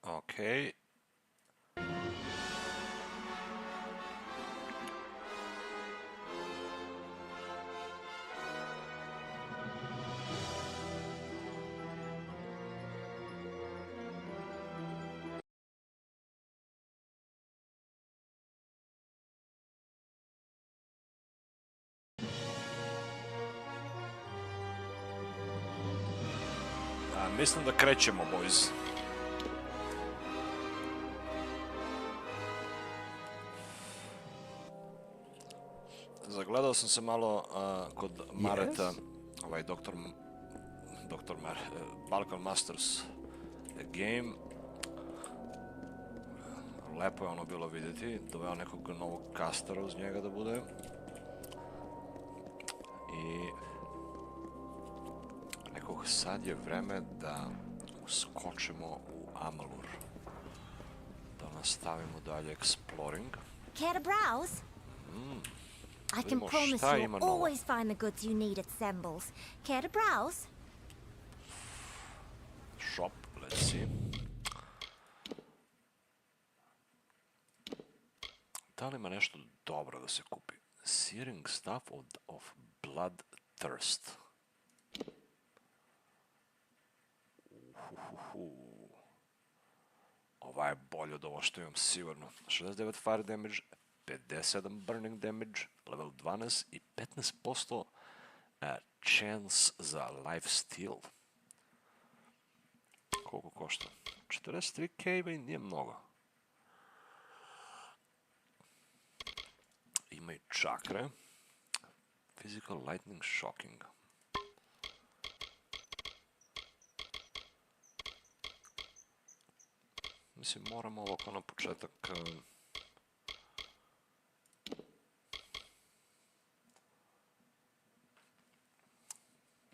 Okej. Mislim da krećemo, boys. Zagledao sam se malo kod Mareta, ovaj Balkan Masters game. Lepo je ono bilo vidjeti, doveo nekog novog kastera uz njega da bude. I nekog sad je vreme da uskočimo u Amalur. Da nastavimo dalje exploring. Care to browse? I can promise you'll always find the goods you need at Semble's. Care to browse? Shop, let's see. Da li ima nešto dobro da se kupi? Searing stuff of bloodthirst. Ova je bolje od ovo što imam sigurno. 69 fire damage, 57 burning damage, level 12 i 15% chance za life steal. Koliko košta? 43k i nije mnogo. Ima i čakre. Physical lightning shocking. Mislim, moramo ovo kao na početak...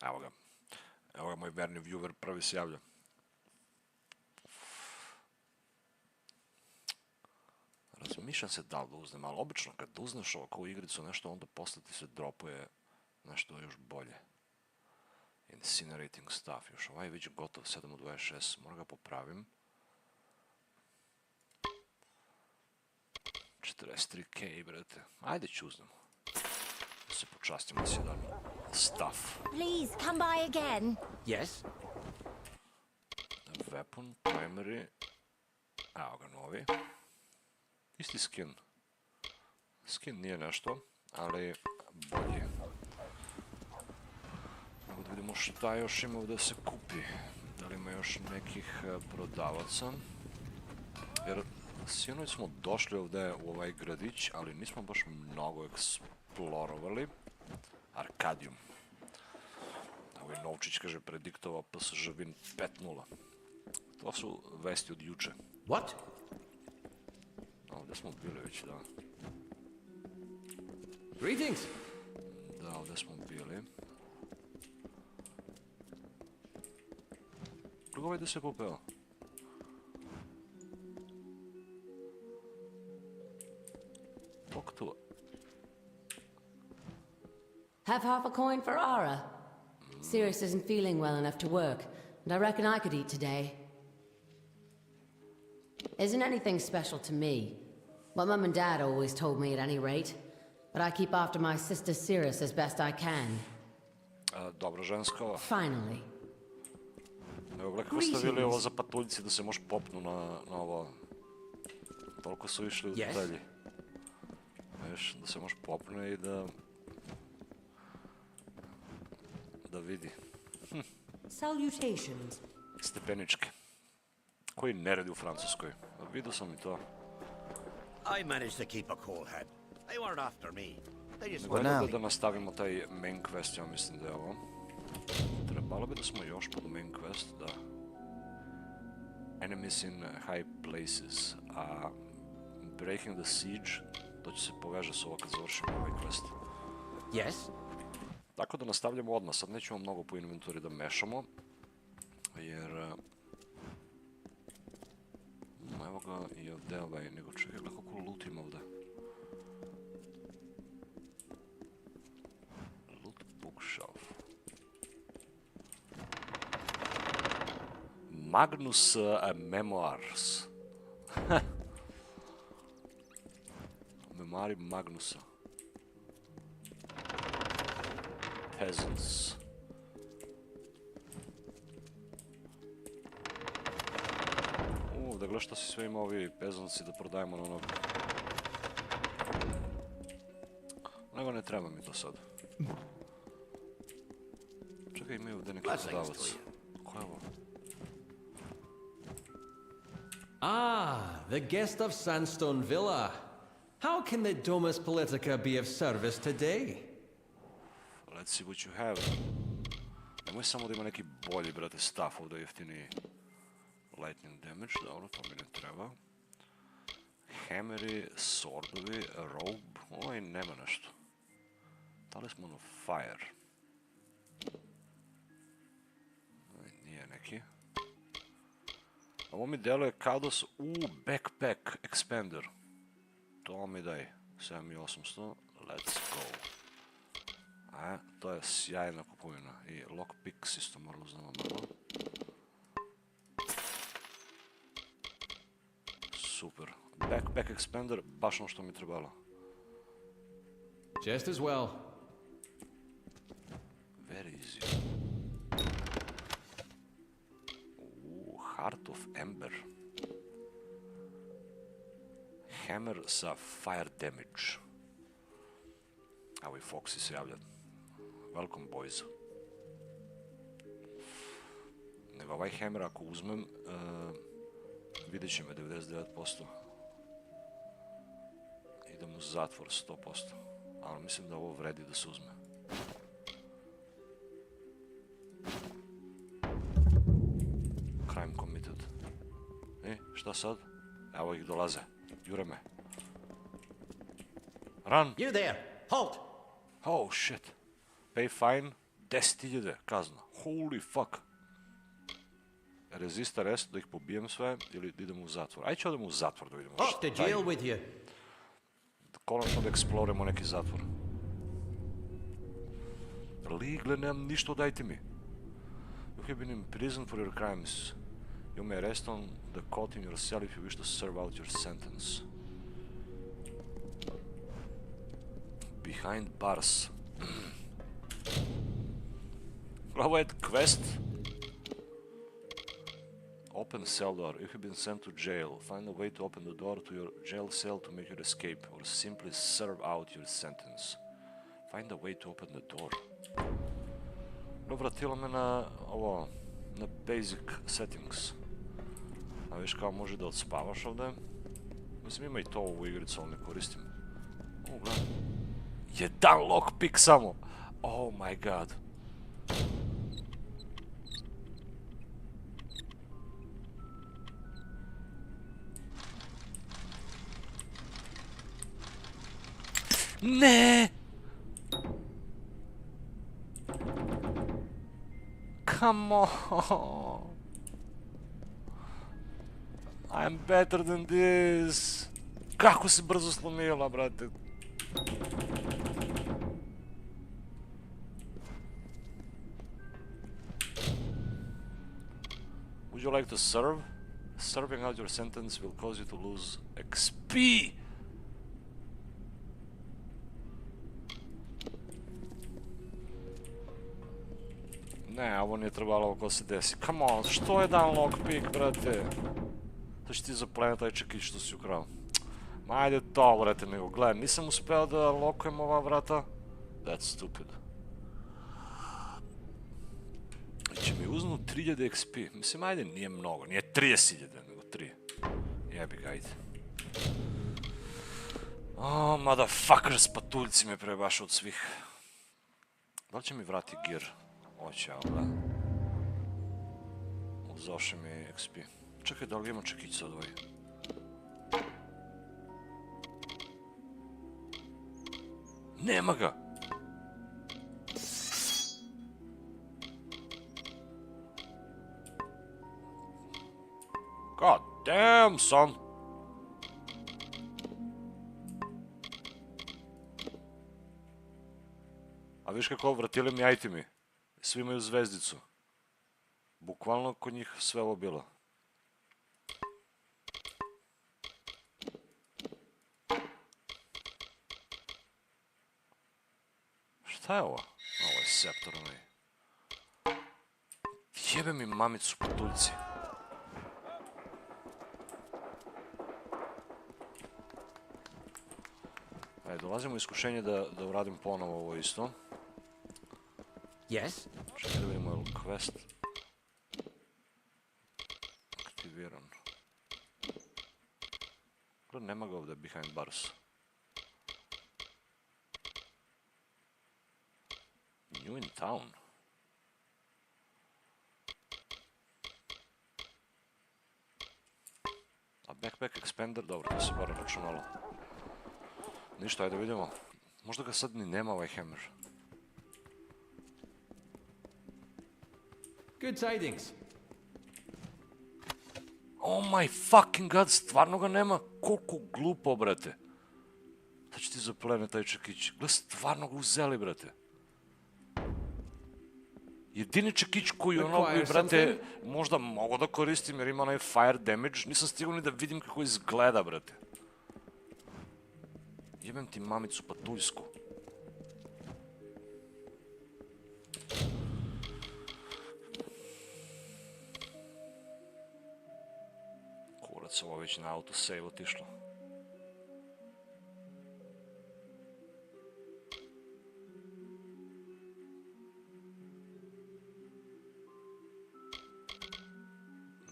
Evo ga. Evo ga, moj verni viewer prvi se javlja. Razmišljam se da li da uznem, ali obično kad uzneš ovo kao igricu nešto, onda posle ti se dropuje nešto još bolje. Incinerating stuff, još ovaj je već gotov, 7 od 26, moram ga popravim. 43k, brate. Ajde ću uznemo. Da se počastimo da si jedan stuff. Please, come by again. Yes? Weapon, primary. Evo ga novi. Isti skin. Skin nije nešto, ali bolji. Mogu da vidimo šta još ima da se kupi. Da li ima još nekih prodavaca. Jer sinoć smo došli ovdje u ovaj gradić, ali nismo baš mnogo eksplorovali. Arkadijum. Ovaj novčić kaže prediktovao PSG win 5-0. To su vesti od juče. What? Ovdje smo bili već, da. Greetings. Da, ovdje smo bili. Kako ovaj da se popeo? Talk to... Have half a coin for Ara. Sirius isn't feeling well enough to work, and I reckon I could eat today. Isn't anything special to me. What Mum and Dad always told me at any rate. But I keep after my sister Sirius as best I can. Dobro, žensko. Finally. Evo, gledaj kako stavili ovo za patuljci da se može popnu na ovo. Toliko su išli u detalji. Veš, da se može popne i da vidi. Salutations. Stepeničke. Koji ne radi u Francuskoj. Vidio sam i to. I managed to keep a cool head. They weren't after me. They just Gledaj da nastavimo taj main quest, ja mislim da je ovo. Trebalo bi da smo još pod main quest, da. Enemies in high places. Breaking the siege, to će se poveže s ovo kad završimo ovaj quest. Yes? Tako da nastavljamo odmah, sad nećemo mnogo po inventuri da mešamo, jer... Evo ga i ovdje ovaj, nego čekaj gledaj koliko loot ima ovdje. Loot bookshelf. Magnus Memoirs. Memari Magnusa. Peasants. Da gledaš šta si sve ima ovi peasantsi da prodajemo na onog. Nego ne treba mi to sad. Čekaj, imaju ovdje neki prodavac. Ko je ovo? Ah, the guest of Sandstone Villa. How can the Domus Politica be of service today? Let's see what you have. Nemoj samo da ima neki bolji, brate, staff ovdje jeftiniji. Lightning damage, dobro, to mi ne treba. Hammeri, swordovi, robe, ovaj nema nešto. Talisman of fire. Nije neki. Ovo mi deluje kao da su... backpack expander. To mi daj. 7800. Let's go. To je sjajna kupovina. I lockpicks isto moramo znamo malo. Super. Backpack expander, baš ono što mi trebalo. Just as well. Very easy. Heart of Ember. Hammer sa fire damage. Evo i Foxy se javlja. Welcome boys. Nego ovaj hammer ako uzmem, vidjet će me 99%. Idem u zatvor 100%. Ali mislim da ovo vredi da se uzme. Crime committed. Šta sad? Evo ih dolaze. Jure me. Run! You there! Halt! Oh shit. Pay fine. 10.000 kazna. Holy fuck. Resist arrest, da ih pobijem sve, ili da idemo u zatvor. Ajde će odemo u zatvor da vidimo Off to jail with you. Konačno da eksploremo neki zatvor. Ligle, nemam ništa, dajte mi. You have been in prison for your crimes. You may arrest on the court in your cell if you wish to serve out your sentence. Behind bars. Ovo je quest. Open cell door. If you've been sent to jail, find a way to open the door to your jail cell to make your escape, or simply serve out your sentence. Find a way to open the door. Vratilo me na ovo, na basic settings. A viš kao može da odspavaš ovdje. Mislim ima i to u igricu, ali ne koristim. O, gledaj. Jedan lockpick samo! Oh my god. Ne! Come on! I'm better than this! Kako se brzo slomila, brate? Would you like to serve? Serving out your sentence will cause you to lose XP! Ne, ovo nije trebalo oko se desi. Come on, što je dan lockpick, brate? To će ti zapleniti taj čekić što si ukrao. Ma ajde to, brate, nego gledaj, nisam uspeo da lokujem ova vrata. That's stupid. Znači mi uznu 3000 XP. Mislim, ajde, nije mnogo, nije 30.000, nego 3. Jebi ga, ajde. Oh, motherfuckers, patuljci me prebaš od svih. Da li će mi vrati gear? Oće, evo ga. Uzoše mi XP. Čekaj, da li ima čekić od ovaj? Nema ga! God damn, son! A viš kako vratili mi itemi? Svi imaju zvezdicu. Bukvalno kod njih sve ovo bilo. Šta je ovo? Ovo je septor onaj. Jebe mi mamicu patuljci. Ajde, dolazimo u iskušenje da uradim ponovo ovo isto. Yes? Čekaj da vidimo je li quest aktiviran. Nema ga ovdje behind bars. New in town. A backpack expander, dobro, to se bar računalo. Ništa, ajde vidimo. Možda ga sad ni nema ovaj hammer. Good tidings. Oh my fucking god, stvarno ga nema? Koliko glupo, brate. Šta će ti za plene taj čekić? Gle, stvarno ga uzeli, brate. Jedini čekić koji ono bi, brate, možda mogu da koristim jer ima onaj fire damage, nisam stigao ni da vidim kako izgleda, brate. Jebem ti mamicu patuljsku. Kurac, ovo već na autosave otišlo.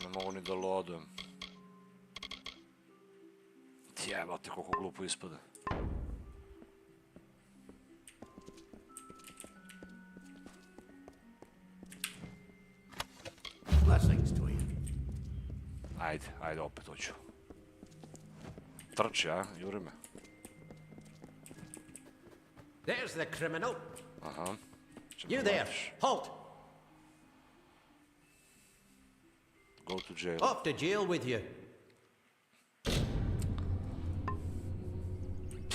Ne mogu ni da loadujem. Jebate koliko glupo ispada. Blessings to you. Ajde, opet hoću. Trči, a? Juri me. There's the criminal. Aha. You there, halt! Go to jail. Off to jail with you.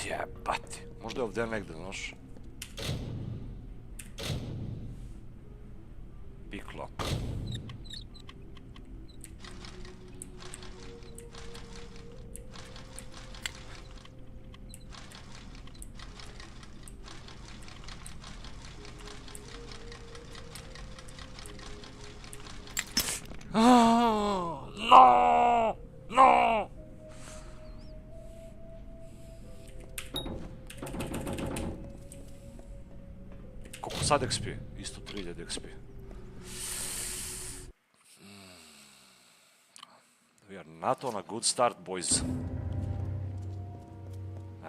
Jebati. Možda je ovdje negdje, znaš. Pick lock. No! No! Koliko sad XP? Isto 3000 XP. We are not on a good start, boys.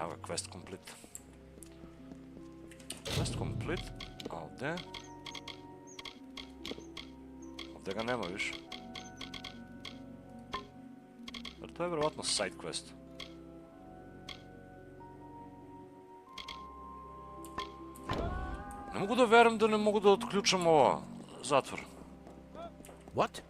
Evo ga, quest complete. Quest complete? A ovdje? Ovdje ga nema više. Jer to je vjerovatno side quest. Ne mogu da verujem da ne mogu da otključam ovo zatvor. What?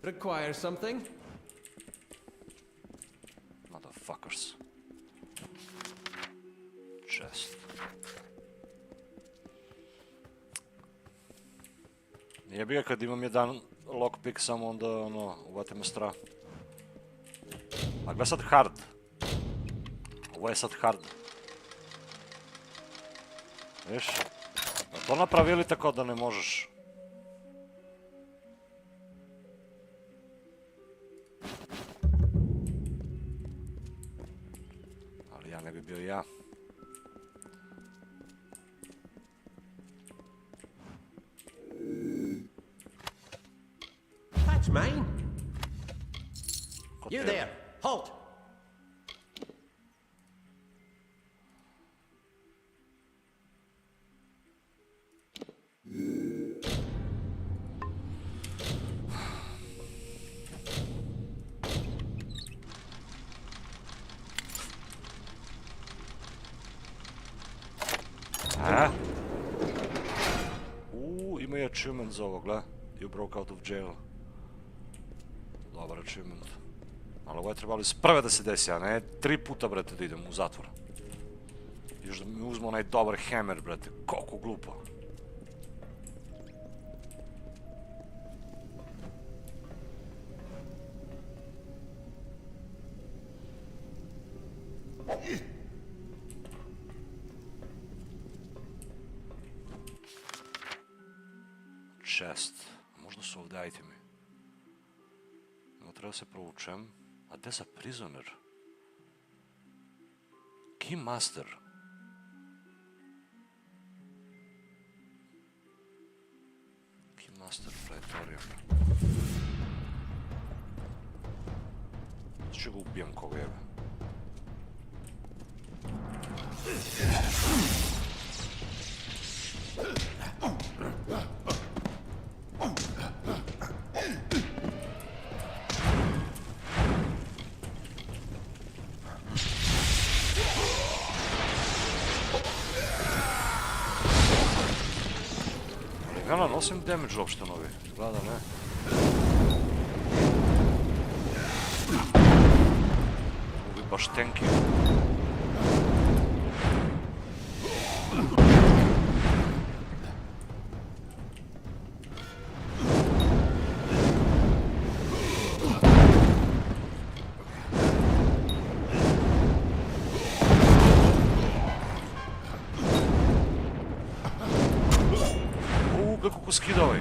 Require something? Motherfuckers. Chest. Nije bi ga kad imam jedan lockpick, samo onda ono, uvate me strah. A gle sad hard. Ovo je sad hard. Viš? To napravili tako da ne možeš. Ali ja ne bi bio ja. That's mine. You there, halt! Ima je achievement za ovo, gle. You broke out of jail. Dobar achievement. Ali ovo je trebalo iz prve da se desi, a ne 3 puta, brate, da idem u zatvor. Još da mi uzmu onaj dobar hammer, brate. Koliko glupo. Chest. Možda su ovdje itemi. Treba se provučem. A gdje za prisoner? Keymaster. Keymaster Praetorium. Će ga ubijem koga jebe. Ja nanosim damage uopšte novi, izgleda ne. Mogu baš tanki. Kako skida ovaj.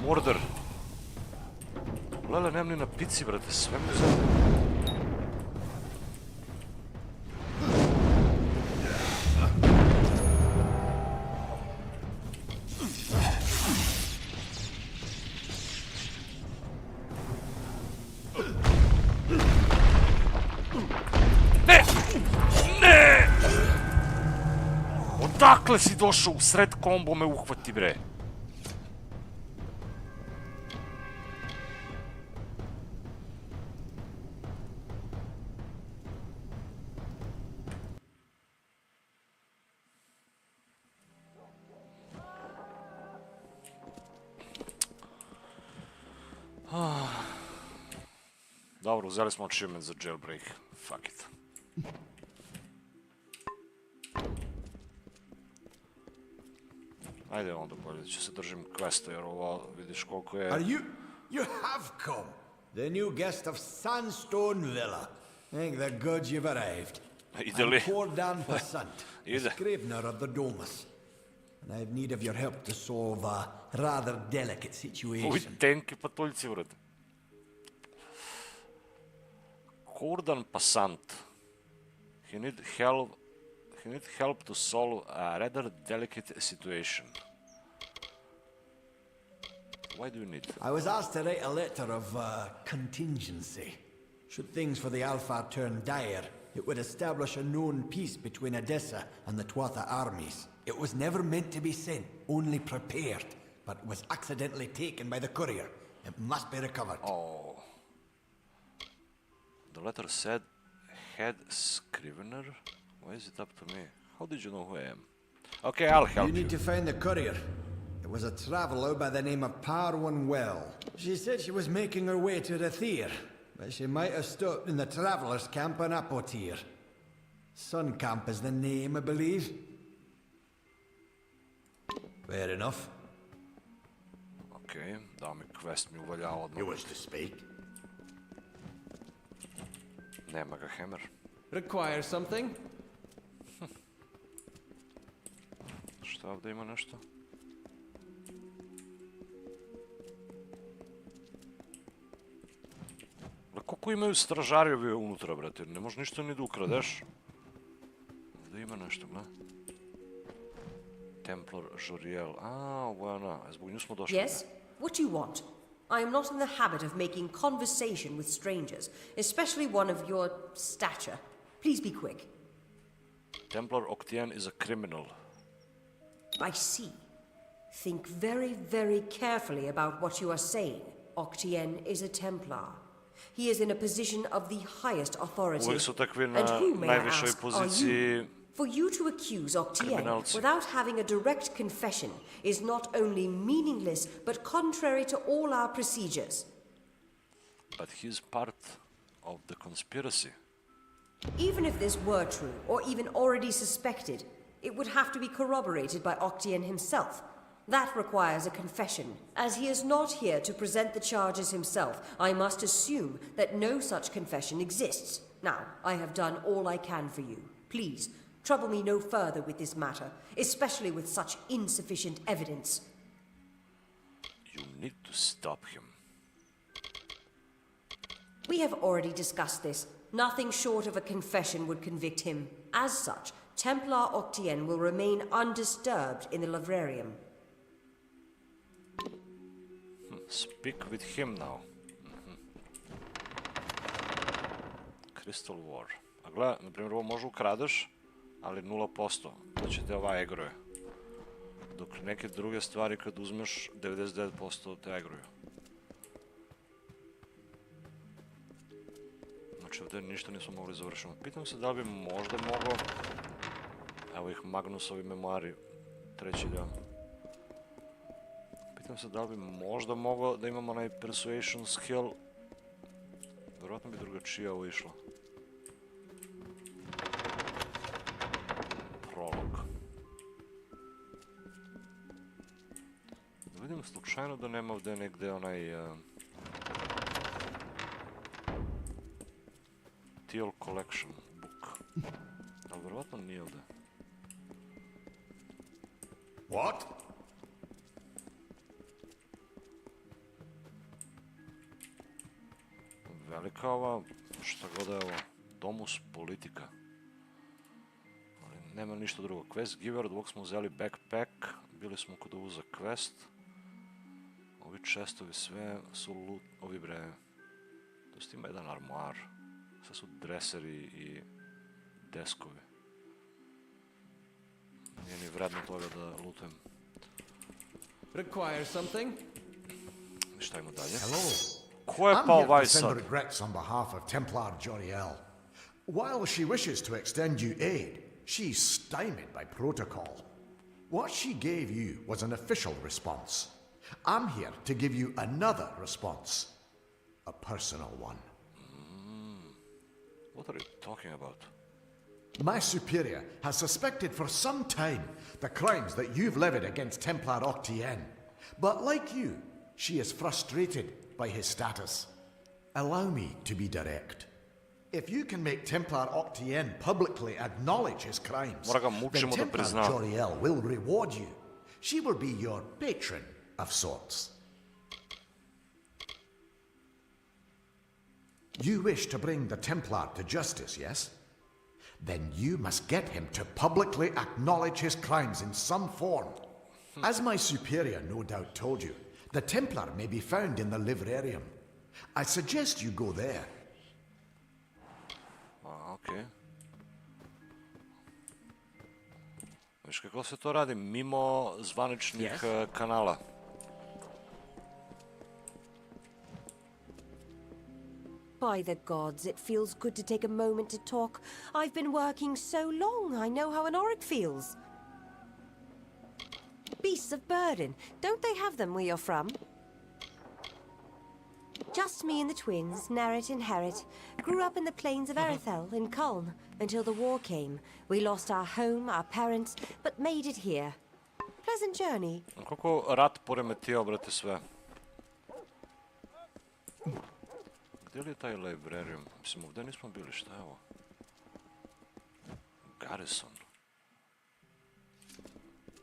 Mordor. Lele, nemam ni na pici, brate, sve mu zade. Odakle si došao u sred kombo me uhvati, bre? Dobro, uzeli smo achievement za jailbreak. Fuck it. Ajde onda bolje, ću se držim questa jer ovo vidiš koliko je... Are you have come? The new guest of Sandstone Villa. Thank the gods you've arrived. Ide li? I'm Cordan Passant, the Ide. scrivener of the Domus. And I have need of your help to solve a rather delicate situation. Ovi tenki patuljci, vrati. Cordan Passant. He need help to solve a rather delicate situation. Why do you need? I was asked to write a letter of contingency. Should things for the Alpha turn dire, it would establish a known peace between Edessa and the Tuatha armies. It was never meant to be sent, only prepared, but was accidentally taken by the courier. It must be recovered. Oh. The letter said, head scrivener? Why is it up to me? How did you know who I am? Okay, I'll help you. You need to find the courier. It was a traveler by the name of Parwan Well. She said she was making her way to Rathir, but she might have stopped in the travelers' camp in Apotir. Sun Camp is the name, I believe. Fair enough. Okay, dao mi quest mi uvaljao odmah. You wish to speak? Nema ga hammer. Require something? Šta ovdje ima nešto? Koliko imaju stražari ovi unutra, brate? Ne može ništa ni da ukradeš. Ovdje ima nešto, gle. Templar Juriel. Ovo je ona. Zbog nju smo došli. Yes? What do you want? I am not in the habit of making conversation with strangers, especially one of your stature. Please be quick. Templar Octien is a criminal. I see. Think very, very carefully about what you are saying. Octien is a Templar. He is in a position of the highest authority. Uvijek su takvi And na who, may I najvišoj ask, are poziciji. you? For you to accuse Octien Criminality. without having a direct confession is not only meaningless, but contrary to all our procedures. But he's part of the conspiracy. Even if this were true, or even already suspected, it would have to be corroborated by Octien himself. That requires a confession. As he is not here to present the charges himself, I must assume that no such confession exists. Now, I have done all I can for you. Please, trouble me no further with this matter, especially with such insufficient evidence. You need to stop him. We have already discussed this. Nothing short of a confession would convict him. As such, Templar Octien will remain undisturbed in the livrarium. Speak with him now. Crystal War. A gle, na primjer, ovo možda ukradeš, ali 0%. Da će te ova egruje. Dok neke druge stvari kad uzmeš, 99% te egruju. Znači ovdje ništa nismo mogli završiti. Pitam se da li bi možda mogao... Evo ih Magnusovi memoari, treći dan. Pitam se da li bi možda mogao da imamo onaj persuasion skill. Vjerojatno bi drugačije ovo išlo. Prolog. Da vidim slučajno da nema ovdje negdje onaj... Teal Collection book. Ali vjerojatno nije ovdje. What? Velika ova, šta god je ovo, domus politika. Ali nema ništa drugo. Quest giver, od ovog smo uzeli backpack, bili smo kod ovu za quest. Ovi chestovi sve su loot, ovi bre, to jest ima jedan armoar. Sve su dreseri i deskovi. Nije ni vredno toga da lootujem. Require something? I šta ima dalje? Hello. Ko je I'm pao here ovaj to send sad? regrets on behalf of Templar Joriel. While she wishes to extend you aid, she's stymied by protocol. What she gave you was an official response. I'm here to give you another response. A personal one. What are you talking about? My superior has suspected for some time the crimes that you've levied against Templar Octien. But like you, she is frustrated by his status. Allow me to be direct. If you can make Templar Octien publicly acknowledge his crimes, Mora ga then mučimo da Templar prizna. Joriel will reward you. She will be your patron of sorts. You wish to bring the Templar to justice, yes? Then you must get him to publicly acknowledge his crimes in some form. As my superior no doubt told you, the Templar may be found in the livrarium. I suggest you go there. Okej. Viš kako se to radi mimo zvaničnih kanala? By the gods, it feels good to take a moment to talk. I've been working so long, I know how an Auric feels. Beasts of burden, don't they have them where you're from? Just me and the twins, Nerit and Herit. Grew up in the plains of Erethel in Culm until the war came. We lost our home, our parents, but made it here. Pleasant journey. Kako rat poremetio, brate, sve? Gdje li je taj librarium? Mislim, ovdje nismo bili, šta je ovo? Garrison.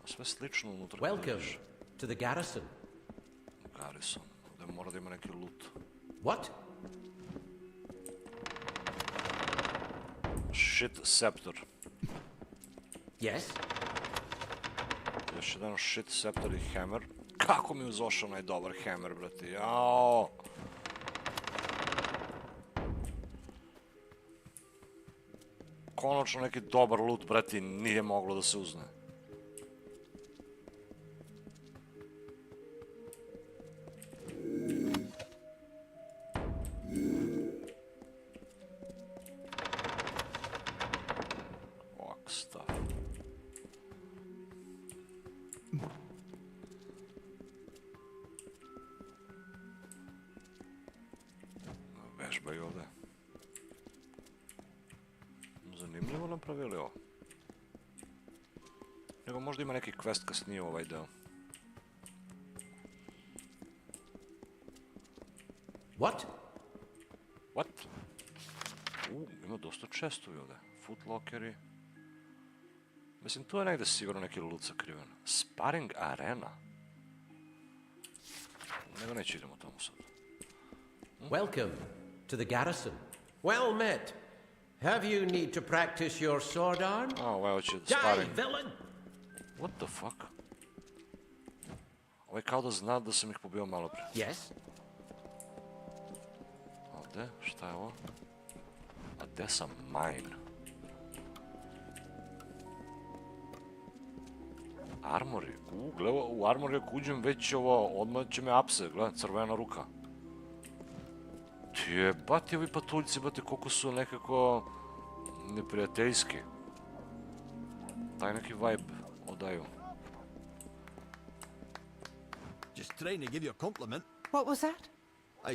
Sve slično unutra. Welcome to the garrison. Garrison. Ovdje mora da ima neki loot. What? Shit scepter. Yes? Još jedan shit scepter i hammer. Kako mi je uzošao onaj dobar hammer, brate? Jao! Konačno neki dobar loot, brate, nije moglo da se uzne. treba i ovdje. Zanimljivo napravili ovo. Nego možda ima neki quest kasnije u ovaj deo. What? What? Ima dosta čestovi ovdje. Footlockeri. Mislim, tu je negdje sigurno neki loot sakriven. Sparring arena. Nego neće idemo tamo sad. Welcome to the garrison. Well met. Have you need to practice your sword arm? Ovaj hoće Die, sparring. villain! What the fuck? Ovaj kao da zna da sam ih pobio malo prije. Yes? Ovdje, šta je ovo? A gdje sam mine? Armori. Gle, u armori ako uđem već ovo, odmah će me apse, gledaj, crvena ruka. Jebati ovi patuljci, bate, koliko su nekako neprijateljski. Taj neki vibe odaju. Just trying to give you a compliment. What was that?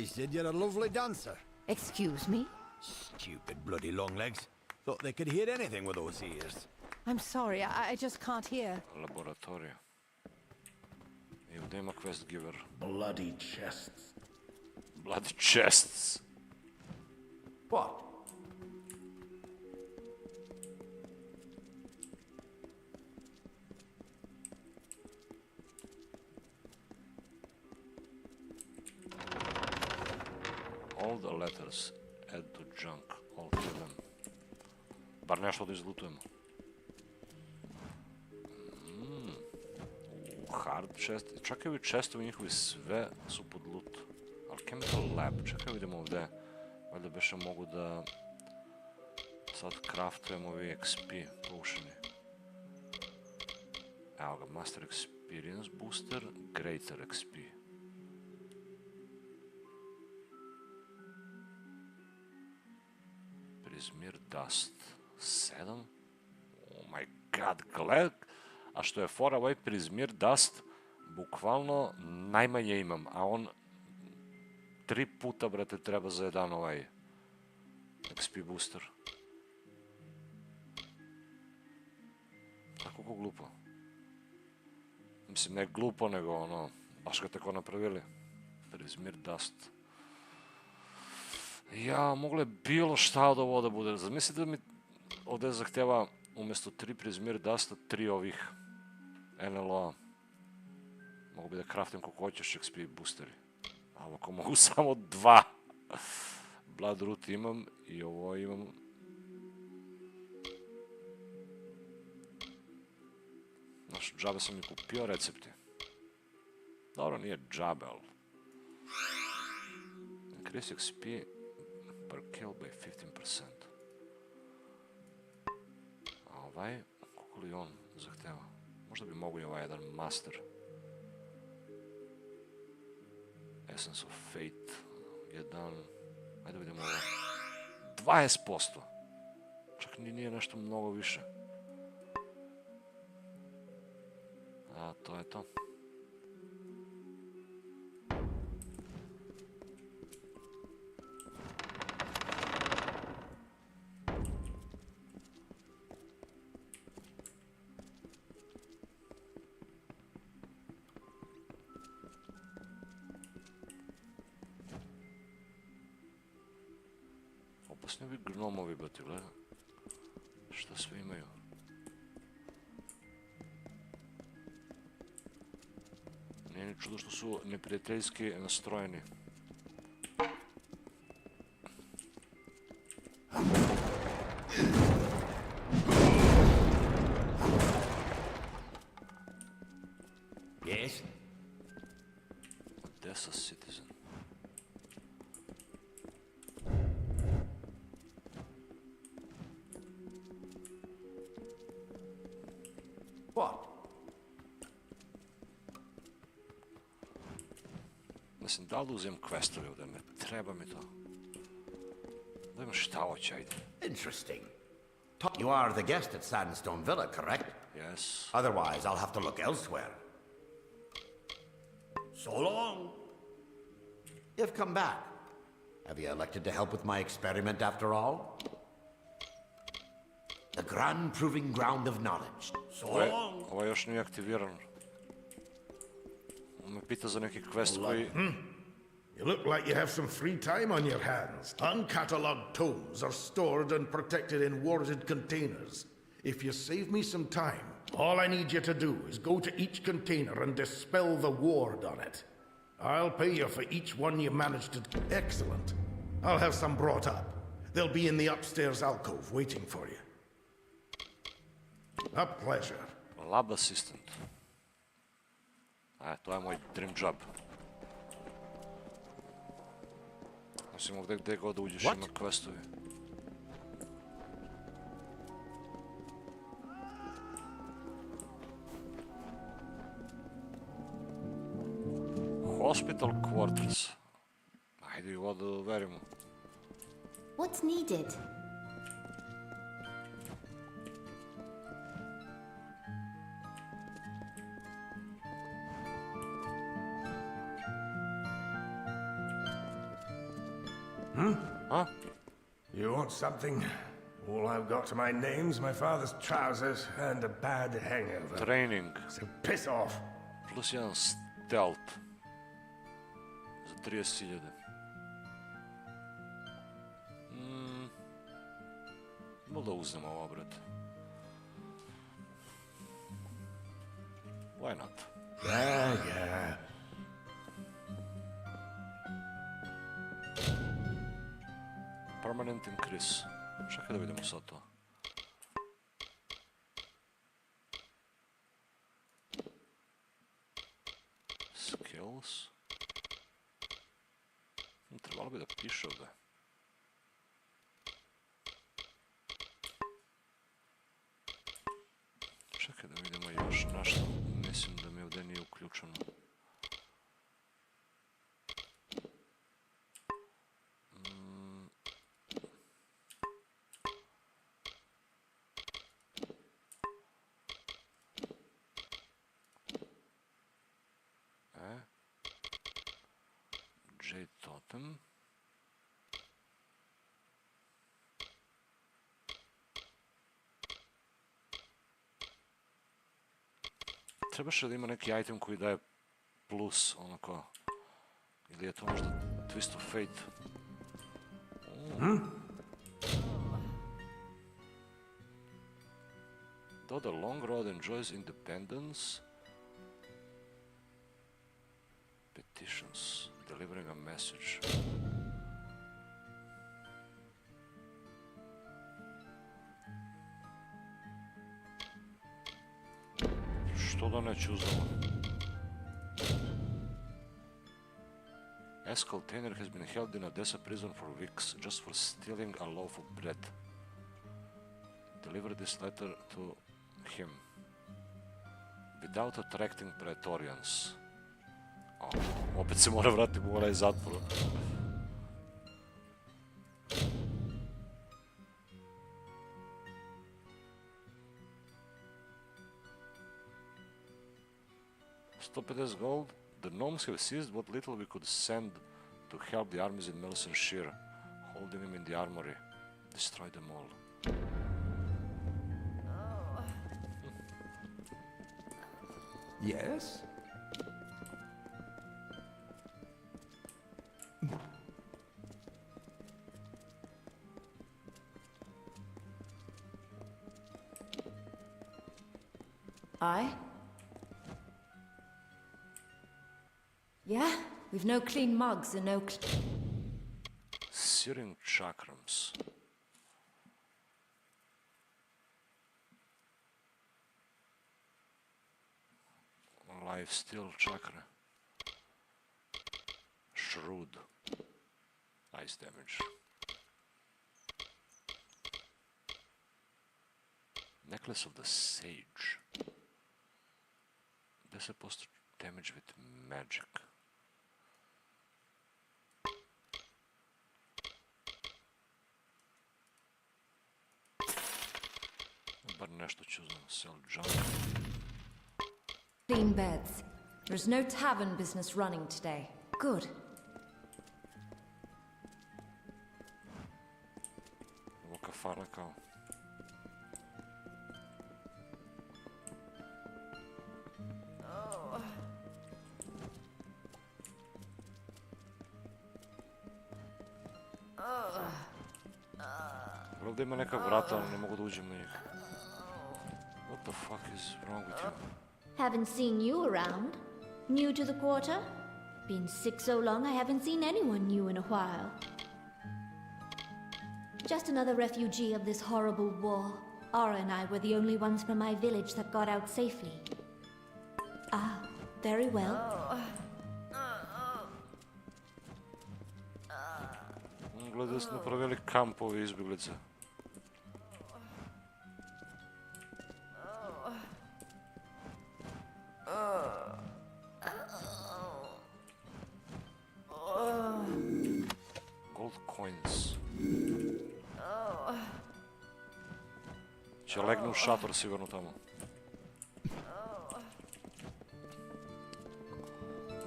I said you're a lovely dancer. Excuse me? Stupid bloody long legs. Thought they could hear anything with those ears. I'm sorry, I just can't hear. Laboratorija. I ovdje ima quest giver. Bloody chests. Bloody chests. What? All the letters. Add to junk. All kill them. Bar nešto da izlutujemo. Hard chest. Čak i ovi chestovi njihovi sve su pod loot. Ali chemical lab. Čekaj vidimo ovdje. Valjda beše mogu da sad craftujemo ovi XP potioni. Evo ga, Master Experience Booster, Greater XP. Prismir Dust 7. Oh my god, gled! A što je fora, ovaj Prismir Dust, bukvalno najmanje imam, a on 3 puta, brate, treba za jedan ovaj XP booster. Tako ko glupo. Mislim, ne glupo, nego ono, baš ga tako napravili. Prismir Dust. Ja, moglo je bilo šta od ovo da bude. Zamislite da mi ovdje zahtjeva umjesto 3 Prismir Dusta, 3 ovih NLO-a. Mogu bi da craftim kako hoćeš XP boosteri. Ali ako mogu samo 2. Bloodroot imam i ovo imam. Znaš, džabe sam mi kupio recepti. Dobro, nije džabe, ali... Increase XP per kill by 15%. A ovaj, koliko li on zahteva? Možda bi mogu i ovaj jedan master. Essence of Fate. Jedan... Ajde vidimo ovo. 20%! Čak nije nešto mnogo više. A to je to. Opasni ovi gnomovi, bati, gleda. Šta sve imaju? Nije ni čudo što su neprijateljski nastrojeni. Yes? Odessa Citizen. What? Mislim, da li uzem questove ovdje? Ne treba mi to. Da imam šta hoće, ajde. Interesting. You are the guest at Sandstone Villa, correct? Yes. Otherwise, I'll have to look elsewhere. So long. You've come back. Have you elected to help with my experiment after all? The grand proving ground of knowledge. So long. Ovo još nije aktiviran. On me pita za neki quest koji... You look like you have some free time on your hands. Uncatalogued tomes are stored and protected in warded containers. If you save me some time, all I need you to do is go to each container and dispel the ward on it. I'll pay you for each one you manage to... Excellent. I'll have some brought up. They'll be in the upstairs alcove waiting for you. A pleasure. Lab assistant. To je moj dream job. Mislim ovdje gdje god uđeš ima questovi. Hospital quarters. Ajde ga da verimo. What's needed? Huh? You want something? All I've got to my name's my father's trousers and a bad hangover. Training. So piss off. Plus jedan stealth. Za 30.000. Možda uzmemo ovo, brate. Why not? Yeah. Permanent increase. Čekaj da vidimo sad to. Skills. Trebalo bi da piše ovdje. Čekaj da vidimo još nešto. Mislim da mi ovdje nije uključeno. Totem. Trebaš da ima neki item koji daje plus, onako. Ili je to možda Twist of Fate? Though the long road enjoys independence, petitions, delivering a message. Što da neću uzmemo? As container has been held in Odessa prison for weeks just for stealing a loaf of bread. Deliver this letter to him without attracting Praetorians. Opet se mora vratiti u onaj zatvor. $150 gold. The gnomes have seized what little we could send to help the armies in Melsenshire, holding them in the armory. Destroy them all. Yes? Yeah? We've no clean mugs and no Searing chakrams. Life steal chakra. Shrewd. Ice damage. Necklace of the Sage. 10% damage with magic. Bar nešto ću znam, sell junk. clean beds. There's no tavern business running today. Good. kafana kao. Ovdje ima neka vrata, ali ne mogu da uđem na njih. What the fuck is wrong with you? Haven't seen you around. New to the quarter? Been sick so long I haven't seen anyone new in a while. Just another refugee of this horrible war. Ara and I were the only ones from my village that got out safely. Ah, very well. Gleda su napravili kampovi izbjeglice. Gold coins. Će legne u šator sigurno tamo.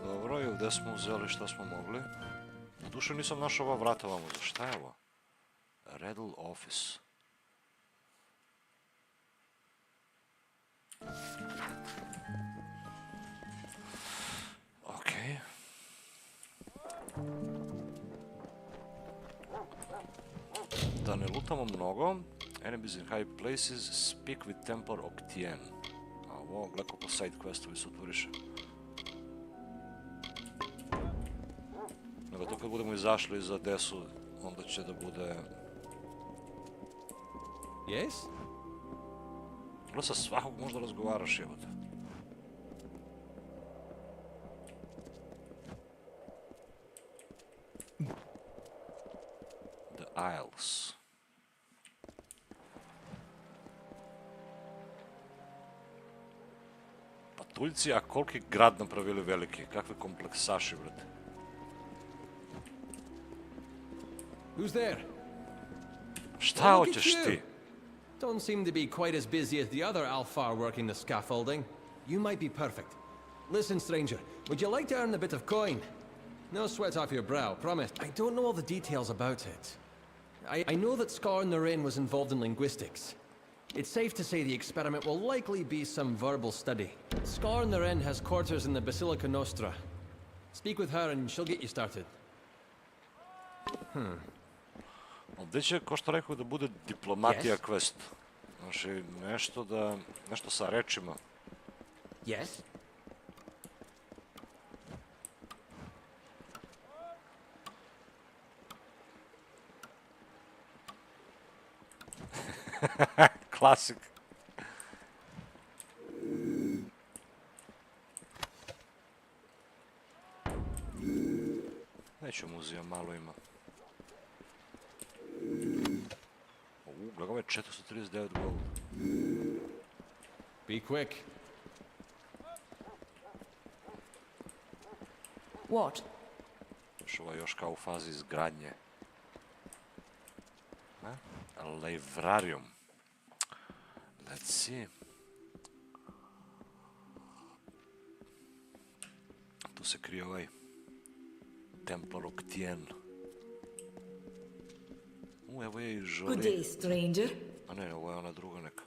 Dobro, i ovdje smo uzeli šta smo mogli. Duše nisam našao ova vrata vamo, za šta je ovo? Redl office. Okej. Da ne lutamo mnogo. Enemies in high places, speak with Templar Octien. A ovo, gledaj koliko side questovi se otvoriše. Nego to kad budemo izašli za desu, onda će da bude... Yes? Gledaj, sa svakog možda razgovaraš, jebote. The Isles. Patuljci, a koliki grad napravili veliki, kakve kompleksaši, brate. Who's there? Šta hoćeš ti? Don't seem to be quite as busy as the other Alfar working the scaffolding. You might be perfect. Listen, stranger, would you like to earn a bit of coin? No sweat off your brow, promise. I don't know all the details about it. I know that Scar and Noreen was involved in linguistics. It's safe to say the experiment will likely be some verbal study. Scar Noreen has quarters in the Basilica Nostra. Speak with her and she'll get you started. Ovdje će, ko što rekao, da bude diplomatija quest. Znači, nešto sa rečima. Yes? Klasik. Neću muzija, malo ima. Gledaj, ovo je 439 gold. Be quick. What? Ovo je još kao u fazi izgradnje. Librarium. Let's see. Tu se krije ovaj Templar Octien. Evo je i žoli. Good day, stranger. A ne, ovo je ona druga neka.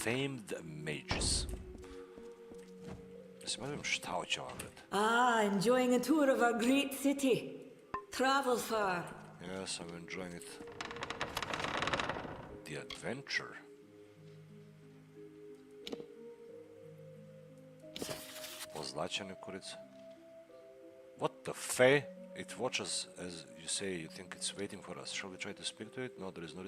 Famed Mages. Mislim, ne znam šta hoće ova gleda. Ah, enjoying a tour of our great city. Travel far. Yes, I'm enjoying it. The adventure. Ozlačene kurice. What the fe? It watches as you say, you think it's waiting for us. Shall we try to speak to it? No, there is no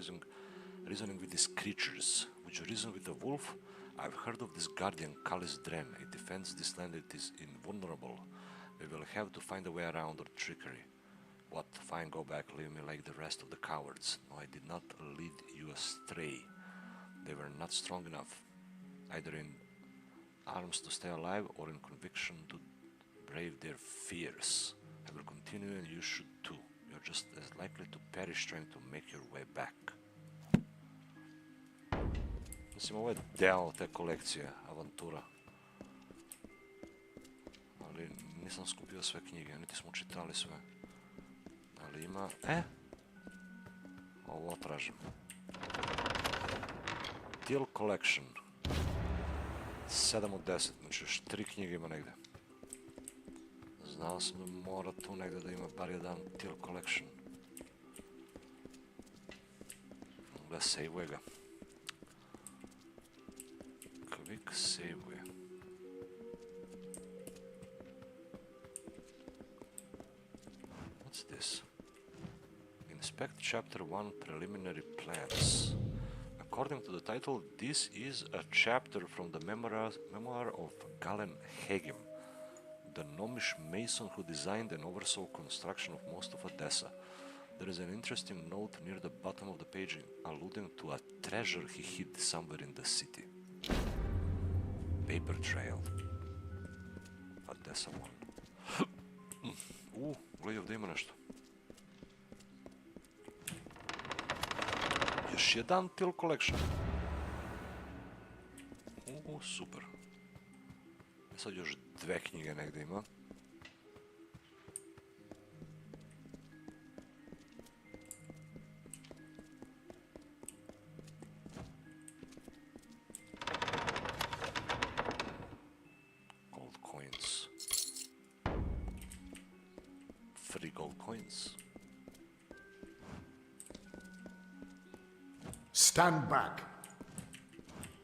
reasoning with these creatures. Would you reason with the wolf? I've heard of this guardian, Kali's Drem. It defends this land, it is invulnerable. We will have to find a way around or trickery. What? Fine, go back, leave me like the rest of the cowards. No, I did not lead you astray. They were not strong enough, either in arms to stay alive or in conviction to brave their fears. I will continue and you should too. You're just as likely to perish trying to make your way back. Mislim, ovo je deo te kolekcije, avantura. Ali nisam skupio sve knjige, niti smo čitali sve. Ali ima... Ovo tražim. Till Collection. 7 od 10, znači još 3 knjige ima negde. Znao sam da mora tu negde da ima bar jedan Till Collection. Da save-uje ga. Quick save-uje. What's this? Inspect Chapter 1 Preliminary Plans. According to the title, this is a chapter from the memoir of Galen Hegim, the Gnomish mason who designed and oversaw construction of most of Odessa. There is an interesting note near the bottom of the page alluding to a treasure he hid somewhere in the city. Paper trail. Odessa 1. Gledaj, ovdje ima nešto. Još jedan Till Collection. Super. Sad još 2 knjige negdje ima. Gold coins. Free gold coins. Stand back.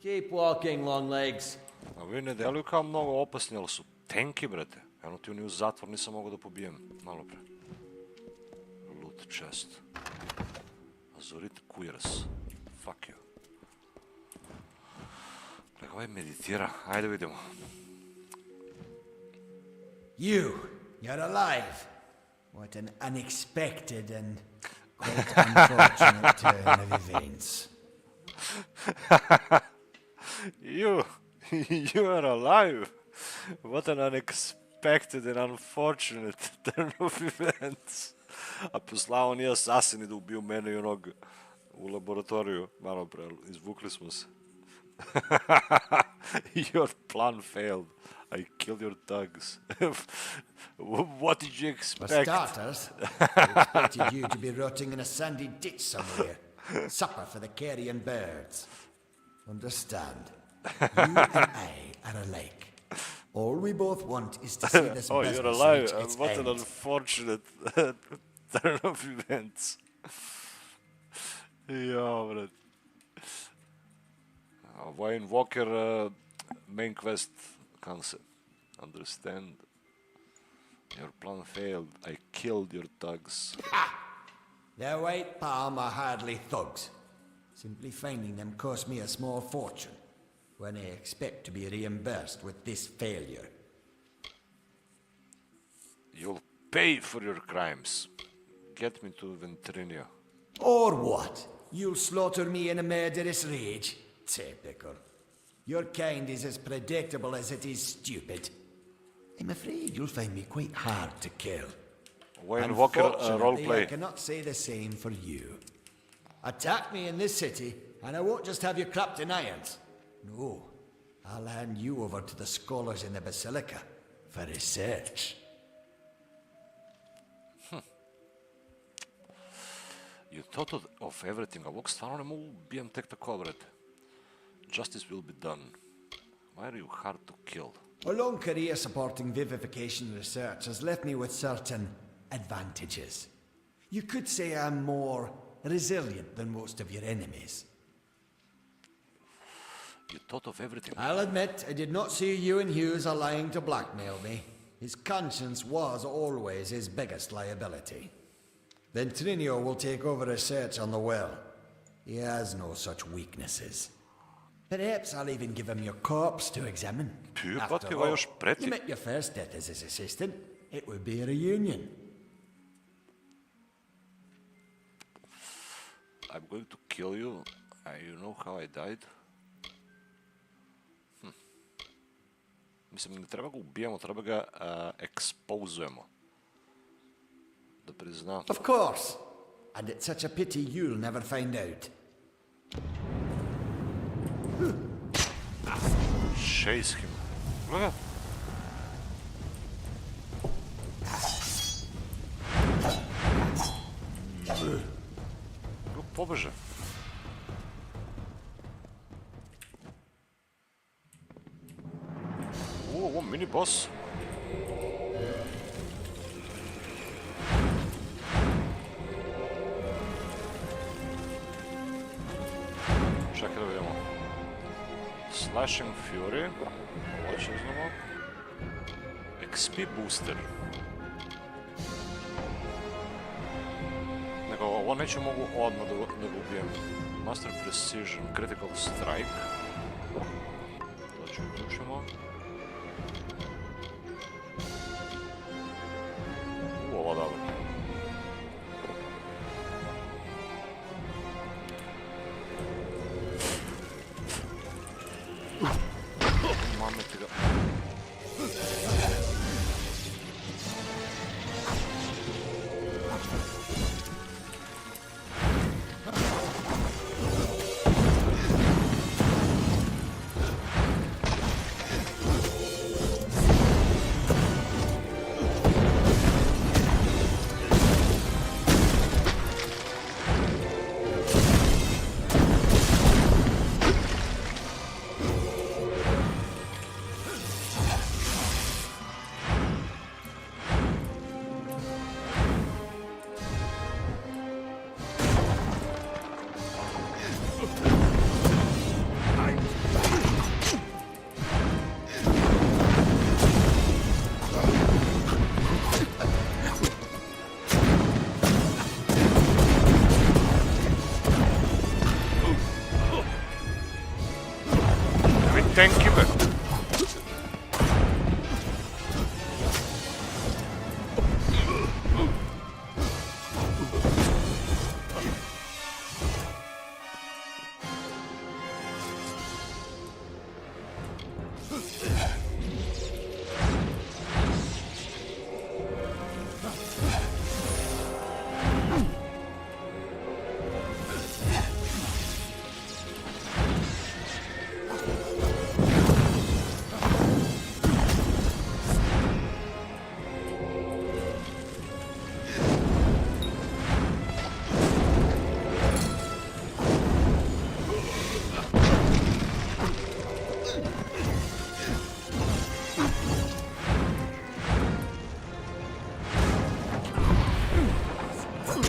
Keep walking, long legs. A vi ne deluju kao mnogo opasni, ali su tenki, brate. Eno ti oni u zatvor nisam mogao da pobijem. Malo pre. Loot chest. Azurit Queers. Fuck you. Gledaj, ovaj meditira. Ajde vidimo. You're alive. What an unexpected and quite unfortunate turn of events. You are alive. What an unexpected and unfortunate turn of events. A poslao nije asasin da ubiju mene i onog u laboratoriju. Malo pre, izvukli smo se. Your plan failed. I killed your thugs. What did you expect? For starters, I expected you to be rotting in a sandy ditch somewhere. Supper for the carrion birds. Understand? You and I are alike. All we both want is to see this Oh, business you're alive. reach its What an end. unfortunate turn of events. Ja, brat. Wayne Walker main quest concept. Understand? Your plan failed. I killed your thugs. The White Palm are hardly thugs. Simply finding them cost me a small fortune, when I expect to be reimbursed with this failure. You'll pay for your crimes. Get me to Ventrinia. Or what? You'll slaughter me in a murderous rage? Typical. Your kind is as predictable as it is stupid. I'm afraid you'll find me quite hard to kill. Wayne Walker Unfortunately, I roleplay. cannot say the same for you. Attack me in this city, and I won't just have you clapped in irons. No, I'll hand you over to the scholars in the Basilica for research. You thought of everything. Ovog stvarno ne mogu ubijem tek tako, brate. Justice will be done. Why are you hard to kill? A long career supporting vivification research has left me with certain advantages. You could say I'm more resilient than most of your enemies. You thought of everything. I'll admit, I did not see you and Hughes are lying to blackmail me. His conscience was always his biggest liability. Ventrinio will take over research on the well. He has no such weaknesses. Perhaps I'll even give him your corpse to examine. After all, you met your first death as his assistant. It would be a reunion. I'm going to kill you. You know how I died? Mislim, ne treba ga ubijemo, treba ga expozujemo. Da prizna. Of course. And it's such a pity you'll never find out. Chase him. Look. Go pobeže. Ovo mini boss. Čekaj da vidimo. Slashing Fury. Ovo će uzmemo. XP booster. Nego ovo neću mogu odmah da ga ubijem. Master Precision, Critical Strike. To ću uključimo. Ovo dobro. Mame ti ga... Thank you.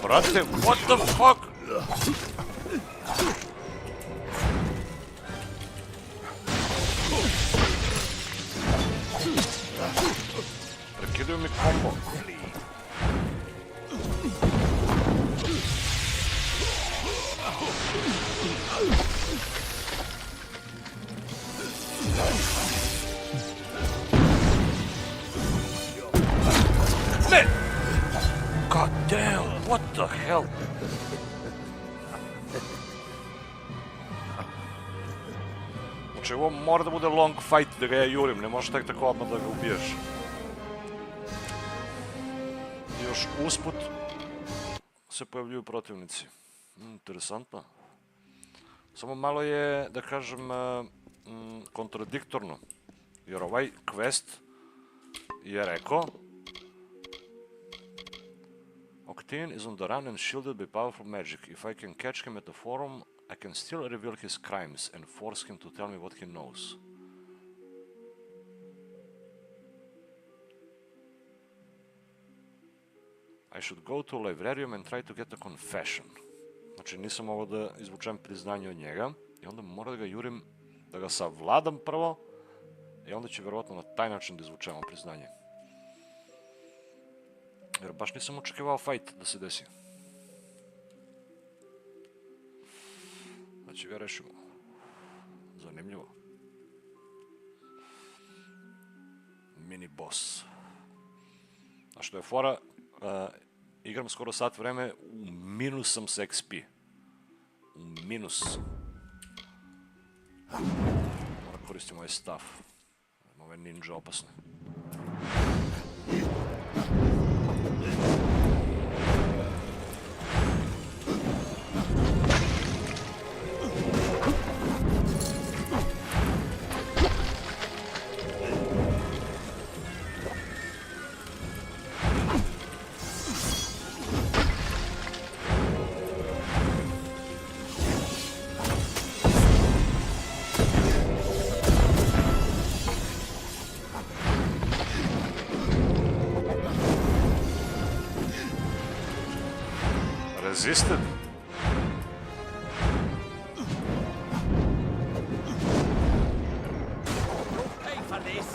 Brate, what the fuck? Prekidaju mi kombo. Ne! God damn, what the hell? Znači, ovo mora da bude long fight da ga ja jurim, ne možeš tek tako odmah da ga ubiješ. I još usput se pojavljuju protivnici. Interesantno. Samo malo je, da kažem, kontradiktorno. Jer ovaj quest je rekao Octane is on the run and shielded by powerful magic. If I can catch him at the forum, I can still reveal his crimes and force him to tell me what he knows. I should go to Librarium and try to get a confession. Znači nisam mogao da izvučem priznanje od njega i onda moram da ga jurim, da ga savladam prvo i onda će vjerovatno na taj način da izvučemo priznanje. Jer baš nisam očekivao fight da se desi. Znači ga rešimo. Zanimljivo. Mini boss. A što je fora, igram skoro sat vreme, u minus sam sa XP. U minus. Moram koristiti ovaj staff. Ove ninja opasne. resisted? Pay for this!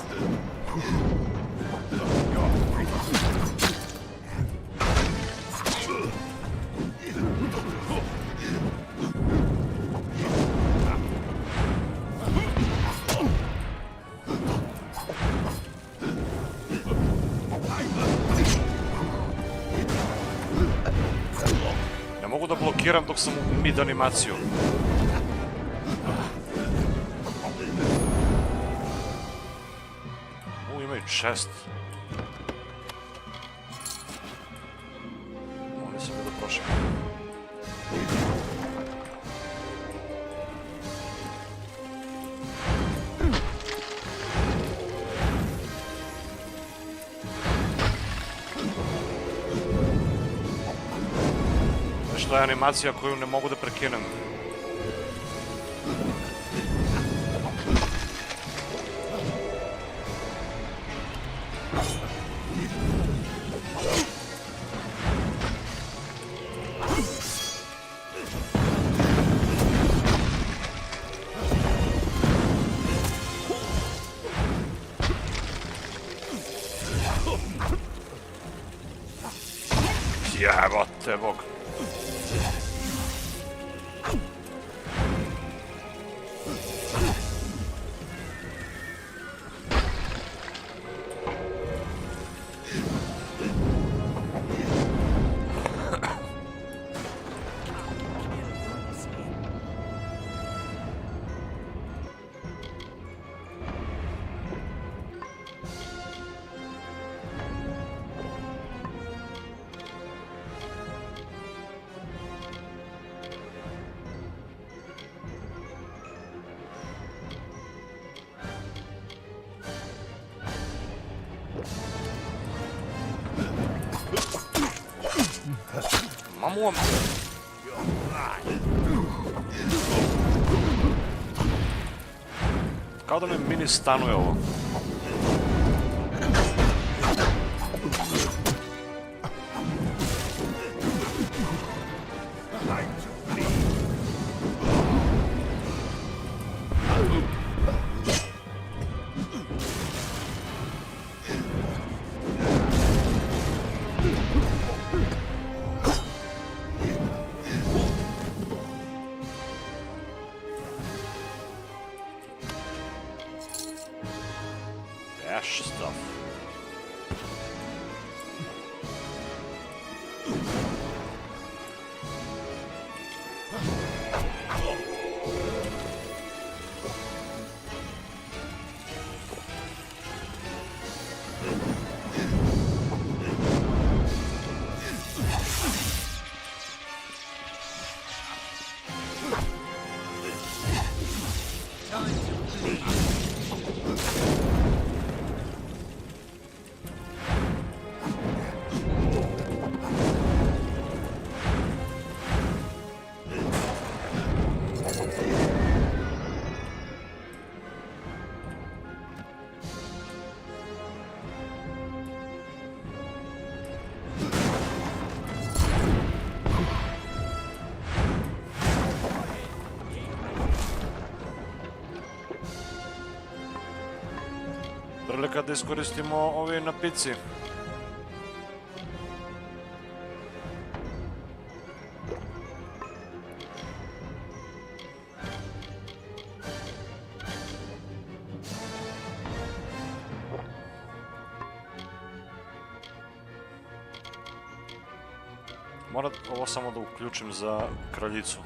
Ne mogu da blokiram dok sam u mid animaciju. Imaju chest. Oni su bilo prošli. Znači, to je animacija koju ne mogu da prekinem. Jebote bog. Mamo. Kao da me mini stanuje ovo. Dash stuff. Prilika da iskoristimo ovi napici. Moram ovo samo da uključim za kraljicu.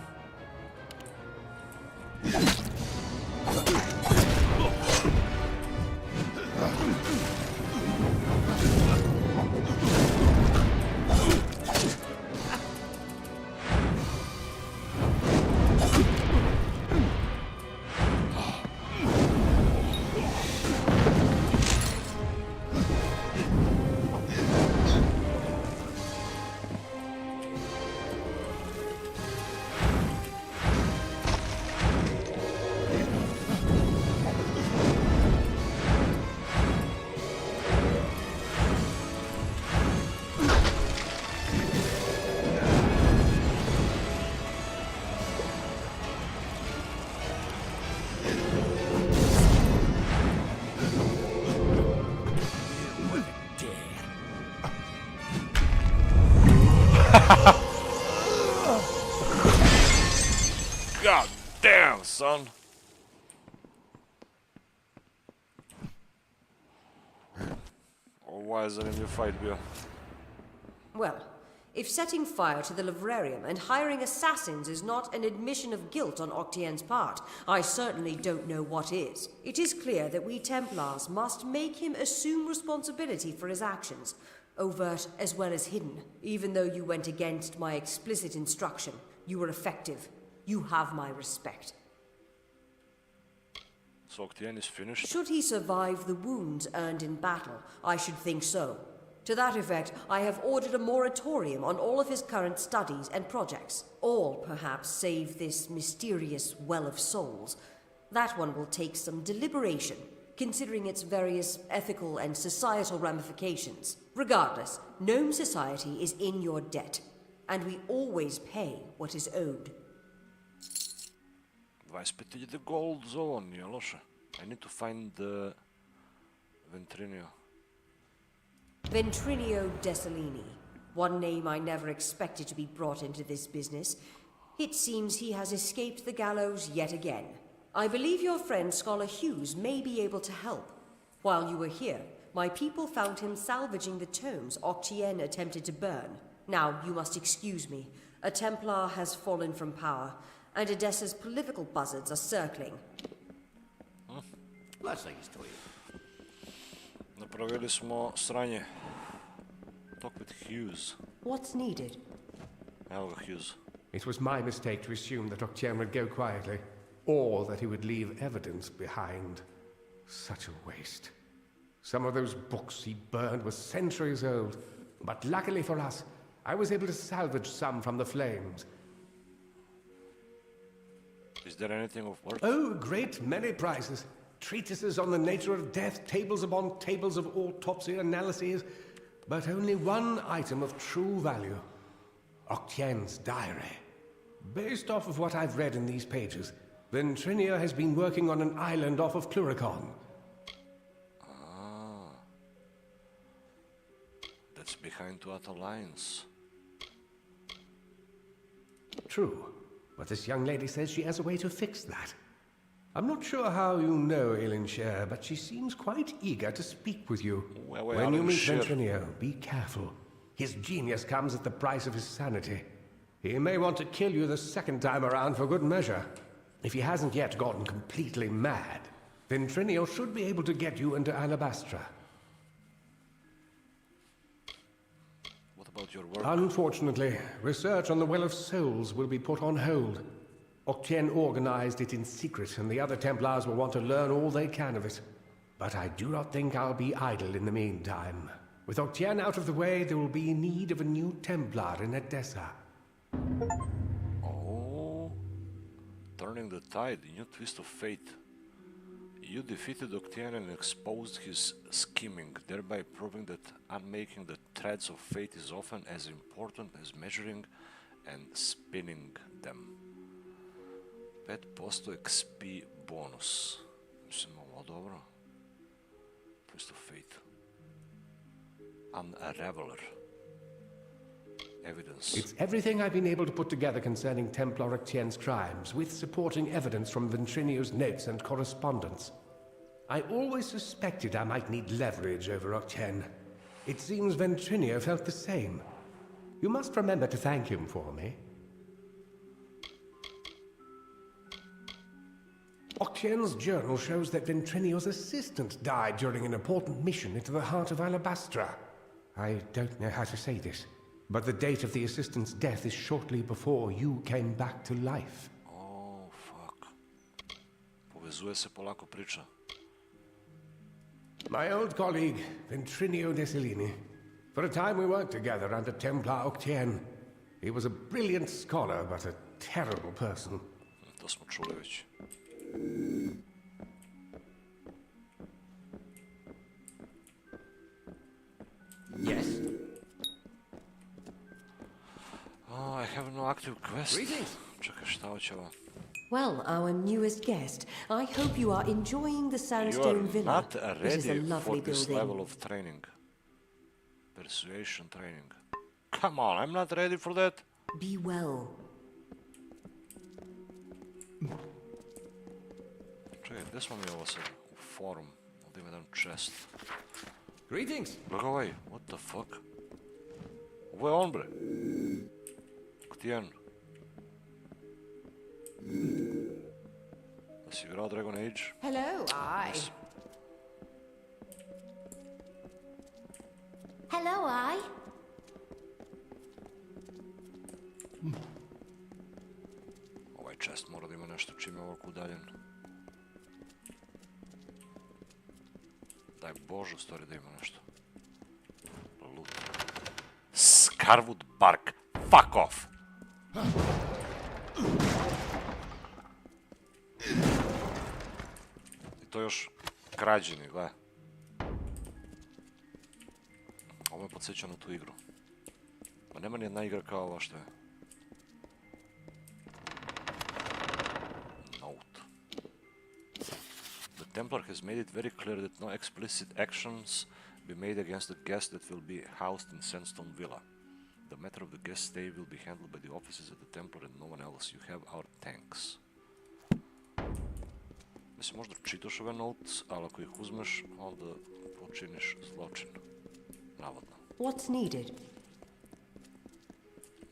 son. Ovo je zanimljiv fight bio. Well, if setting fire to the livrarium and hiring assassins is not an admission of guilt on Octien's part, I certainly don't know what is. It is clear that we Templars must make him assume responsibility for his actions, overt as well as hidden. Even though you went against my explicit instruction, you were effective. You have my respect. So Octien is finished. Should he survive the wounds earned in battle, I should think so. To that effect, I have ordered a moratorium on all of his current studies and projects. All, perhaps, save this mysterious Well of Souls. That one will take some deliberation, considering its various ethical and societal ramifications. Regardless, Gnome society is in your debt, and we always pay what is owed. 25.000 gold za ovo, nije loše. I need to find the Ventrinio. Ventrinio Desalini. One name I never expected to be brought into this business. It seems he has escaped the gallows yet again. I believe your friend Scholar Hughes may be able to help. While you were here, my people found him salvaging the tomes Octien attempted to burn. Now, you must excuse me. A Templar has fallen from power, and Edessa's political buzzards are circling. Blessings to you. Napravili smo sranje. Talk with Hughes. What's needed? Evo ga Hughes. It was my mistake to assume that Octien would go quietly, or that he would leave evidence behind. Such a waste. Some of those books he burned were centuries old, but luckily for us, I was able to salvage some from the flames. Is there anything of worth? Oh, a great many prizes. Treatises on the nature of death, tables upon tables of autopsy analyses, but only one item of true value. Octien's diary. Based off of what I've read in these pages, Ventrinio has been working on an island off of Cluricon. Ah. That's behind two other lines. True, but this young lady says she has a way to fix that. I'm not sure how you know Elinshire, but she seems quite eager to speak with you. When you meet Ventrinio, be careful. His genius comes at the price of his sanity. He may want to kill you the second time around for good measure. If he hasn't yet gotten completely mad, Ventrinio should be able to get you into Alabastra. What about your work? Unfortunately, research on the Well of Souls will be put on hold. Octien organized it in secret, and the other Templars will want to learn all they can of it. But I do not think I'll be idle in the meantime. With Octien out of the way, there will be need of a new Templar in Edessa. Oh. Turning the tide, new twist of fate. You defeated Octien and exposed his scheming, thereby proving that unmaking the threads of fate is often as important as measuring and spinning them. 5% XP bonus. Mislim, ovo dobro. Twist of fate. I'm a reveler. Evidence. It's everything I've been able to put together concerning Templar Octien's crimes, with supporting evidence from Ventrinio's notes and correspondence. I always suspected I might need leverage over Octien. It seems Ventrinio felt the same. You must remember to thank him for me. Octien's journal shows that Ventrinio's assistant died during an important mission into the heart of Alabastra. I don't know how to say this, but the date of the assistant's death is shortly before you came back to life. Oh, fuck. Povezuje se polako priča. My old colleague, Ventrinio Desalini. For a time we worked together under Templar Octien. He was a brilliant scholar, but a terrible person. To smo čuli već. Yes? Oh, I have no active quest. Greetings. Čekaj, šta hoće ova? Well, our newest guest. I hope you are enjoying the You Sandstone are Villa. not It is a ready lovely for this building. level of training. Persuasion training. Come on, I'm not ready for that. Be well. Gdje smo mi ovo sad? U forum. Ovdje ima jedan chest. Greetings. Gledaj ovaj, what the fuck? Ovo je on, bre. Ktien. Da si igrao Dragon Age? Hello, I. Yes. Hello, I. Ovaj chest mora da ima nešto čim je ovako udaljen. Daj Bože, u stvari da ima nešto. Loot. Scarwood bark. Fuck off! I to još krađeni, gledaj. Ovo me podsjeća na tu igru. Ma nema ni jedna igra kao ova što je. Note. The Templar has made it very clear that no explicit actions be made against the guest that will be housed in Sandstone Villa. The matter of the guest stay will be handled by the officers at the Templar and no one else. You have our thanks. Mislim, možda čitaš ove notes, ali ako ih uzmeš, onda počiniš zločin. Navodno. What's needed?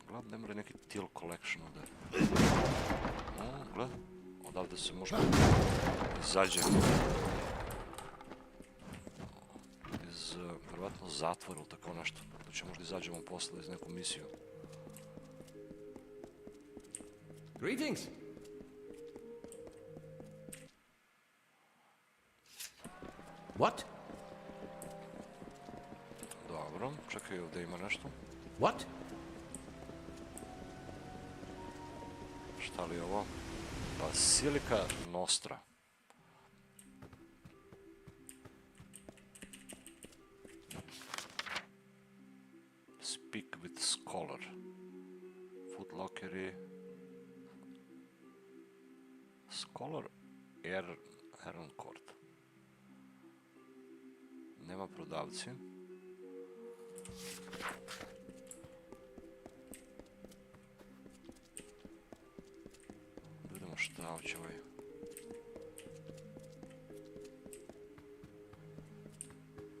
Gled, ne mora neki teal collection ovdje. O, gled, odavde se možda izađe iz, vjerovatno, zatvora ili tako nešto. Da će možda izađemo posle iz neku misiju. Greetings. What? Dobro, čekaj, ovdje ima nešto. What? Šta li je ovo? Basilika Nostra. Speak with Scholar. Footlockeri. Scholar Erncourt. Nema prodavci. Vidimo šta hoće ovaj.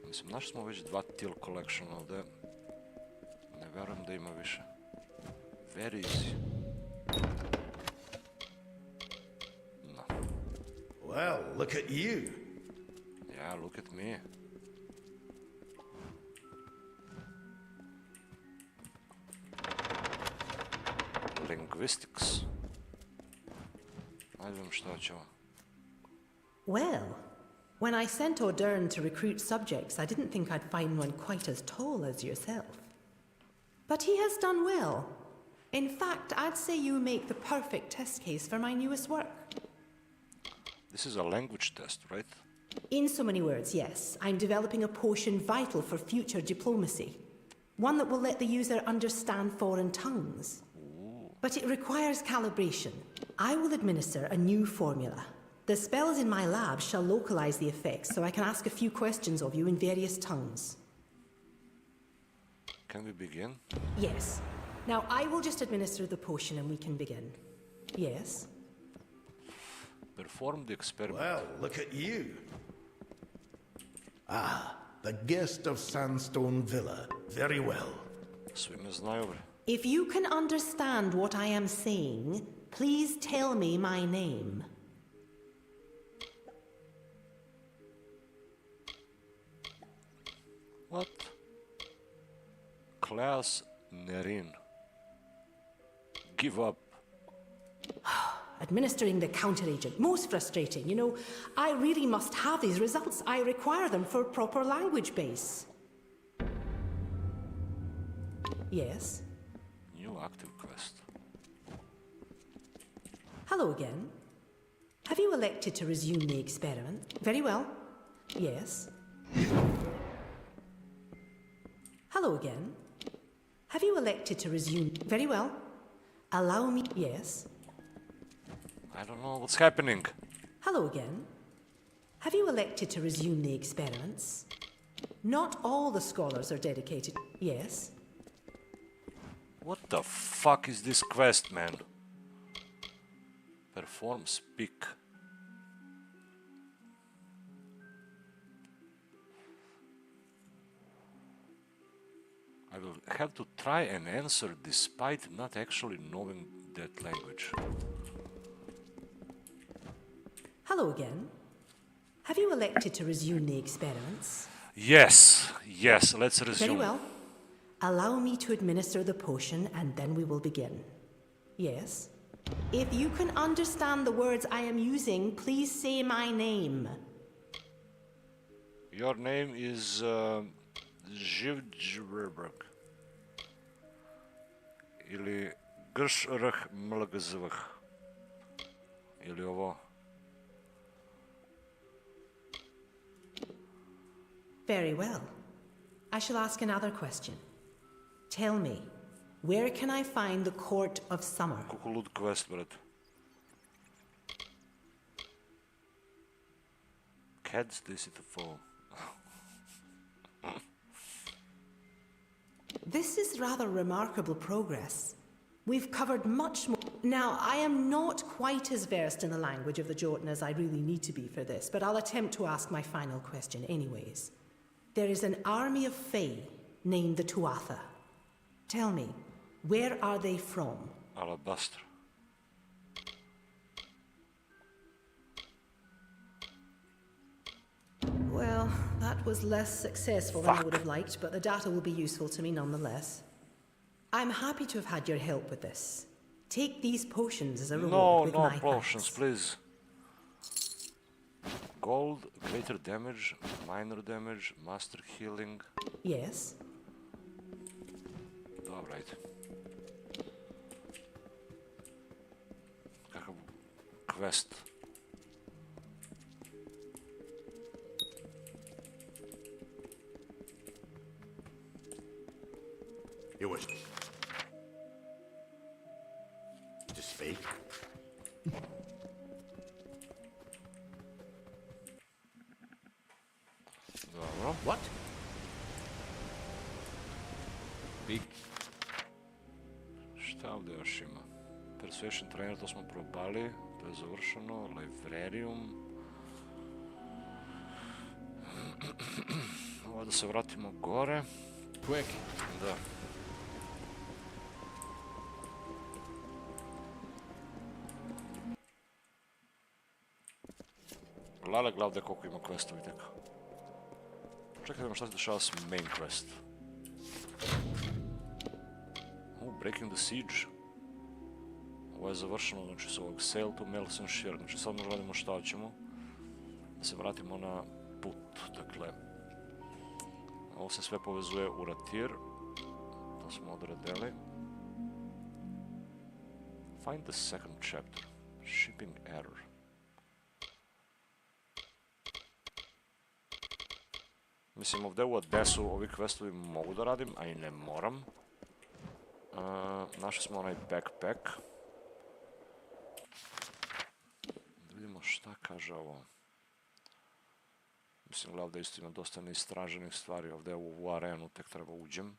Mislim, našli smo već 2 teal collection ovdje. Ne verujem da ima više. Very easy. No. Well, look at you. Yeah, look at me. Linguistics. Ajde vidim šta će ovo. Well, when I sent O'Dern to recruit subjects, I didn't think I'd find one quite as tall as yourself. But he has done well. In fact, I'd say you make the perfect test case for my newest work. This is a language test, right? In so many words, yes. I'm developing a potion vital for future diplomacy. One that will let the user understand foreign tongues. But it requires calibration. I will administer a new formula. The spells in my lab shall localize the effects, so I can ask a few questions of you in various tongues. Can we begin? Yes. Now, I will just administer the potion and we can begin. Yes? Perform the experiment. Well, look at you. Ah, the guest of Sandstone Villa. Very well. Svi me znaju, bre. If you can understand what I am saying, please tell me my name. What? Class Nerin. Give up. Administering the counteragent. Most frustrating. You know, I really must have these results. I require them for proper language base. Yes? New active quest. Hello again. Have you elected to resume the experiment? Very well. Yes. Hello again. Have you elected to resume? Very well. Allow me. Yes. I don't know what's happening. Hello again. Have you elected to resume the experiments? Not all the scholars are dedicated. Yes. What the fuck is this quest, man? Perform speak. I will have to try and answer despite not actually knowing that language. Hello again. Have you elected to resume the experiments? Yes, let's resume. Very well. Allow me to administer the potion and then we will begin. Yes? If you can understand the words I am using, please say my name. Your name is Živđverberg. Ili Gršrh Mlgzvh. Ili ovo. Very well. I shall ask another question. Tell me, where can I find the Court of Summer? Kukulud quest, brat. Cats deceitful. This is rather remarkable progress. We've covered much more. Now, I am not quite as versed in the language of the Jotun as I really need to be for this, but I'll attempt to ask my final question anyways. There is an army of Fae named the Tuatha. Tell me, where are they from? Alabaster. Well, that was less successful than I would have liked, but the data will be useful to me nonetheless. I'm happy to have had your help with this. Take these potions as a reward with my potions, thanks. please. Gold, greater damage, minor damage, master healing. Yes. Alright. Kakav quest. It was just fake. Dobro. What? Šta ovdje još ima? Persuasion trainer, to smo probali, to je završeno. Librarium. Ovo da se vratimo gore. Quick. Da. Lale glavde koliko ima questovi tek. Čekaj da vidimo šta se dešava s main quest. Breaking the Siege. Ovo je završeno, znači s ovog Sail to Melsenshire, znači sad možda radimo šta hoćemo. Da se vratimo na put, dakle. Ovo se sve povezuje u Ratir. To smo odradili. Find the second chapter. Shipping error. Mislim, ovdje u Odesu ovi questovi mogu da radim, a i ne moram. Našli smo onaj backpack. Da vidimo šta kaže ovo. Mislim, glavda isto ima dosta neistraženih stvari. Ovdje u arenu tek treba uđem.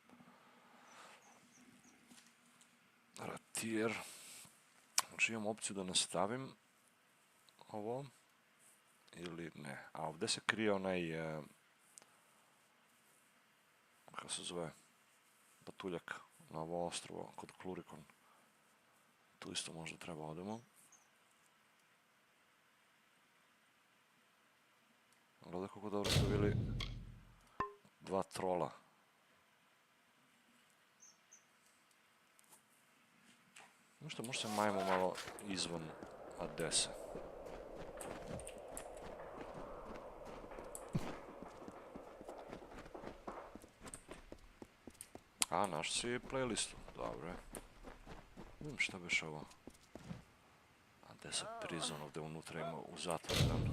Ratir. Znači imam opciju da nastavim ovo. Ili ne. A ovdje se krije onaj... kako se zove? Patuljak. Na ovo ostrovo kod Klurikon. Tu isto možda treba odemo. Gledaj kako dobro ste bili dva trola. Možda se majemo malo izvan Adese. A, naš si playlistu, dobro. Vidim šta biš ovo. Adesa Prison, ovdje unutra ima u zatvor dan.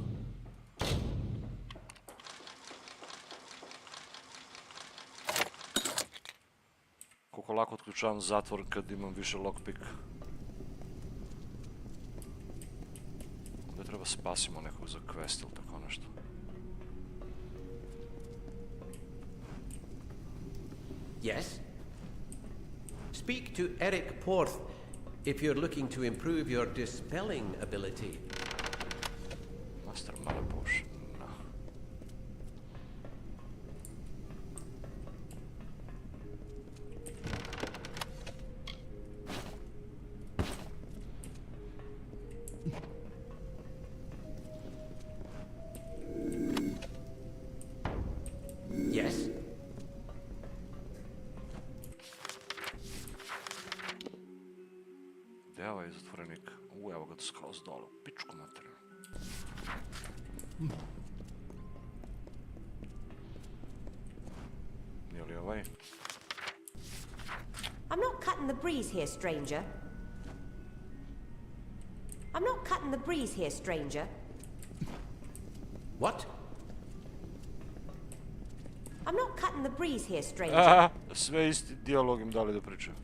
Koliko lako otključavam zatvor kad imam više lockpick. Ovdje treba spasimo nekog za quest ili tako nešto. Yes? Speak to Eric Porth if you're looking to improve your dispelling ability. Master Malapoš, no. Evo ga skroz dole, pičku materiju. Nije li ovaj? I'm not cutting the breeze here, stranger. I'm not cutting the breeze here, stranger. What? I'm not cutting the breeze here, stranger. Aha, sve isti dijalog im dali da pričaju.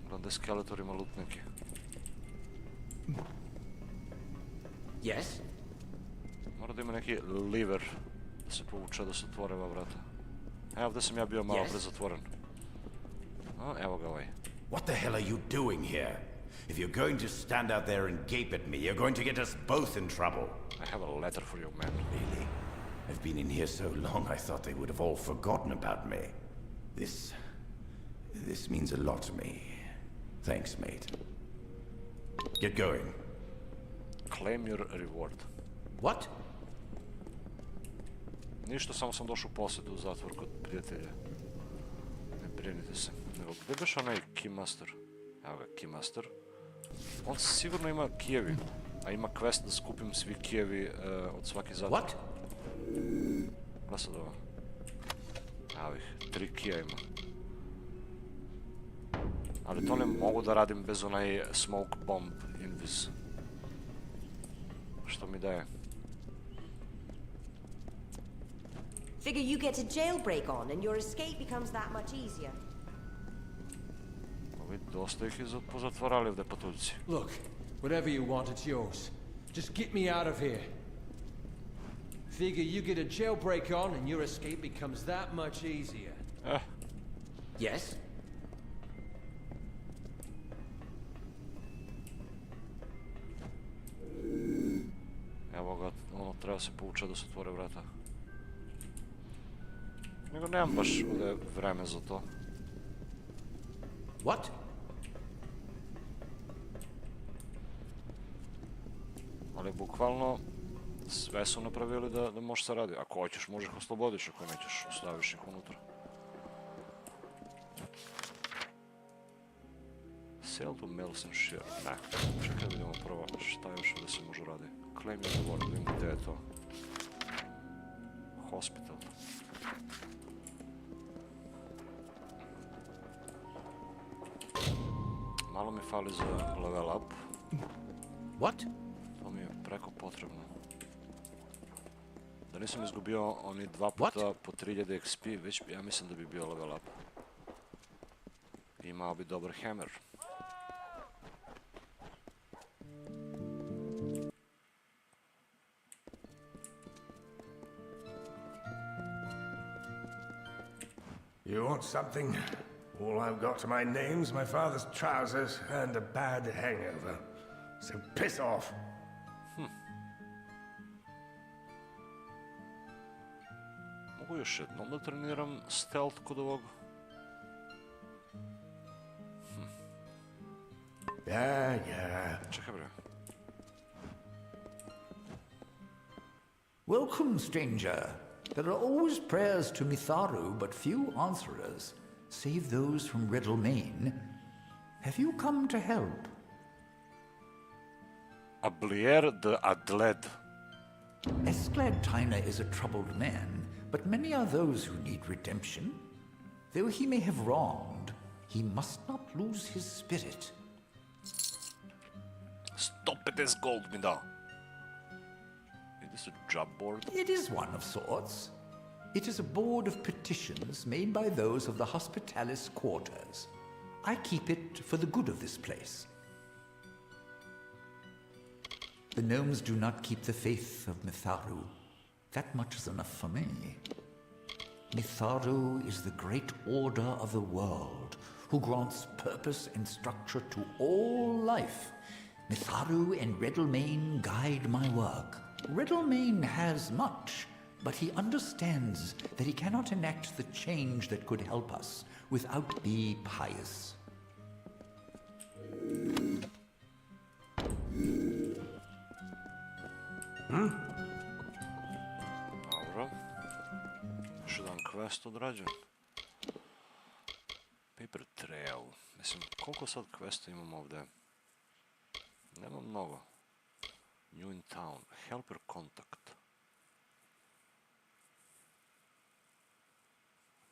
Gledam da Skeletor ima loot neki. Yes? Mora da ima neki lever da se povuče da se otvore ova vrata. Evo ovdje sam ja bio malo prezatvoren. Evo ga ovaj. What the hell are you doing here? If you're going to stand out there and gape at me, you're going to get us both in trouble. I have a letter for you, man. Really? I've been in here so long, I thought they would have all forgotten about me. This means a lot to me. Thanks, mate. Get going. Claim your reward. What? Ništa, samo sam došao u posjedu u zatvor kod prijatelja. Ne brinite se. Nego, gdje biš onaj Keymaster? Evo ga, Keymaster. On sigurno ima kijevi, a ima quest da skupim svi kijevi od svake zatvor. What? Gledaj sad ovo. Evo ih, 3 kija ima. Ali to ne mogu da radim bez onaj smoke bomb invis. Što mi daje? Figure you get a jailbreak on and your escape becomes that much easier. Ovi dosta ih je pozatvorali ovdje patuljci. Look, whatever you want, it's yours. Just get me out of here. Figure you get a jailbreak on and your escape becomes that much easier. Yes? Evo ga, ono treba se povuče da se otvore vrata. Nego nemam baš ovdje vreme za to. What? Ali bukvalno sve su napravili da može se radi. Ako hoćeš možeš ih oslobodiš, ako nećeš ostaviš ih unutra. Sell to mills and share. Ne, čekaj da vidimo prvo šta još ovdje se može radi. Claim your reward, da vidimo gdje je to. Hospital. Malo mi fali za level up. What? To mi je preko potrebno. Da nisam izgubio oni 2 puta po 3000 XP, već ja mislim da bi bio level up. Imao bi dobar hammer. You want something? All I've got to my name's my father's trousers and a bad hangover. So piss off. Mogu još jednom da treniram stealth kod ovog? Yeah. Čekaj bre. Welcome, stranger. There are always prayers to Mitharu, but few answerers, save those from Riddle-Main. Have you come to help? Ablier de Adled. Esclad Tyna is a troubled man, but many are those who need redemption. Though he may have wronged, he must not lose his spirit. Stop it, this gold mi dao. Is this a job board? It is one of sorts. It is a board of petitions made by those of the Hospitalis quarters. I keep it for the good of this place. The gnomes do not keep the faith of Mitharu. That much is enough for me. Mitharu is the great order of the world, who grants purpose and structure to all life. Mitharu and Riddle-Main guide my work. Riddle-Main has much, but he understands that he cannot enact the change that could help us without the pious. Dobro. Još jedan quest odrađen. Paper trail. Mislim, koliko sad questa imam ovdje? Nema mnogo. New in town. Helper contact.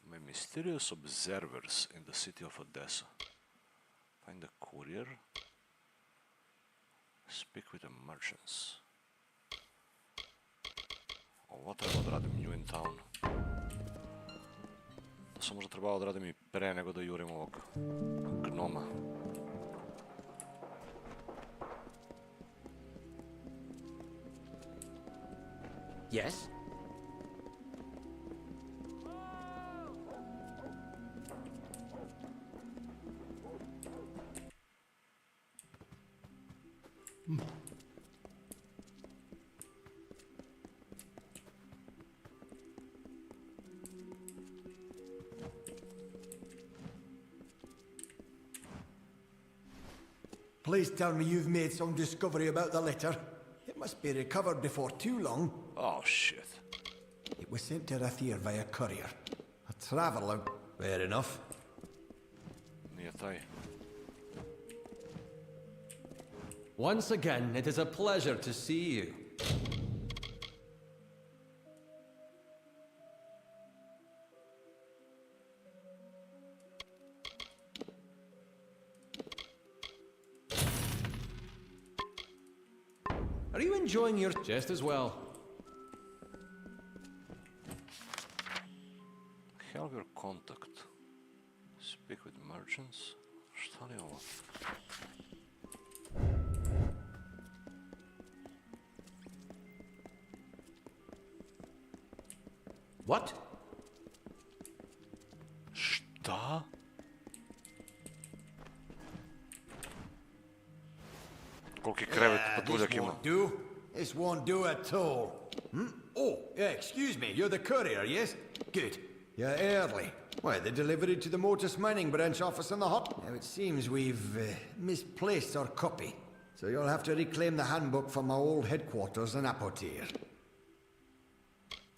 My mysterious observers in the city of Odessa. Find a courier. Speak with the merchants. Ovo treba da radim New in town. To sam možda trebao da radim i pre nego da jurim ovog gnoma. Yes? Please tell me you've made some discovery about the letter. It must be recovered before too long. Oh, shit. It was sent to Rathir via courier. A traveller. Fair enough. Nije taj. Once again, it is a pleasure to see you. Are you enjoying your just as well? Help your contact. Speak with merchants. Šta li je ovo? What? Šta? Koliki krevet patuljak ima? This won't do at all. Oh, excuse me, you're the courier, yes? Good. You're early. Why, they delivered it to the Motus Mining branch office in the hut. Now, it seems we've misplaced our copy. So you'll have to reclaim the handbook from our old headquarters in Apotir.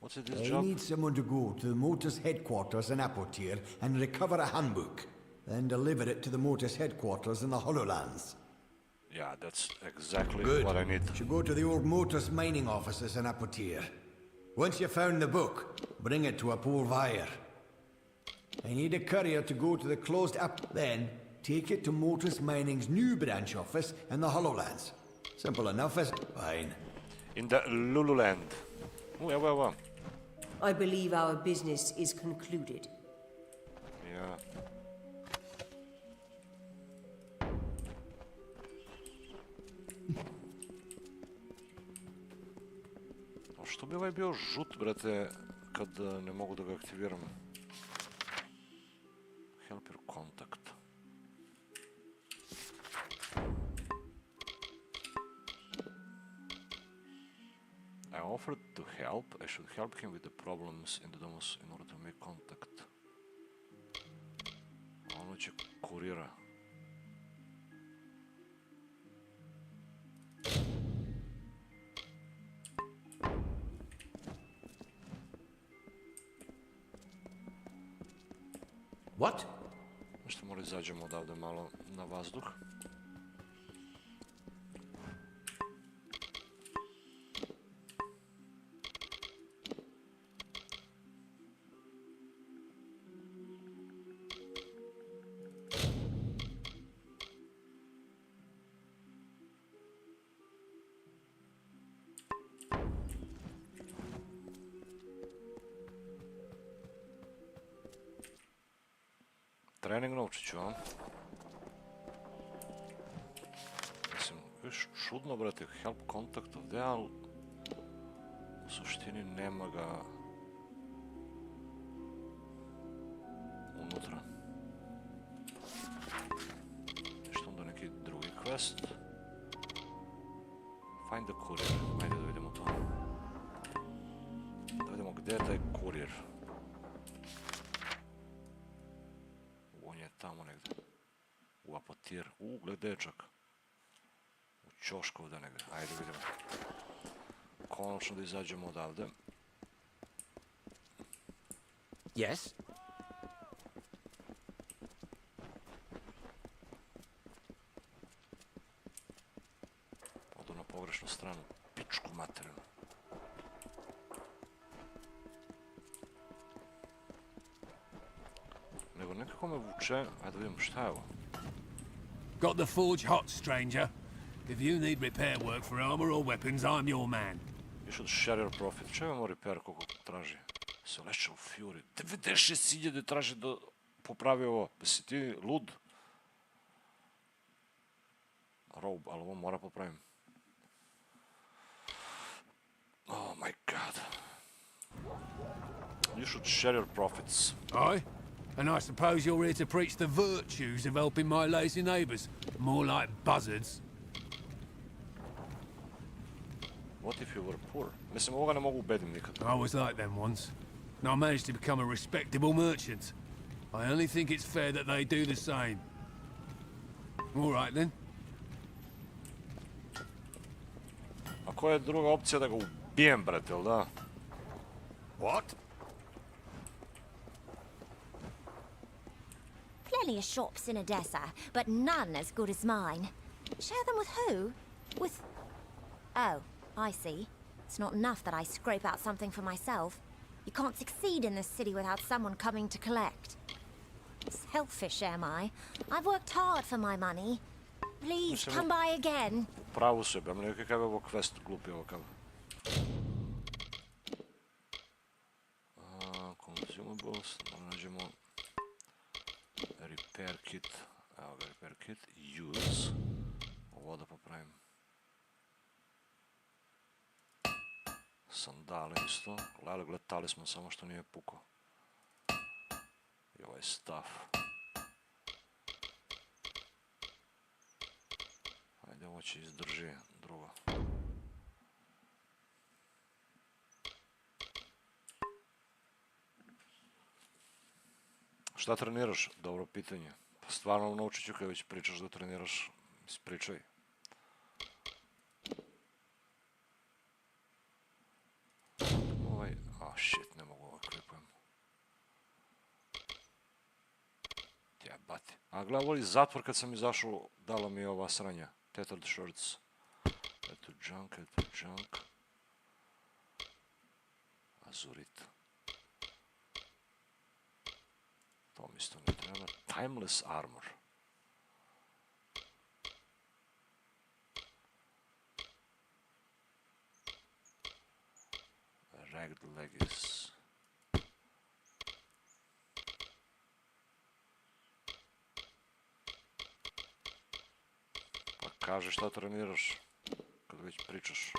What's this job? I need someone to go to the Motus headquarters in Apotir and recover a handbook. Then deliver it to the Motus headquarters in the Hollowlands. Yeah, that's exactly Good. what I need. You should go to the old Motus mining offices in Apotir. Once you've found the book, bring it to a Polvair. I need a courier to go to the closed then take it to Motus Mining's new branch office in the Hollowlands. Simple enough, is it? Fine. In the Lululand. Where? I believe our business is concluded. Yeah. A što bi ovaj bio žut, brate, kad ne mogu da ga aktiviram? Help your contact. I offered to help. I should help him with the problems in the Domus in order to make contact. Ono će kurira. What? Nešto mora izađemo odavde malo na vazduh. Trening novčiću, a? Mislim, viš čudno, brate, help contact ovdje, ali u suštini nema ga unutra. Nešto onda neki drugi quest. Find the courier. Ajde da vidimo to. Da vidimo gdje je taj kurir. On je tamo negdje. U Apotir. Gled dečak. U ćošku ovdje negdje. Ajde vidimo. Konačno da izađemo odavde. Yes? pogrešnu stranu. Pičku materinu. Nego nekako me vuče, ajde vidimo šta je ovo. Got the forge hot, stranger. If you need repair work for armor or weapons, I'm your man. You should share your profit. Če imamo repair koliko traži? Celestial Fury. 96.000 traži da popravi ovo. Da si ti lud? Robe, ali ovo mora popravim. Oh my god. You should share your profits. Aye? And I suppose you're here to preach the virtues of helping my lazy neighbours. More like buzzards. What if you were poor? Mislim, ovoga ne mogu ubedim nikad. I was like them once. And I managed to become a respectable merchant. I only think it's fair that they do the same. All right then. A koja je druga opcija da ga ubijem, brate, jel da? What? Plenty of shops in Odessa, but none as good as mine. Share them with who? With... Oh, I see. It's not enough that I scrape out something for myself. You can't succeed in this city without someone coming to collect. Selfish, am I? I've worked hard for my money. Please, come by again. Pravu se, bem nekaj kaj je ovo quest glupi ovo kao. Consumables, nađemo repair kit, evo ga repair kit, use, ovo da popravim. Sandale isto, gledali smo samo što nije puko. I ovaj staff. Ajde, ovo će izdrži drugo. Šta treniraš? Dobro pitanje. Pa stvarno naučit ću kada već pričaš da treniraš. Ispričaj. Shit, ne mogu ovo klipujem. Jebati. A gledaj, voli zatvor kad sam izašao, dala mi je ova sranja. Tethered shirts. Eto junk, eto junk. Azurit. To mi isto ne treba. Timeless armor. Ragged leggings. Pa kaži šta treniraš kad već pričaš.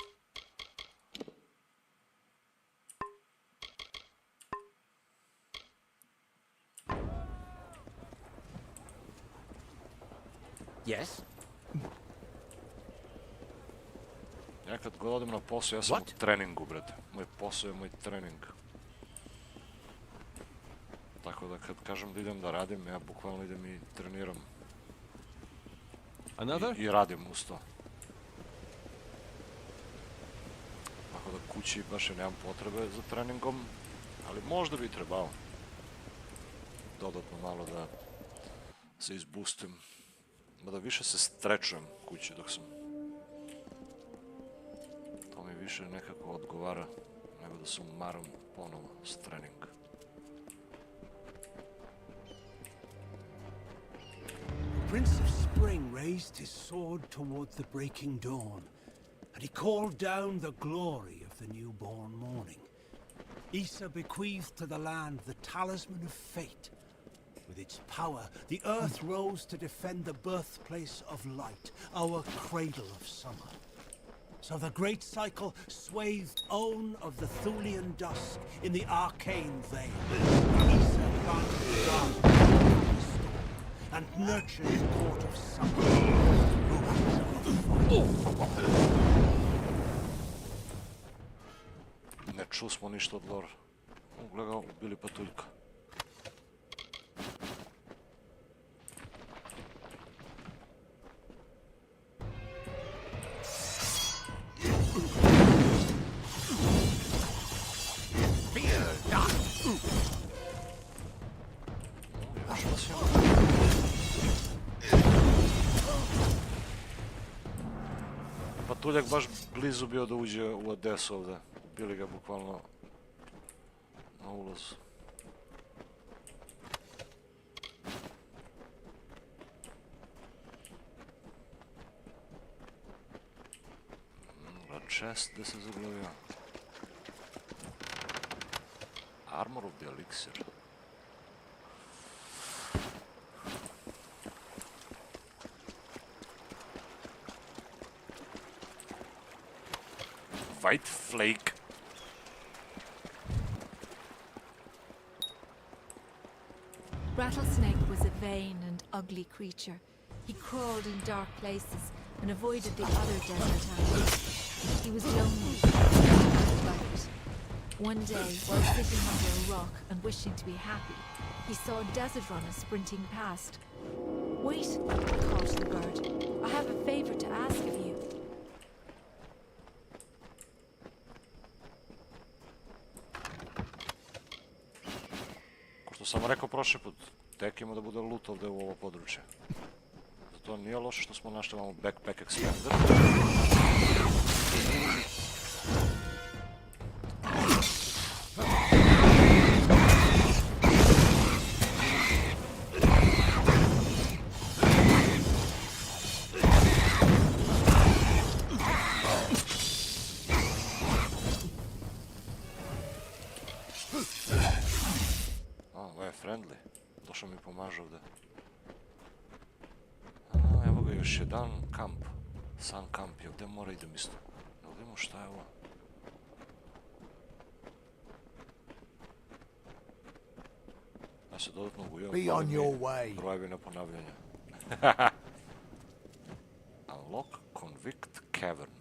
Yes? Ja kad god odim na posao, ja sam u treningu, brate. Moj posao je moj trening. Tako da kad kažem da idem da radim, ja bukvalno idem i treniram. I radim uz to. Tako da kući baš nemam potrebe za treningom, ali možda bi trebao. Dodatno malo da se izbustim. Mada više se strečujem kući dok sam. To mi više nekako odgovara nego da se umaram ponovo s treninga. Prince of Spring raised his sword towards the breaking dawn, and he called down the glory of the newborn morning. Issa bequeathed to the land the talisman of fate. With its power, the earth rose to defend the birthplace of light, our cradle of summer. So the great cycle swathed Own of the Thulian dusk in the arcane veil. Issa planted the garden and nurtured the court of summer. Ne čuo smo ništa od lore. Gledaj, ubili patuljka. Patuljak baš blizu bio da uđe u Odesu ovdje. Ubili ga bukvalno na ulazu. Chest, gdje se zaglavio? Armor of the elixir. White flake. Rattlesnake was a vain and ugly creature. He crawled in dark places and avoided the other desert animals. He was lonely and like it. One day, while sitting under a rock and wishing to be happy, he saw a desert runner sprinting past. Wait, called the bird. I have a favor to ask of you. Ko što sam rekao prošli put, tek ima da bude loot ovdje u ovo područje. Zato nije loše što smo našli ovamo backpack expander. Ovo je friendly. Došao mi pomaže ovdje. Evo ga još jedan kamp. Sun kamp je ovdje, mora idem isto. Ne vidimo šta je ovo. Ja se dodatno ugujao. Be on your way. Brojevi na ponavljanje. Unlock convict cavern.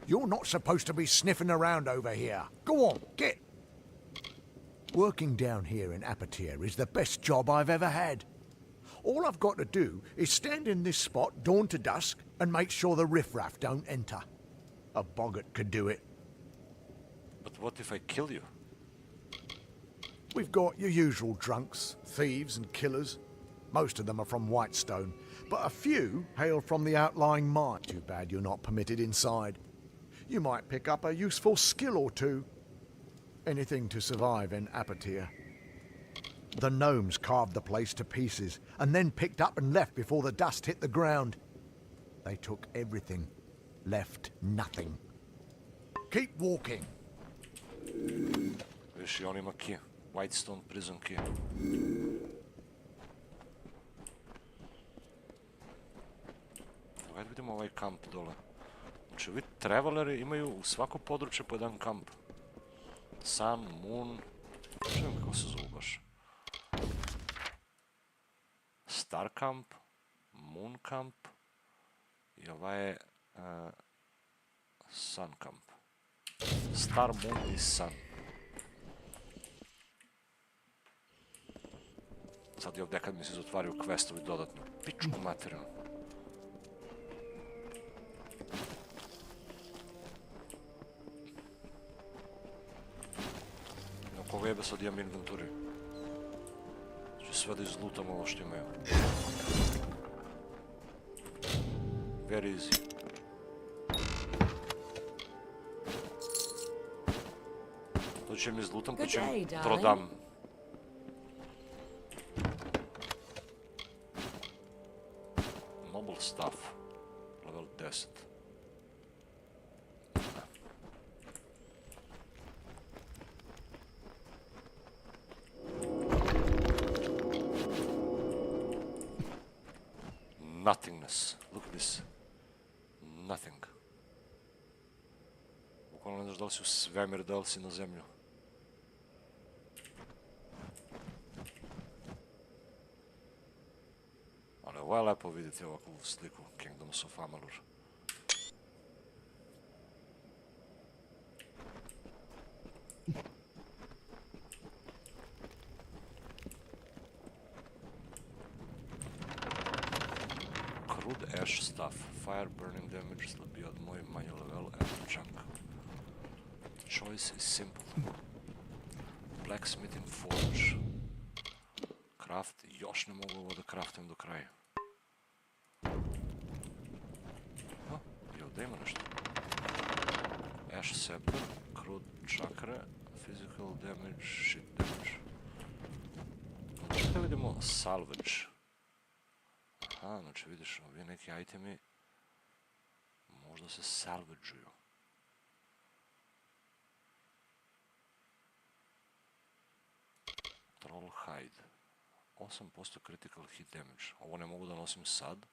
You're not supposed to be sniffing around over here. Go on, get. Working down here in Apatir is the best job I've ever had. All I've got to do is stand in this spot dawn to dusk and make sure the riffraff don't enter. A boggart could do it. But what if I kill you? We've got your usual drunks, thieves and killers. Most of them are from Whitestone, but a few hail from the outlying mine. Too bad you're not permitted inside. You might pick up a useful skill or two. Anything to survive in Apatir. The gnomes carved the place to pieces and then picked up and left before the dust hit the ground. They took everything, left nothing. Keep walking. Viš i on ima key. Whitestone prison key. Ajde vidimo ovaj kamp dole. Znači ovi traveleri imaju u svako područje po jedan kamp. Sun, Moon... Ne znam kako se zove baš. Star Camp, Moon Camp i ovaj je Sun Camp. Star, Moon i Sun. Sad je ovdje kad mi se zatvaraju questovi dodatno. Pičku materinu. Koga jebe sad imam inventuri? Ću sve da izlutam ovo što imaju. Very easy. To ću im izlutam pa ću im prodam. Noble stuff. Level 10. Nothingness. Look at this. Nothing. Bukvalno ne znaš da li si u svemir, da li si na zemlju. Ali ovo je lepo vidjeti ovakvu sliku Kingdoms of Amalur. Crude ash stuff. Fire burning damage slabija od moj manji level and chunk. The choice is simple. Blacksmithing forge. Craft. Još ne mogu ovo da craftam do kraja. Ovdje ima nešto. Ash Scepter, Crude Chakra, Physical Damage, Shit Damage. Čekaj vidimo Salvage. Aha, znači vidiš, ovi neki itemi možda se salvageuju. Troll Hide. 8% critical hit damage. Ovo ne mogu da nosim sad.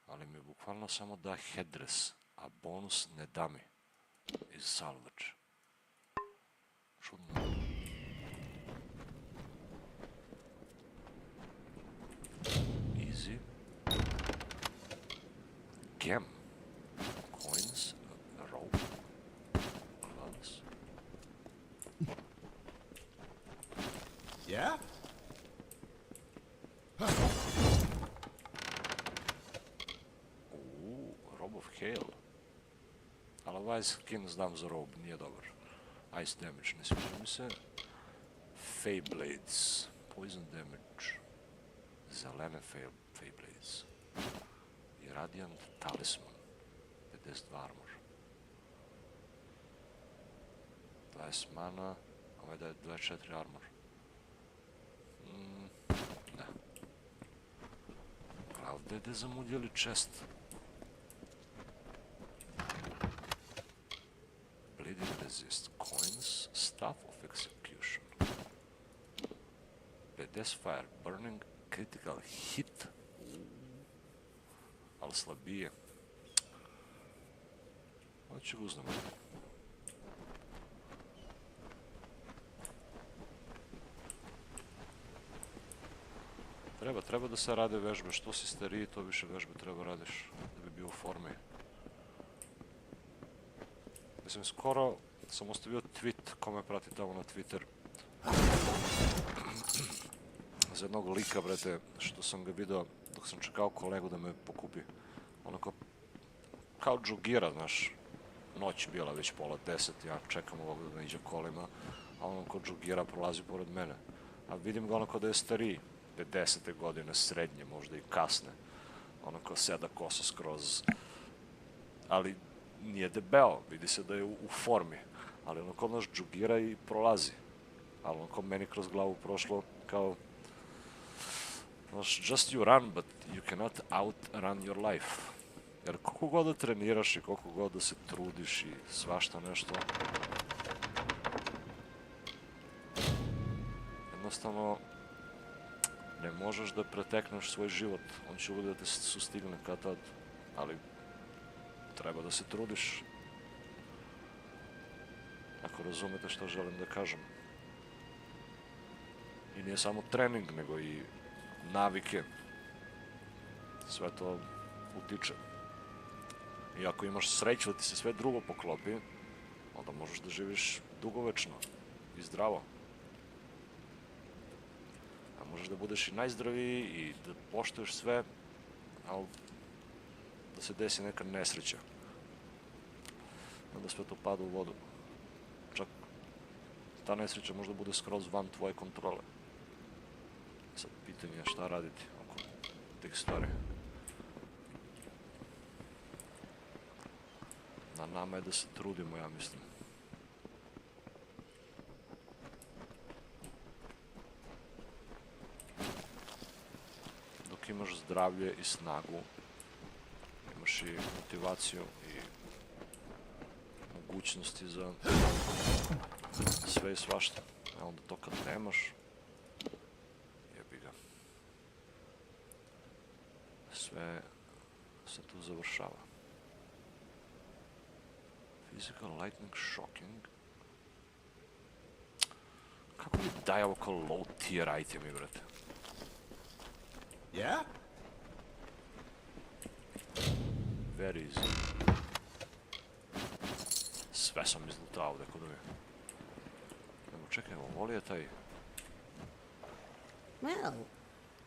Ali mi bukvalno samo da headdress, a bonus ne da mi. Iz salvage. Čudno. Easy. Gem. Coins. Rope. Gloves. Yeah? Robe of Hail. Ali ovaj skin znam za robe, nije dobar. Ice damage, ne sviđa mi se. Feyblades. Poison damage. Zelene Feyblades. I Radiant Talisman. 52 armor. 20 mana. Ovaj daje 24 armor. Da. A ovdje je zamudjeli chest. Bleeding resist. Coins. Staff of execution. 50 fire. Burning. Critical hit. Ali slabije. Ovo ću ga uzmem. Treba da se rade vežbe. Što si stariji, to više vežbe treba radiš. Da bi bio u formi. Mislim, skoro sam ostavio tweet, ko me prati tamo na Twitter. Za jednog lika, brete, što sam ga vidio dok sam čekao kolegu da me pokupi. Onako, kao džugira, znaš. Noć bila već pola 10, ja čekam ovog da ne iđe kolima, a ono ko džugira prolazi pored mene. A vidim ga onako da je stariji, 50. godine, srednje, možda i kasne. Onako seda kosa skroz. Ali nije debeo, vidi se da je u formi. Ali onako naš džugira i prolazi. Ali onako meni kroz glavu prošlo kao... Just you run, but you cannot outrun your life. Jer koliko god da treniraš i koliko god da se trudiš i svašta nešto, jednostavno ne možeš da pretekneš svoj život. On će uvijek da te sustigne kad tad, ali treba da se trudiš. Ako razumete što želim da kažem. I nije samo trening, nego i navike. Sve to utiče. I ako imaš sreću da ti se sve drugo poklopi, onda možeš da živiš dugovečno i zdravo. A možeš da budeš i najzdraviji i da poštuješ sve, ali da se desi neka nesreća. Onda sve to pada u vodu. Čak ta nesreća možda bude skroz van tvoje kontrole. Sad pitanje je šta raditi oko tih stvari. Na nama je da se trudimo, ja mislim. Dok imaš zdravlje i snagu, imaš i motivaciju i mogućnosti za sve i svašta. A onda to kad nemaš, jebi ga. Sve se tu završava. Physical lightning shocking. Kako mi daje ovo kao low tier itemi, brate? Yeah? Very easy. Sve sam izlutao ovdje kod ove. Evo, čekaj, ovo li je taj... Well,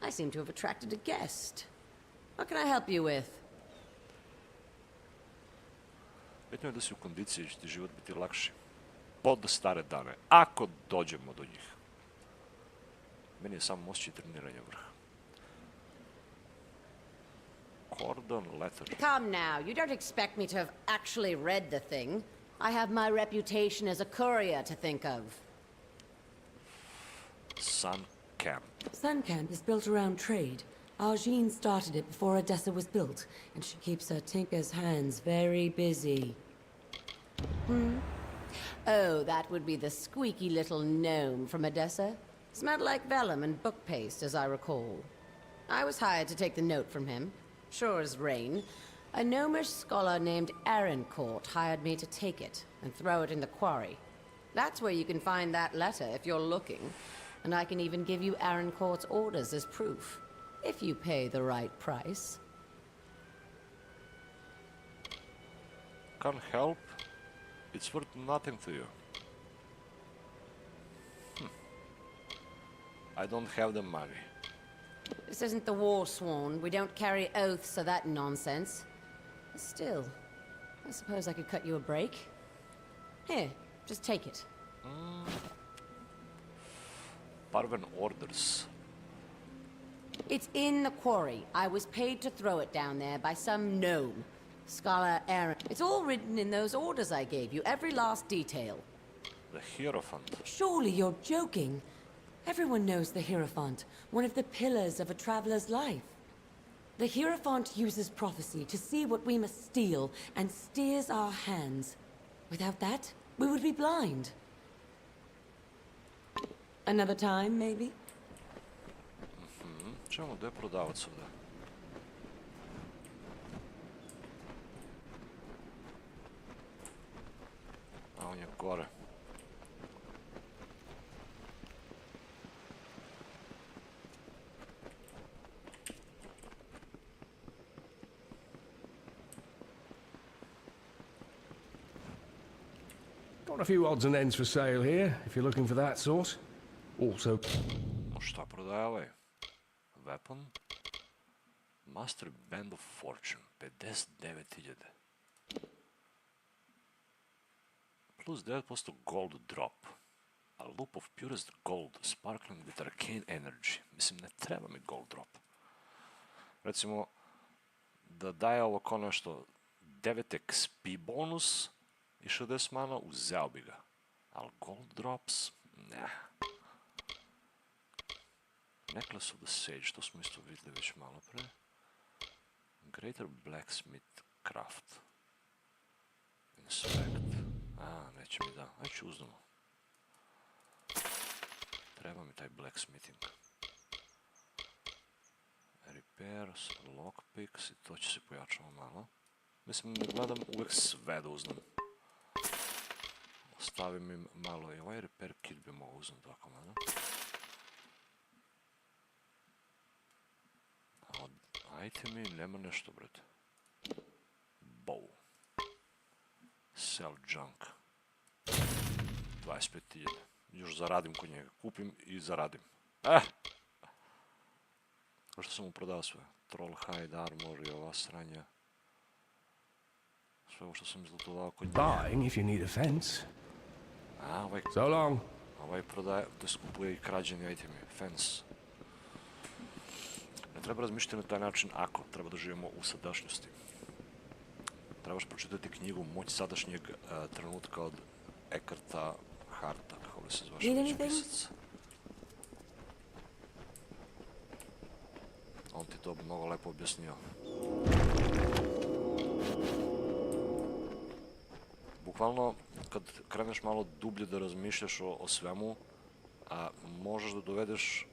I seem to have attracted a guest. What can I help you with? Bitno je da si u kondiciji, će ti život biti lakši. Pod stare dane, ako dođemo do njih. Meni je samo osjećaj treniranja vrha. Cordon letter. Come now, you don't expect me to have actually read the thing. I have my reputation as a courier to think of. Sun Camp. Sun Camp is built around trade. Argene started it before Odessa was built, and she keeps her tinker's hands very busy. Oh, that would be the squeaky little gnome from Odessa. Smelled like vellum and book paste, as I recall. I was hired to take the note from him. Sure as rain. A gnomish scholar named Arancourt hired me to take it and throw it in the quarry. That's where you can find that letter if you're looking. And I can even give you Arancourt's orders as proof, if you pay the right price. Can't help. It's worth nothing to you. I don't have the money. This isn't the war sworn. We don't carry oaths or that nonsense. Still, I suppose I could cut you a break. Here, just take it. Parven orders. It's in the quarry. I was paid to throw it down there by some gnome. Scholar Aaron. It's all written in those orders I gave you, every last detail. The Hierophant. Surely you're joking. Everyone knows the Hierophant, one of the pillars of a traveler's life. The Hierophant uses prophecy to see what we must steal and steers our hands. Without that, we would be blind. Another time, maybe? Čemu, gdje je prodavac ovdje? A on je gore. Got a few odds and ends for sale here, if you're looking for that sort. Also... Šta prodaje ovaj? Weapon? Master Band of Fortune, 59.000. Plus 9% gold drop. A loop of purest gold, sparkling with arcane energy. Mislim, ne treba mi gold drop. Recimo, da daje ovo ko nešto 9 XP bonus i 60 mana, uzeo bi ga. Ali gold drops? Ne. Necklace of the Sage, to smo isto vidjeli već malo pre. Greater Blacksmith Craft. Inspect. A, neće mi da. Ajde ću uznamo. Treba mi taj blacksmithing. Repairs, lockpicks i to će se pojačamo malo. Mislim, ne gledam uvek sve da uznam. Ostavim im malo i ovaj repair kit bi mogo uznam dva komada. A od itemi nema nešto, brate. Bow. Sell junk. 25.000. Još zaradim kod njega. Kupim i zaradim. Što sam mu prodao sve? Troll hide, armor i ova sranja. Sve ovo što sam izlutovao kod njega. Buying if you need a fence. A, ovaj... So long. Ovaj prodaje, da skupuje i krađeni itemi. Fence. Ne treba razmišljati na taj način ako treba da živimo u sadašnjosti. Trebaš pročitati knjigu Moć sadašnjeg trenutka od Eckarta Harta, kako li se zvaš već pisac. On ti to mnogo lepo objasnio. Bukvalno, kad kreneš malo dublje da razmišljaš o svemu, možeš da dovedeš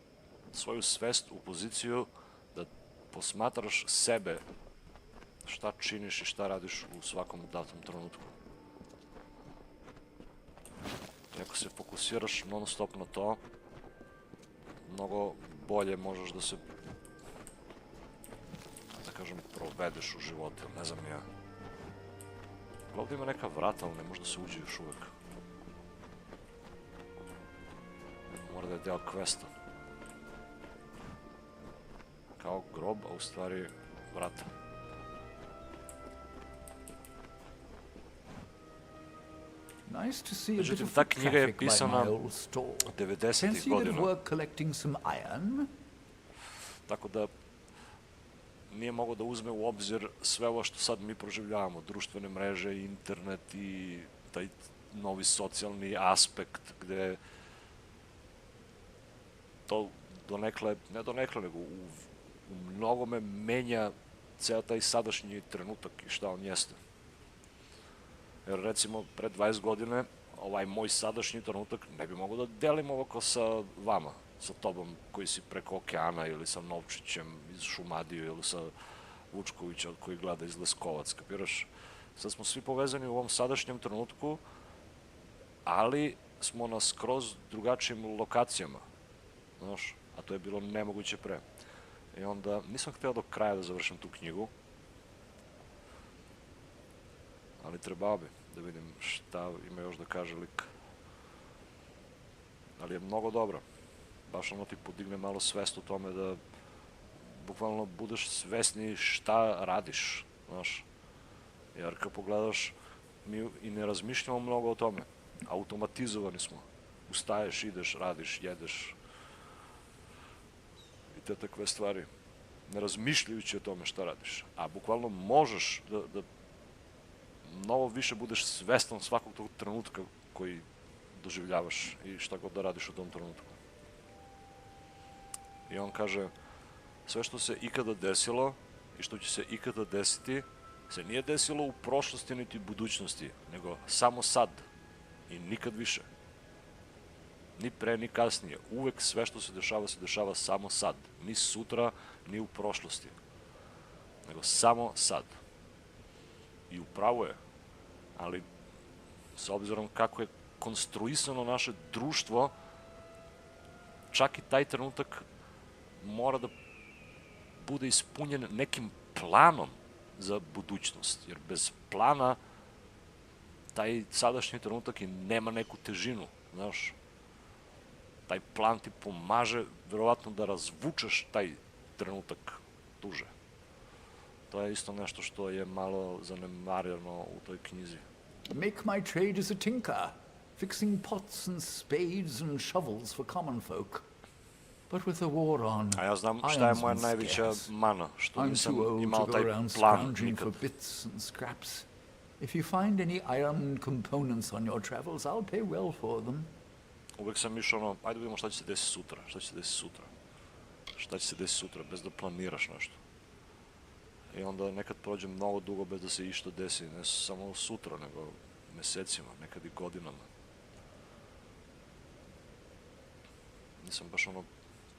svoju svest u poziciju da posmatraš sebe, šta činiš i šta radiš u svakom datom trenutku. I ako se fokusiraš non stop na to, mnogo bolje možeš da se, da kažem, provedeš u životu, ne znam ja. Ovdje ima neka vrata, ali ne može da se uđe još uvek. Mora da je deo questa. Kao grob, a u stvari vrata. Nice to see a bit Međutim, of ta foot knjiga je traffic by pisana my old store. 90-ih Fancy a bit of godina. work collecting some iron? Tako da nije mogao da uzme u obzir sve ovo što sad mi proživljavamo, društvene mreže, internet i taj novi socijalni aspekt gde to donekle, ne donekle, nego u mnogome menja ceo taj sadašnji trenutak i šta on jeste. Jer recimo pre 20 godine ovaj moj sadašnji trenutak ne bi mogao da delim ovako sa vama, sa tobom koji si preko okeana ili sa Novčićem iz Šumadije ili sa Vučkovića koji gleda iz Leskovac, kapiraš? Sad smo svi povezani u ovom sadašnjem trenutku, ali smo na skroz drugačijim lokacijama, znaš, a to je bilo nemoguće pre. I onda nisam hteo do kraja da završim tu knjigu, ali trebao bi da vidim šta ima još da kaže lik. Ali je mnogo dobro. Baš ono ti podigne malo svest o tome da bukvalno budeš svesni šta radiš, znaš. Jer kad pogledaš, mi i ne razmišljamo mnogo o tome. Automatizovani smo. Ustaješ, ideš, radiš, jedeš. I te takve stvari. Ne razmišljajući o tome šta radiš. A bukvalno možeš da mnogo više budeš svestan svakog tog trenutka koji doživljavaš i šta god da radiš u tom trenutku. I on kaže, sve što se ikada desilo i što će se ikada desiti, se nije desilo u prošlosti niti budućnosti, nego samo sad i nikad više. Ni pre, ni kasnije. Uvek sve što se dešava samo sad. Ni sutra, ni u prošlosti. Nego samo sad. I upravo je. Ali, s obzirom kako je konstruisano naše društvo, čak i taj trenutak mora da bude ispunjen nekim planom za budućnost. Jer bez plana taj sadašnji trenutak i nema neku težinu, znaš. Taj plan ti pomaže verovatno da razvučeš taj trenutak duže. To je isto nešto što je malo zanemareno u toj knjizi. Make my trade as a tinker, fixing pots and spades and shovels for common folk. But with the war on, a ja znam šta je moja najveća mana, što nisam imao taj plan nikad. For bits and scraps. If you find any iron components on your travels, I'll pay well for them. Uvek sam išao ono, ajde vidimo šta će se desiti sutra, šta će se desiti sutra, bez da planiraš nešto. I onda nekad prođe mnogo dugo bez da se išta desi, ne samo sutra, nego mesecima, nekad i godinama. Nisam baš ono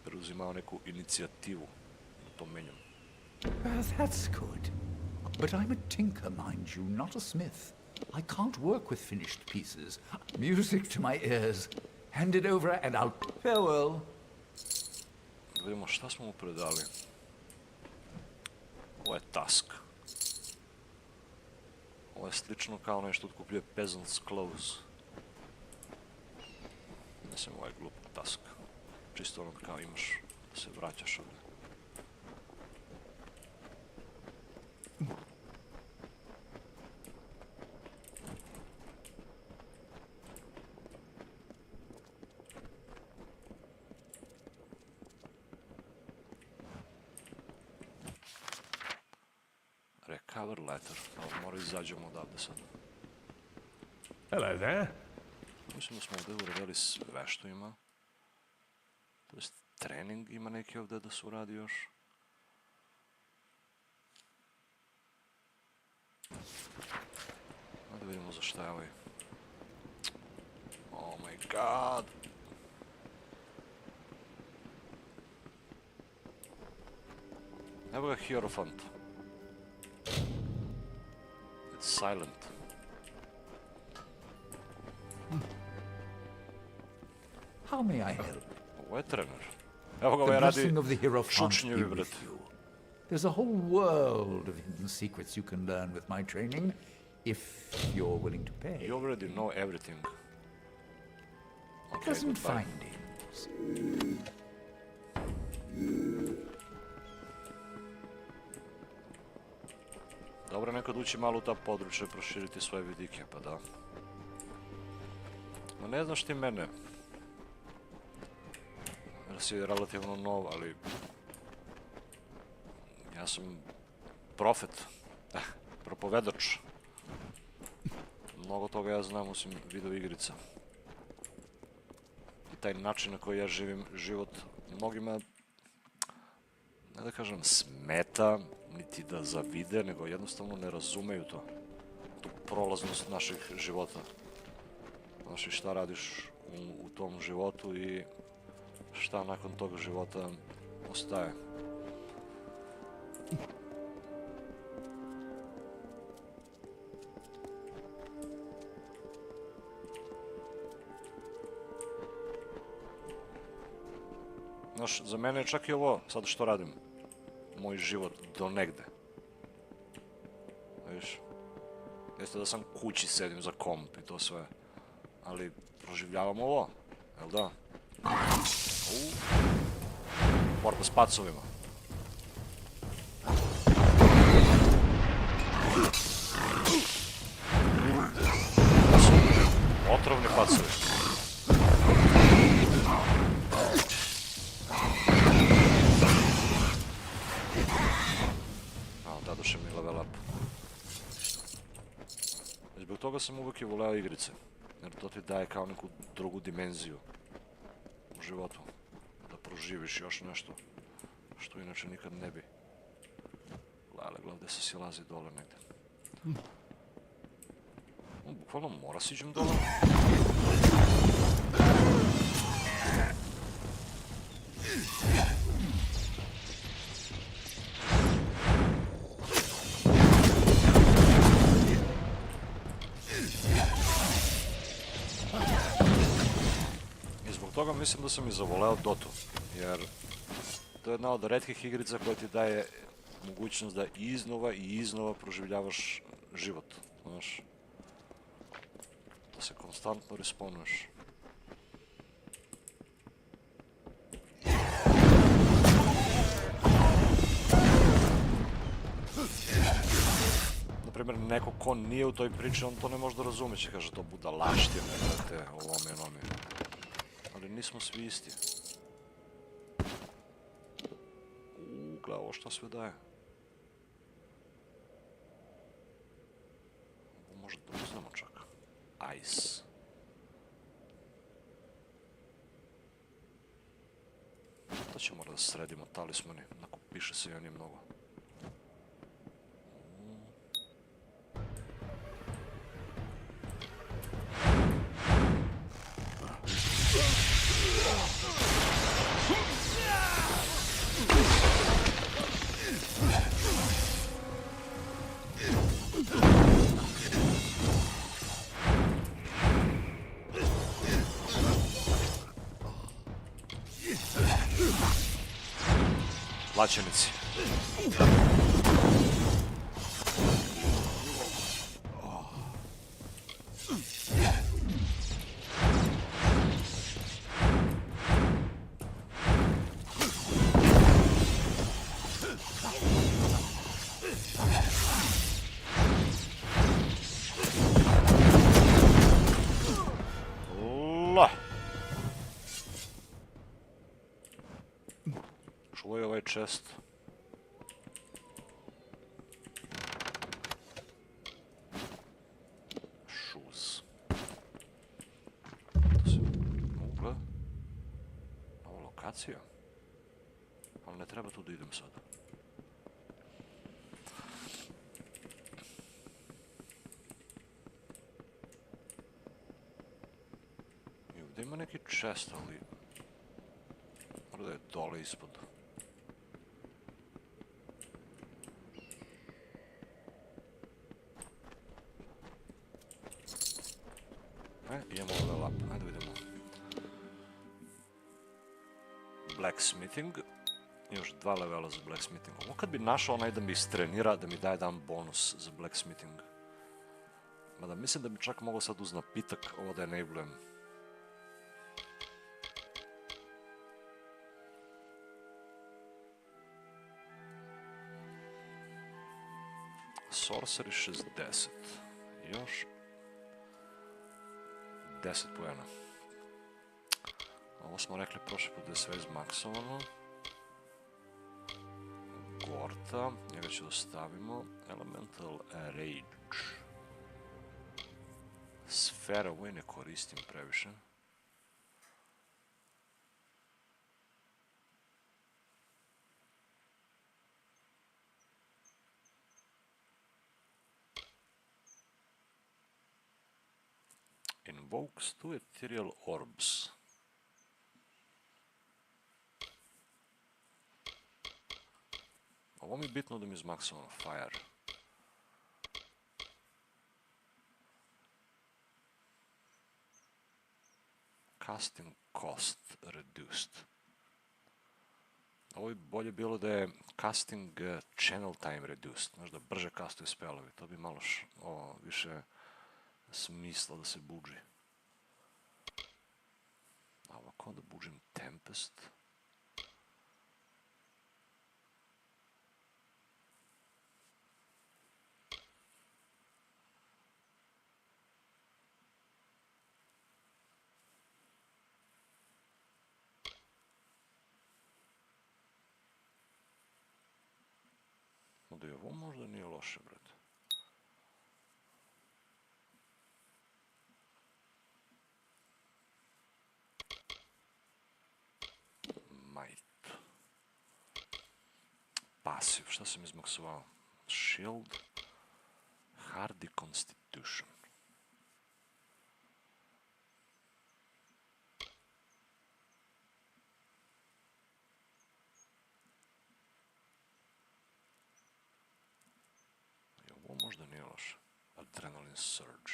preuzimao neku inicijativu da to menjam. That's good. But I'm a tinker, mind you, not a smith. I can't work with finished pieces. Music to my ears. Hand it over and I'll... Farewell. Da vidimo šta smo mu predali. Ovo je task. Ovo je slično kao nešto otkupljuje peasant's clothes. Mislim, ovo je glup task. Čisto ono kao imaš da se vraćaš ovdje. Recover letter. Mora izađemo odavde sad. Hello there. Mislim da smo ovdje uradili sve što ima. To jest trening ima neki ovdje da se uradi još. Da vidimo za šta je ovaj. Oh my god. Evo ga Hierophant. It's silent. How may I help? Ovo je trener. Evo ga ovaj radi šučnjevi, bret. There's a whole world of hidden secrets you can learn with my training, if you're willing to pay. You already know everything. Okay, Pleasant goodbye. findings. Dobro, nekad ući malo u ta područja, proširiti svoje vidike, pa da. Ma ne znaš ti mene. Jer si relativno nov, ali... Ja sam profet, propovedač. Mnogo toga ja znam osim video igrica. I taj način na koji ja živim život mnogima, ne da kažem smeta, niti da zavide, nego jednostavno ne razumeju to. Tu prolaznost naših života. Znaš i šta radiš u tom životu i šta nakon tog života ostaje. Znaš, za mene je čak i ovo, sad što radim, moj život do negde. Viš, jeste da sam kući sedim za komp i to sve, ali proživljavam ovo, jel da? Borba s pacovima. Otrovni pacovi. Dadoše mi level up. Zbog toga sam uvijek i voleo igrice, jer to ti daje kao neku drugu dimenziju u životu. Da proživiš još nešto što inače nikad ne bi. Lele, gledaj se silazi dole negde. Bukvalno mora siđem dole. I zbog toga mislim da sam i zavoleo Dotu, jer to je jedna od retkih igrica koja ti daje mogućnost da iznova i iznova proživljavaš život, znaš. Da se konstantno respawnuješ. Naprimjer, neko ko nije u toj priči, on to ne može da razume, će kaže to budalaštine, brate, ovome, onome. Ali nismo svi isti. Gledaj, ovo šta sve daje. Ovo može da uzmemo čak. Ice. To će mora da sredimo, talismani, onako piše se i on je mnogo. Plaćenici. Čuvaj ovaj chest. Shoes. To se ugla. Nova lokacija. Ali ne treba tu da idem sad. I ovdje ima neki chest, ali mora da je dole ispod. Idemo level up, ajde vidimo. Blacksmithing. Još 2 levela za blacksmithing. Ovo kad bi našao onaj da mi istrenira, da mi daje jedan bonus za blacksmithing. Mada mislim da bi čak mogao sad uz napitak ovo da enablujem. Sorcery 60. Još 10 pojena. Ovo smo rekli prošli put da je sve izmaksovano. Gord. susreta, njega ću da stavimo. Elemental Rage. Sfera, ovo ne koristim previše. Invokes 2 ethereal orbs. Ovo mi je bitno da mi izmaksamo fire. Casting cost reduced. Ovo bi bolje bilo da je casting channel time reduced. Znaš da brže kastuju spelovi. To bi malo više smisla da se buđi. A ovako da buđim Tempest. Da je ovo možda nije loše, brate. Might. Pasiv, šta sam izmaksovao? Shield. Hardy Constitution. Možda nije loše. Adrenaline Surge.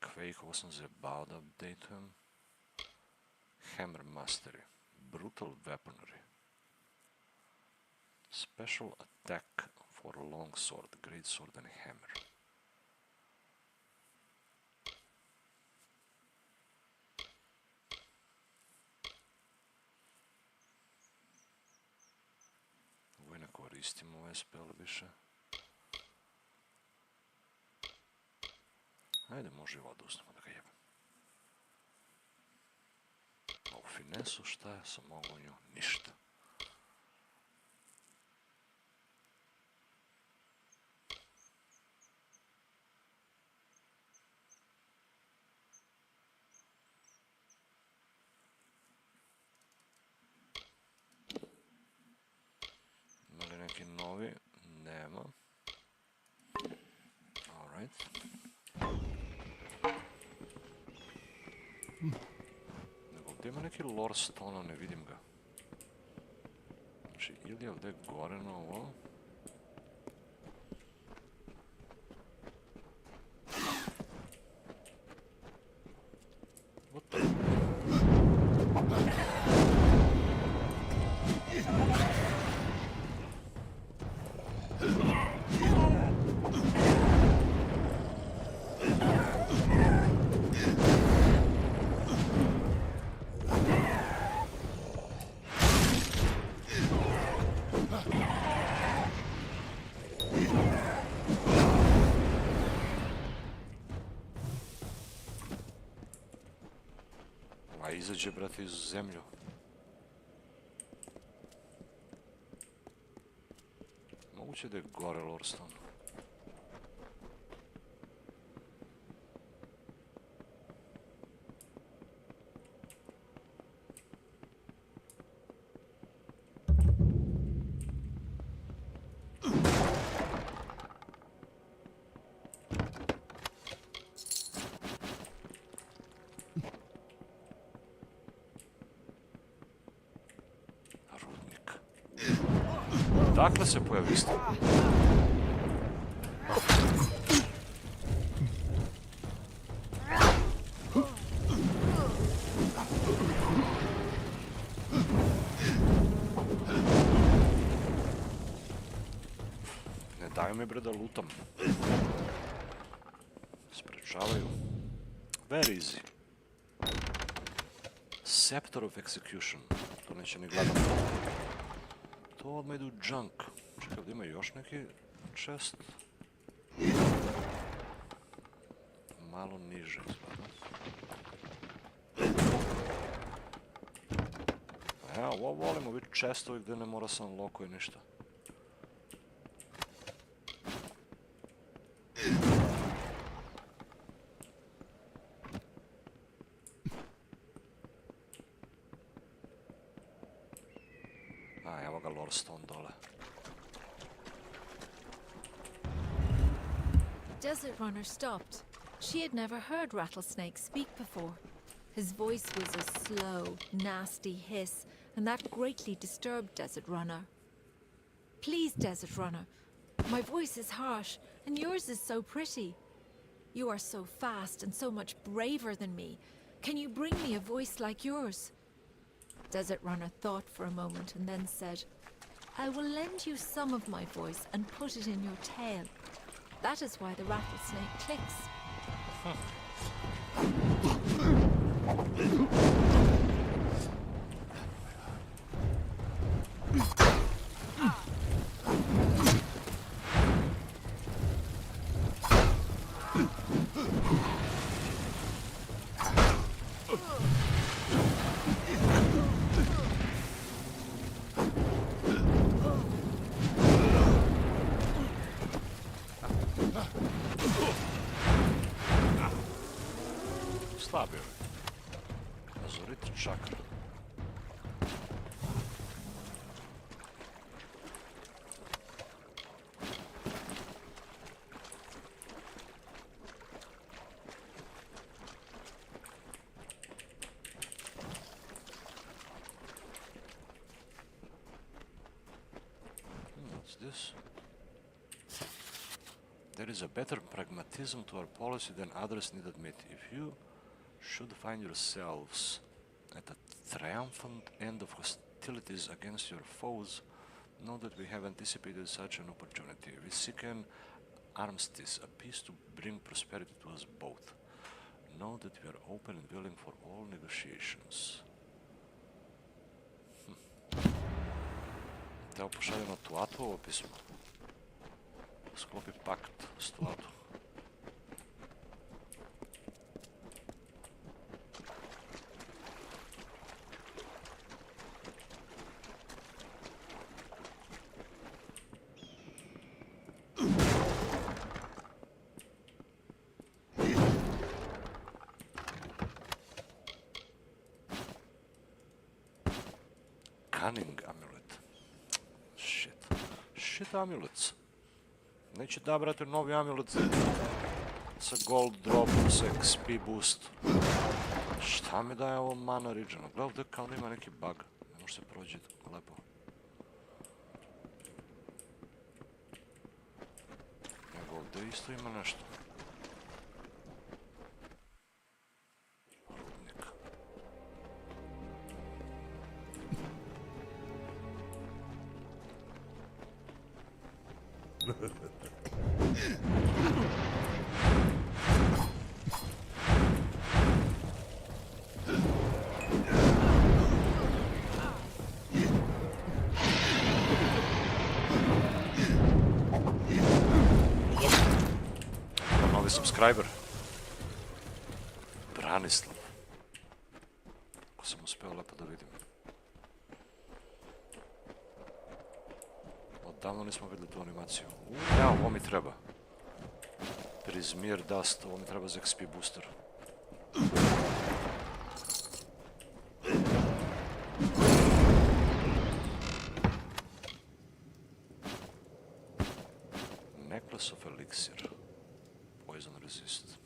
Quake, ovo sam zebao da updateujem. Hammer Mastery. Brutal Weaponry. Special Attack for Long Sword, Great Sword and Hammer. Ovo ne koristimo ovaj spell više. Ajde, može i vodu uzmemo da ga jebem. A u finesu šta je sam mogu u nju? Ništa. Ima li neki novi? Nema. Alright. Nego ovdje ima neki lore stone, ne vidim ga. Znači, ili je ovdje gore na ovo. What the? A izađe, brate, iz zemlju. Moguće da je gore Lorestone. Dakle se pojavi isto. Ne daju mi bre da lutam. Sprečavaju. Very easy. Scepter of Execution. To neće ni gledati. To odmah idu junk. Čekaj, ovdje ima još neki chest. Malo niže izgleda. Evo, ovo volimo, ovi chestovi gdje ne mora sam loko i ništa. ga lorstone dole. Desert Runner stopped. She had never heard Rattlesnake speak before. His voice was a slow, nasty hiss, and that greatly disturbed Desert Runner. Please, Desert Runner, my voice is harsh, and yours is so pretty. You are so fast and so much braver than me. Can you bring me a voice like yours? Desert Runner thought for a moment and then said, I will lend you some of my voice and put it in your tail. That is why the rattlesnake clicks. Slabio je. Azuriti čakra. What's this? There is a better pragmatism to our policy than others need admit. If you should find yourselves at the triumphant end of hostilities against your foes, know that we have anticipated such an opportunity. We seek an armistice, a peace to bring prosperity to us both. Know that we are open and willing for all negotiations. Teo pošalje na Tuatu ovo pismo. Sklopi pakt s Tuatu. Cunning amulet. Shit amulets. Neće da, brate, novi amulet sa gold drop, sa XP boost. Šta mi daje ovo mana region? Gledaj ovdje kao da ima neki bug. Ne može se prođe lepo. Nego ovdje isto ima nešto. Rudnik. Novi subscriber. Branislav. Ako sam uspeo lepo da vidim. Odavno nismo vidjeli tu animaciju. Evo, ovo mi treba. Prismir Dust, ovo mi treba za XP booster. Necklace of Elixir. Poison resist.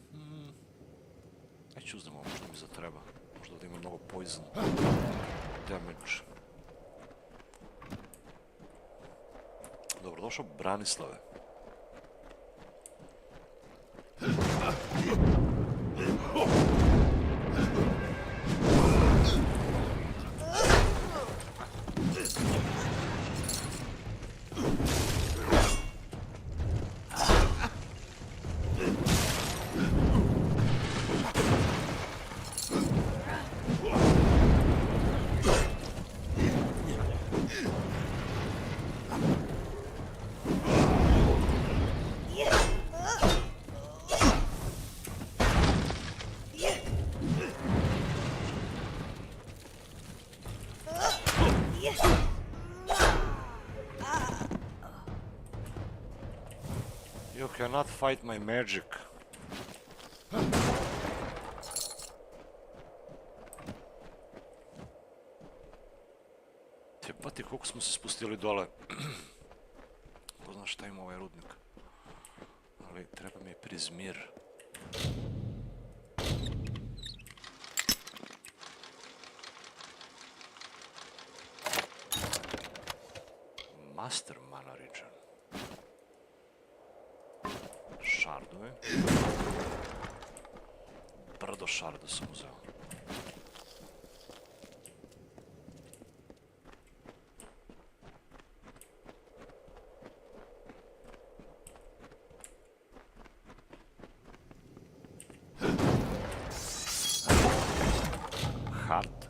Neću uzmem ovo, možda mi zatreba. Možda ovdje ima mnogo poison damage. Dobrodošao, Branislave. You cannot fight my magic. Te pati, koliko smo se spustili dole. Ko zna šta ima ovaj rudnik. Ali treba mi prizmir. Master mana region. Šardovi. Brdo šarda sam uzeo. Hard.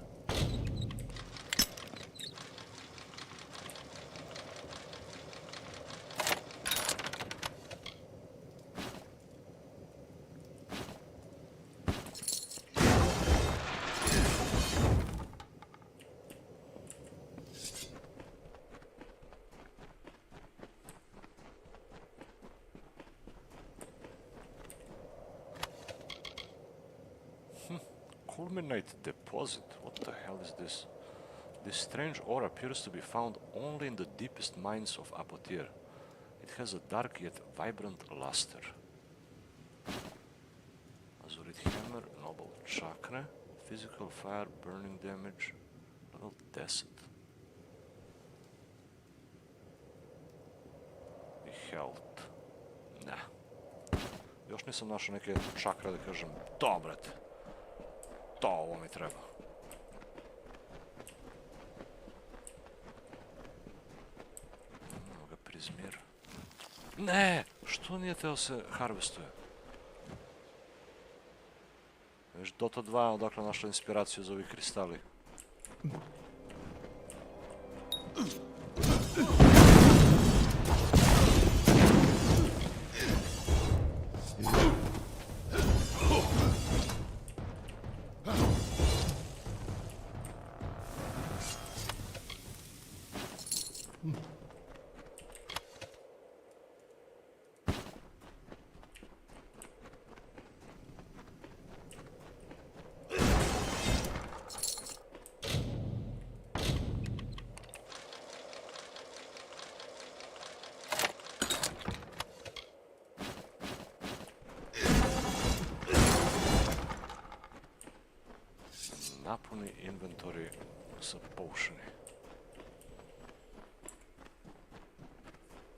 Culminate deposit. What the hell is this? This strange ore appears to be found only in the deepest mines of Apotir. It has a dark yet vibrant luster. Azurite hammer, noble chakra, physical fire, burning damage, level 10. I health. Nah. Još nisam našao neke čakre da kažem, to brate. To ovo mi treba. Evo ga prizmir. Ne! Što nije teo se harvestuje? Viš Dota 2 odakle našla inspiraciju za ovih kristali. Napuni inventory sa potioni.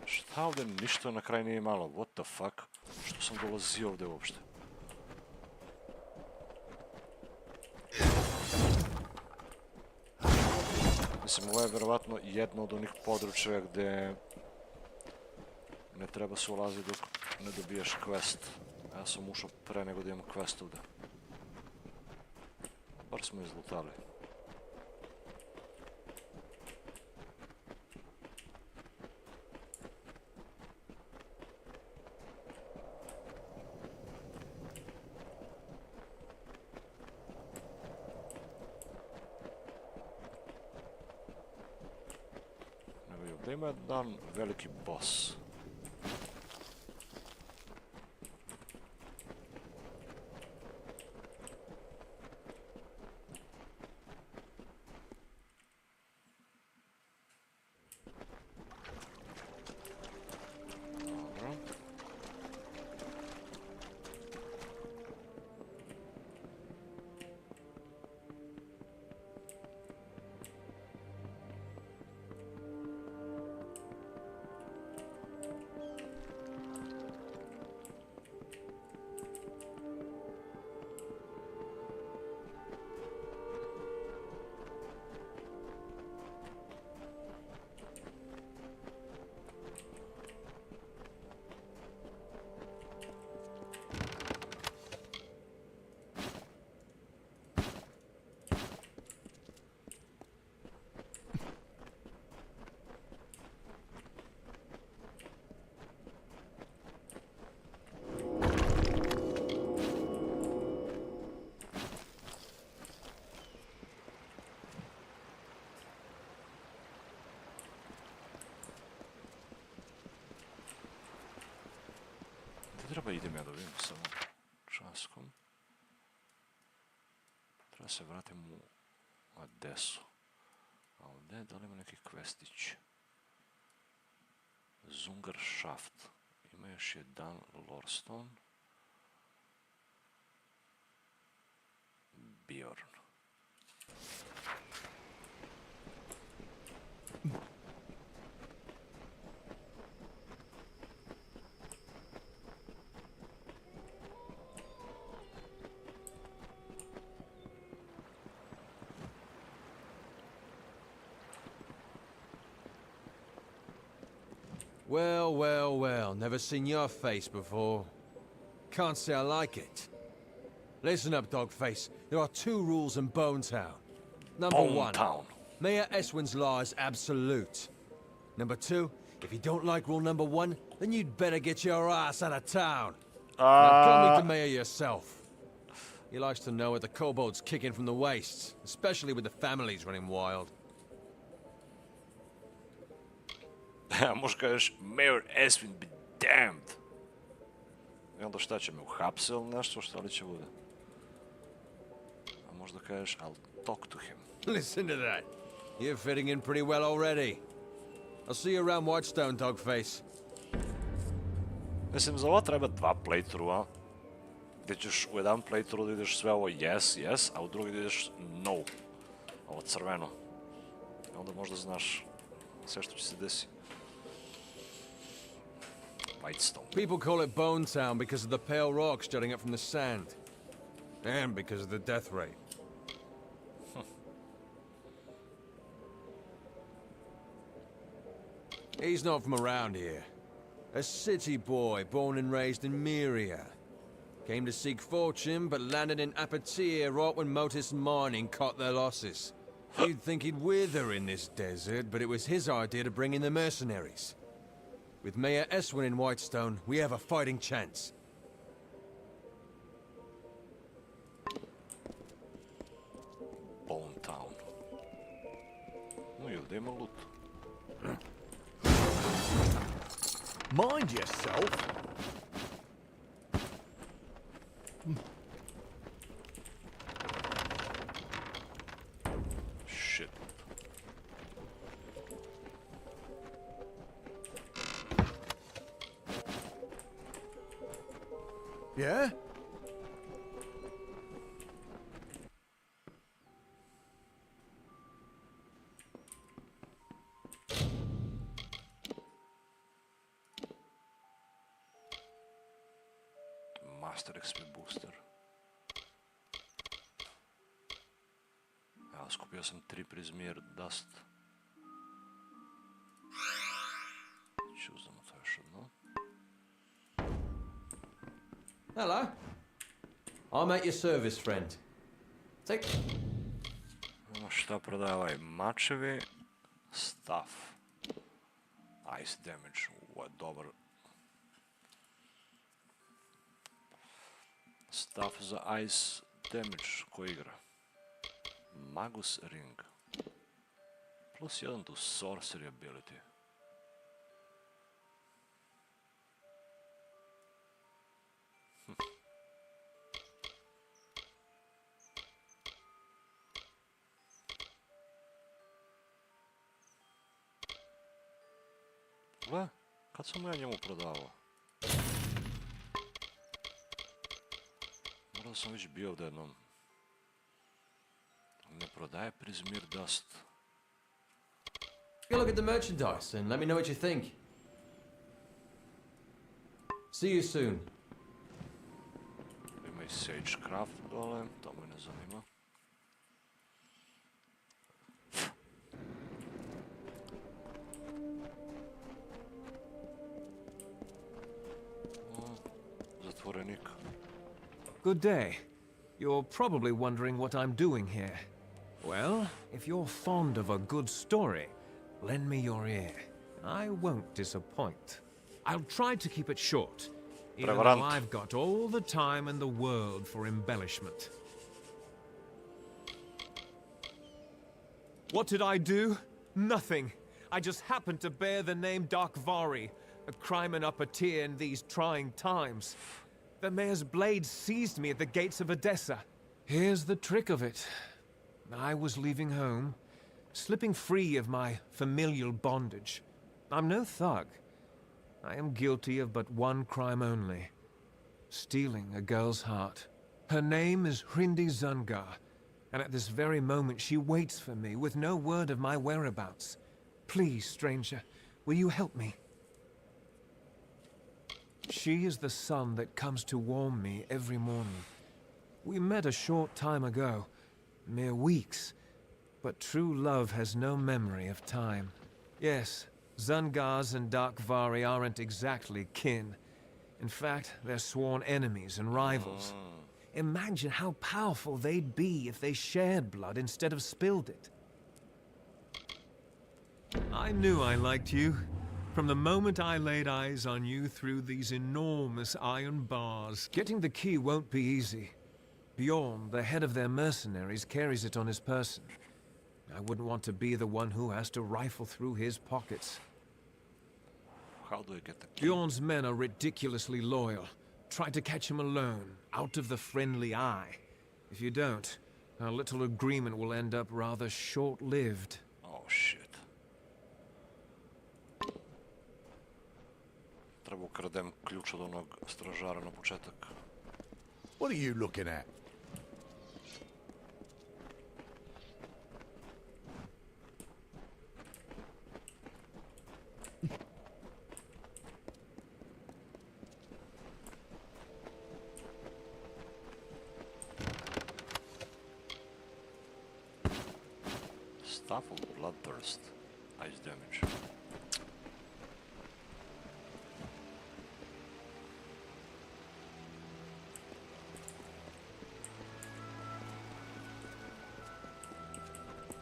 Šta ovdje ništa na kraj nije malo? What the fuck? Što sam dolazio ovdje uopšte? Mislim, ovo je verovatno jedno od onih područja gdje ne treba se ulaziti dok ne dobiješ quest. Ja sam ušao pre nego da imam quest ovdje. Bar smo izlutali. Nego ovdje ima jedan veliki boss. Treba idem ja da vidim samo časkom. Treba se vratim u Odesu. A ovdje, da li ima neki kvestić? Zungar Shaft. Ima još jedan Lorestone. Bjorn. Well, well, well. Never seen your face before. Can't say I like it. Listen up, Dogface. There are two rules in Bone Town. Number one, Mayor Eswin's law is absolute. Number two, if you don't like rule number one, then you'd better get your ass out of town. Now go meet the mayor yourself. He likes to know what the kobolds kicking from the wastes, especially with the families running wild. Možda kažeš, Mayor Eswin be damned. I onda šta će me uhapse ili nešto, šta li će bude? A možda kažeš, I'll talk to him. Listen to that. You're fitting in pretty well already. I'll see you around Whitestone, Dogface. Mislim, za ovo treba 2 playthrougha. Gdje ćeš u jedan playthrough da ideš sve ovo yes, yes, a u drugi da ideš no. Ovo crveno. I onda možda znaš sve što će se desiti. Whitestone. People call it Bone Town because of the pale rocks jutting up from the sand. And because of the death rate. He's not from around here. A city boy born and raised in Myria. Came to seek fortune, but landed in Apatia right when Motus Mining caught their losses. You'd think he'd wither in this desert, but it was his idea to bring in the mercenaries. With Mayor Eswin in Whitestone, we have a fighting chance. Bone Town. No, jel da ima loot? Mind yourself. Shit. Yeah? Master XP booster. Ja, skupio sam 3 Prismir Dust. Ću uzmemo to još jedno. Hello. I'm at your service, friend. Take... Šta prodaje ovaj? Mačevi. Staff. Ice damage. Ovo je dobar. Staff za ice damage. Ko igra? Magus ring. Plus 1 to sorcery ability. Gle, kad sam ja njemu prodavao? Morao sam već bio ovdje jednom. Ne prodaje Prismir Dust. Take a look at the merchandise and let me know what you think. See you soon. Ima i Sagecraft dole, to me ne zanima. Zatvorenik. Good day. You're probably wondering what I'm doing here. Well, if you're fond of a good story, lend me your ear. I won't disappoint. I'll try to keep it short, even though I've got all the time in the world for embellishment. What did I do? Nothing. I just happened to bear the name Darkvari, a crime and upper-tier in these trying times. The mayor's blade seized me at the gates of Edessa. Here's the trick of it. I was leaving home, slipping free of my familial bondage. I'm no thug. I am guilty of but one crime only. Stealing a girl's heart. Her name is Hrindi Zungar, and at this very moment she waits for me with no word of my whereabouts. Please, stranger, will you help me? She is the sun that comes to warm me every morning. We met a short time ago, mere weeks, but true love has no memory of time. Yes, Zungars and Darkvari aren't exactly kin. In fact, they're sworn enemies and rivals. Imagine how powerful they'd be if they shared blood instead of spilled it. I knew I liked you. From the moment I laid eyes on you through these enormous iron bars. Getting the key won't be easy. Bjorn, the head of their mercenaries, carries it on his person. I wouldn't want to be the one who has to rifle through his pockets. How do I get the key? Bjorn's men are ridiculously loyal. Try to catch him alone, out of the friendly eye. If you don't, our little agreement will end up rather short-lived. Oh, shit. Treba ukradem ključ od onog stražara na početak. What are you looking at? Staff of Bloodthirst. Ice damage.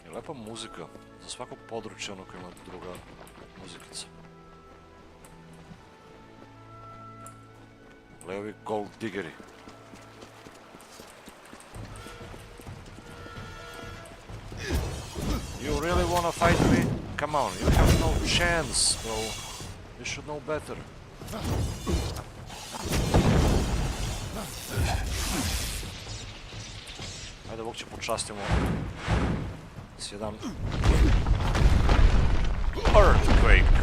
Je lepa muzika. Za svako područje ono koje ima druga muzikica. Gle ovi gold diggeri. You really wanna fight me? Come on, you have no chance, bro. You should know better. Ajde, ovog će počastimo s jedan earthquake.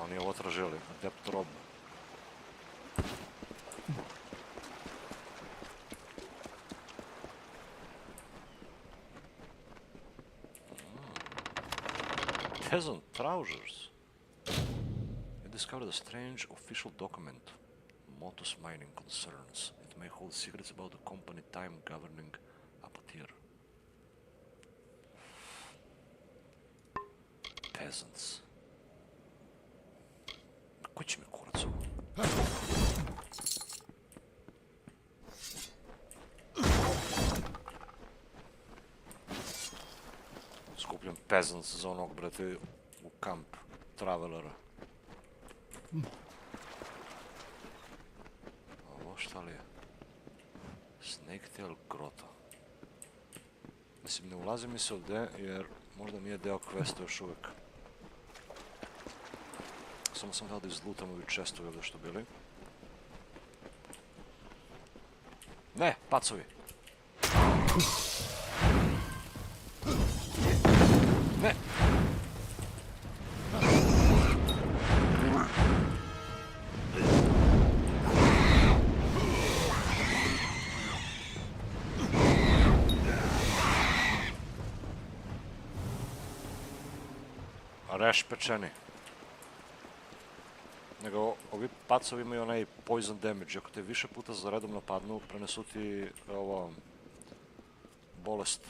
Oni ovo tražili, adept rob. Peasant trousers. You discovered a strange official document. Motus mining concerns. It may hold secrets about the company time governing Apotir. Peasants. Koji će mi kurac ovo? Skupljam peasants za onog, brate, u kamp travelera. Ovo šta li je? Snaketail grota. Mislim, ne ulazi mi se ovdje jer možda nije deo questa još uvijek. Samo sam dao da izlutam ovi chestovi ovdje što bili. Ne, pacovi! Ne! Reš pečeni. Nego ovi pacovi imaju onaj poison damage. Ako te više puta za redom napadnu, prenesu ti ovo bolest.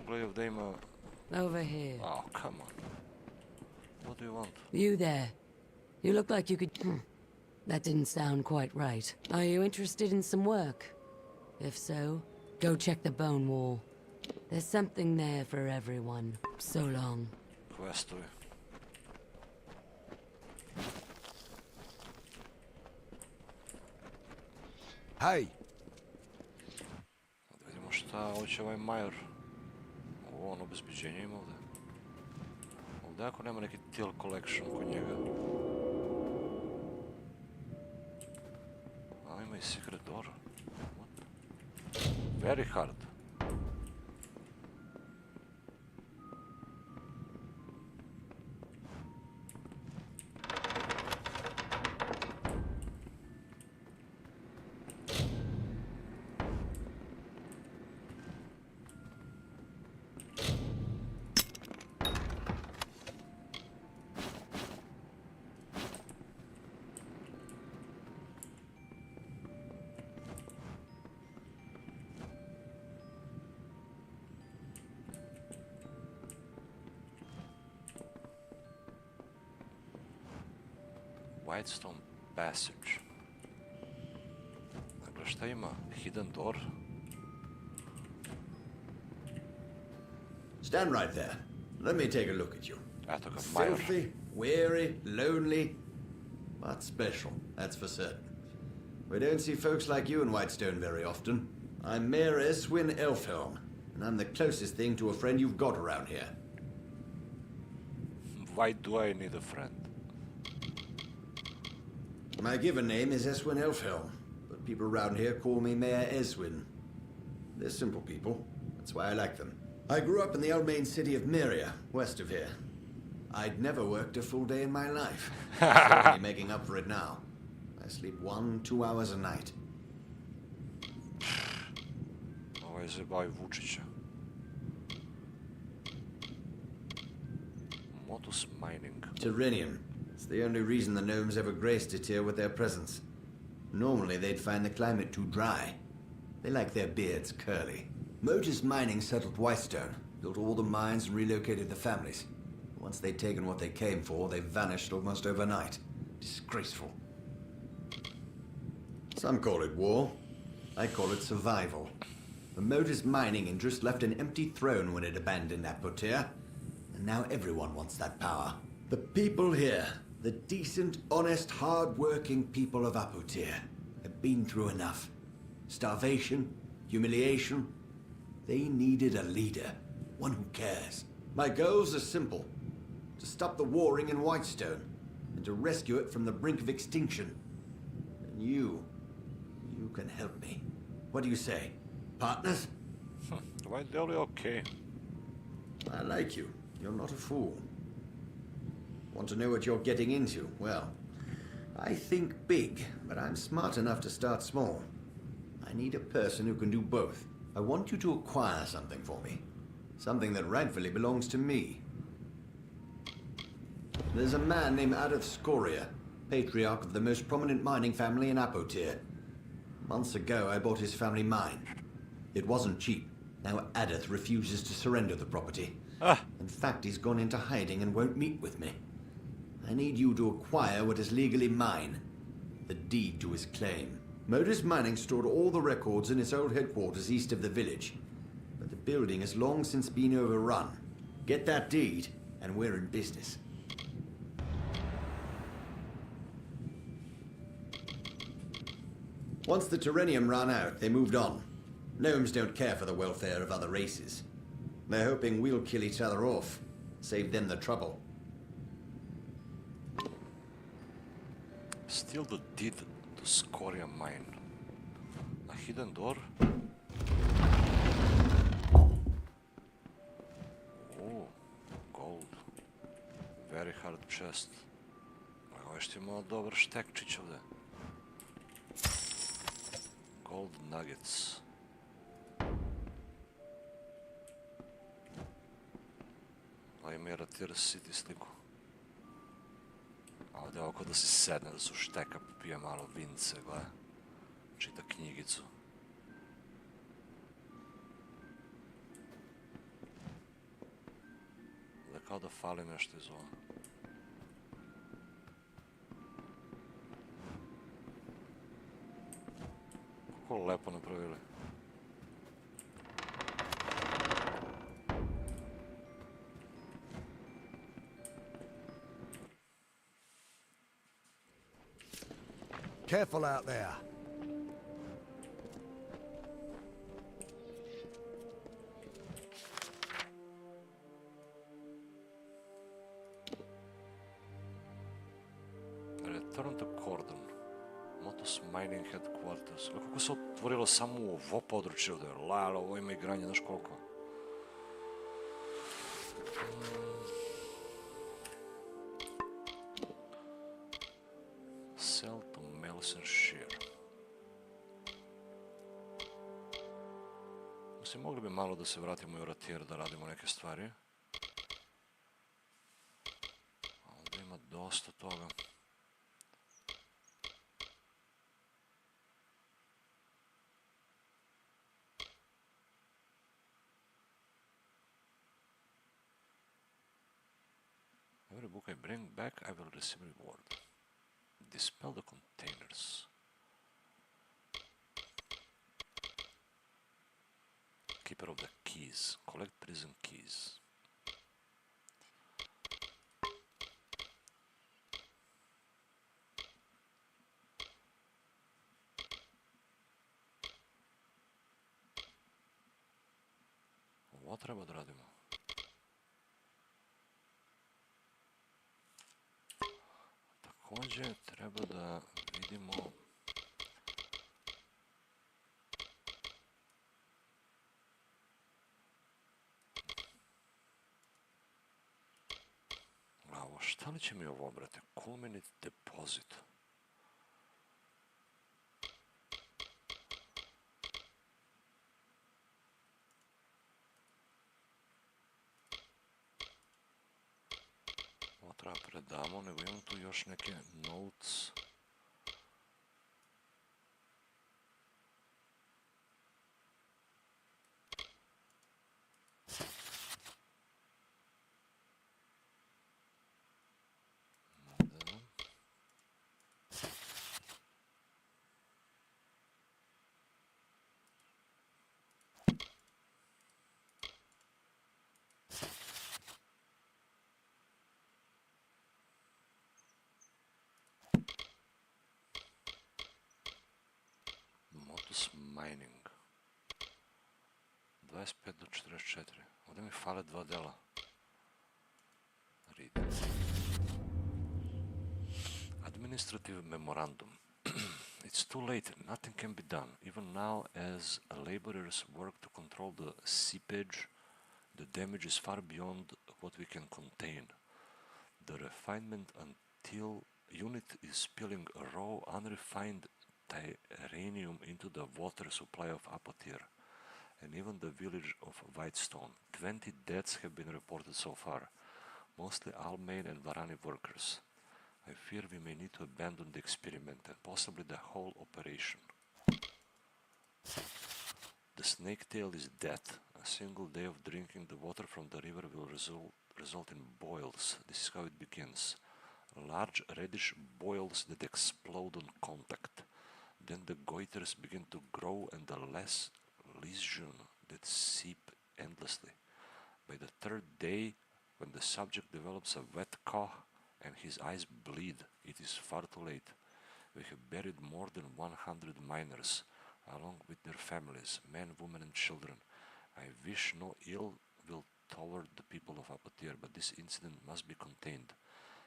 Gledaj ovdje ima... Over here. Oh, come on. What do you want? You there. You look like you could... That didn't sound quite right. Are you interested in some work? If so, go check the bone wall. There's something there for everyone. So long. Questovi. Hej! Da vidimo šta hoće ovaj Major. Ovo ono obezbeđenje ima ovdje. Ovdje ako nema neki Till Collection kod njega. Ima i secret door. What? Very hard. Whitestone Passage. Dakle, šta ima? Hidden door? Stand right there. Let me take a look at you. Eto ga, Major. Filthy, weary, lonely, but special, that's for certain. We don't see folks like you in Whitestone very often. I'm Mayor Eswin Elfhelm, and I'm the closest thing to a friend you've got around here. Why do I need a friend? My given name is Eswin Elfhelm, but people around here call me Mayor Eswin. They're simple people. That's why I like them. I grew up in the old main city of Myria, west of here. I'd never worked a full day in my life. Certainly making up for it now. I sleep 1-2 hours a night. Ovaj se bavi Vučića. Modus mining. Terrenium. It's the only reason the gnomes ever graced it here with their presence. Normally they'd find the climate too dry. They like their beards curly. Modus Mining settled Whitestone, built all the mines and relocated the families. Once they'd taken what they came for, they vanished almost overnight. Disgraceful. Some call it war. I call it survival. The Modus Mining interest left an empty throne when it abandoned Apotea, and now everyone wants that power. The people here, the decent, honest, hard-working people of Apotea, have been through enough. Starvation, humiliation. They needed a leader, one who cares. My goals are simple. To stop the warring in Whitestone, and to rescue it from the brink of extinction. And you can help me. What do you say? Partners? Why they're okay. I like you. You're not a fool. Want to know what you're getting into? Well, I think big, but I'm smart enough to start small. I need a person who can do both. I want you to acquire something for me. Something that rightfully belongs to me. There's a man named Adolf Scoria, patriarch of the most prominent mining family in Apotea. Months ago, I bought his family mine. It wasn't cheap. Now Adolf refuses to surrender the property. In fact, he's gone into hiding and won't meet with me. I need you to acquire what is legally mine. The deed to his claim. Modus Mining stored all the records in its old headquarters east of the village. But the building has long since been overrun. Get that deed, and we're in business. Once the Terrenium ran out, they moved on. Gnomes don't care for the welfare of other races. They're hoping we'll kill each other off. Save them the trouble. Steal the deed to Scoria mine. A hidden door? Oh, gold. Very hard chest. Ovo što ima dobar štekčić ovdje. Gold nuggets. Ajme ratira city sliku. A ovdje oko da si sedne, da su šteka, popije malo vince, gleda. Čita knjigicu. Da kao da fali nešto iz ovoga. Kako lepo napravili. Careful out there. Return to Cordon. Motos Mining Headquarters. Kako se otvorilo samo u ovo područje ovdje? Lalo, ovo ima igranje, znaš koliko? Sell to Melson Shear. Mislim, mogli bi malo da se vratimo u ratijer da radimo neke stvari. Ovdje ima dosta toga. Every book I bring back, I will receive reward. Dispel the containers. Keeper of the keys. Collect prison keys. Ovo treba da radimo. Također treba da vidimo ovo, šta li će mi ovo, brate? Culminate deposit. Ovo treba predamo, nego imam tu još neke notes. Mining 25 do 44. Ovdje mi fale dva dela. Read. Administrative memorandum. It's too late, nothing can be done. Even now, as laborers work to control the seepage, the damage is far beyond what we can contain. The refinement unit is spilling raw, unrefined Tyranium into the water supply of Apotir, and even the village of Whitestone. 20 deaths have been reported so far, mostly Almain and Varani workers. I fear we may need to abandon the experiment and possibly the whole operation. The snake-tail is dead. A single day of drinking the water from the river will result in boils. This is how it begins. Large reddish boils that explode on contact. Then the goiters begin to grow and the lesions that seep endlessly. By the third day, when the subject develops a wet cough and his eyes bleed, it is far too late. We have buried more than 100 miners, along with their families, men, women and children. I wish no ill will toward the people of Apotir, but this incident must be contained.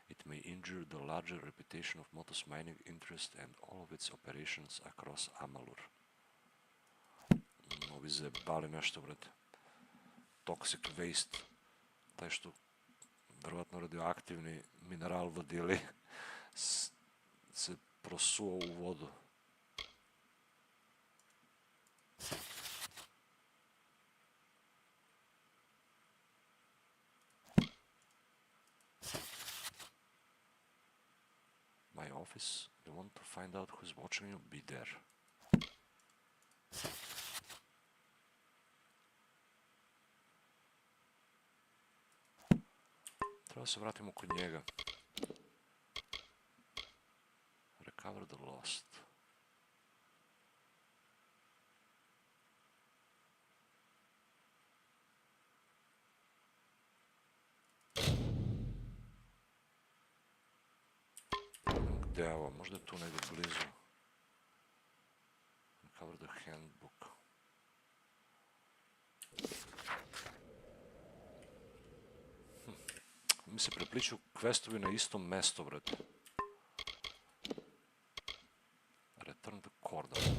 It may injure the larger reputation of Motos Mining interest and all of its operations across Amalur. Ovi zebali nešto, brate. Toxic waste. Taj što vjerovatno radioaktivni mineral vodili se prosuo u vodu. My office, you want to find out who's watching you, be there. Treba se vratimo kod njega. Recover the lost. Gdje je ovo? Možda je tu negdje blizu. Recover the handbook. Mi se prepliču questovi na istom mestu, brate.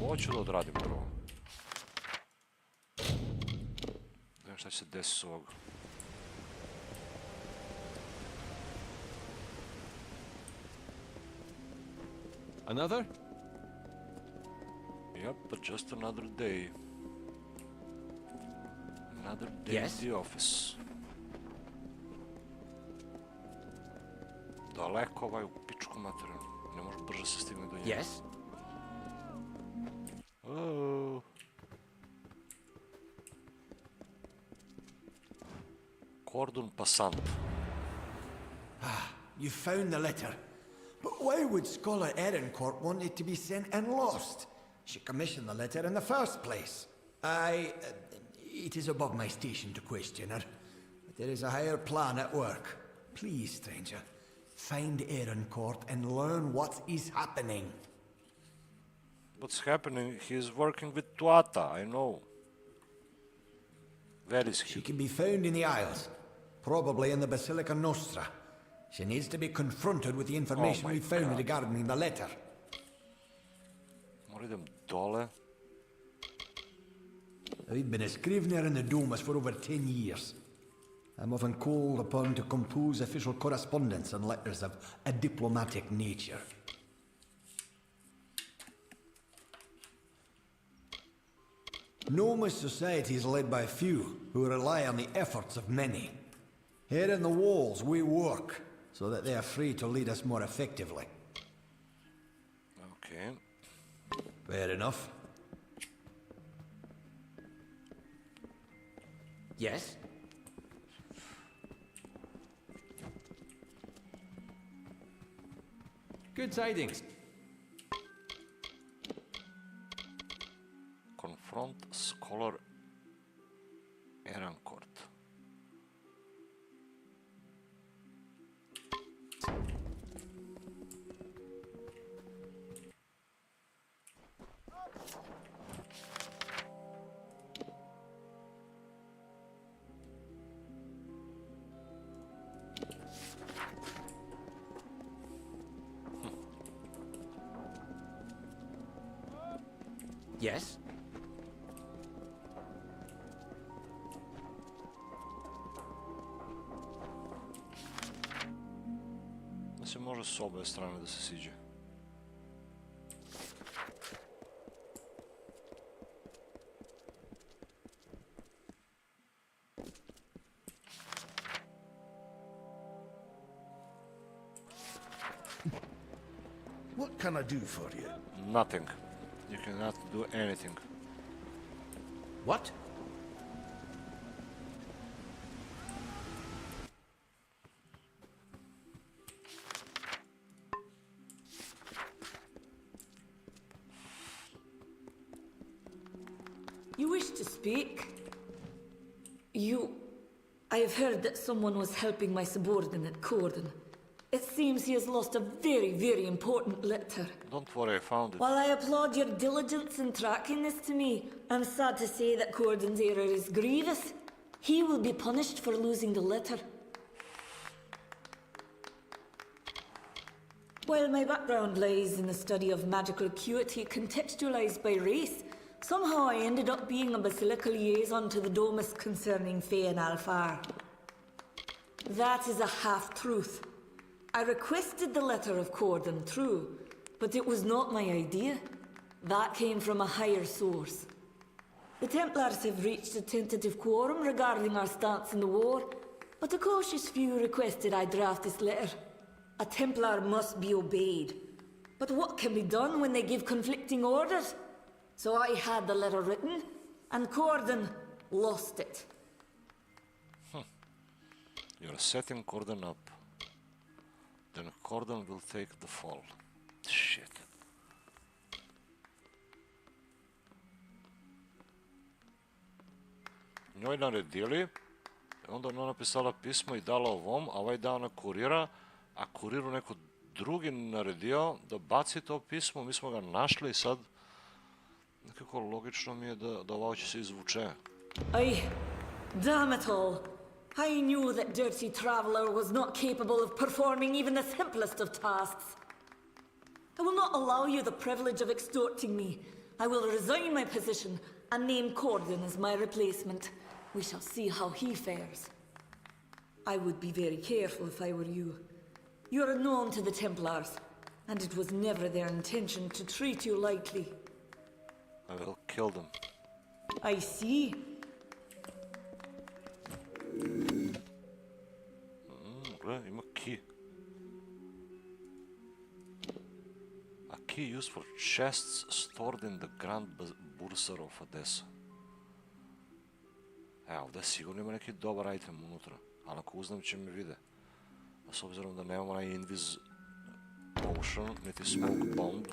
Ovo ću da odradim prvo. Da vidim šta će se desiti s ovog. Another? Yep, but just another day. Another day in the office. Daleko ovaj u pičku materinu. Ne može brže se stigne do njega. Yes? Oh. Cordon passant. You found the letter. But why would Scholar Ehrencourt want it to be sent and lost? She commissioned the letter in the first place. It is above my station to question her. But there is a higher plan at work. Please, stranger, find Ehrencourt and learn what is happening. What's happening? He is working with Tuata, I know. Where is he? She can be found in the Isles. Probably in the Basilica Nostra. She needs to be confronted with the information we found regarding the letter. Moram idem dole. I've been a scrivener in the Domus for over 10 years. I'm often called upon to compose official correspondence and letters of a diplomatic nature. Nomus society is led by few, who rely on the efforts of many. Here in the walls we work, so that they are free to lead us more effectively. Okay. Fair enough. Yes? Good tidings. Confront Scholar Ehrencourt. Yes? Da se može s obe strane da se siđe. What can I do for you? Nothing. You cannot do anything. What? You wish to speak? I have heard that someone was helping my subordinate, Corden. It seems he has lost a very, very important letter. Don't worry, I found it. While I applaud your diligence in tracking this to me, I'm sad to say that Corden's error is grievous. He will be punished for losing the letter. While my background lies in the study of magical acuity contextualized by race, somehow I ended up being a Basilica liaison to the Domus concerning Fae and Alfar. That is a half-truth. I requested the letter of Corden, true, but it was not my idea. That came from a higher source. The Templars have reached a tentative quorum regarding our stance in the war, but a cautious few requested I draft this letter. A Templar must be obeyed. But what can be done when they give conflicting orders? So I had the letter written, and Corden lost it. You're setting Corden up. Then Corden will take the fall. Shit. Njoj naredili, onda ona napisala pismo i dala ovom, a ovaj dao na kurira, a kuriru neko drugi naredio da baci to pismo, mi smo ga našli i sad nekako logično mi je da ovo će se izvuče. Damn it all. I knew that dirty traveler was not capable of performing even the simplest of tasks. I will not allow you the privilege of extorting me. I will resign my position and name Corden as my replacement. We shall see how he fares. I would be very careful if I were you. You are known to the Templars, and it was never their intention to treat you lightly. I will kill them. I see. Gle, ima key. A key used for chests stored in the Grand Bursar of Odessa. Evo, ovdje sigurno ima neki dobar item unutra, ali ako uznam će me vide. A s obzirom da nemam onaj invis potion, niti smoke bomb,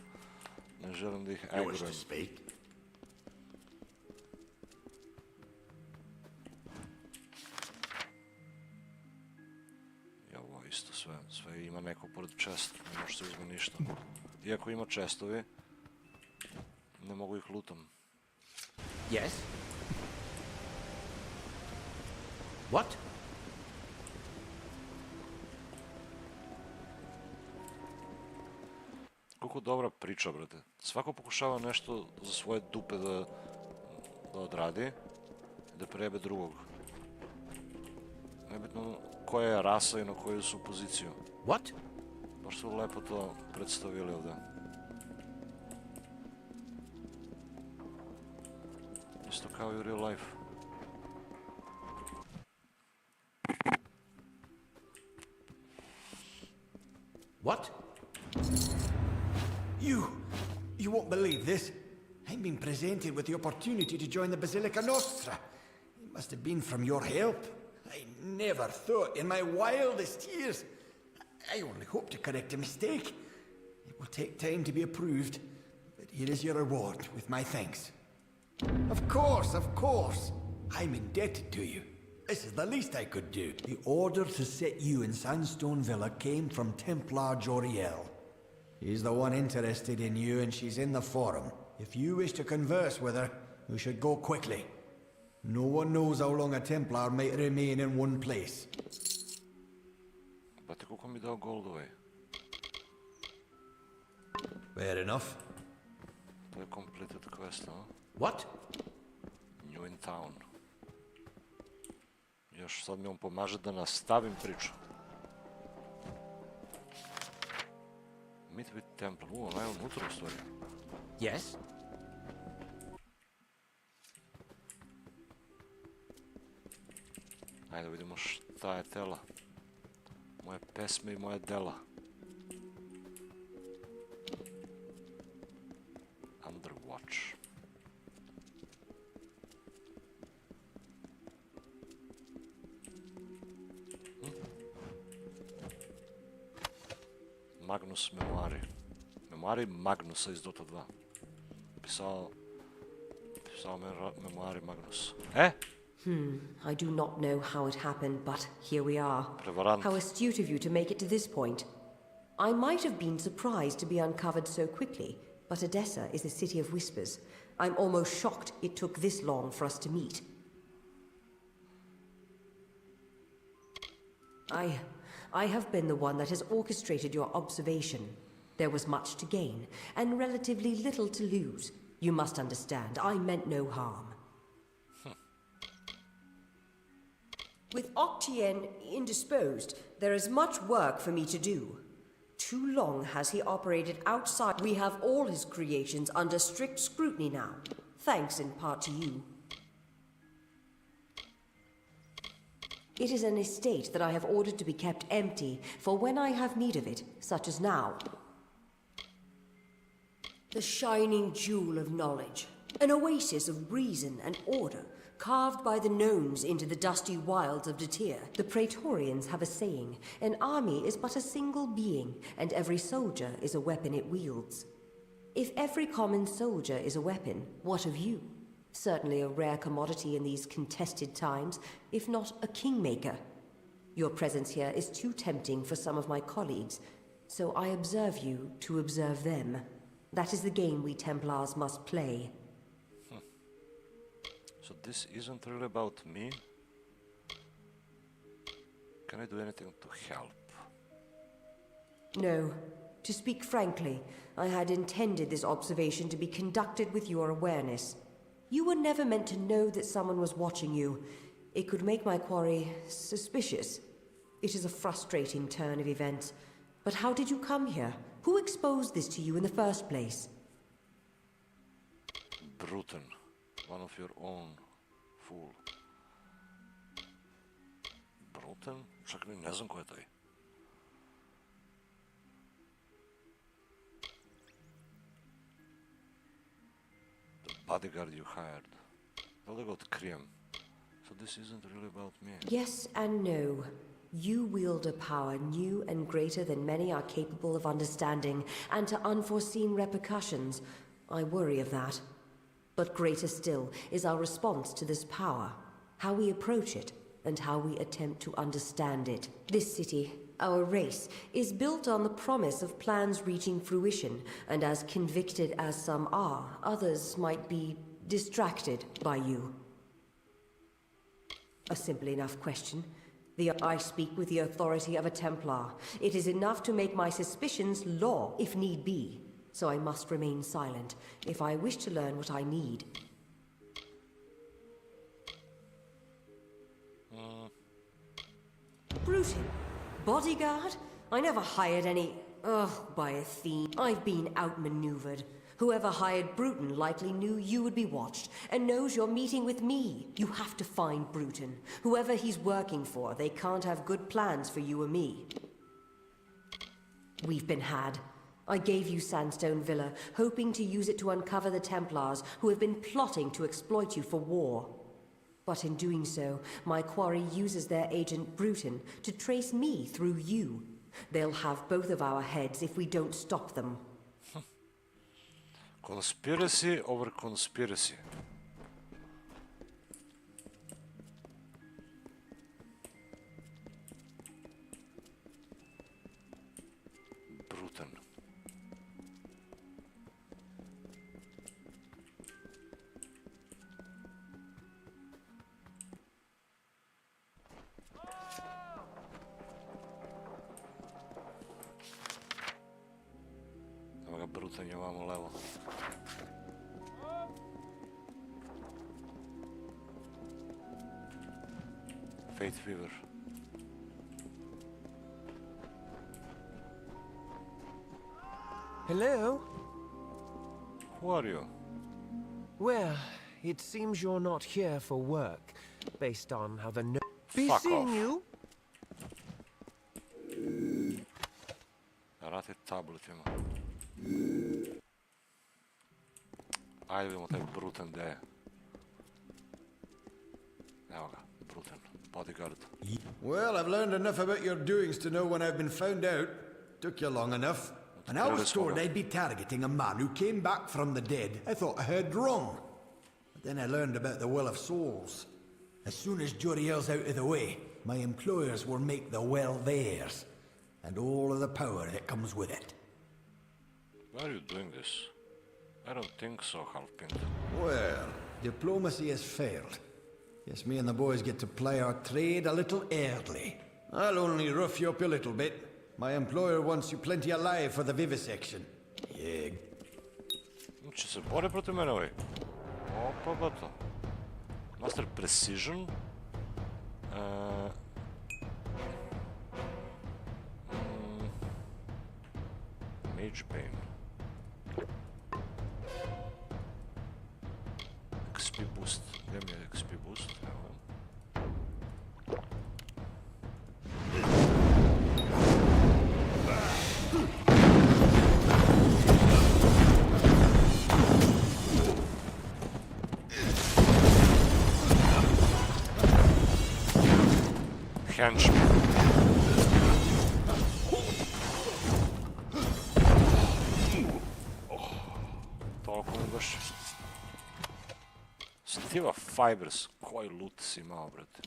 ne želim da ih agrujem. I ovo isto sve ima neko pored chest, ne može se uzme ništa. Iako ima chestovi, ne mogu ih lutam. Yes? What? Koliko dobra priča, brate. Svako pokušava nešto za svoje dupe da odradi, da prejebe drugog. Nebitno koja je rasa i na koju su poziciju. What? Baš su lepo to predstavili ovdje. Isto kao i u real life. What? You won't believe this. I've been presented with the opportunity to join the Basilica Nostra. It must have been from your help. I never thought in my wildest years. I only hope to correct a mistake. It will take time to be approved, but here is your reward with my thanks. Of course. I'm indebted to you. This is the least I could do. The order to set you in Sandstone Villa came from Templar Joriel. He's the one interested in you, and she's in the forum. If you wish to converse with her, you should go quickly. No one knows how long a Templar might remain in one place. But koliko mi dao goldove? Fair enough. To je completed quest, no? What? New in town. Još sad mi on pomaže da nastavim priču. Meet with Temple. Ona je unutra u stvari. Yes? Ajde vidimo šta je tela. Moje pesme i moje dela. Underwatch. Magnus memoari. Memoari Magnusa iz Dota 2. Pisao memoari Magnus. I do not know how it happened, but here we are. Prevarant. How astute of you to make it to this point. I might have been surprised to be uncovered so quickly, but Odessa is a city of whispers. I'm almost shocked it took this long for us to meet. I have been the one that has orchestrated your observation. There was much to gain, and relatively little to lose. You must understand, I meant no harm. With Octien indisposed, there is much work for me to do. Too long has he operated outside. We have all his creations under strict scrutiny now, thanks in part to you. It is an estate that I have ordered to be kept empty for when I have need of it, such as now. The shining jewel of knowledge, an oasis of reason and order, carved by the gnomes into the dusty wilds of Datir. The Praetorians have a saying, an army is but a single being, and every soldier is a weapon it wields. If every common soldier is a weapon, what of you? Certainly a rare commodity in these contested times, if not a kingmaker. Your presence here is too tempting for some of my colleagues, so I observe you to observe them. That is the game we Templars must play. So this isn't really about me. Can I do anything to help? No. To speak frankly, I had intended this observation to be conducted with your awareness. You were never meant to know that someone was watching you. It could make my quarry suspicious. It is a frustrating turn of events. But how did you come here? Who exposed this to you in the first place? Bruton, one of your own, fool. Bruton? Čak ni ne znam ko je taj. The bodyguard you hired. Well, I got Kriem. So this isn't really about me. Yes and no. You wield a power new and greater than many are capable of understanding, and to unforeseen repercussions. I worry of that. But greater still is our response to this power, how we approach it, and how we attempt to understand it. This city, our race, is built on the promise of plans reaching fruition, and as convicted as some are, others might be distracted by you. A simple enough question. I speak with the authority of a Templar. It is enough to make my suspicions law, if need be. So I must remain silent, if I wish to learn what I need. Bruton? Bodyguard? I never hired any... Ugh, by a theme. I've been outmaneuvered. Whoever hired Bruton likely knew you would be watched, and knows you're meeting with me. You have to find Bruton. Whoever he's working for, they can't have good plans for you or me. We've been had. I gave you Sandstone Villa, hoping to use it to uncover the Templars who have been plotting to exploit you for war. But in doing so, my quarry uses their agent Bruton to trace me through you. They'll have both of our heads if we don't stop them. Conspiracy over conspiracy. Bruton. Evo ga, Bruton je ovamo levo. Faith Weaver. Hello? Who are you? Well, it seems you're not here for work, based on how the Be Fuck seeing off. you. Rati tabletima. Ajde vidimo taj Bruton gdje je. Evo ga, Bruton, bodyguard. Well, I've learned enough about your doings to know when I've been found out. Took you long enough. And I was told I'd be targeting a man who came back from the dead. I thought I heard wrong. But then I learned about the Well of Souls. As soon as Joriel's out of the way, my employers will make the well theirs. And all of the power that comes with it. Why are you doing this? I don't think so, Halfpint. Well, diplomacy has failed. Guess me and the boys get to ply our trade a little early. I'll only rough you up a little bit. My employer wants you plenty alive for the vivisection. Yeah. Će se bore protiv mene ovaj. Opa, bato. Master Precision. Mage Bane. XP boost. Gdje mi je XP boost? Evo. Henchman. Toliko mi baš... Stiva Fibers, koji loot si imao, brate?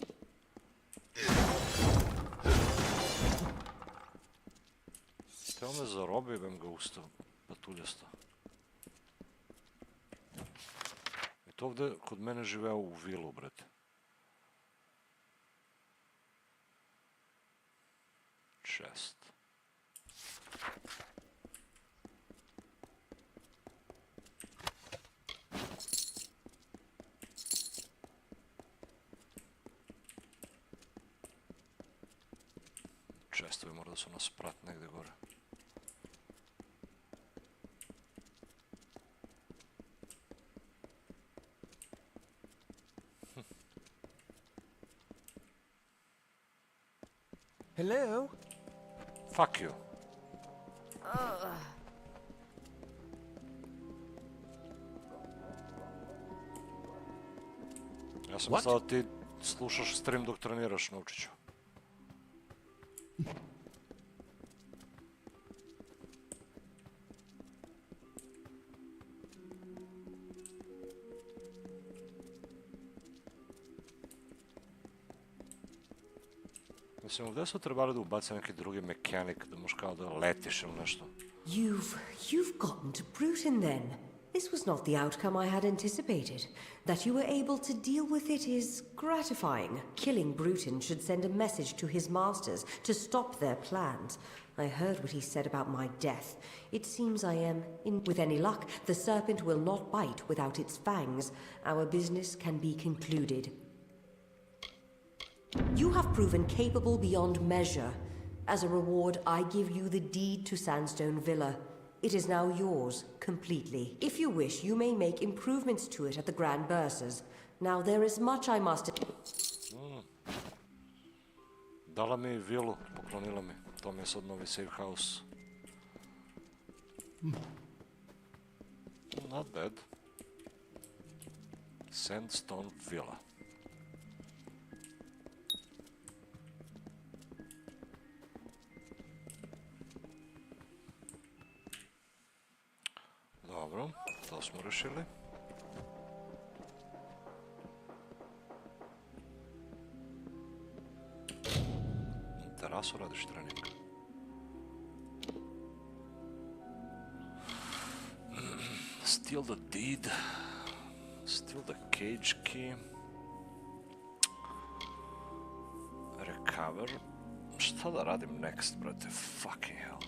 Teo me zarobio, bem ga ustao, patuljasta. I to ovdje kod mene živeo u vilu, brate. Chest. Čestovi mora da su nas prat negde gore. Hello? Fuck you. Ja sam mislio da ti slušaš stream dok treniraš, Novčiću. Mislim, ovdje su trebali da ubaci neki drugi mekanik, da možeš kao da letiš ili nešto. You've gotten to Bruton then. This was not the outcome I had anticipated. That you were able to deal with it is gratifying. Killing Bruton should send a message to his masters to stop their plans. I heard what he said about my death. It seems I am in... With any luck, the serpent will not bite without its fangs. Our business can be concluded. You have proven capable beyond measure. As a reward, I give you the deed to Sandstone Villa. It is now yours, completely. If you wish, you may make improvements to it at the Grand Bursars. Now, there is much I must... Dala mi vilu, poklonila mi. To mi je sad novi safe house. Not bad. Sandstone Villa. Dobro, to smo rešili. Terasu radiš trening. Steal the deed. Steal the cage key. Recover. Šta da radim next, brate? Fucking hell.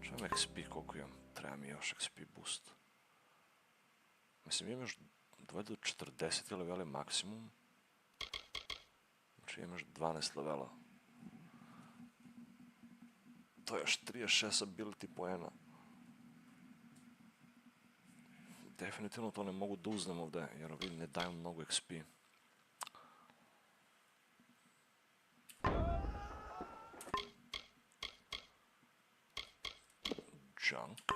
Čujem XP koliko imam. Treba mi još XP boost. Mislim, imam još 2 do 40 levele maksimum. Znači imam još 12 levela. To je još 36 ability poena. Definitivno to ne mogu da uznem ovdje, jer ovi ne daju mnogo XP. Junk.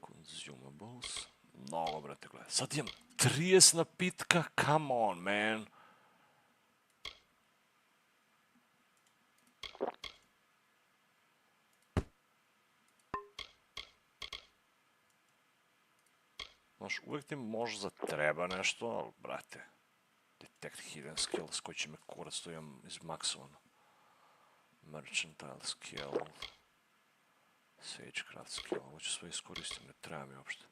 Consumables. Mnogo, brate, gledaj. Sad imam 30 napitka, come on, man. Znaš, uvijek ti možda treba nešto, ali, brate, detect hidden skills, koji će me kurac, to imam izmaksovano. Mercantile skill. Sagecraft skill, ovo ću sve iskoristim, ne treba mi uopšte.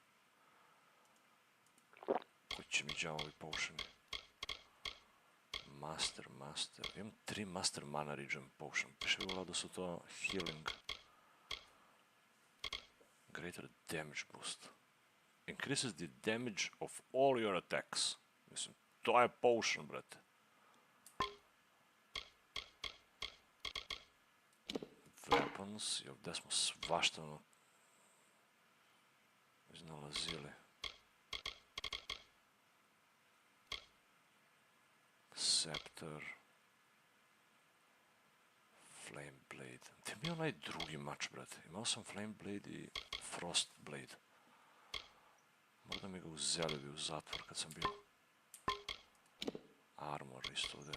Koji će mi džavovi potioni? Master. Imam 3 master mana regen potion. Piše bi volao da su to healing. Greater damage boost. Increases the damage of all your attacks. Mislim, to je potion, brate. Weapons, i ovdje smo svašta ono iznalazili. Scepter. Flame Blade. Gdje mi je onaj drugi mač, brate? Imao sam Flame Blade i Frost Blade. Možda mi ga uzeli bi u zatvor kad sam bio. Armor isto ovdje.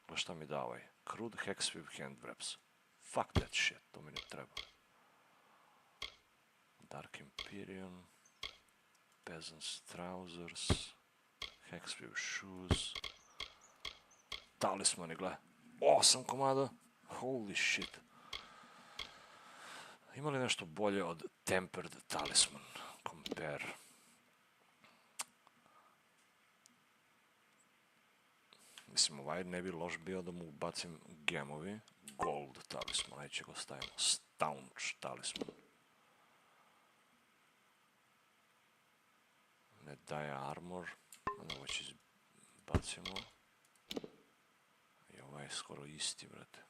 Gledaj šta mi da ovaj. Crude Hexweave Hand Wraps. Fuck that shit, to mi ne treba. Dark Empyrean. Peasant's Trousers. Hexweave Shoes. Talismani, gle. 8 komada. Holy shit. Ima li nešto bolje od Tempered Talisman? Compare. Mislim, ovaj ne bi loš bio da mu ubacim gemovi. Gold talisman, ajde ga stavimo. Staunch talisman. Ne daje armor. Ovo će izbacimo. I ovaj ovaj je skoro isti, brate.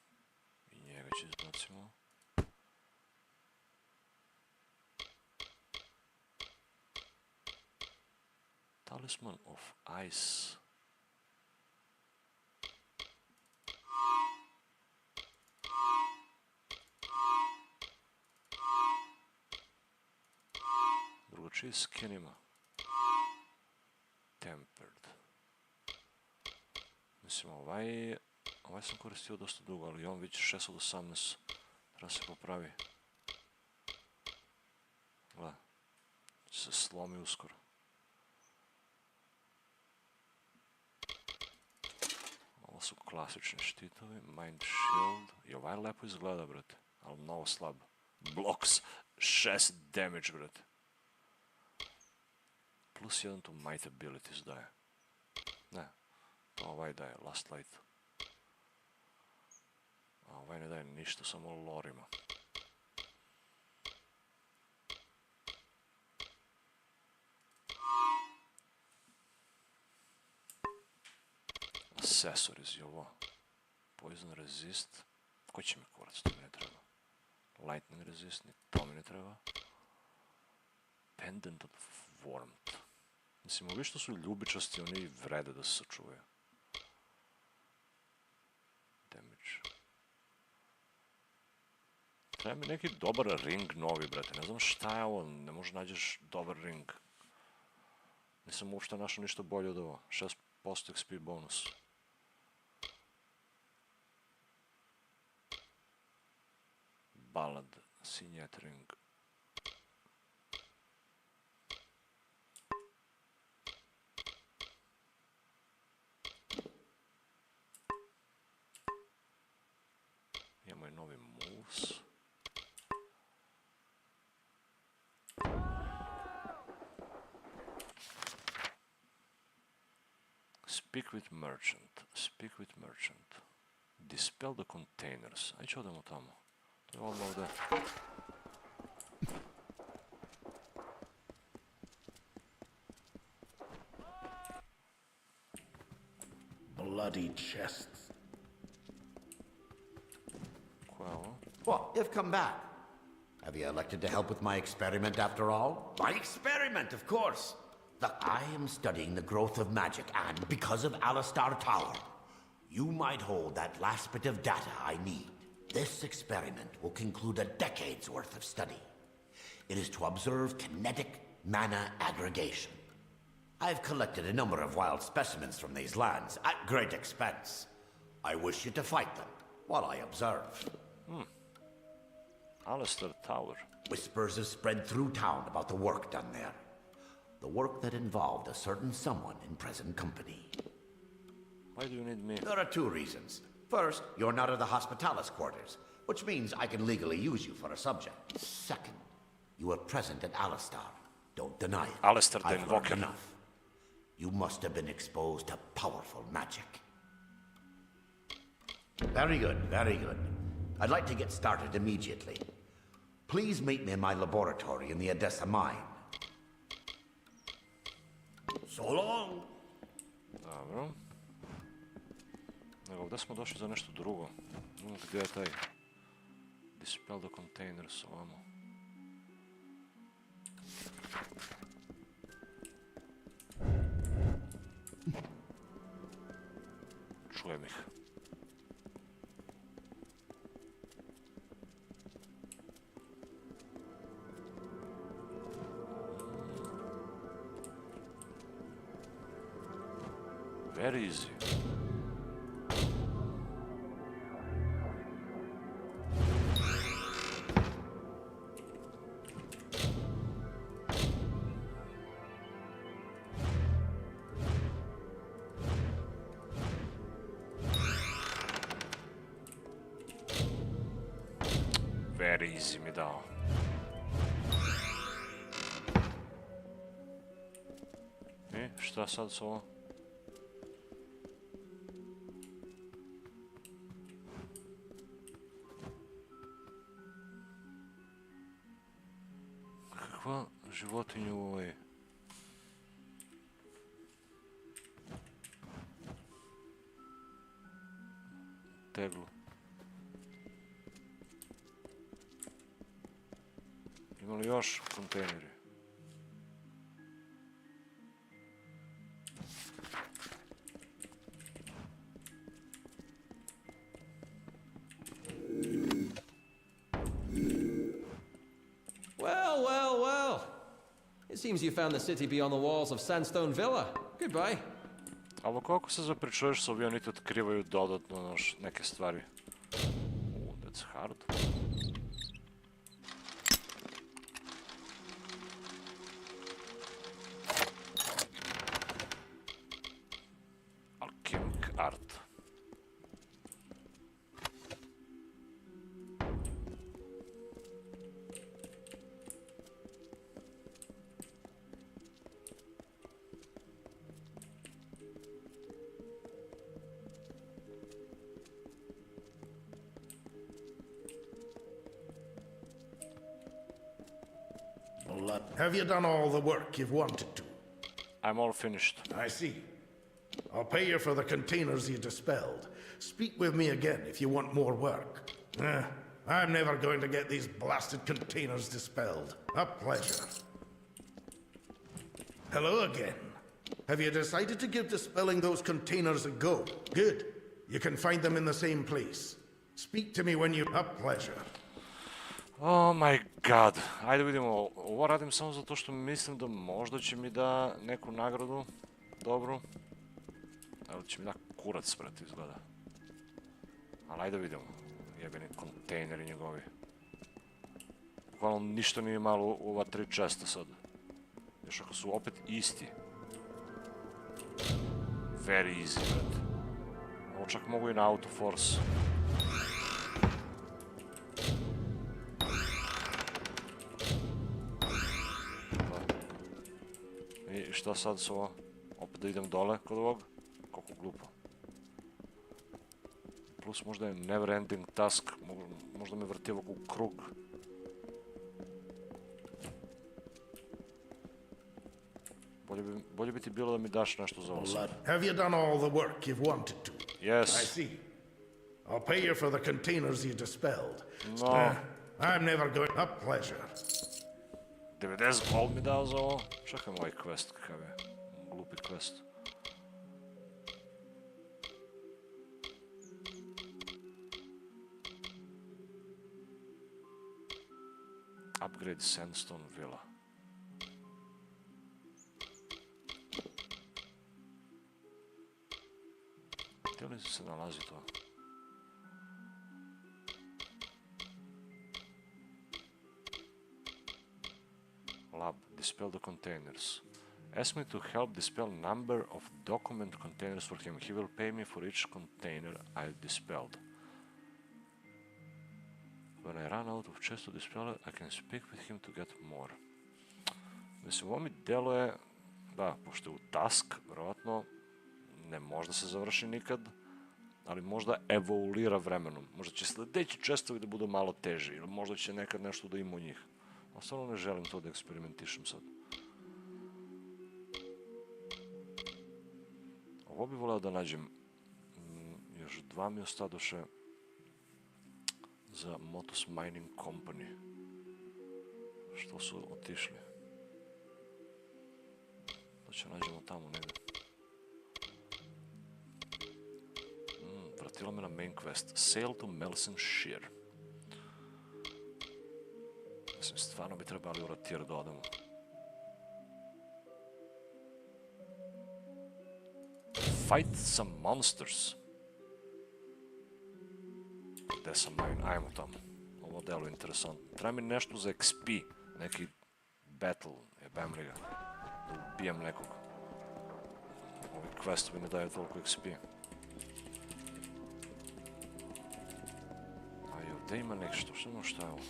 I njega će izbacimo. Talisman of Ice. Drugačiji skin ima. Tempered. Mislim, ovaj sam koristio dosta dugo, ali on već 6 od 18. Treba se popravi. Gle. Se slomi uskoro. Ovo su klasični štitovi. Mind Shield. I ovaj lepo izgleda, brate. Ali mnogo slab. Blocks. 6 damage, brate. Plus 1 to Might Abilities daje. Ne. To ovaj daje. Last Light. A ovaj ne daje ništa, samo lorima. Accessories je ovo. Poison Resist. Ko će mi kurac, to mi ne treba. Lightning Resist, ni to mi ne treba. Pendant of Warmth. Mislim, ovi što su ljubičasti, oni vrede da se sačuvaju. Damage. Treba mi neki dobar ring novi, brate. Ne znam šta je ovo, ne možeš nađeš dobar ring. Nisam uopšte našao ništa bolje od ovo. 6% XP bonus. Ballad, Signet ring. Imamo i novi moves. Speak with merchant. Speak with merchant. Dispel the containers. Ajde odemo tamo. To je odmah ovdje. Bloody chests. Ko je ovo? What, you've come back? Have you elected to help with my experiment after all? My experiment, of course! Look, I am studying the growth of magic, and because of Alistar Tower, you might hold that last bit of data I need. This experiment will conclude a decade's worth of study. It is to observe kinetic mana aggregation. I've collected a number of wild specimens from these lands at great expense. I wish you to fight them while I observe. Alistar Tower. Whispers have spread through town about the work done there. The work that involved a certain someone in present company. Why do you need me? There are two reasons. First, you're not in the Hospitalis quarters, which means I can legally use you for a subject. Second, you were present at Alistar. Don't deny it. Alistar the I've learned Invoker. enough. You must have been exposed to powerful magic. Very good, very good. I'd like to get started immediately. Please meet me in my laboratory in the Odessa mine. So long. Dobro. Nego ovdje smo došli za nešto drugo. Gdje je taj? Dispel the containers ovamo. Čujem ih. Very easy. Very easy mi dao. I šta sad s ovo? Kakva životinja u ovoj? teglu. Ima li još kontejneri? Well, well, well. It seems you found the city beyond the walls of Sandstone Villa. Goodbye. Ali koliko se zapričuješ, ovi oni ti otkrivaju dodatno neke stvari. That's hard. Alchemic art. Have you done all the work you've wanted to? I'm all finished. I see. I'll pay you for the containers you dispelled. Speak with me again if you want more work. I'm never going to get these blasted containers dispelled. A pleasure. Hello again. Have you decided to give dispelling those containers a go? Good. You can find them in the same place. Speak to me when you... A pleasure. Oh my god. Ajde vidimo, ovo radim samo zato što mislim da možda će mi da neku nagradu dobru. Ali će mi da kurac, brate, izgleda. Ali ajde vidimo. Jebeni kontejneri njegovi. Bukvalno ništa nije malo u ova 3 česta sad. Još ako su opet isti. Very easy, brate. Ovo čak mogu i na auto force. I šta sad s ovo? Opet da idem dole kod ovog? Koliko glupo. Plus možda je never ending task, možda me vrti ovog u krug. Bolje bi ti bilo da mi daš nešto za ovo sad. Have you done all the work you've wanted to? Yes. I see. I'll pay you for the containers you dispelled. No. I'm never going... A pleasure. 90 gold mi dao za ovo. Čekaj moj quest, kakav je. Glupi quest. Upgrade Sandstone Villa. Gdje li se nalazi to? Lab, dispel the containers. Ask me to help dispel number of document containers for him. He will pay me for each container I've dispelled. When I run out of chest to dispel, I can speak with him to get more. Mislim, ovo mi deluje, da, pošto je u task, vjerovatno, ne možda se završi nikad, ali možda evoluira vremenom. Možda će sledeći čestovi da budu malo teži, ili možda će nekad nešto da ima u njih. A stvarno ne želim to da eksperimentišem sad. Ovo bi voleo da nađem. Još 2 mi ostadoše za Motus Mining Company. Što su otišli? Da će nađemo tamo negdje. Vratilo me na main quest. Sail to Melson Shear. Mislim, stvarno bi trebali u ratijer da odemo. Fight some monsters. Gde sam mine? Ajmo tamo. Ovo delo je interesantno. Treba mi nešto za XP. Neki battle. Jebem li ga. Da ubijem nekog. Ovi questovi ne daju toliko XP. A i ovdje ima nešto. Što znamo šta je ovo?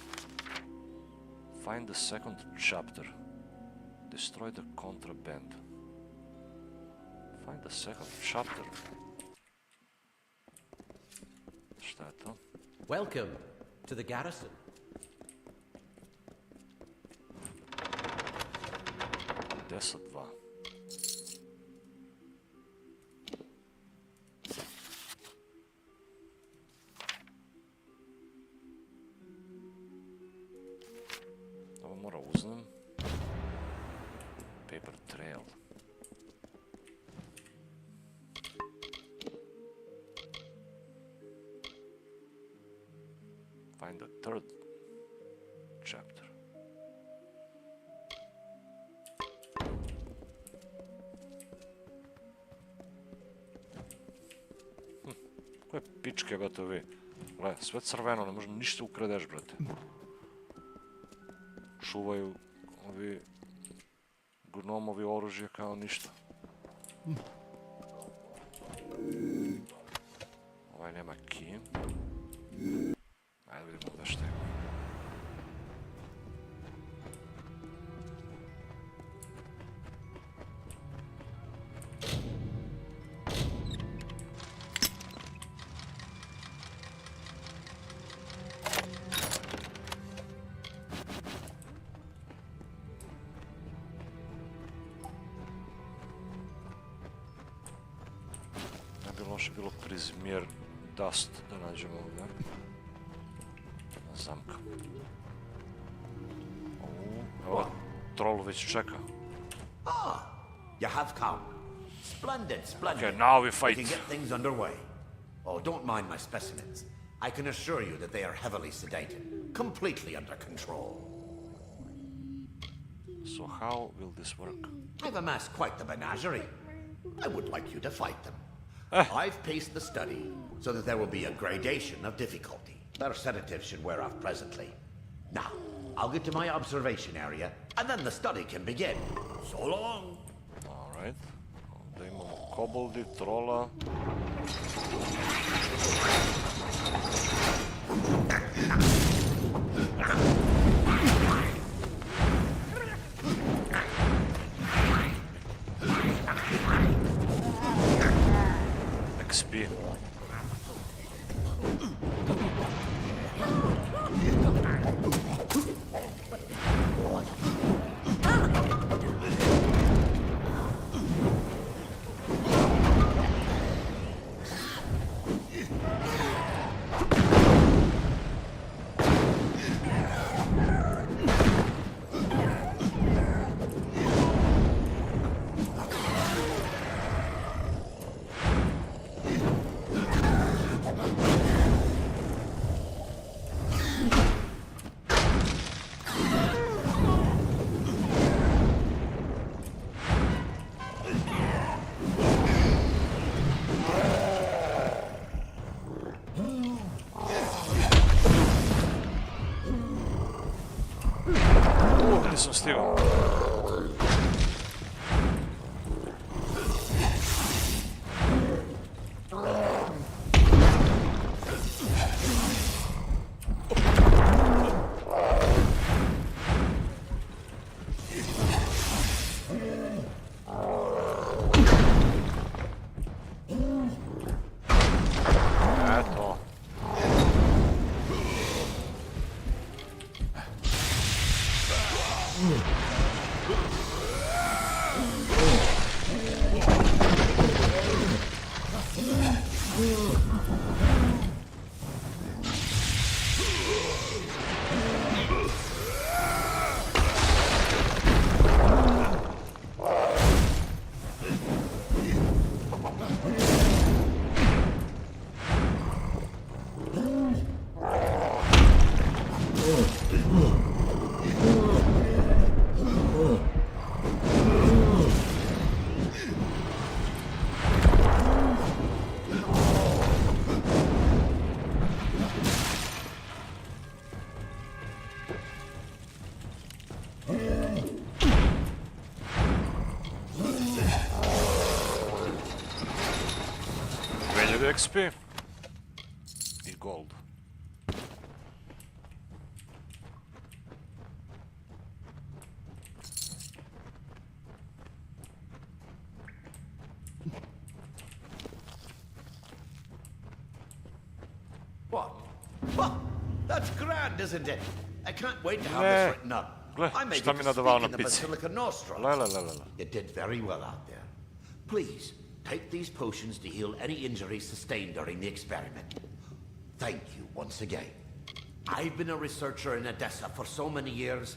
Find the second chapter. Destroy the contraband. Find the second chapter. Šta je to? Welcome to the garrison. Deset dva. uzmem. Paper trail. Find the third chapter. Koje pičke gotovi. Gle, sve crveno, ne može ništa ukradeš, brate. Čuvaju ovi gnomovi oružje kao ništa. Ovaj nema key. Ajde vidimo da šta ima. Loše bilo prizmjer dust da nađemo ovdje. Zamka. Evo, troll već čeka. Ah, you have come. Splendid, splendid. Okay, now we fight. We can get things underway. Oh, don't mind my specimens. I can assure you that they are heavily sedated, completely under control. So how will this work? I've amassed quite the menagerie. I would like you to fight them. I've paced the study so that there will be a gradation of difficulty. Their sedatives should wear off presently. Now, I'll get to my observation area, and then the study can begin. So long! Alright. Ovdje imamo koboldi, trola. XP. Nisam stigao. Eto. XP i gold. What? Well, that's grand, isn't it? I can't wait to have this written up. I may get to speak in the Basilica Nostra. You did very well out there. Please, take these potions to heal any injuries sustained during the experiment. Thank you once again. I've been a researcher in Edessa for so many years,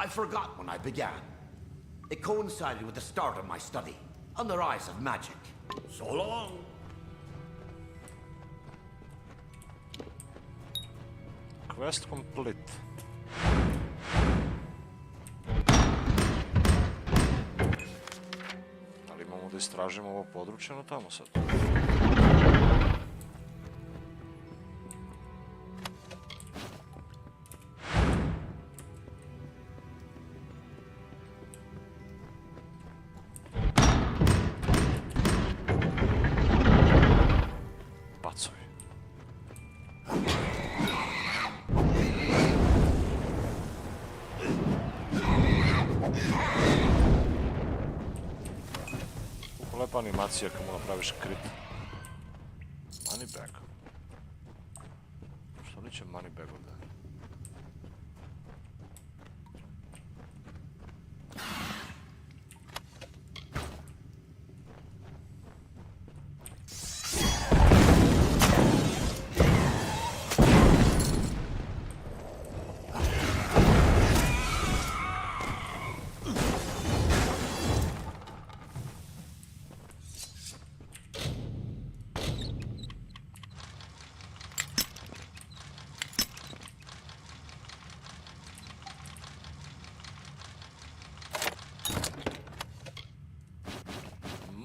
I forgot when I began. It coincided with the start of my study, on the rise of magic. So long. Quest complete. Ali imamo da istražimo ovo područje na tamo sad. Lepa animacija kad mu napraviš crit. Money bag. Što liče money bag ovdje?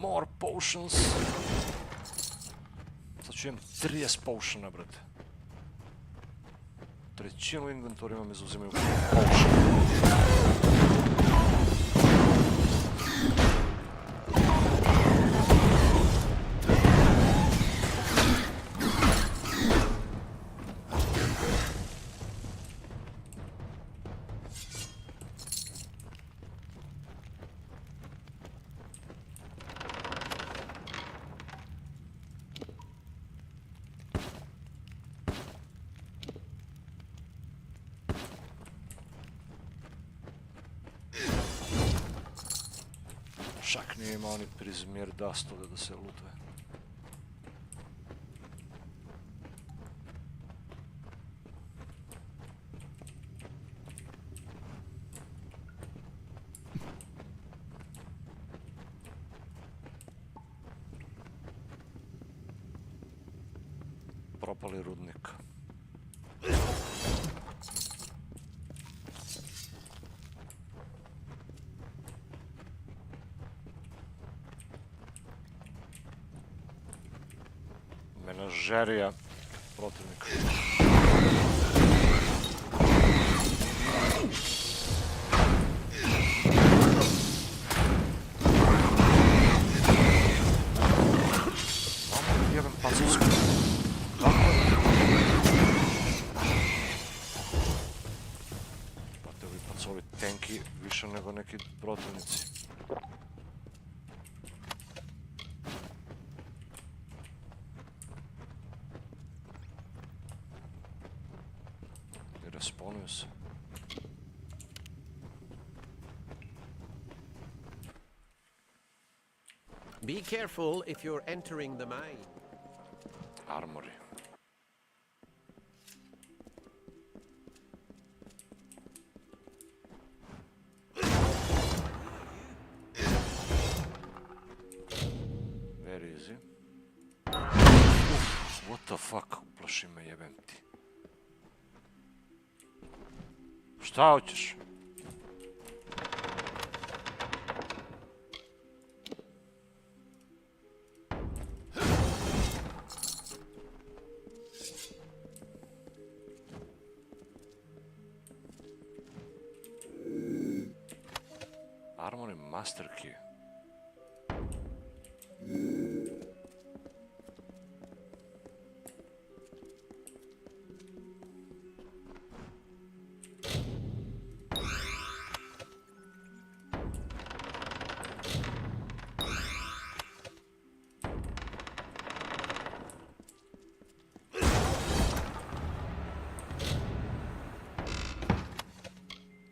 More potions. Sad ću imam 30 potiona, brate. Trećinu inventorima me zauzimaju potion. Čak nije imao ni prizmjer dastove da se lutve. Propali rudnik. Menažerija protivnika. Mamo, jebem pacovsku. Kako je? Pate, ovi pacovi tenki više nego neki protivnici. Respawnuju se. Be careful if you're entering the mine. Armory. Very easy. What the fuck? Uplaši me, jebem ti. Šta hoćeš? Armory Master Key.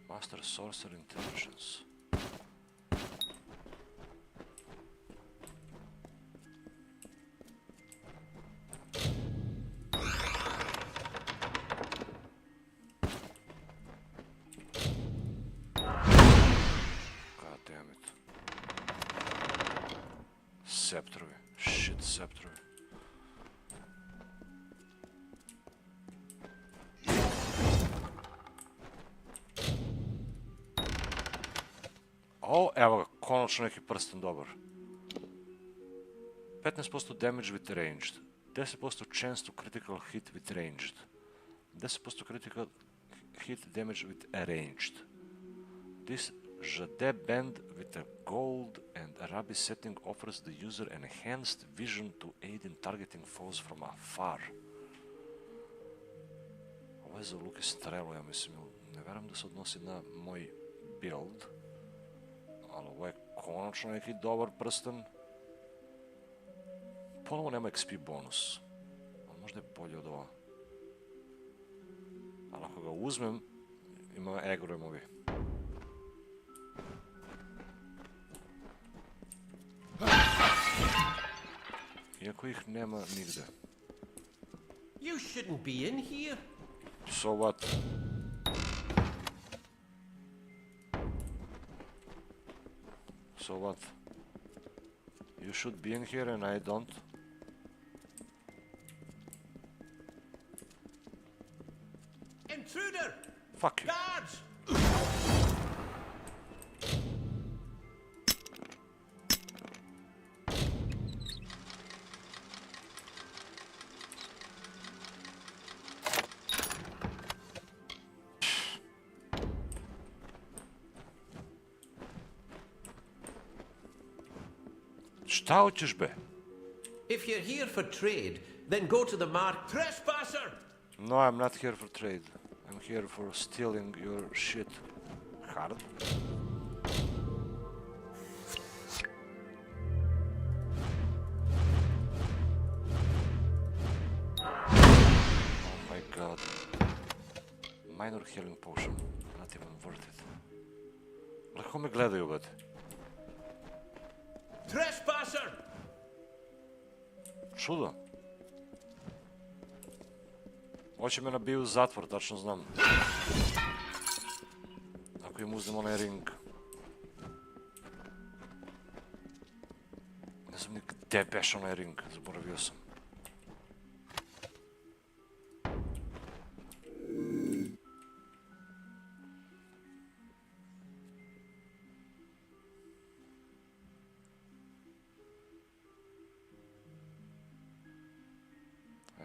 Master Sorcerer Intelligence. sceptrovi. Shit, sceptrovi. O, evo ga, konačno neki prsten dobar. 15% damage with ranged. 10% chance to critical hit with ranged. 10% critical hit damage with arranged. This Jade band with a gold and Arabi setting offers the user enhanced vision to aid in targeting foes from afar. Ovo je za luk i strelu, ja mislim. Ne verujem da se odnosi na moj build. Ali ovo je konačno neki dobar prsten. Ponovo nema XP bonus. Ali možda je bolje od ova. Ali ako ga uzmem, ima agro-emovi. Iako ih nema nigde. You shouldn't be in here. So what? So what? You should be in here and I don't. Intruder! Fuck you. Guards! Šta hoćeš be? If you're here for trade, then go to the mark. Trespasser! No, I'm not here for trade. I'm here for stealing your shit. Hard. Oh my god. Minor healing potion. Not even worth it. Lako me gledaju, bad. Trespasser! Čudo. Hoće me nabiju u zatvor, tačno znam. Ako im uzem onaj ring. Ne znam ni gde beš onaj ring, zaboravio sam.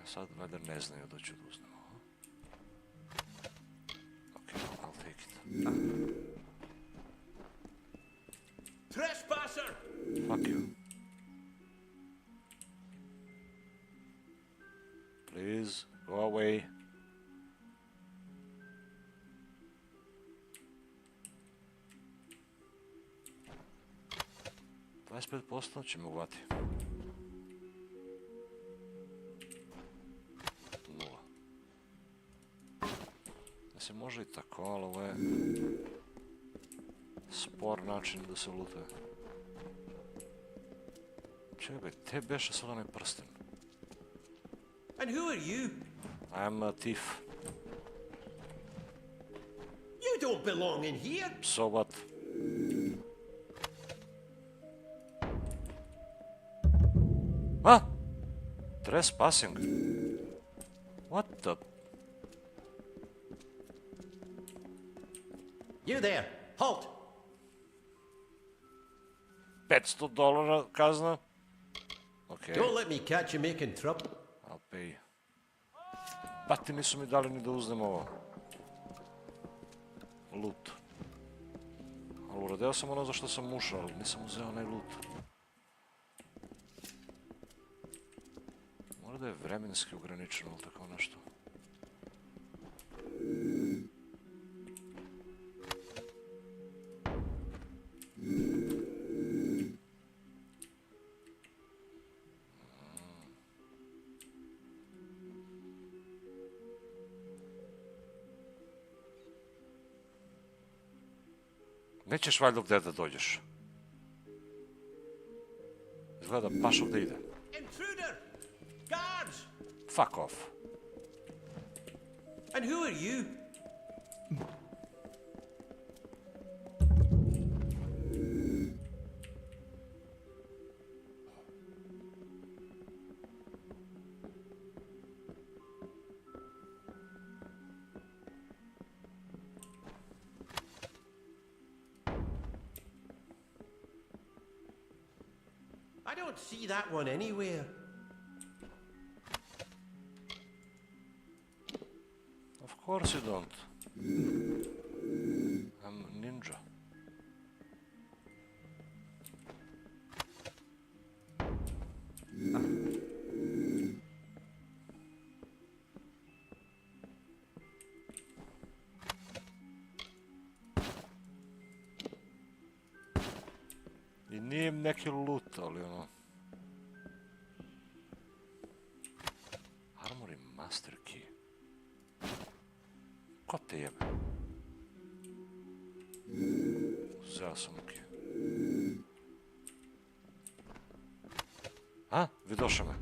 Sad valjda ne znaju da ću da uznem ovo. Ok, I'll take it. Trespasser! Fuck you. Please, go away. %će me uvati. Se može i tako, ali ovo je spor način da se lutuje. Čekaj, te beše sad onaj prsten. And who are you? I'm a thief. You don't belong in here. So what? Ah! Trespassing. What the... You there! Halt! $500 kazna. Okay. Don't let me catch you making trouble. I'll pay. Pati nisu mi dali ni da uznem ovo. Loot. Ali uradeo sam ono za što sam ušao, ali nisam uzeo onaj loot. Mora da je vremenski ograničeno ili tako nešto. Nećeš valjda gdje da dođeš. Izgleda baš ovdje ide. Intruder! Guards! Fuck off. And who are you? don't see that one anywhere. Of course you don't. I'm a ninja. I nije im neki loot, ali ono... Armory Master Key. Ko te jebe? Uzeo sam mu key. A? Vidoše me.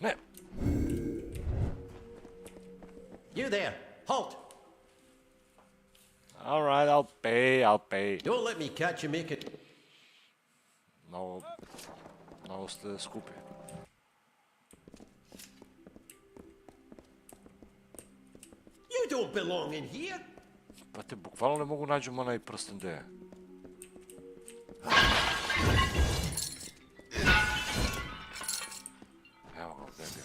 Ne! You there! Halt! Alright, I'll pay. Don't let me catch you make it. Malo ste skupi. You don't belong in here! Pa te bukvalno ne mogu nađem onaj prsten gde je. Evo ga, gde je bio.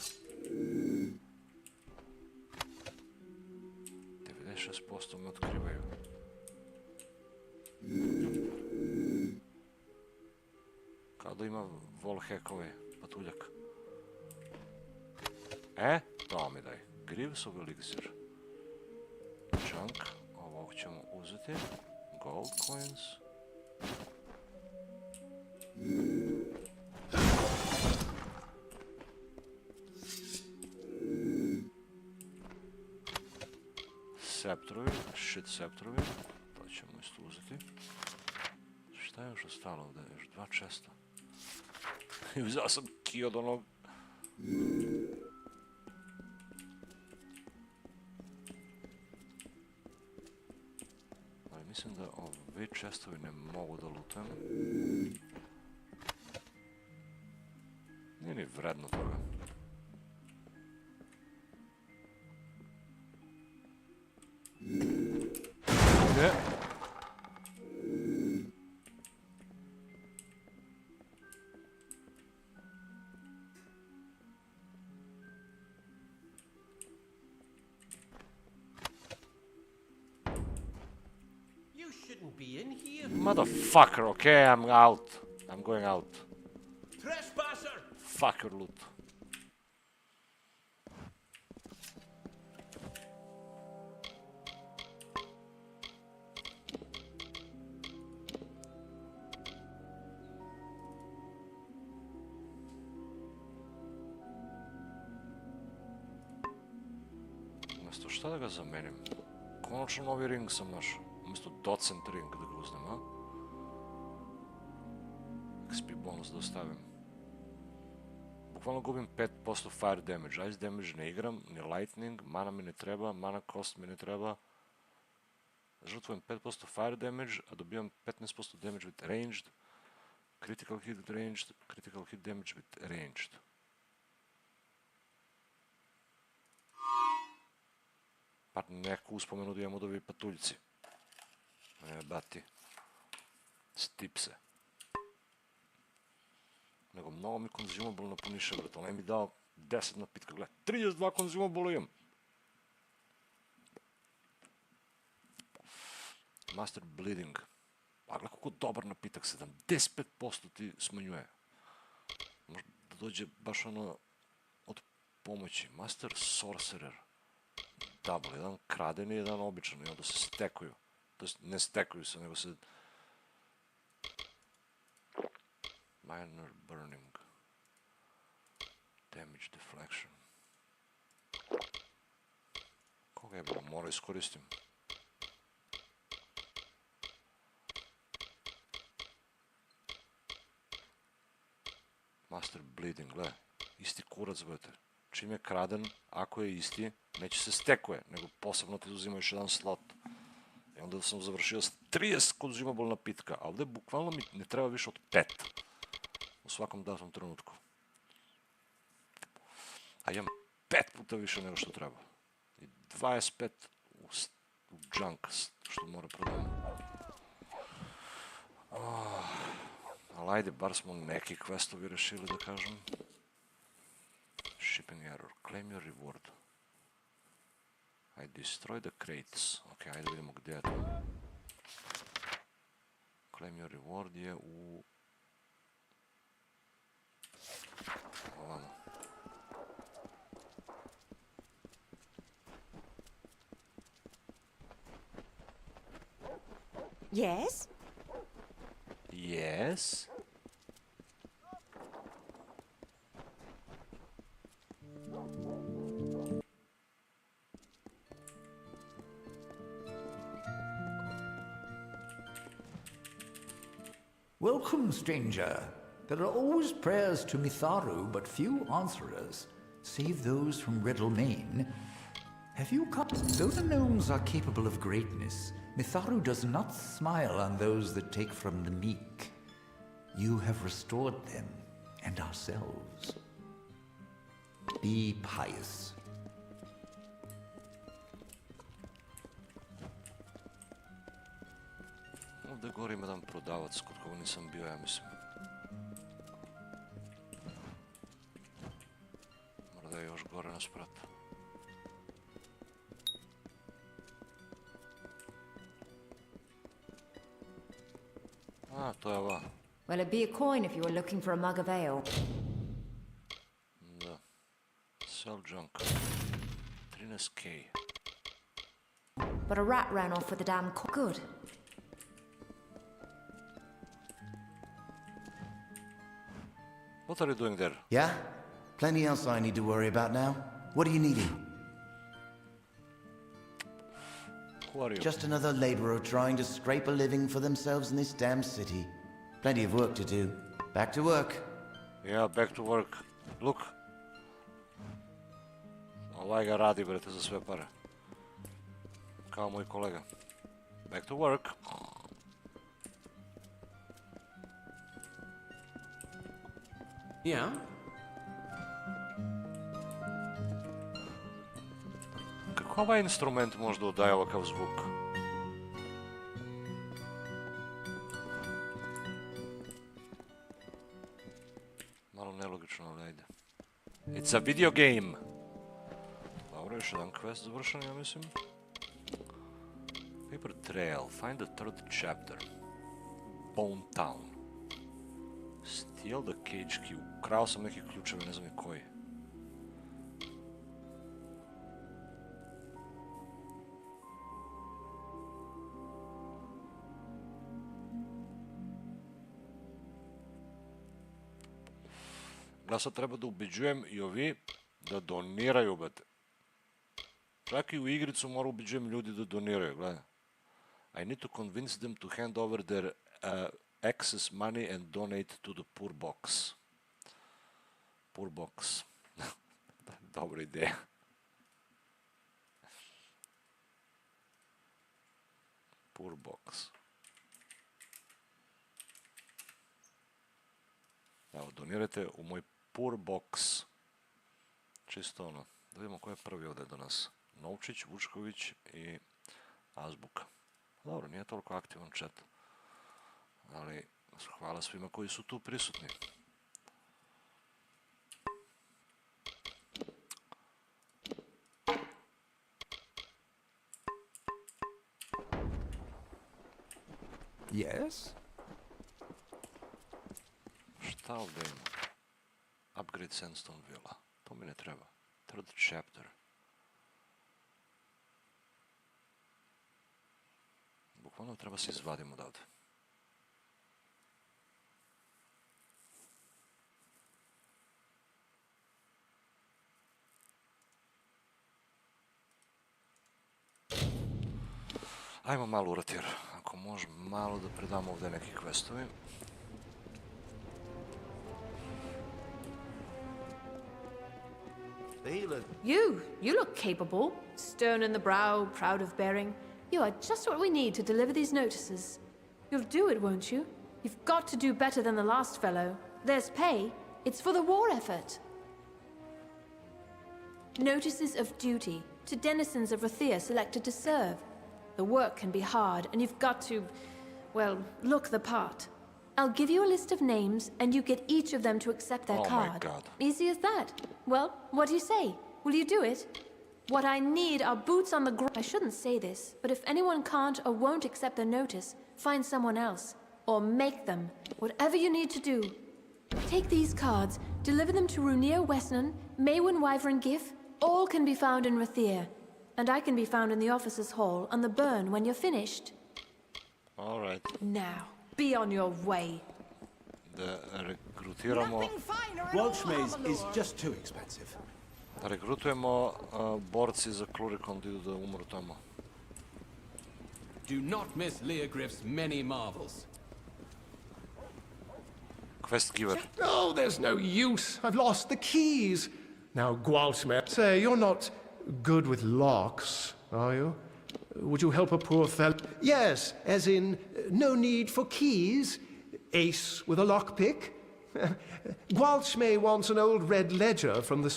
96% me otkrivaju. Kao da ima wallhackove, patuljak. To mi daj. Greaves of Elixir. Junk, ovog ćemo uzeti. Gold coins. Sceptrovi, shit sceptrovi. To ćemo isto uzeti. Šta je još ostalo ovdje? Još 2 česta. I uzeo sam key od onog. Ali mislim da ovi čestovi ne mogu da lutam. Nije ni vredno toga. Ne. You shouldn't be in here. Motherfucker, okay, I'm out. I'm going out. Trespasser! Fuck your loot. Umjesto šta da ga zamenim? Konačno novi ring sam našao. Umjesto docent ring da ga uznem, a? XP bonus da ostavim. Bukvalno gubim 5% fire damage. Ice damage ne igram, ni lightning, mana mi ne treba, mana cost mi ne treba. Žrtvujem 5% fire damage, a dobijam 15% damage with ranged. Critical hit with ranged, critical hit damage with ranged. Pa neku uspomenu da imam od ovi patuljci. Bati. Stipse. Nego mnogo mi consumable napuniše, brate. Onaj mi dao 10 napitka, gledaj. 32 consumable imam. Master bleeding. Pa gledaj koliko dobar napitak, 75% ti smanjuje. Možda da dođe baš ono od pomoći. Master sorcerer. Double, jedan kraden i jedan običan i onda se stekuju. To jest ne stekuju se, nego se... Minor burning. Damage deflection. Koga je bilo? Mora iskoristim. Master bleeding, gledaj. Isti kurac, brate. Čim je kraden, ako je isti, neće se stekuje, nego posebno ti uzima još jedan slot. I onda sam završio s 30 consumable napitka, a ovdje bukvalno mi ne treba više od 5. U svakom datom trenutku. A imam 5 puta više nego što treba. I 25 u junk što mora prodati. Ali ajde, bar smo neki questovi rešili, da kažem. Shipping error. Claim your reward. I destroy the crates. Ok, ajde vidimo gdje je to. Claim your reward je u... ovamo. Yes? Yes? Welcome, stranger. There are always prayers to Mitharu, but few answerers, save those from Redalmain. Have you come? Though the gnomes are capable of greatness, Mitharu does not smile on those that take from the meek. You have restored them, and ourselves. Be pious. Ovdje gore ima jedan prodavac kod koga nisam bio, ja mislim. Možda je još gore na spratu. A, to je ova. Well, it'd be a coin if you were looking for a mug of ale. Da. Sell junk. 13k. But a rat ran off with the damn good. What are you doing there? Yeah? Plenty else I need to worry about now. What are you needing? Who are you? Just another laborer trying to scrape a living for themselves in this damn city. Plenty of work to do. Back to work. Yeah, back to work. Look. Ovaj ga radi, brate, za sve pare. Kao moj kolega. Back to work. Ja? Kako ovaj instrument možda daje ovakav zvuk? Malo nelogično, ali ajde. It's a video game! Dobro, još jedan quest završen, ja mislim. Paper Trail. Find the third chapter. Bone Town. Steal the cage key. Ukrao sam neki ključevi, ne znam je koji. Ja sad treba da ubeđujem i ovi da doniraju, brate. Čak i u igricu mora ubeđujem ljudi da doniraju, gledaj. I need to convince them to hand over their excess money and donate to the poor box. Poor box. Dobra ideja. Poor box. Evo, donirajte u moj poor box. Čisto ono. Da vidimo ko je prvi ovdje do nas. Novčić, Vučković i Azbuka. Dobro, nije toliko aktivan chat. Ali hvala svima koji su tu prisutni. Yes? Šta ovdje ima? Upgrade Sandstone Villa. To mi ne treba. Third chapter. Bukvalno treba se izvadimo odavde. Ajmo malo u rotir. Ako može malo da predamo ovdje neki questovi. You look capable. Stern in the brow, proud of bearing. You are just what we need to deliver these notices. You'll do it, won't you? You've got to do better than the last fellow. There's pay. It's for the war effort. Notices of duty to denizens of Rathia selected to serve. The work can be hard, and you've got to, well, look the part. I'll give you a list of names, and you get each of them to accept their Oh my card. God. Easy as that. Well, what do you say? Will you do it? What I need are boots on the ground. I shouldn't say this, but if anyone can't or won't accept the notice, find someone else. Or make them. Whatever you need to do. Take these cards, deliver them to Runir Westnon, Maywin Wyvern Giff. All can be found in Rathir. And I can be found in the officers' hall on the burn when you're finished. Alright. Now, be on your way. Da regrutiramo... Welshmaze is just too expensive. Da regrutujemo borci za Klurikon da idu da umru tamo. Do not miss Leogriff's many marvels. Quest giver. Oh, there's no use. I've lost the keys. Now, Gwalchmer, say, you're not good with locks, are you? Would you help a poor fellow? Yes, as in, no need for keys. Ace with a lockpick. Gwalchme wants an old red ledger from the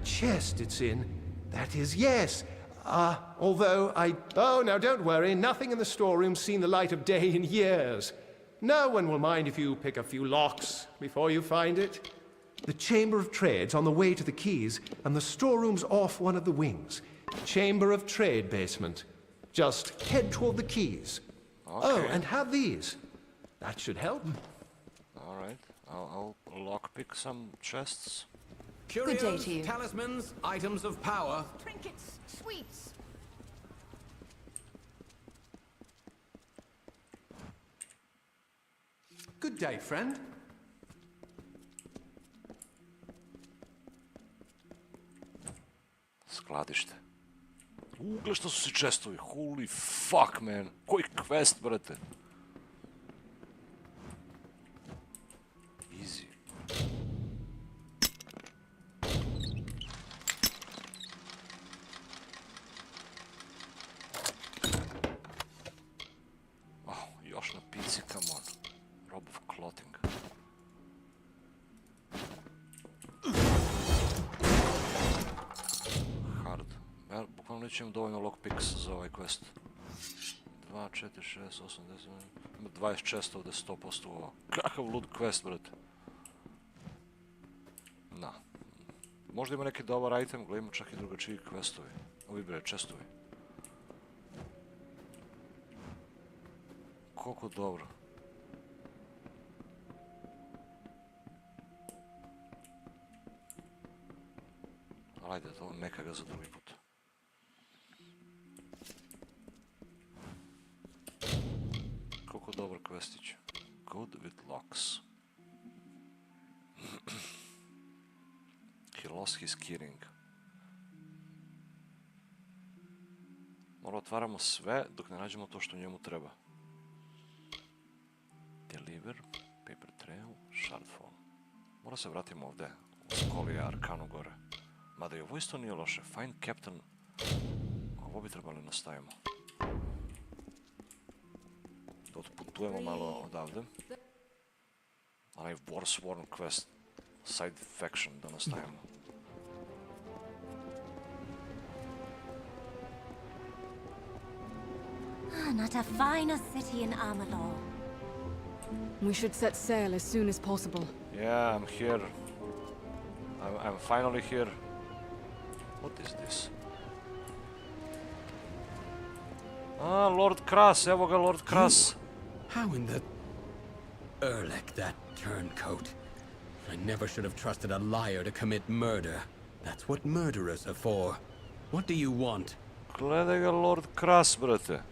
chest it's in. That is, yes. Although I... Oh, now don't worry. Nothing in the storeroom's seen the light of day in years. No one will mind if you pick a few locks before you find it. The Chamber of Trade's on the way to the keys, and the storeroom's off one of the wings. Chamber of Trade basement. Just head toward the keys. Okay. Oh, and have these. That should help. Alright, I'll lockpick some chests. Curios, day to you. talismans, items of power. Trinkets, sweets. Good day, friend. Skladište. Gle što su si čestovi. Holy fuck, man. Koji quest, brate. Easy. Oh, još na pici, come on. Rob of clothing. Hard. Ja bukvalno neću imam dovoljno lockpicks za ovaj quest. 2, 4, 6, 8, 10... Ima 20 chestov da je 100% ovo. Kakav lud quest, brate. Na. Možda ima neki dobar item, gledamo čak i drugačiji questovi. Ovi bre, chestovi. Koliko dobro. Ajde, to neka ga za drugi put. Koliko dobar questić. Good with locks. He lost his keyring. Mora otvaramo sve dok ne nađemo to što njemu treba. Deliver, paper trail, shardfall. Mora se vratimo ovde, u Skolije, Arkanu gore. Mada i ovo isto nije loše. Find Captain. Ovo bi trebali nastavimo. Da otputujemo malo odavde. Onaj Warsworn quest. Side faction da nastavimo. Not a finer city in Amalur. We should set sail as soon as possible. Yeah, I'm here. I'm finally here. What is this? Ah, Lord Kras, evo ga Lord Kras. How in the... Erlek, that turncoat. I never should have trusted a liar to commit murder. That's what murderers are for. What do you want? Gledaj ga Lord Kras, brate.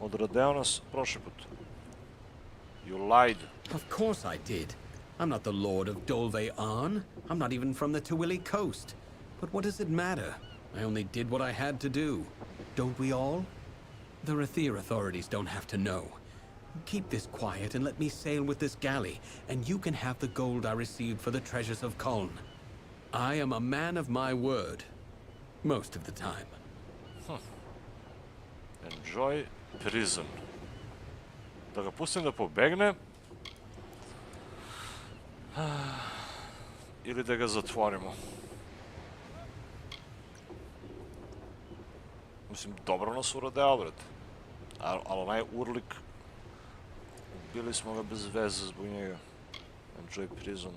Odradeo nas prošli put. You lied. Of course I did. I'm not the Lord of Dolve Arn. I'm not even from the Tawili coast. But what does it matter? I only did what I had to do. Don't we all? The Rathir authorities don't have to know. Keep this quiet and let me sail with this galley, and you can have the gold I received for the treasures of Koln. I am a man of my word. Most of the time. Enjoy prison. Da ga pustim da pobegne. Ili da ga zatvorimo. Mislim, dobro nas uradeo, brate. Ali onaj urlik, ubili smo ga bez veze zbog njega. Enjoy prison.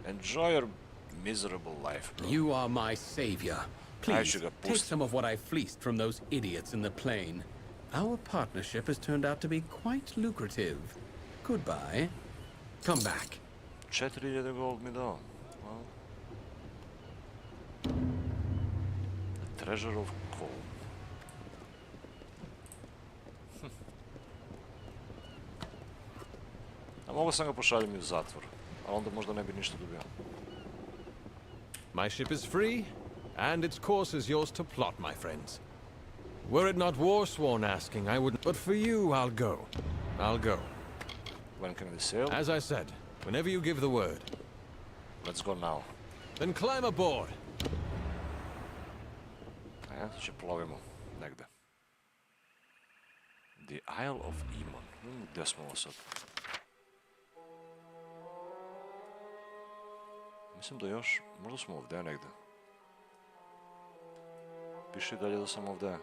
Enjoy your miserable life, bro. You are my savior. Please, take some of what I fleeced from those idiots in the plain. Our partnership has turned out to be quite lucrative. Goodbye. Come back. 4000 gold mi dao. The treasure of coal. A mogu sam ga pošaljem i u zatvor, a onda možda ne bi ništa dobio. My ship is free, and its course is yours to plot, my friends. Were it not war-sworn asking, I wouldn't. But for you, I'll go. I'll go. When can we sail? As I said, whenever you give the word. Let's go now. Then climb aboard. Znači, plovimo negde. The Isle of Iman. Gdje smo ovo sad? Mislim da još, možda smo ovdje negdje. Piše i dalje da sam ovdje.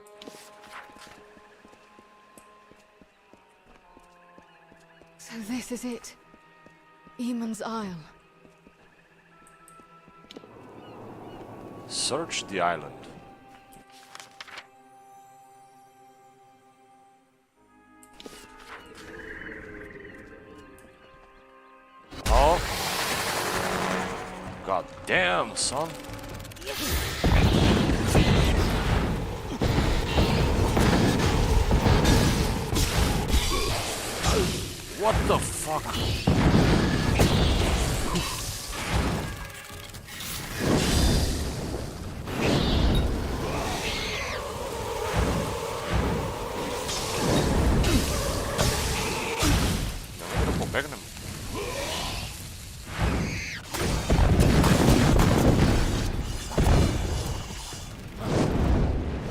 So this is it. Iman's Isle. Search the island. Oh. God damn, son. What the fuck? Da pobegnem.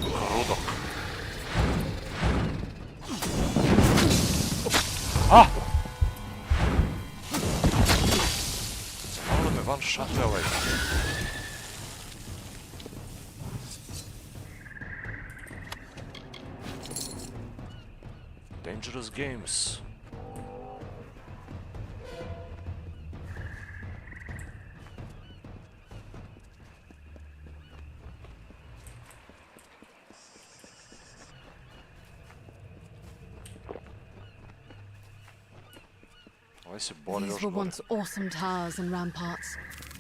Krudok. Ah! Malo me van šate ovaj. Dangerous games. These were once awesome towers and ramparts.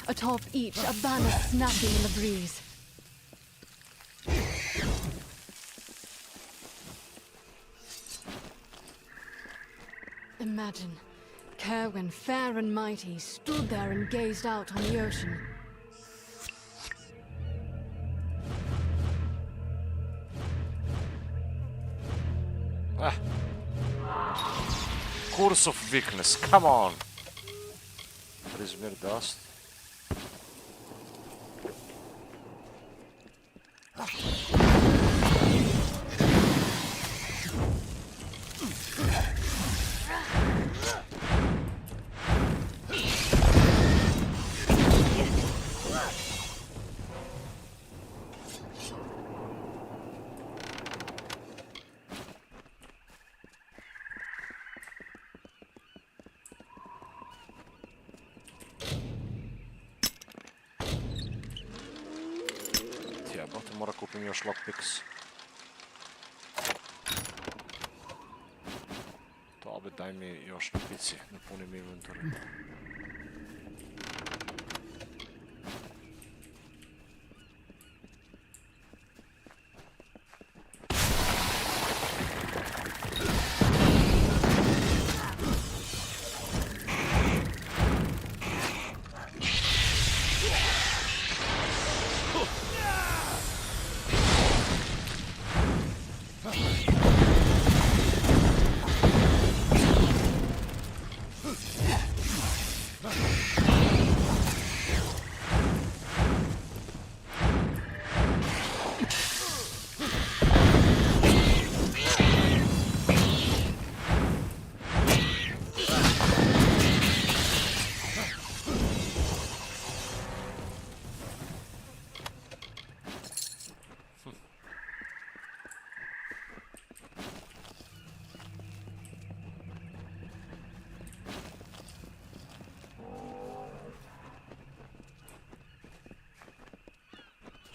Atop each, a banner snapping in the breeze. Imagine, Kerwin, fair and mighty, stood there and gazed out on the ocean. Ah. Curse of weakness, come on! Prismir dust. Jebote, mora kupim još lockpicks. To bi daj mi još na pici, napunim inventory.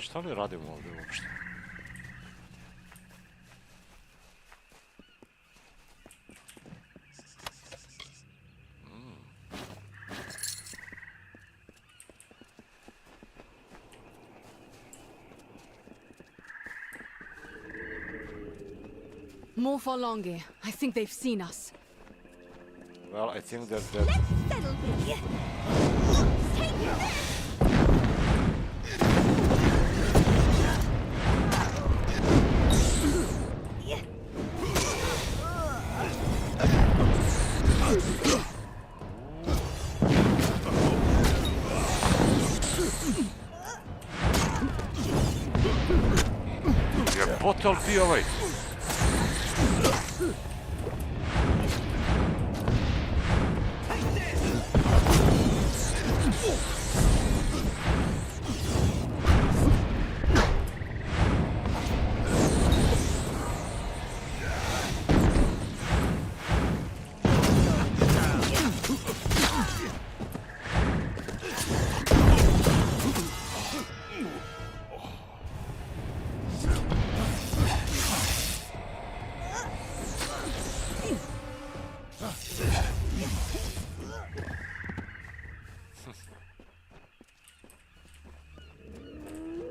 Šta li radimo ovdje uopšte? More Farlongi. I think they've seen us. Well, I think that... Jebote, ali ti ovaj?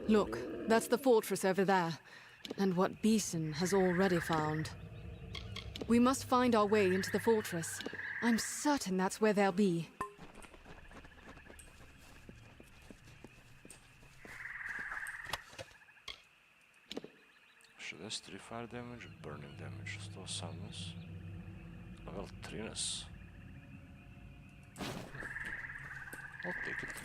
Look, that's the fortress over there, and what Beeson has already found. We must find our way into the fortress. I'm certain that's where they'll be. Three fire damage, burning damage, 118, level 13. I'll take it.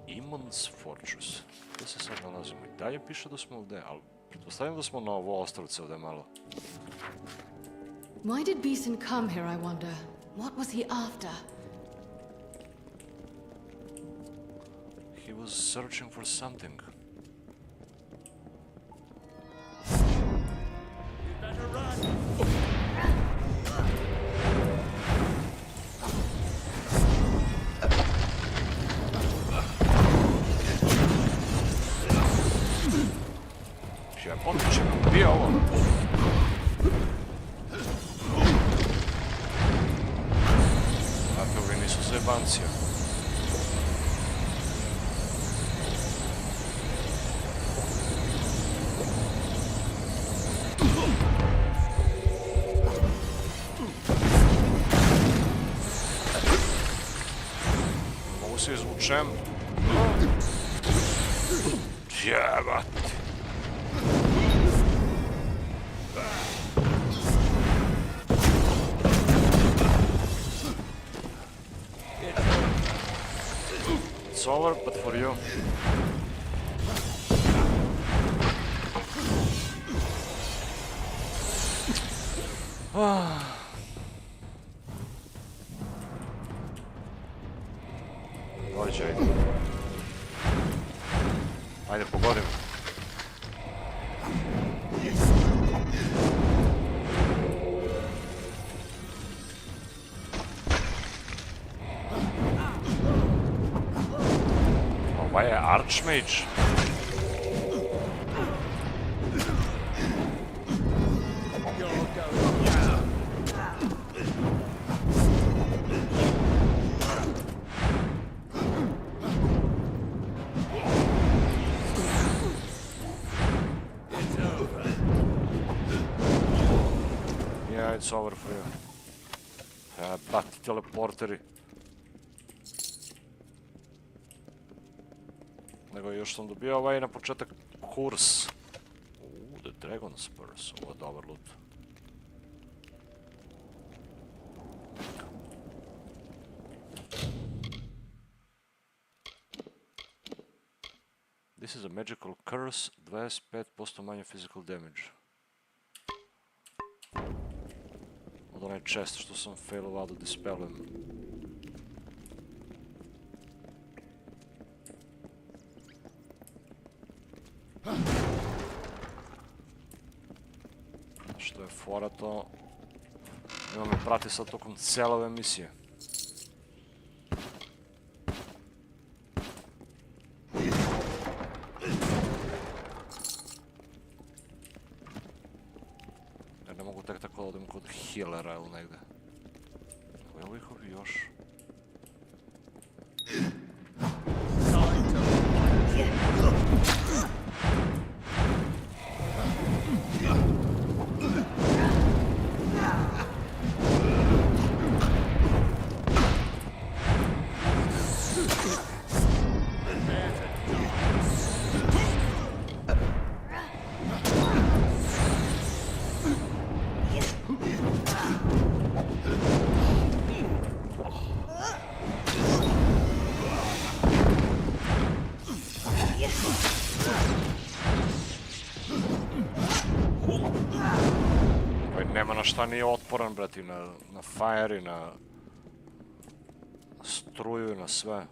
Imon's Fortress. Gdje se sad nalazimo? I dalje piše da smo ovdje, ali pretpostavljam da smo na ovo ostrvce ovdje malo. Why did Beeson come here, I wonder? What was he after? He was searching for something. Gdje je ovo? Dakle, ovi nisu zebancija. Mogu se izvučem. Jebat. It's over, but for you. Dođe, ajde. Ajde, pogodim. Ovaj je Archmage. Yeah, it's over for you. Bati teleporteri. Nego još sam dobio ovaj na početak kurs. The Dragon Spurs, ovo je dobar loot. This is a magical curse, 25% manje physical damage. Od onaj chest što sam failovao da dispelujem. Što je fora to, ima me prati sad tokom cele ove misije. mogu tek tako da odem kod healera ili negde. Evo ih još. Nema na šta nije otporan, brati, na fire i na struju i na sve.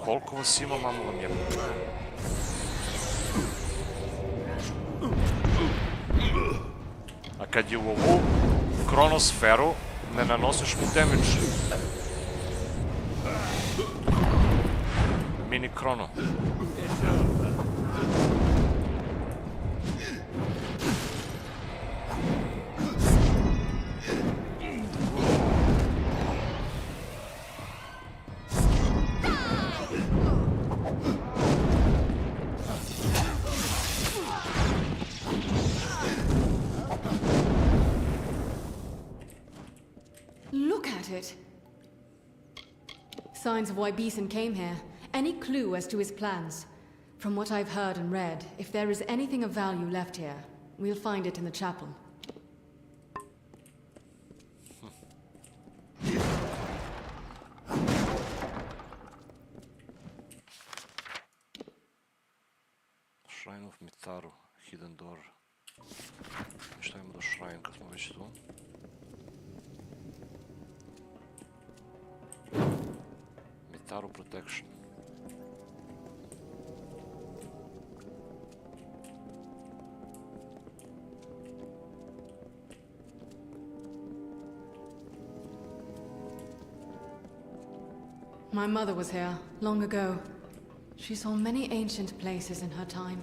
Koliko vas ima, mamu vam jebim? A kad je u ovu kronosferu, ne nanosiš mu damage. Mini krono. Look at it! Signs of why Beeson came here. Any clue as to his plans? From what I've heard and read, if there is anything of value left here, we'll find it in the chapel. Shrine of Mitaru, hidden door. Šta imamo do shrine kad smo već tu? Mitaru protection. My mother was here, long ago. She saw many ancient places in her time.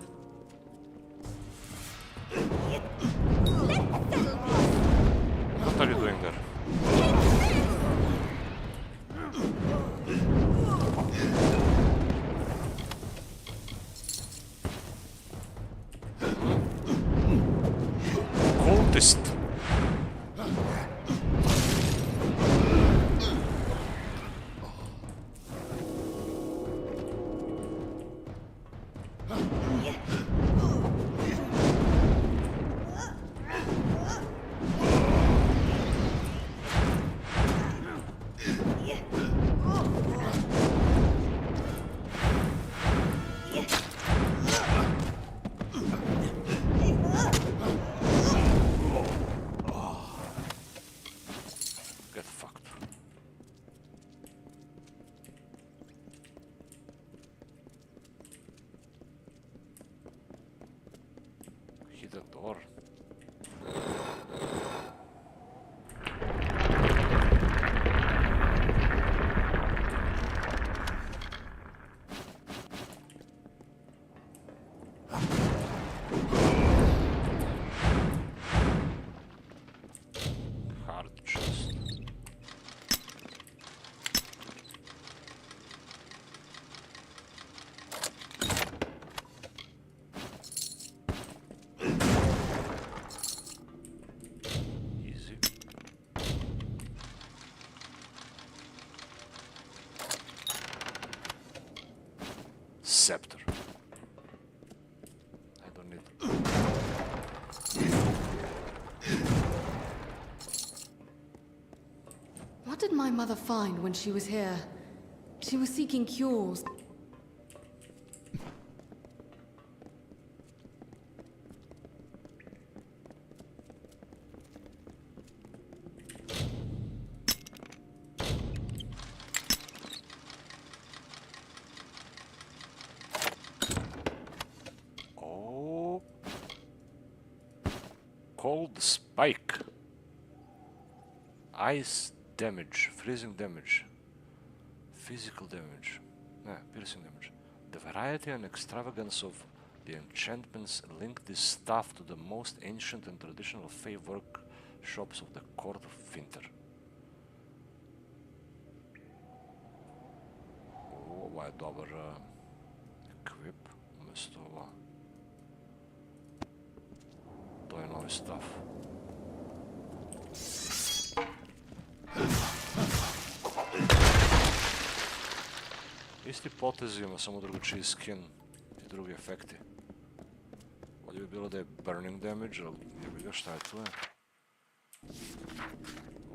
What are you doing there? Cultist. Hidden door. Hard chest. Scepter. I don't need it. What did my mother find when she was here? She was seeking cures. Cold spike. Ice damage, freezing damage, physical damage, piercing damage. The variety and extravagance of The enchantments link this staff to the most ancient and traditional fey workshops of the court of winter. Ovo je dobar equip, umjesto ova. To je novi staff. Isti potezi ima, samo drugačiji skin i drugi efekti. Bolje bi bilo da je burning damage, ali jebi ga, šta je tu je?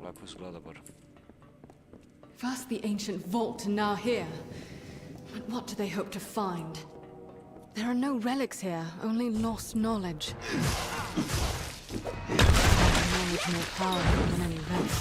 Lepo izgleda bar. First the ancient vault and now here. But what do they hope to find? There are no relics here, only lost knowledge. Knowledge more powerful than any relic.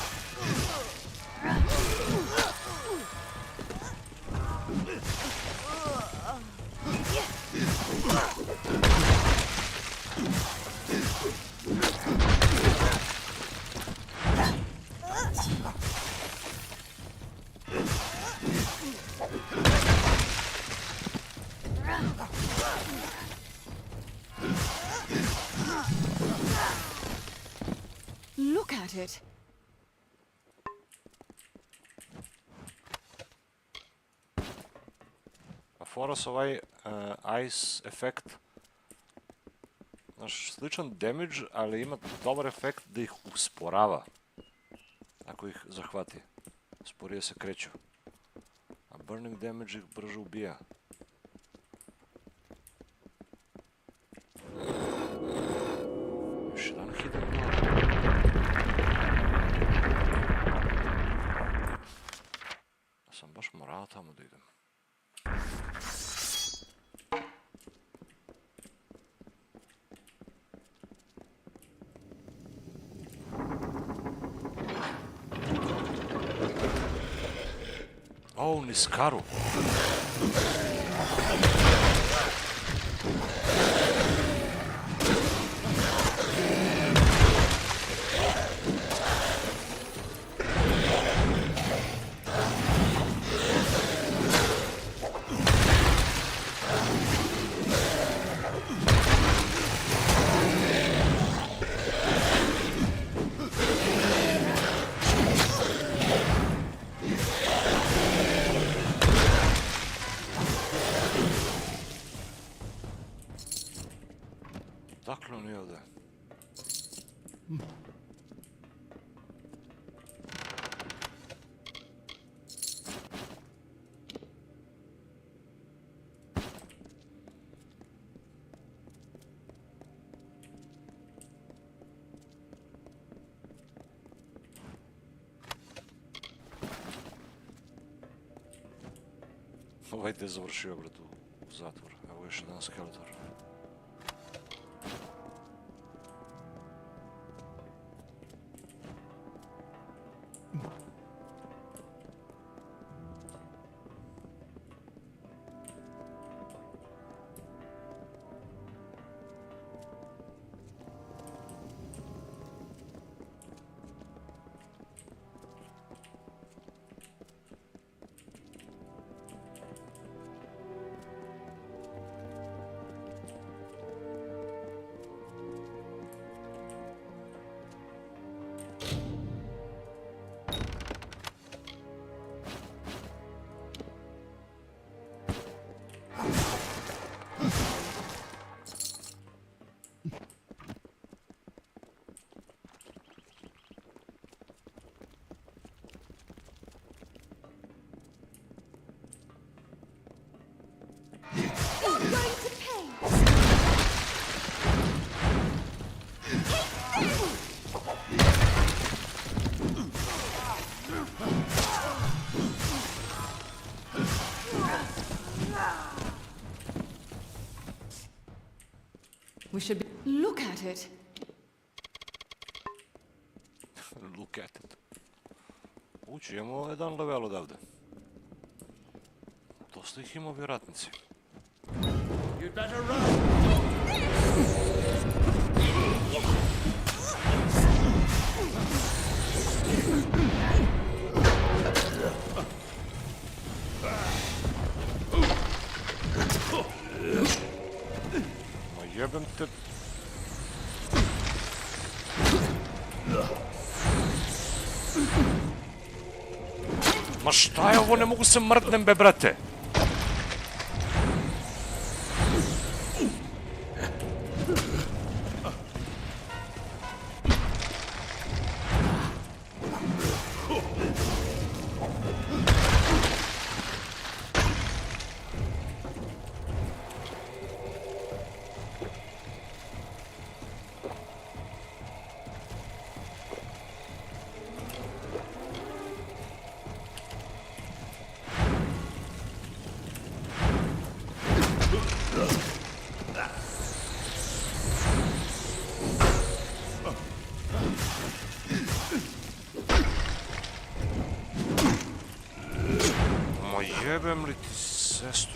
Look at it. Fora s ovaj ice efekt, znaš, sličan damage, ali ima dobar efekt da ih usporava ako ih zahvati. Sporije se kreću. A burning damage ih brže ubija. Još jedan hidden door. Ja sam baš morao tamo da idem. O, niskaru. Dakle, on je ovdje. Ovaj te završio, brat, u zatvor. Evo još jedan skeletor. We should be... Look at it! Look at it. Ući, imamo jedan level odavde. Dosta ih ima ovi ratnici. You'd better run! Ma šta je ovo, ne mogu se mrdnem be, brate. Jebem li ti sestru?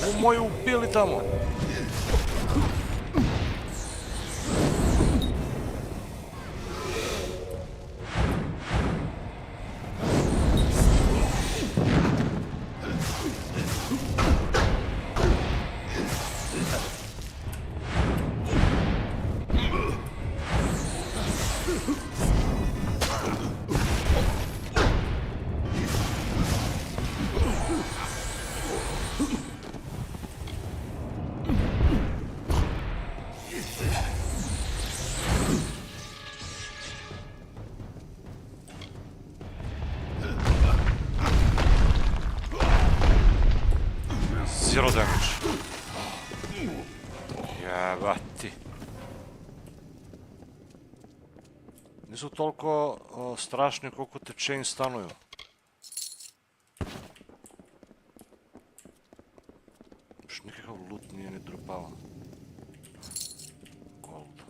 U moju ubili tamo. Zero damage. Jebati. Nisu toliko strašni koliko te chain stanuju. Još nikakav loot nije ni dropao. Gold.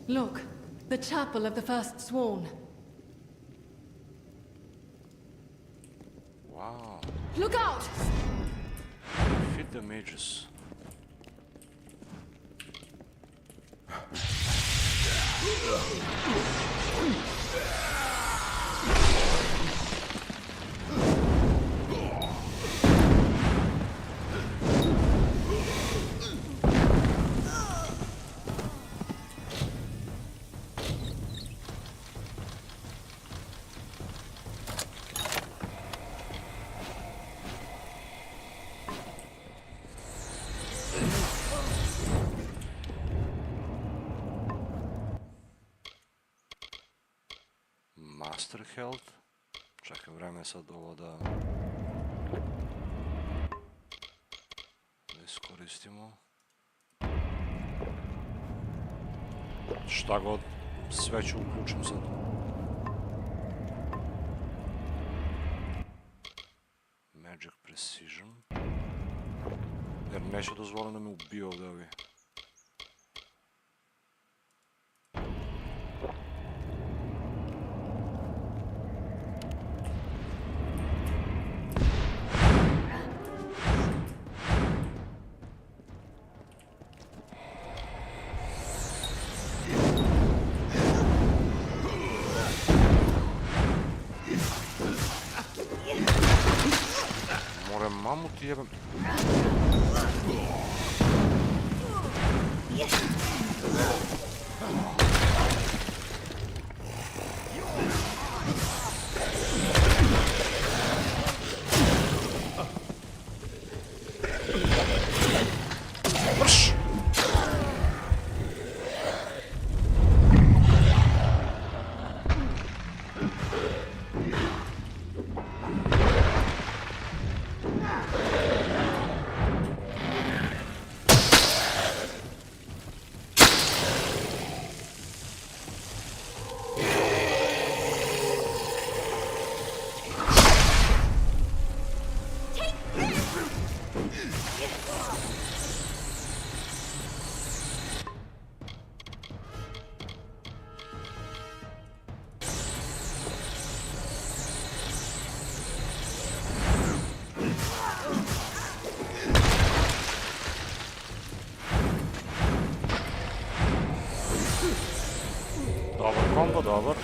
Look, the chapel of the first sworn. Wow. Look out! Feed the mages. Master health. Čekaj, vreme sad ovo da iskoristimo. Šta god, sve ću uključim sad. Magic precision. Jer neću dozvoliti da me ubije ovdje ovi. Mamu ti jebem. Vrš! dobar.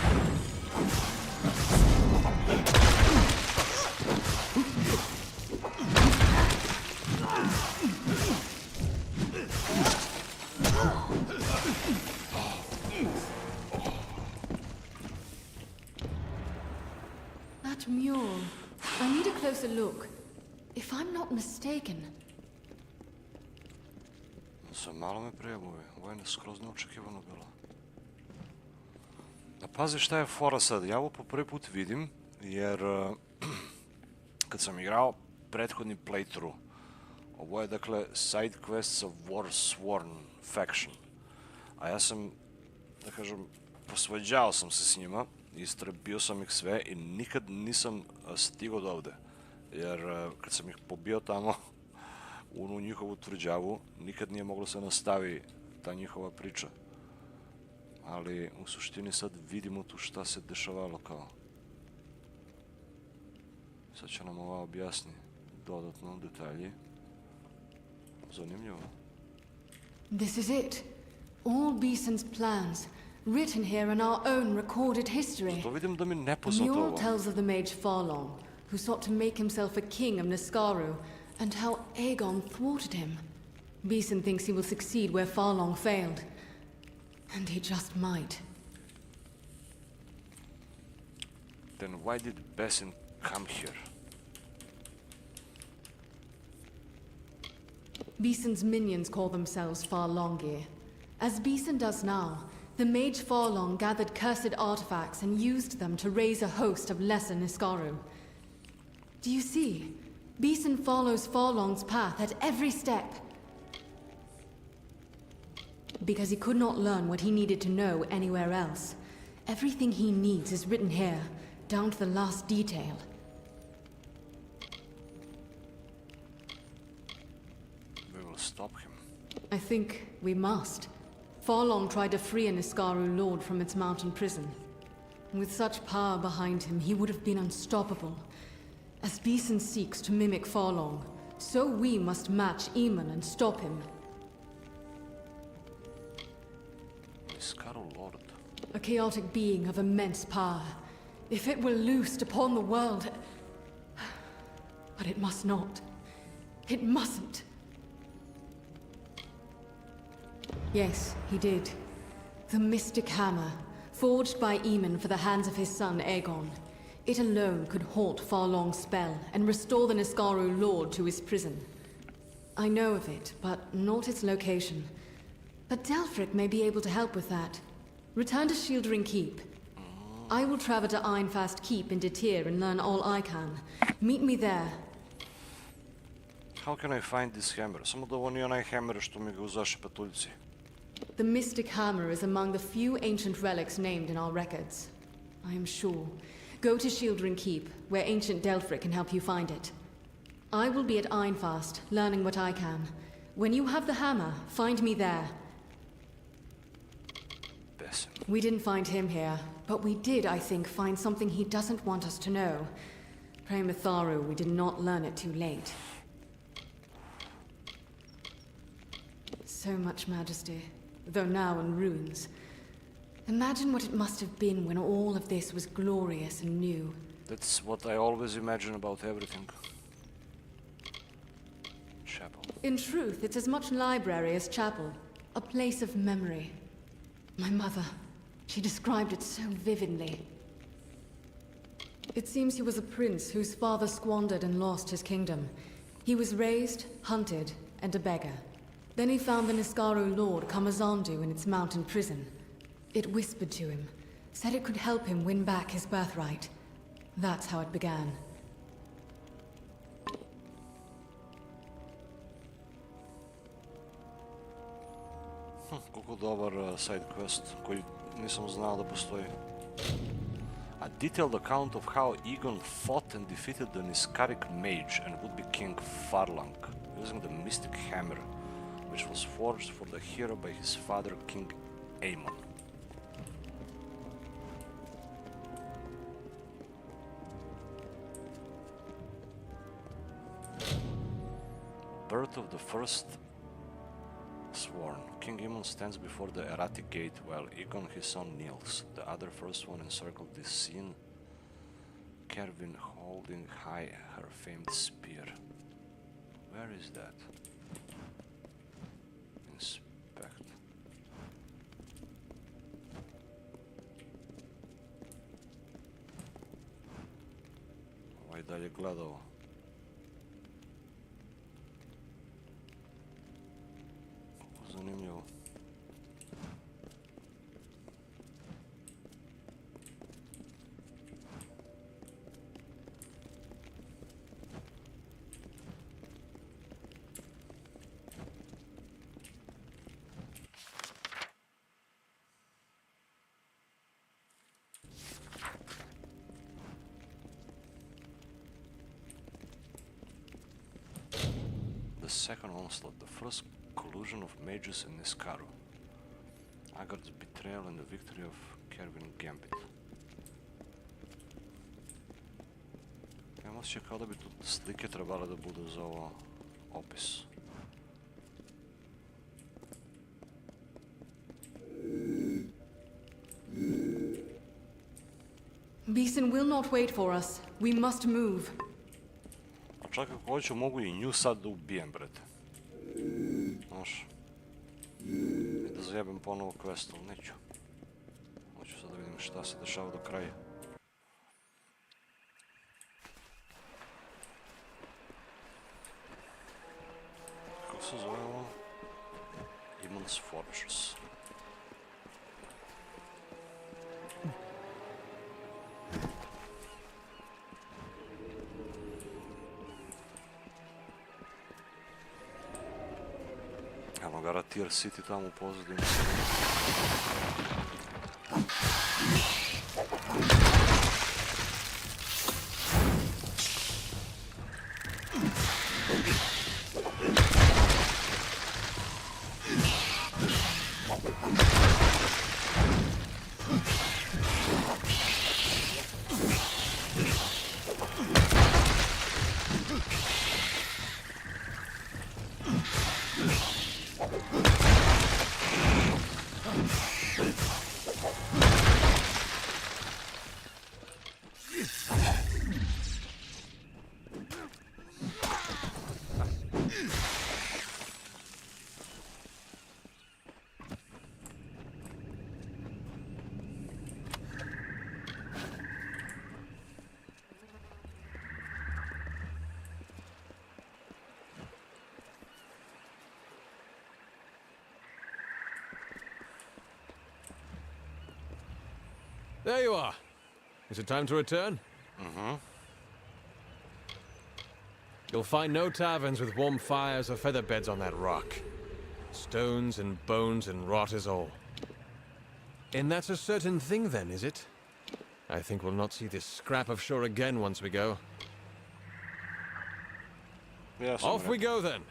That mural. I need a closer look. If I'm not mistaken. Malo me prijebovi. Ovo je skroz neočekivano bilo. A pazi šta je fora sad. Ja ovo po prvi put vidim, jer kad sam igrao prethodni playthrough, ovo je dakle side quests of Warsworn faction. A ja sam, da kažem, posvađao sam se s njima, istrebio sam ih sve i nikad nisam stigao do ovde. Jer kad sam ih pobio tamo, u njihovu tvrđavu, nikad nije moglo se nastavi ta njihova priča. Ali u suštini sad vidimo tu šta se dešavalo kao. Sad će nam ova objasni dodatno detalji. Zanimljivo. This is it. All Beeson's plans, written here in our own recorded history. To vidim da mi The nepoznato mural ovo. tells of the mage Farlong, who sought to make himself a king of Niskaru, and how Aegon thwarted him. Beeson thinks he will succeed where Farlong failed. And he just might. Then why did Beeson come here? Beeson's minions call themselves Farlongir. As Beeson does now, the mage Farlong gathered cursed artifacts and used them to raise a host of lesser Niskaru. Do you see? Beeson follows Farlong's path at every step. Because he could not learn what he needed to know anywhere else. Everything he needs is written here, down to the last detail. We will stop him. I think we must. Farlong tried to free a Niskaru lord from its mountain prison. With such power behind him, he would have been unstoppable. As Beeson seeks to mimic Farlong, so we must match Eamon and stop him. Niskaru Lord. A chaotic being of immense power. If it were loosed upon the world... But it must not. It mustn't. Yes, he did. The Mystic Hammer, forged by Eamon for the hands of his son Aegon. It alone could halt Farlong's spell and restore the Niskaru Lord to his prison. I know of it, but not its location. But Delphric may be able to help with that. Return to Shieldring Keep. I will travel to Ironfast Keep in Detir and learn all I can. Meet me there. How can I find this hammer? Samo da ovo nije onaj hammer što mi ga uzaše patuljci. The Mystic Hammer is among the few ancient relics named in our records. I am sure. Go to Shieldring Keep, where ancient Delphric can help you find it. I will be at Ironfast, learning what I can. When you have the hammer, find me there. Beeson. We didn't find him here, but we did, I think, find something he doesn't want us to know. Pray Mitharu, we did not learn it too late. So much majesty, though now in ruins. Imagine what it must have been when all of this was glorious and new. That's what I always imagine about everything. Chapel. In truth, it's as much library as chapel. A place of memory. My mother, she described it so vividly. It seems he was a prince whose father squandered and lost his kingdom. He was raised, hunted, and a beggar. Then he found the Niskaru Lord Kamazandu in its mountain prison. It whispered to him, said it could help him win back his birthright. That's how it began. Koliko dobar side quest koji nisam znao da postoji. A detailed account of how Aegon fought and defeated the Niskaric mage and would-be king Farlang, using the Mystic Hammer, which was forged for the hero by his father, King Aemon. Birth of the first sworn. King Eamon stands before the erratic gate while Egon, his son, kneels. The other first one encircled this scene, Kervin holding high her famed spear. Where is that? Inspect. Ovaj dalje gledao. Zanimljivo. The second onslaught, the first collusion of mages in Niskaru. Agard's betrayal and the victory of Kervin Gambit. Imam osjećaj kao da bi tu slike trebale da budu za ovo opis. Beeson will not wait for us. We must move. A čak ako hoću mogu i nju sad da ubijem, brete. Znaš. I da zajebem ponovo quest, ali neću. Hoću sad da vidim šta se dešava do kraja. Kako se zove ovo? Eamon's Fortress. Evo ga Tier City tamo u pozadini. There you are. Is it time to return? Mm-hmm. You'll find no taverns with warm fires or feather beds on that rock. Stones and bones and rot is all. And that's a certain thing then, is it? I think we'll not see this scrap of shore again once we go. Yes, off we go then.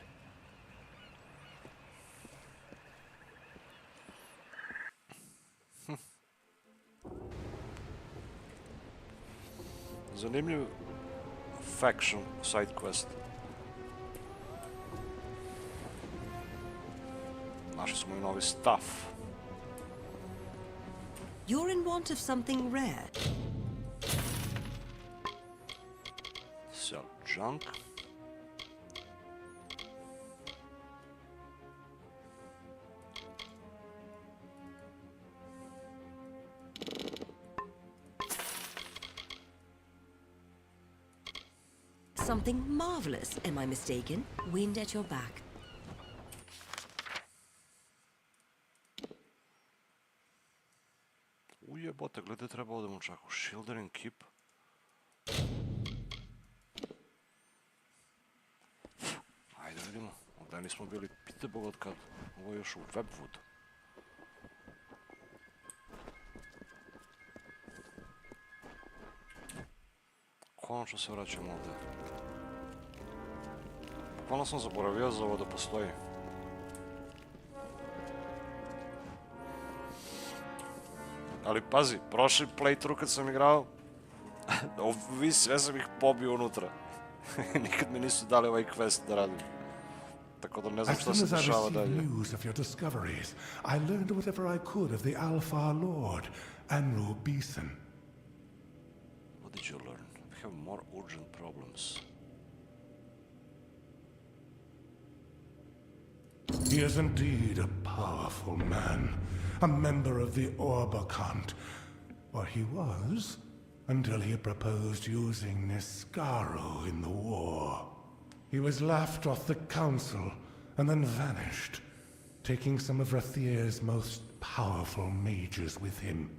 Zanimljiv faction side quest. Našli smo i novi stuff. You're in want of something rare. Sell junk. Something marvelous, am I mistaken? Wind at your back. Ujebote, gledaj, treba odemo čak u Shieldering Keep. Ajde vidimo, ovdje nismo bili pite bog od kad. Ovo je još u Webwood. Konačno se vraćamo ovdje. Bukvalno sam zaboravio za ovo da postoji. Ali pazi, prošli playthrough kad sam igrao, sve sam ih pobio unutra. Nikad mi nisu dali ovaj quest da radim. Tako da ne znam As šta soon se as I dešava received dalje. news of your discoveries, I learned whatever I could of the Alpha Lord, Anru Beeson. What did you learn? We have more urgent problems. He is indeed a powerful man, a member of the Orbakant. Or he was, until he proposed using Niskaro in the war. He was laughed off the council, and then vanished, taking some of Rathir's most powerful mages with him.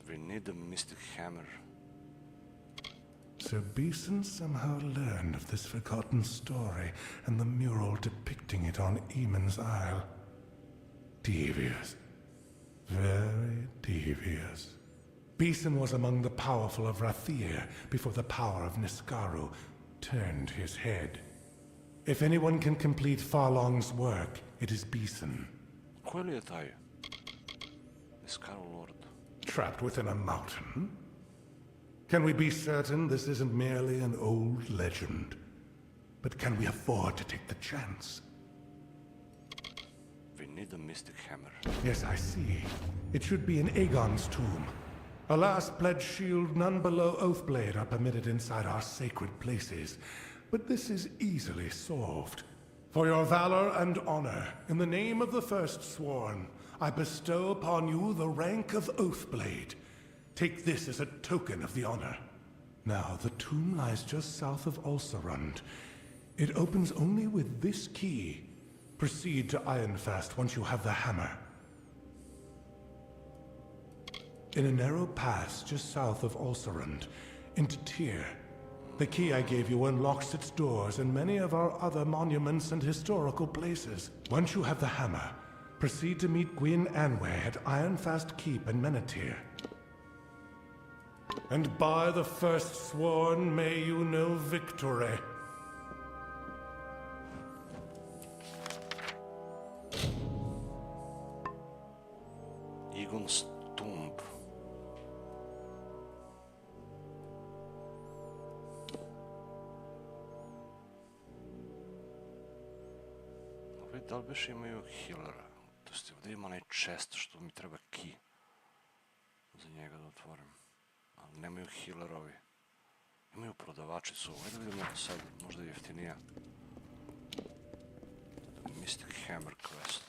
We need a mystic hammer. Sir Beeson somehow learned of this forgotten story and the mural depicting it on Eamon's Isle. Devious. Very devious. Beeson was among the powerful of Rathir before the power of Niskaru turned his head. If anyone can complete Farlong's work, it is Beeson. Koji li je taj? Niskaru Lord. Trapped within a mountain? Can we be certain this isn't merely an old legend? But can we afford to take the chance? We need a mystic hammer. Yes, I see. It should be in Aegon's tomb. Alas, pledge shield, none below Oathblade are permitted inside our sacred places. But this is easily solved. For your valor and honor, in the name of the First Sworn, I bestow upon you the rank of Oathblade. Take this as a token of the honor. Now, the tomb lies just south of Ulcerund. It opens only with this key. Proceed to Ironfast once you have the hammer. In a narrow pass just south of Ulcerund, into Tyr. The key I gave you unlocks its doors and many of our other monuments and historical places. Once you have the hammer, proceed to meet Gwyn Anway at Ironfast Keep in Menethir. And by the First Sworn, may you know victory. Egon's tomb. Da li biš imaju healera? To jest ovdje ima onaj chest što mi treba key za njega da otvorim. Ali nemaju healerovi. Imaju prodavačicu. Ajde da vidimo sad, možda je jeftinija. Mystic Hammer quest.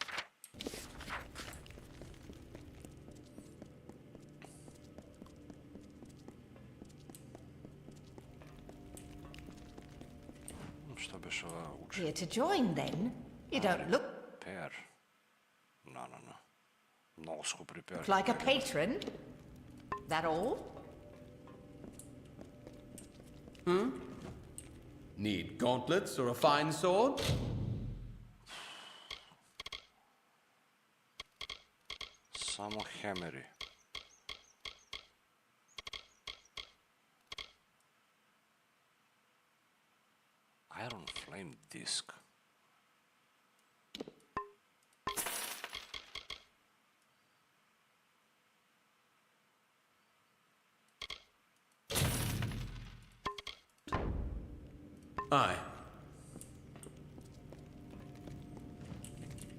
Šta biš ova uči? Here to join, then? You don't look Pair. No. No skup repair. like a patron. That all? Need gauntlets or a fine sword? Samo hammeri. Iron flame disc. Aye.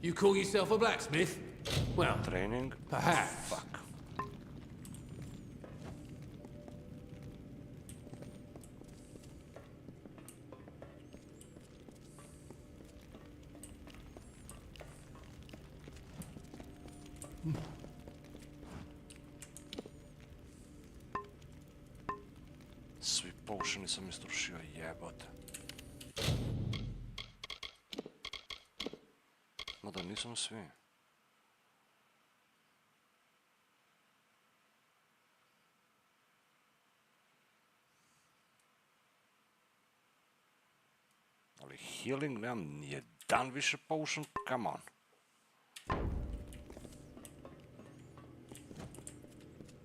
You call yourself a blacksmith? Well, training? Perhaps. Fuck. Svi potioni sam istrošio, jebote. Mada nisam svi. Ali healing nemam nijedan više potion, come on.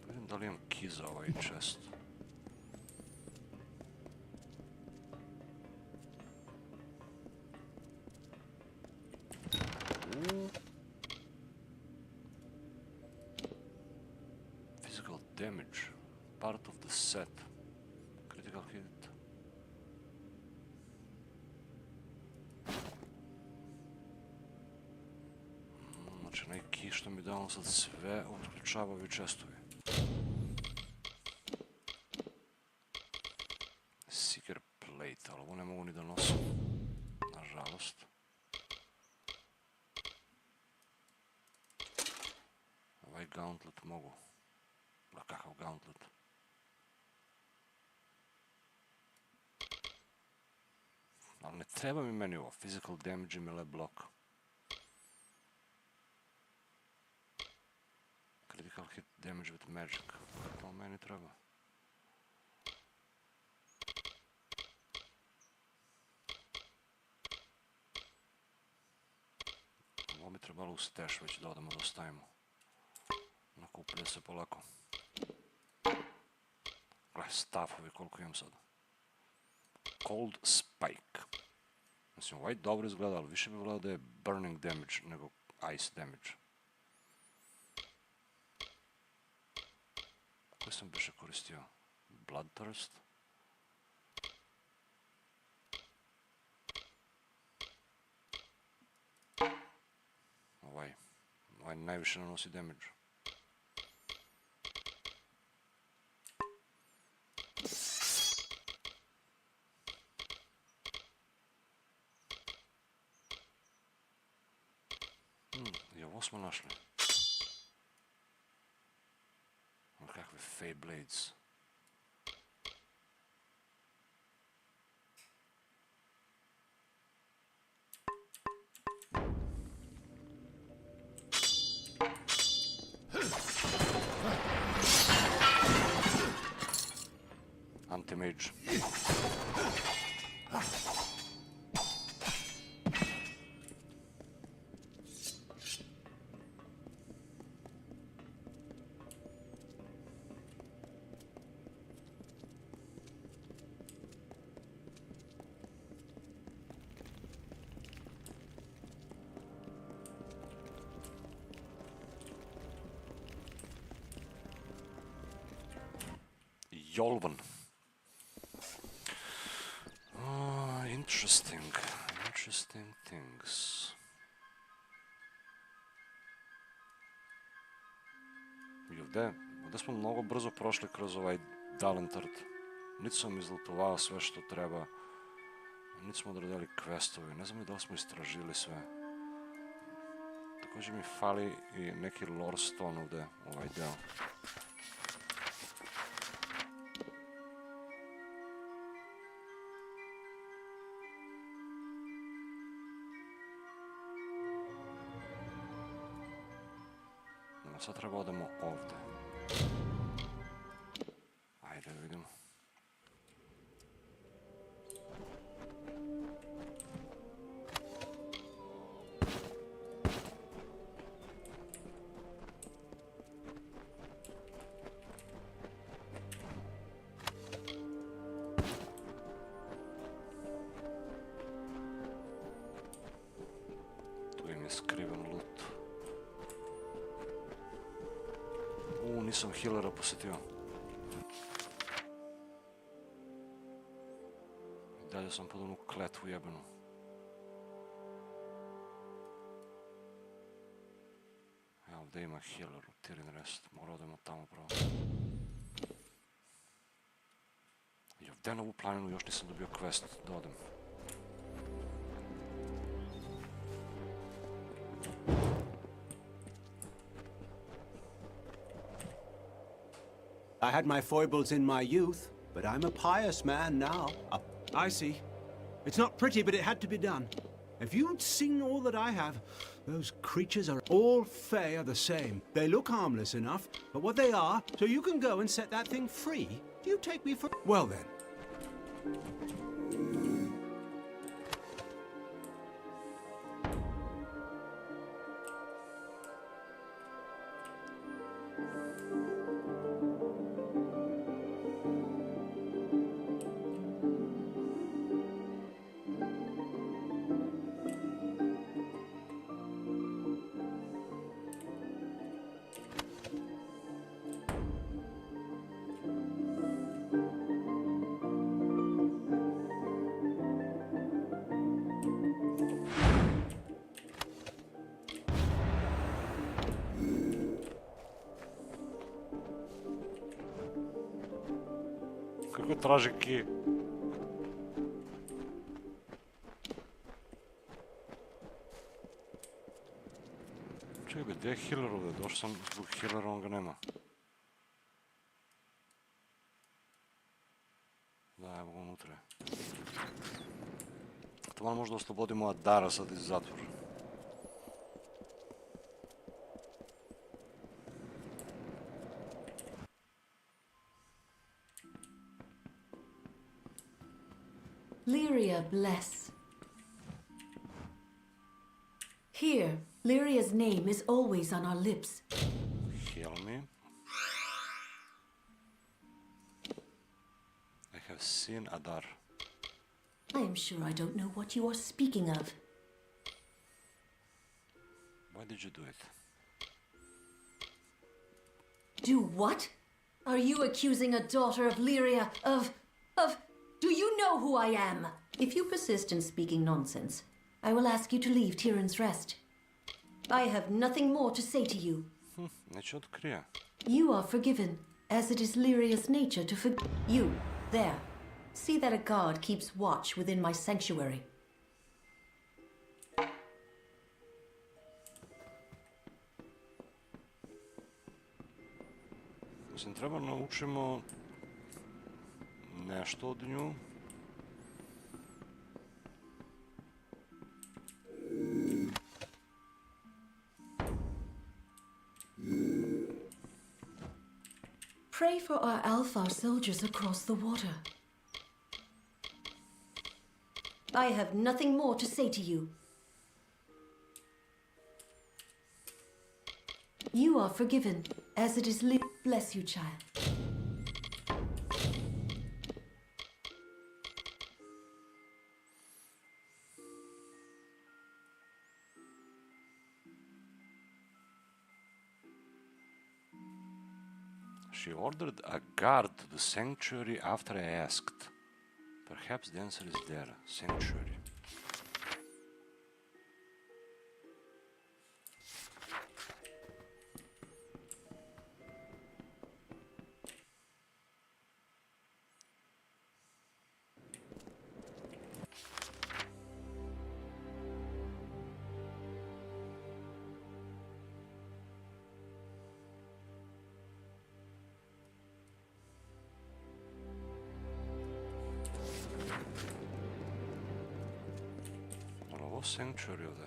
Vidim da li imam key za ovaj chest. Physical damage, part of the set. Critical hit. I što mi dao sad sve otključavavi čestovi. Seeker plate, ali ovo ne mogu ni da nosim. Nažalost. Ovaj gauntlet mogu. Da, kakav gauntlet? Ali ne treba mi meni ovo. Physical damage i melee block. Critical hit damage with magic. To meni treba. Ovo mi trebalo u stash već da odemo da ostavimo. Nakuplja se polako. Gle, staffovi koliko imam sada. Cold Spike. Mislim, ovaj dobro izgleda, ali više bi volio da je burning damage nego ice damage. Koji sam više koristio? Bloodthirst? Ovaj najviše nanosi damage. I ovo smo našli. Kakve Fey Blades. Anti-mage. Jolvan. Interesting things. I ovdje smo mnogo brzo prošli kroz ovaj Dalentard. Niti sam izlutovao sve što treba. Niti smo odradili questovi. Ne znam da li smo istražili sve. Također mi fali i neki lore stone ovdje, ovaj deo. Sad treba odemo ovdje. Ajde da vidimo. Tu im je skriven loot. Nisam healera posjetio. I dalje sam pod onu kletvu jebenu. Evo ovdje ima healer u Tirin Rest. Morao odemo tamo pravo. I ovdje na ovu planinu još nisam dobio quest da odem. I had my foibles in my youth, but I'm a pious man now. I see. It's not pretty, but it had to be done. If you'd seen all that I have, those creatures are all Fey are the same. They look harmless enough, but what they are, so you can go and set that thing free. Do you take me for... Well then. Kako traži ki? Čekaj bi, gdje je healer ovdje? Došao sam zbog healera, on ga nema. Da, evo ga unutra. To malo možda oslobodimo Adara sad iz zatvora. Lyria bless. Here, Lyria's name is always on our lips. Heal me. I have seen Adar. I am sure I don't know what you are speaking of. Why did you do it? Do what? Are you accusing a daughter of Lyria of... Do you know who I am? If you persist in speaking nonsense, I will ask you to leave Tyrann's Rest. I have nothing more to say to you. Neće otkrije. You are forgiven, as it is Lyria's nature to forgive. You, there. See that a guard keeps watch within my sanctuary. Mislim, treba naučimo nešto od nju. Pray for our Alpha soldiers across the water. I have nothing more to say to you. You are forgiven, as it is bless you, child. She ordered a guard to the sanctuary after I asked. Perhaps the answer is there. Sanctuary. Sanctuary ovdje.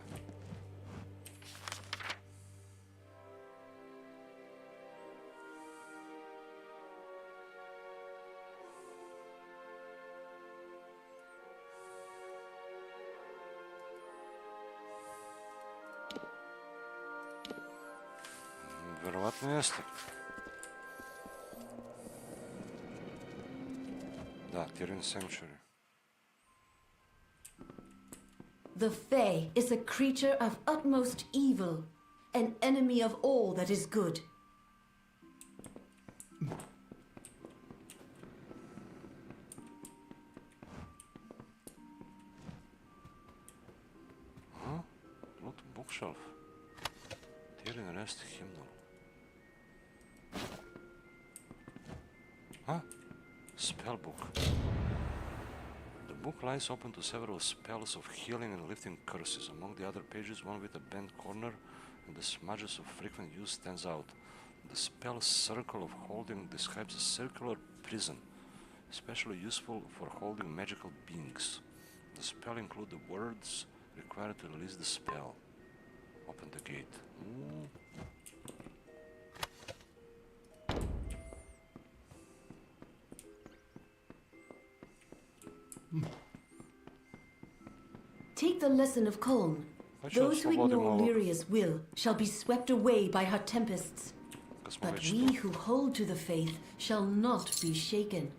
Vjerovatno jeste. Da, Tyrann's Sanctuary. The Fae is a creature of utmost evil, an enemy of all that is good. Huh? Loot bookshelf. Tyrann's Rest hymnal. Huh? Spellbook. The book lies open to several spells of healing and lifting curses. Among the other pages, one with a bent corner and the smudges of frequent use stands out. The spell Circle of Holding describes a circular prison, especially useful for holding magical beings. The spell includes the words required to release the spell. Open the gate. Ooh. Take the lesson of Colm. Those who ignore Lyria's will shall be swept away by her tempests. But we who hold to the faith shall not be shaken.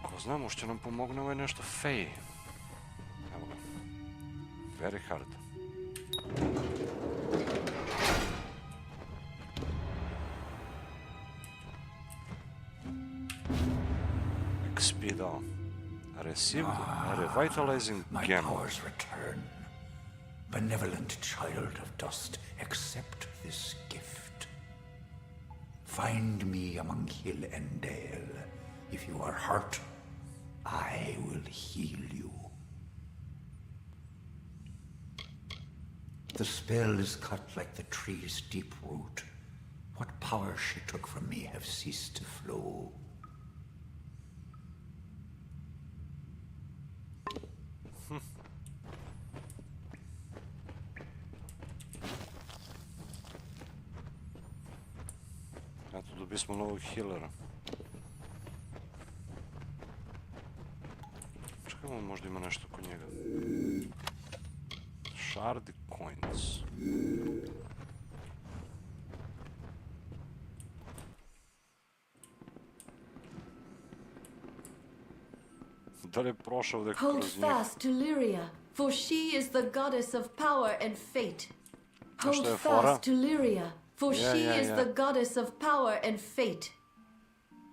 Ko zna, možda će nam pomogne ovaj nešto Fej. Evo ga. Very hard. XP dao. Received revitalizing My gem. powers return. Benevolent child of dust, accept this gift. Find me among hill and dale. If you are hurt, I will heal you. The spell is cut like the tree's deep root. What powers she took from me have ceased to flow. Ето, доби smo novog healera. Čekajmo, možda ima nešto kod njega. Shard coins. Da li je prošao da je Hold kroz njega? fast to Lyria, for she is the goddess of power and fate. A što je Hold fora? fast to Lyria, for Ja, she ja, is ja. the goddess of power and fate.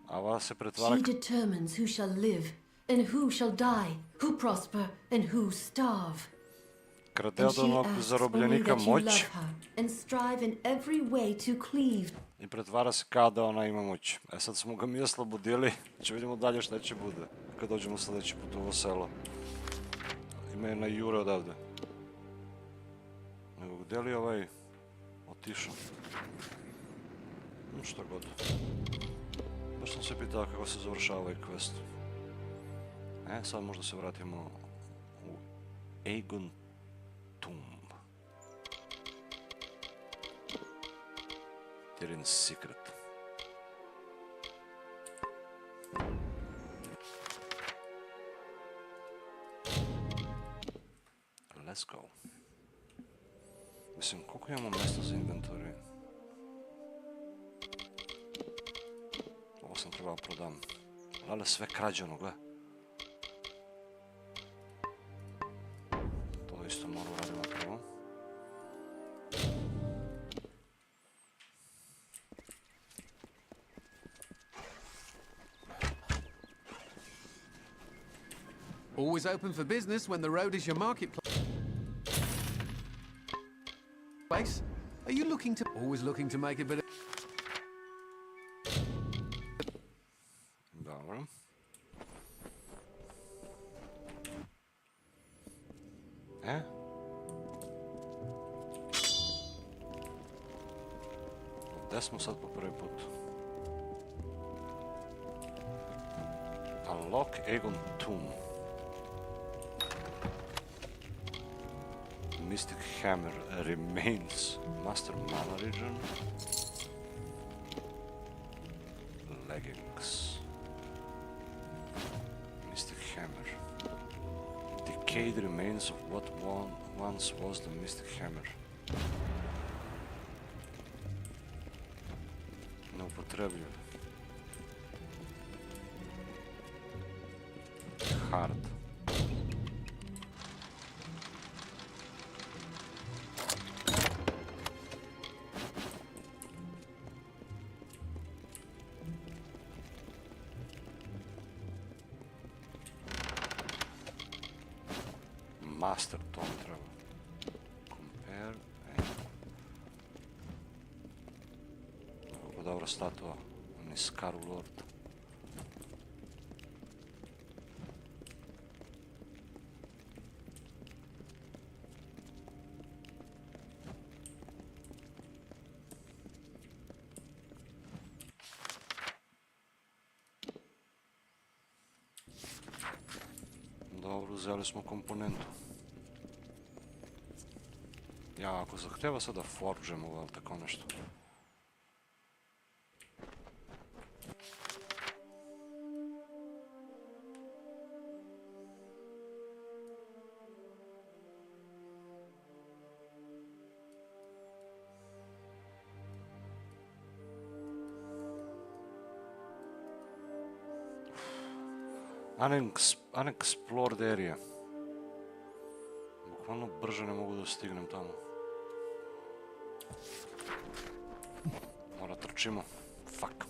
A ova se pretvara... She determines who shall live and who shall die, who prosper and who starve. Krade And od she onog asks only zarobljenika that you love moć her and strive in every way to cleave. i pretvara se kao da ona ima moć. E sad smo ga mi oslobodili, će vidimo dalje šta će bude kad dođemo sljedeći put u ovo selo. Ima jedna Jure odavde. Nego gdje li je ovaj otišao? Šta god. Baš sam se pitao kako se završava ovaj quest. E, sad možda se vratimo u Aegon Tomb. Tyrion's Secret. Let's go. Mislim, koliko imamo mjesta za inventory? Ovo sam trebao prodam. Ali sve krađeno, gle. To isto moram radimo prvo. Always open for business when the road is your marketplace. Are you looking to... Always looking to make a bit of... Dobro. E? Gdje smo sad po prvi put? Unlock Aegon Tomb. Mystic Hammer remains. Master Mana region. Leggings. Mystic Hammer. Decayed remains of what once was the Mystic Hammer. Neupotrebljiv. Hard. Master, to mi treba. Compare. Kako dobra statua. On je Skaru Lord. Dobro, uzeli smo komponentu. Ja, ako zahtjeva sad da forđemo, ali tako nešto. Unexplored area. Bukvalno brže ne mogu da stignem tamo. Mora trčimo. Fuck.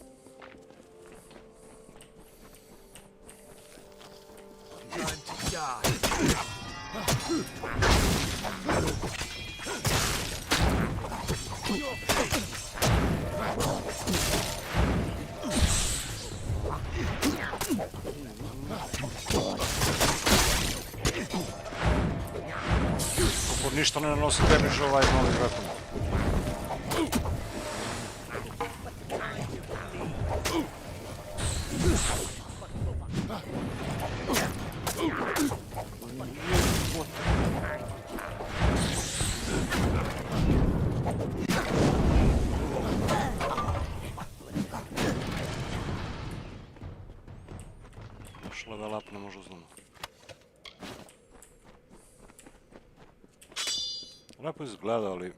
Ništa ne nanosi damage ovaj novi weapon. Još level up ne može uznamo. Lepo izgleda, ali...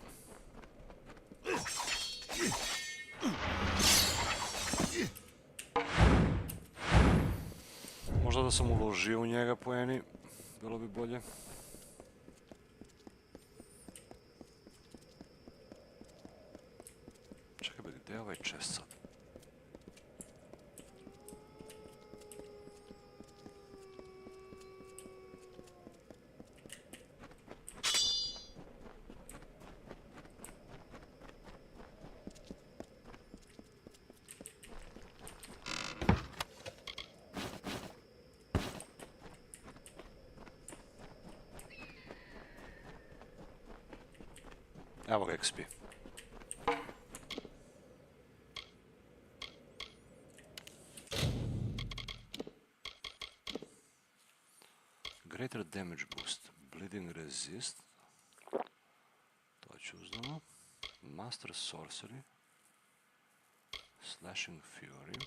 Možda da sam uložio u njega poeni, bilo bi bolje. Čekaj be, gdje je ovaj chest sad? Evo ga XP. Greater damage boost. Bleeding resist. To ću uznamo. Master sorcery. Slashing fury.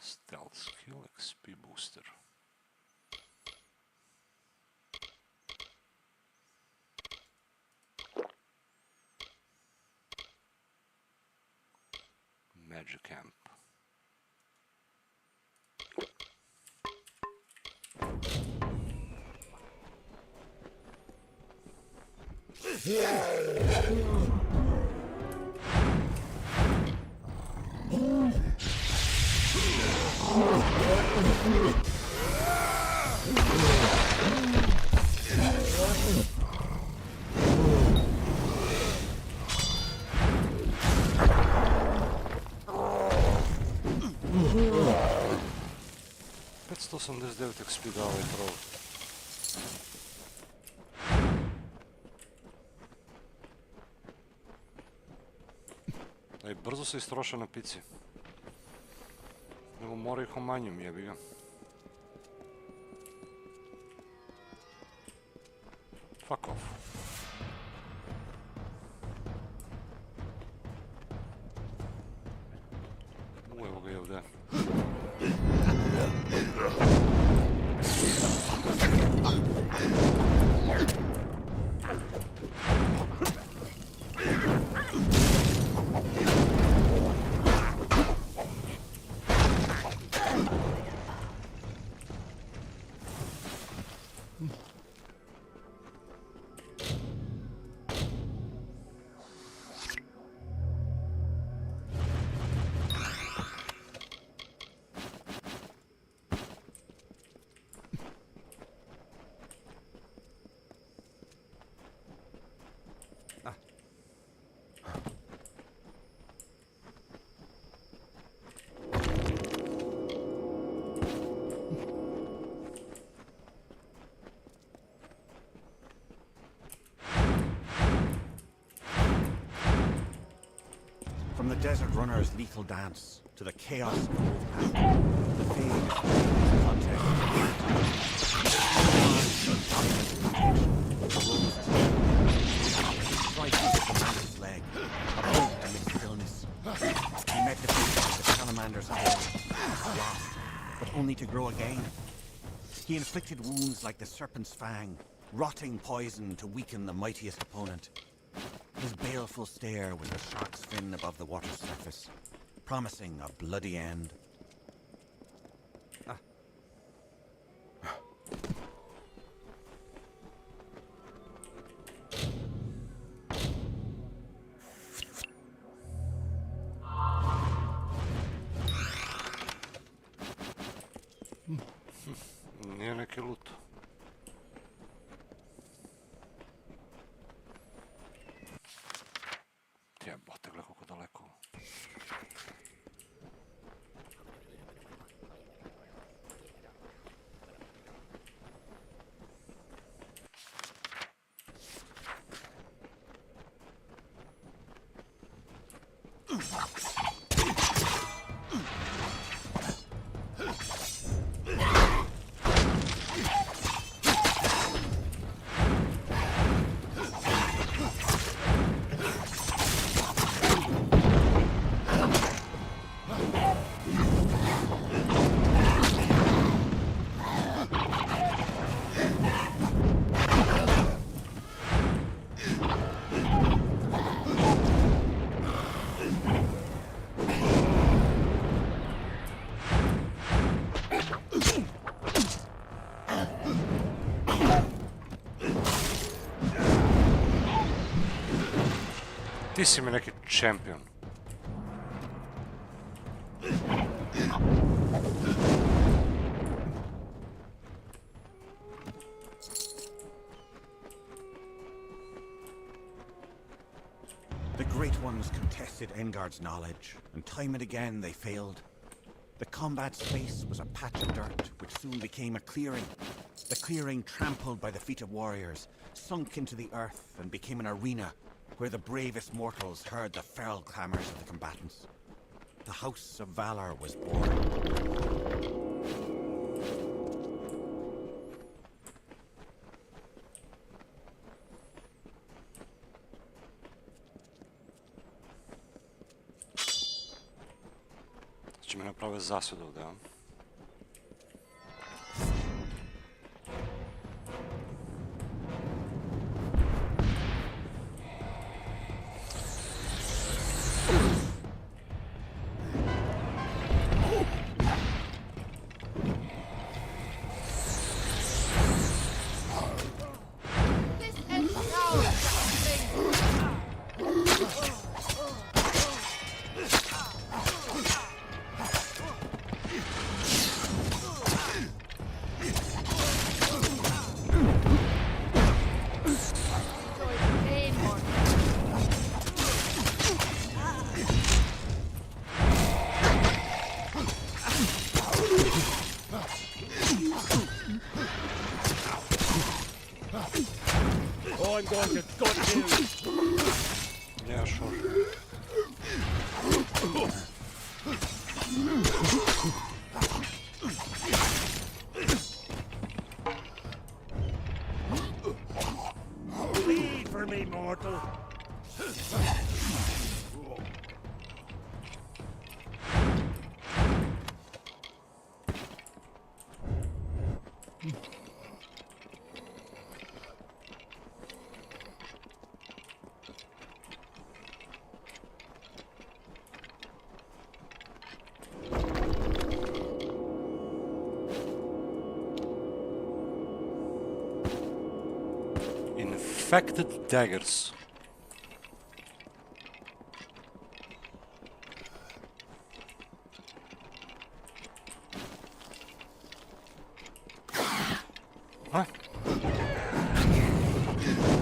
Stealth skill. XP booster. Magic camp. XP dao ovaj troll. Ej, brzo se istroša na pici. Nego mora ih omanjim, jebi ga. Fuck off. Evo ga je ovdje. From the desert runner's lethal dance to the chaos grove path, the fade context. Striking the commander's leg, a bolt amid stillness. He met the fate of the salamander's horn, lost, but only to grow again. He inflicted wounds like the serpent's fang, rotting poison to weaken the mightiest opponent. His baleful stare was a shark's fin above the water's surface, promising a bloody end. Nije neki loot. Jebote, gle koliko daleko. Ti si mi neki čempion. The Great Ones contested Engard's knowledge, and time and again they failed. The combat space was a patch of dirt, which soon became a clearing. The clearing, trampled by the feet of warriors, sunk into the earth and became an arena where the bravest mortals heard the feral clamors of the combatants. The House of Valor was born. Znači mi naprave zasud ovdje, a? I'm going to gut you. Yeah, sure. Bleed for me, mortal. Infected daggers. Huh?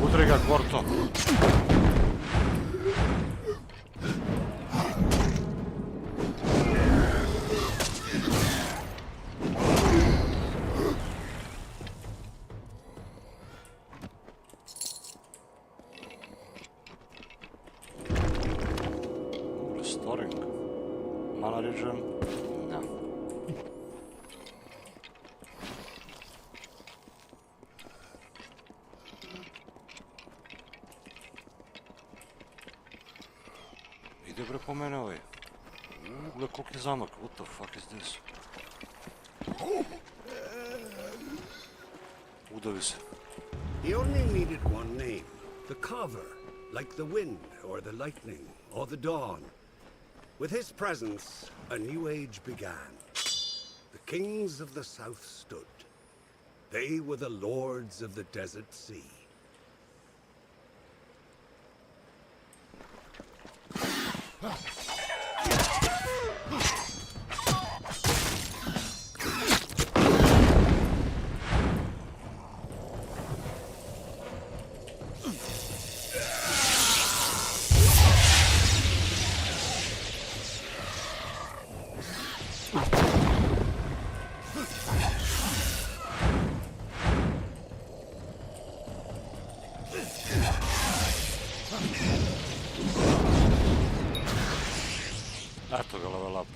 Udri ga, Gorto. Restoring. Mana region? No. Ide bre po mene ovaj. Gle koliko je zamak. What the fuck is this? Udavi se. He only needed one name. The Carver. Like the wind, or the lightning, or the dawn. With his presence, a new age began. The kings of the south stood. They were the lords of the desert sea. Eto ga, level up.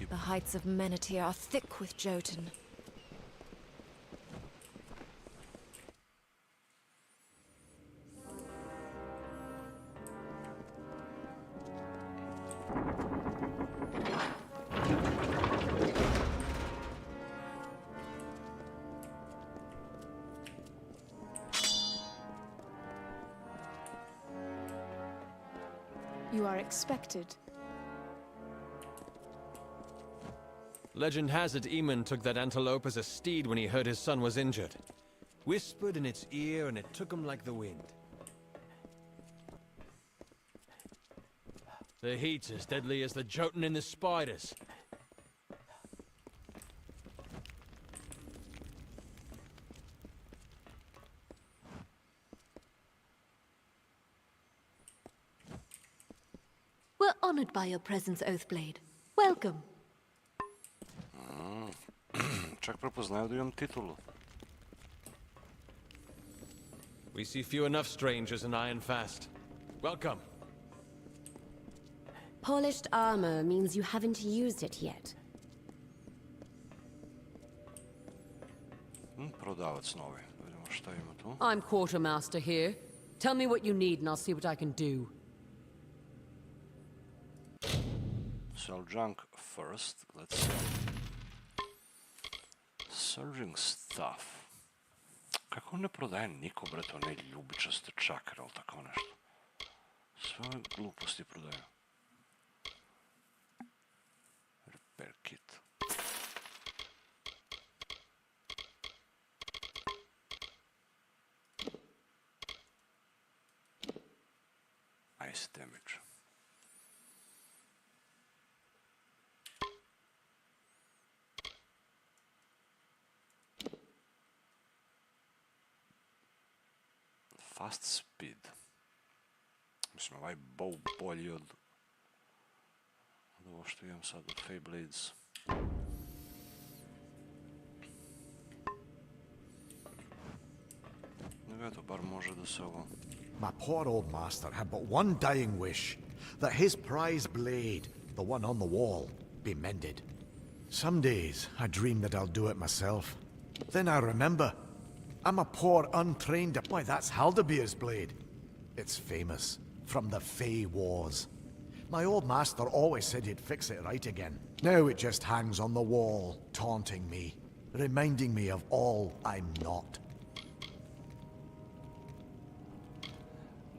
The heights of Menethir are thick with Jotun. You are expected. Legend has it Eamon took that antelope as a steed when he heard his son was injured. Whispered in its ear and it took him like the wind. The heat's as deadly as the Jotun in the spiders. We're honored by your presence, Oathblade. Welcome. Čak prepoznaju da imam titulu. We see few enough strangers in Iron Fast. Welcome. Polished armor means you haven't used it yet. Prodavac novi. Da vidimo šta ima tu. I'm quartermaster here. Tell me what you need and I'll see what I can do. Sell junk first. Let's sell. Surging stuff. Kako ne prodaje niko, bre, to ne ljubičaste čakre, ali tako nešto. Sve ove gluposti prodaju. Repair kit. Ice damage. Fast speed. Mislim, ovaj bow bolji od ovo što imam sad od Feyblades. Nego eto, bar može da se ovo... My poor old master had but one dying wish, that his prize blade, the one on the wall, be mended. Some days I dream that I'll do it myself. Then I remember, I'm a poor, untrained... Why, that's Haldabeer's blade. It's famous, from the Fey Wars. My old master always said he'd fix it right again. Now it just hangs on the wall, taunting me, reminding me of all I'm not.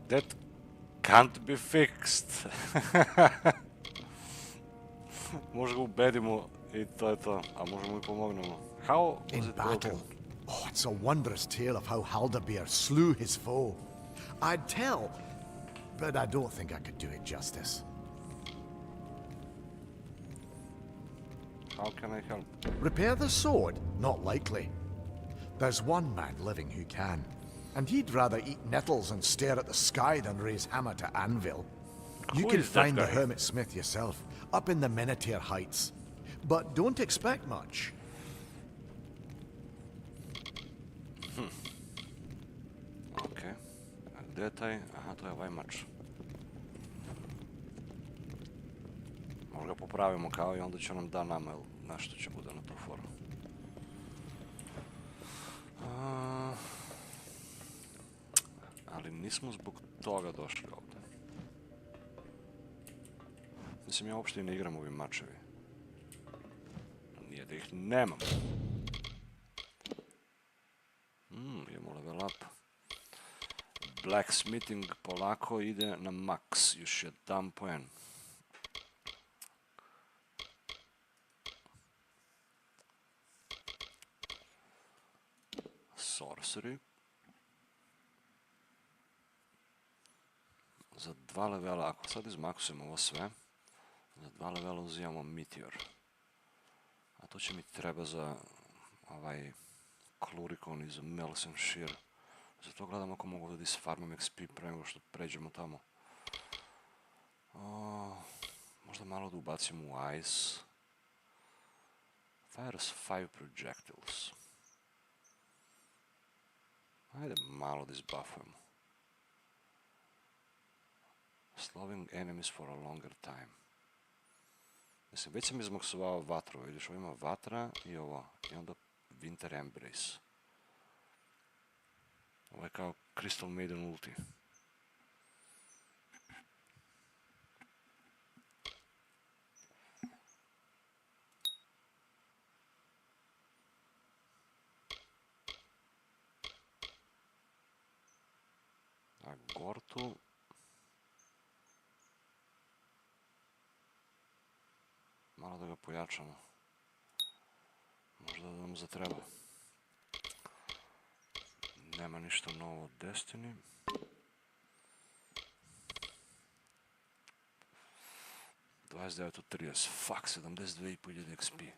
That can't be fixed. Može ga ubedimo i to je to, a možemo i pomognemo. How was it broken? Oh, it's a wondrous tale of how Haldabeer slew his foe. I'd tell, but I don't think I could do it justice. How can I help? Repair the sword? Not likely. There's one man living who can, and he'd rather eat nettles and stare at the sky than raise hammer to anvil. You can find the hermit smith yourself, up in the Menethir Heights. But don't expect much. Okay. Gdje je taj? Aha, to je ovaj mač. Možda ga popravimo kao i onda će nam da nama nešto će bude na tu foru. Ali nismo zbog toga došli ovdje. Mislim, ja uopšte i ne igram ovim mačevi. Nije da ih nemam. Idemo level up. Blacksmithing polako ide na max, još jedan poen. Sorcery. Za 2 levela, ako sad izmaksujem ovo sve, Za 2 levela uzimamo Meteor. A to će mi treba za ovaj Klurikon iz Melsenshire. Zato gledam ako mogu da isfarmam XP pre nego što pređemo tamo. Možda malo da ubacimo u Ice. Fires 5 projectiles. Ajde malo da izbuffujemo. Slowing enemies for a longer time. Mislim, već sam izmaksovao vatru, vidiš, ovo ima vatra i ovo, i onda Winter Embrace. Ovo je kao Crystal Maiden ulti. A Gortu... Malo da ga pojačamo. Možda da nam zatreba. Nema ništa novo od Destiny. ...29 od 30. Fuck, 72.500 XP.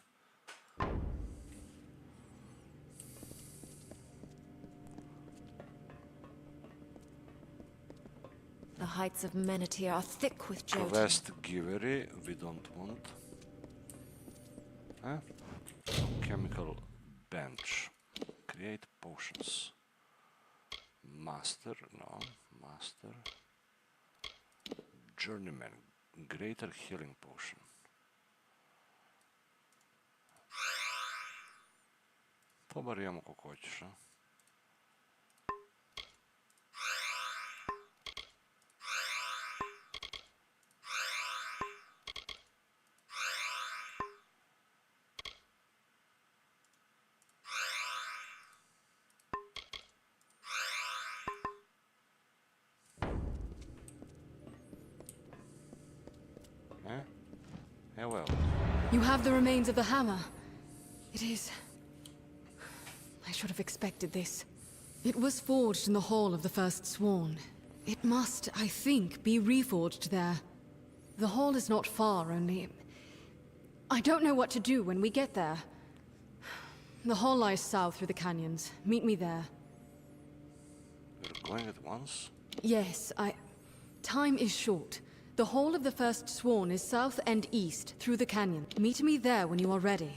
The heights of Menethir are thick with jotin. Quest giveri, we don't want. Chemical bench. Create potions. Master, no. Master. Journeyman. Greater healing potion. To bar imamo kako hoćeš, a? You have the remains of the hammer. It is... I should have expected this. It was forged in the hall of the First Sworn. It must, I think, be reforged there. The hall is not far, only... I don't know what to do when we get there. The hall lies south through the canyons. Meet me there. We're going at once? Yes, Time is short. The hall of the First Sworn is south and east, through the canyon. Meet me there when you are ready.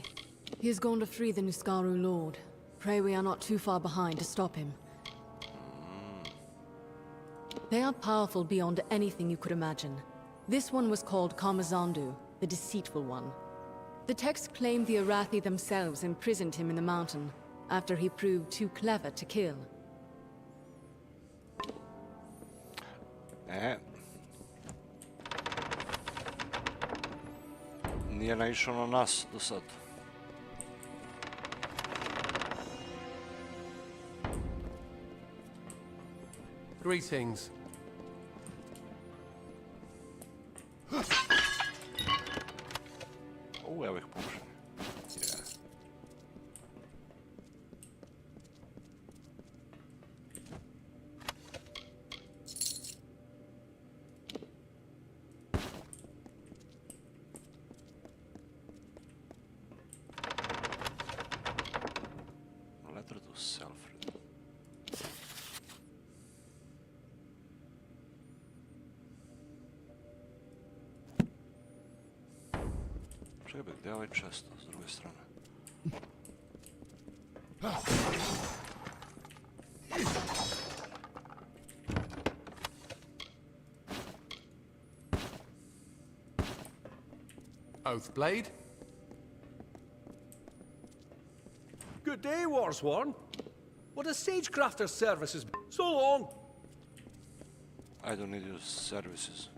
He has gone to free the Niskaru Lord. Pray we are not too far behind to stop him. They are powerful beyond anything you could imagine. This one was called Kamazandu, the Deceitful One. The text claimed the Arathi themselves imprisoned him in the mountain, after he proved too clever to kill. Nije naišao na nas do sad. Greetings. Evo ih pušenje. Letter to Selfred. Čekaj, gdje je ovaj često s druge strane? Oathblade? Good day, Warsworn. What a sagecrafter's services. So long. I don't need your services.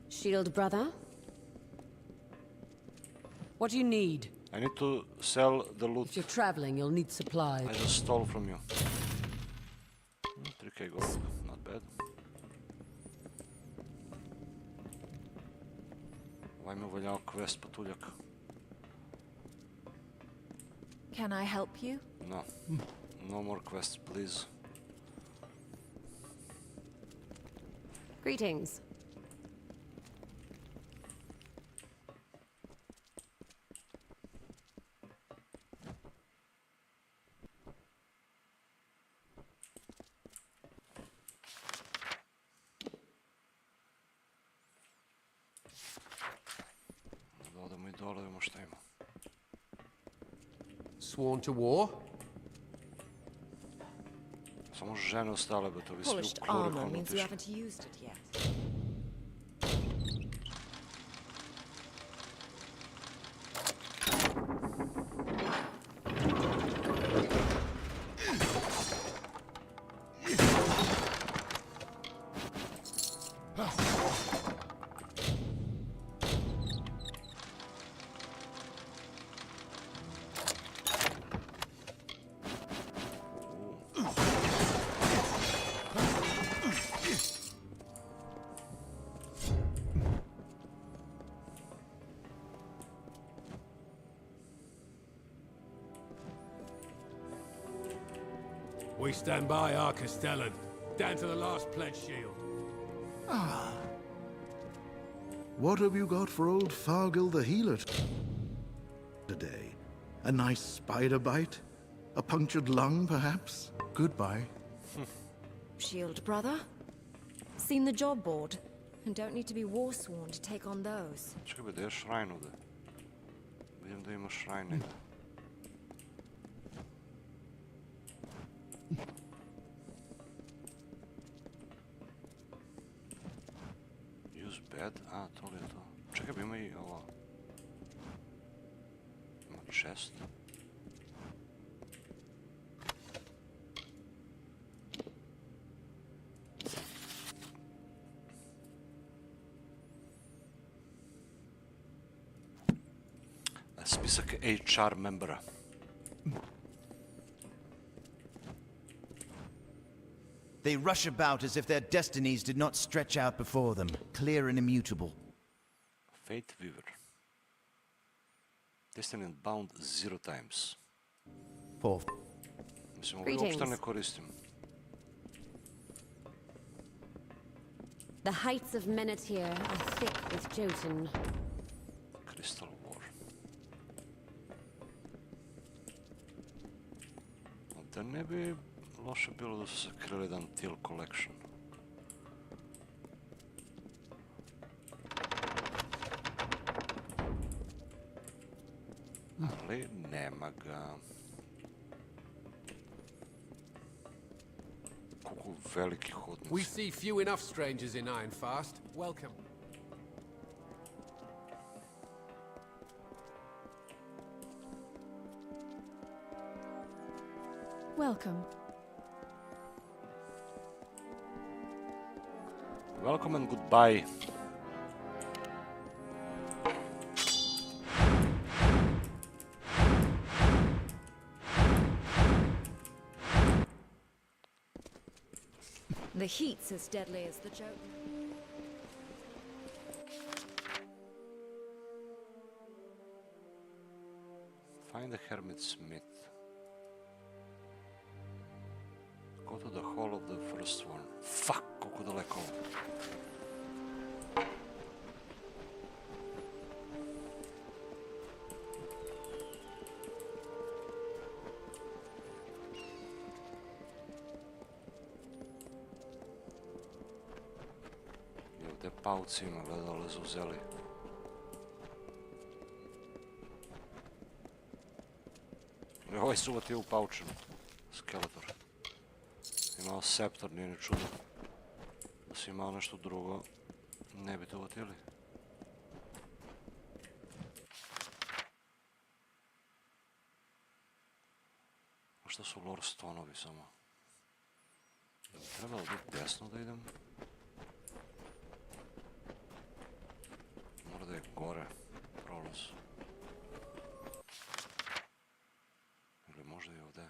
Shield brother? What do you need? I need to sell the loot. If you're traveling, you'll need supplies. I just stole from you. 3k gold, not bad. Ovaj me uvaljao quest patuljak. Can I help you? No. No more quests, please. Greetings. Da odemo i dole, vidimo šta ima. Sworn to war? Samo žene ostale, bet ovi svi Polished u klorikonu armor means you otišli. haven't used it yet. We stand by our Castellan, down to the last pledge shield. Ah. What have you got for old Fargil the Healer today? A nice spider bite? A punctured lung, perhaps? Goodbye. Shield brother? Seen the job board? And don't need to be war sworn to take on those. Čekaj, gdje je šrajn ovdje? Vidim da ima šrajn negdje. Use bed? A, to li je to? Čekaj, bi ima i ovo. Ima chest. Spisak HR membera. They rush about as if their destinies did not stretch out before them, clear and immutable. Fate Weaver. Destiny bound 0 times. Poor. Mislim, ovo uopšte ne koristim. The heights of Menethir are thick with Jotun. Crystal War. Da ne bi loše bilo da su se krili jedan Teal Collection. Ali nema ga. Koliko veliki hodnici. We see few enough strangers in Ironfast. Welcome. Welcome. Welcome and goodbye. The heat's as deadly as the Jotun. Find the Hermit Smith. Go to the hall of the first one. Fuck, koliko daleko. I ovdje pauci ima, gledale su uzeli. Ovaj suvat je upaučen. Skeletor. Imao sceptor, nije ni čudo. Da si imao nešto drugo, ne bi to uvatili. A što su lore stonovi samo? Trebalo biti desno da idem. Mora da je gore prolaz. Ili možda i ovdje.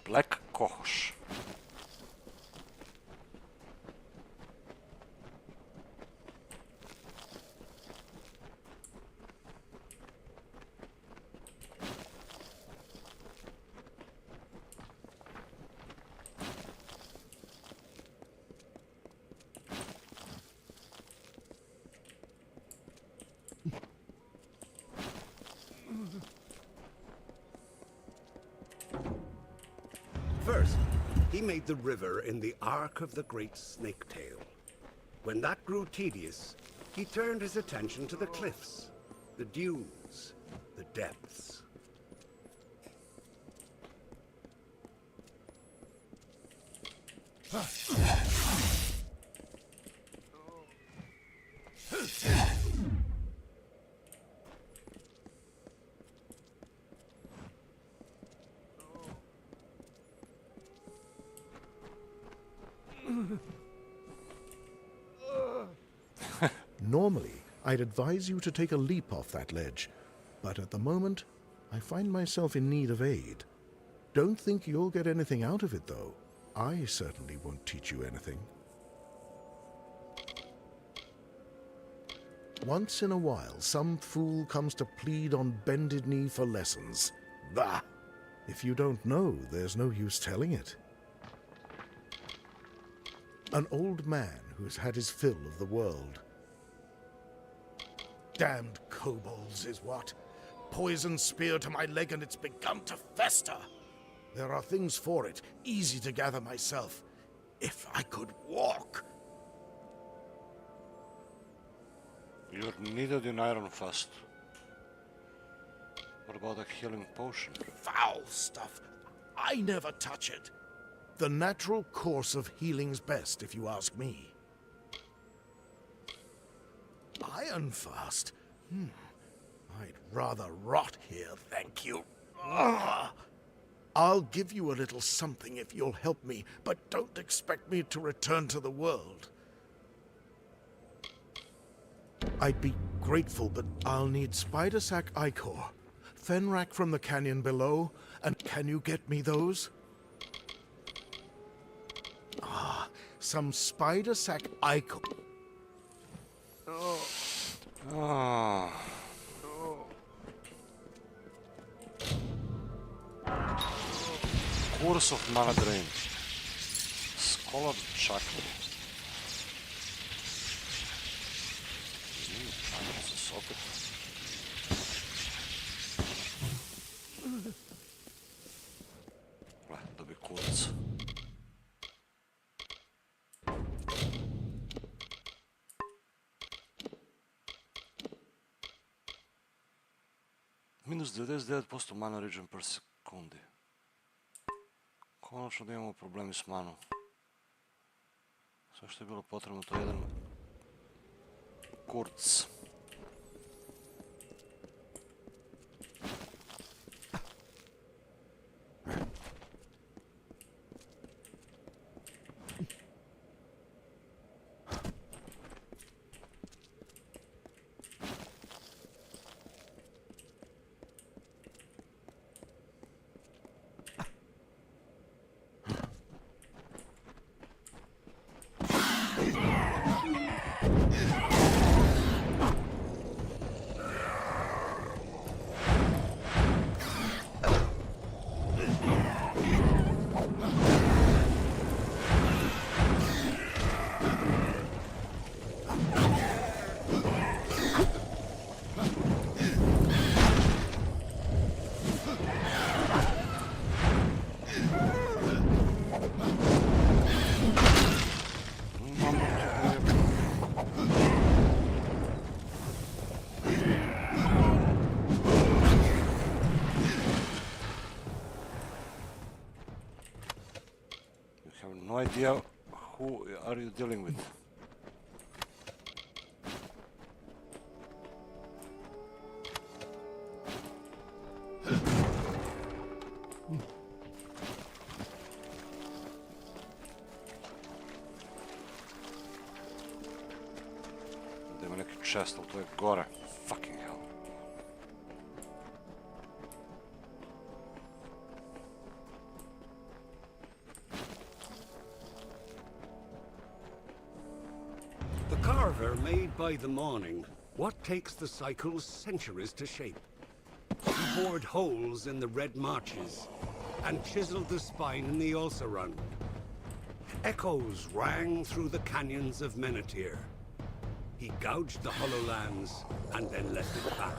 Black Kohoš. He made the river in the arc of the great snaketail. When that grew tedious, he turned his attention to the cliffs, the dunes, the depths. Normally, I'd advise you to take a leap off that ledge, but at the moment, I find myself in need of aid. Don't think you'll get anything out of it, though. I certainly won't teach you anything. Once in a while, some fool comes to plead on bended knee for lessons. Bah! If you don't know, there's no use telling it. An old man who's had his fill of the world. Damned kobolds is what? Poison spear to my leg and it's begun to fester. There are things for it, easy to gather myself. If I could walk. You're needed in Iron Fist. What about a healing potion? Foul stuff. I never touch it. The natural course of healing's best, if you ask me. Iron Fast? I'd rather rot here, thank you. Ugh. I'll give you a little something if you'll help me, but don't expect me to return to the world. I'd be grateful, but I'll need spider sack ichor, fenrack from the canyon below, and can you get me those? Ah, some spider sack ichor. Course of Mana Drain. Scholar Chakra. Socket. Da bi kurac. Minus 99% mana regen per sekundi. Konačno da imamo problemi s manom. Sve što je bilo potrebno to je jedan kurc. No idea who are you dealing with. Da ima neki chest, ali to je gore. Fucking hell. Made by the morning, what takes the cycles centuries to shape. He bored holes in the red marches and chiseled the spine in the Ulcerun. Echoes rang through the canyons of Menethir. He gouged the hollow lands and then left it back.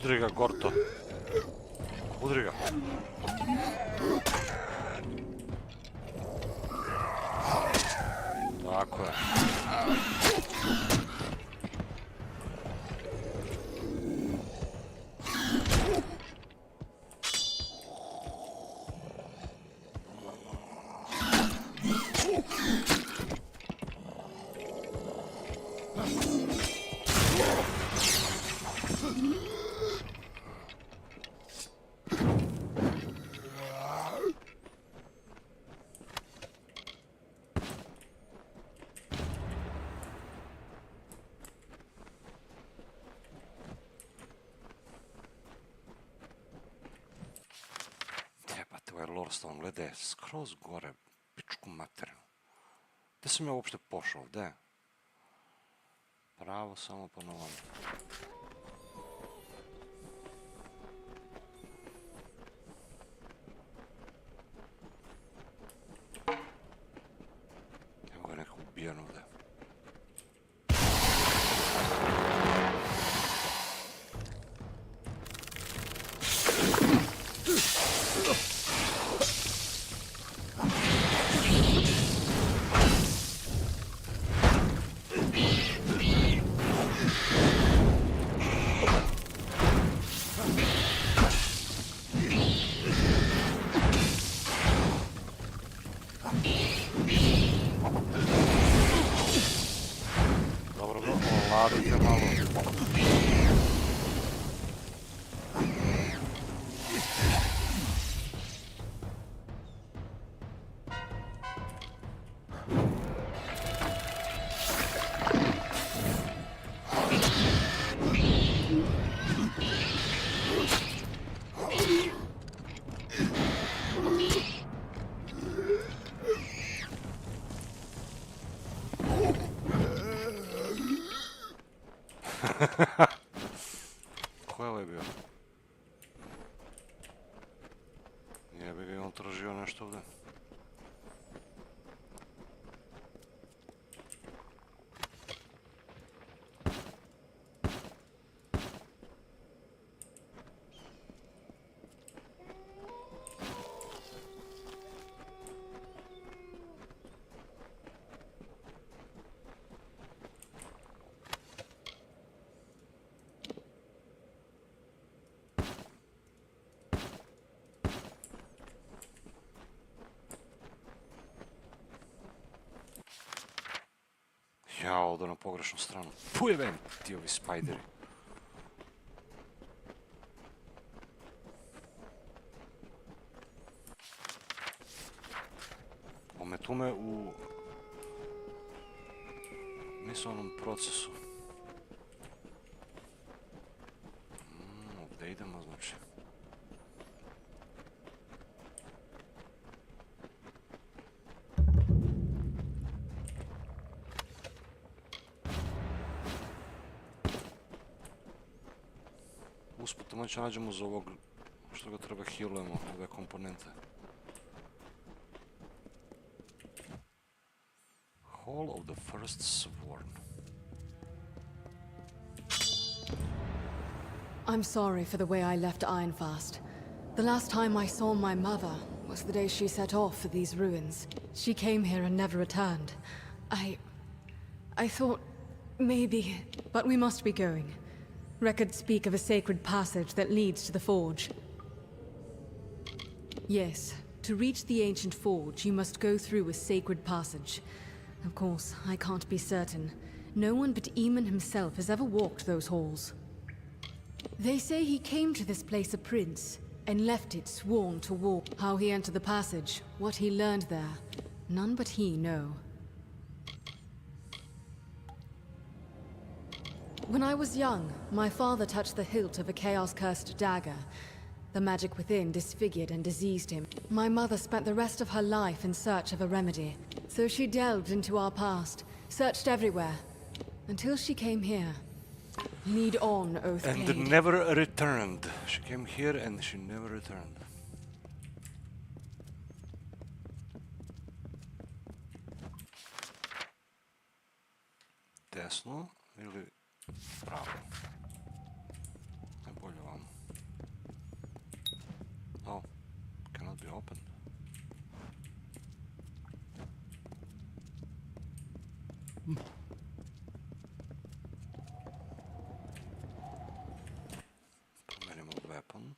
Udri ga, Gorto. Udri ga. Tako je. Lordstone, glede, skroz gore, pičku materinu. Gdje sam ja uopšte pošao, gdje? Pravo, samo po novom. Evo ga neko ubijen ovdje. Ko je ovaj bio? Jebi ga, on tražio nešto ovdje. Ja, odo na pogrešnu stranu. Pujevem ti ovi spajderi. Ometu me u misalnom procesu. Ovdje idemo, znači. Usput, moći nađemo za ovog što ga treba healujemo, ove komponente. Hall of the First Sworn. I'm sorry for the way I left Ironfast. The last time I saw my mother was the day she set off for these ruins. She came here and never returned. I thought maybe, but we must be going. Records speak of a sacred passage that leads to the forge. Yes, to reach the ancient forge, you must go through a sacred passage. Of course, I can't be certain. No one but Eamon himself has ever walked those halls. They say he came to this place a prince, and left it sworn to walk. How he entered the passage, what he learned there, none but he know. When I was young, my father touched the hilt of a chaos-cursed dagger. The magic within disfigured and diseased him. My mother spent the rest of her life in search of a remedy. So she delved into our past, searched everywhere, until she came here. Lead on, Oathblade. And never returned. She came here and she never returned. Desno ili pravo? Najbolje vam. opet. Promenimo weapon.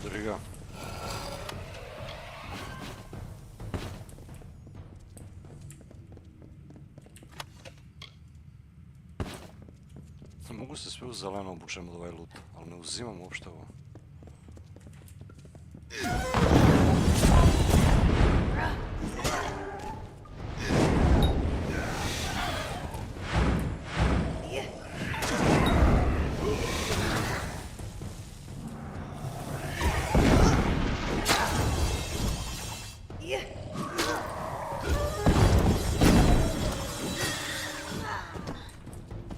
Driga. Mogu se sve u zeleno obučem od ovaj loot, ali ne uzimam uopšte ovo.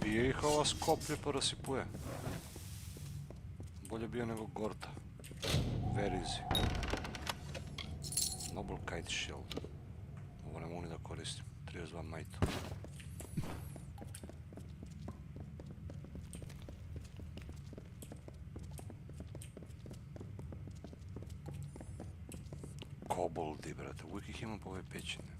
Bije ih ova skoplje pa rasipuje. Bolje bio nego Gorta. Very easy. Noble kite shield. Ovo ne mogu ni da koristim. 32 might. Koboldi, brate. Uvijek ih imam po ove pećine.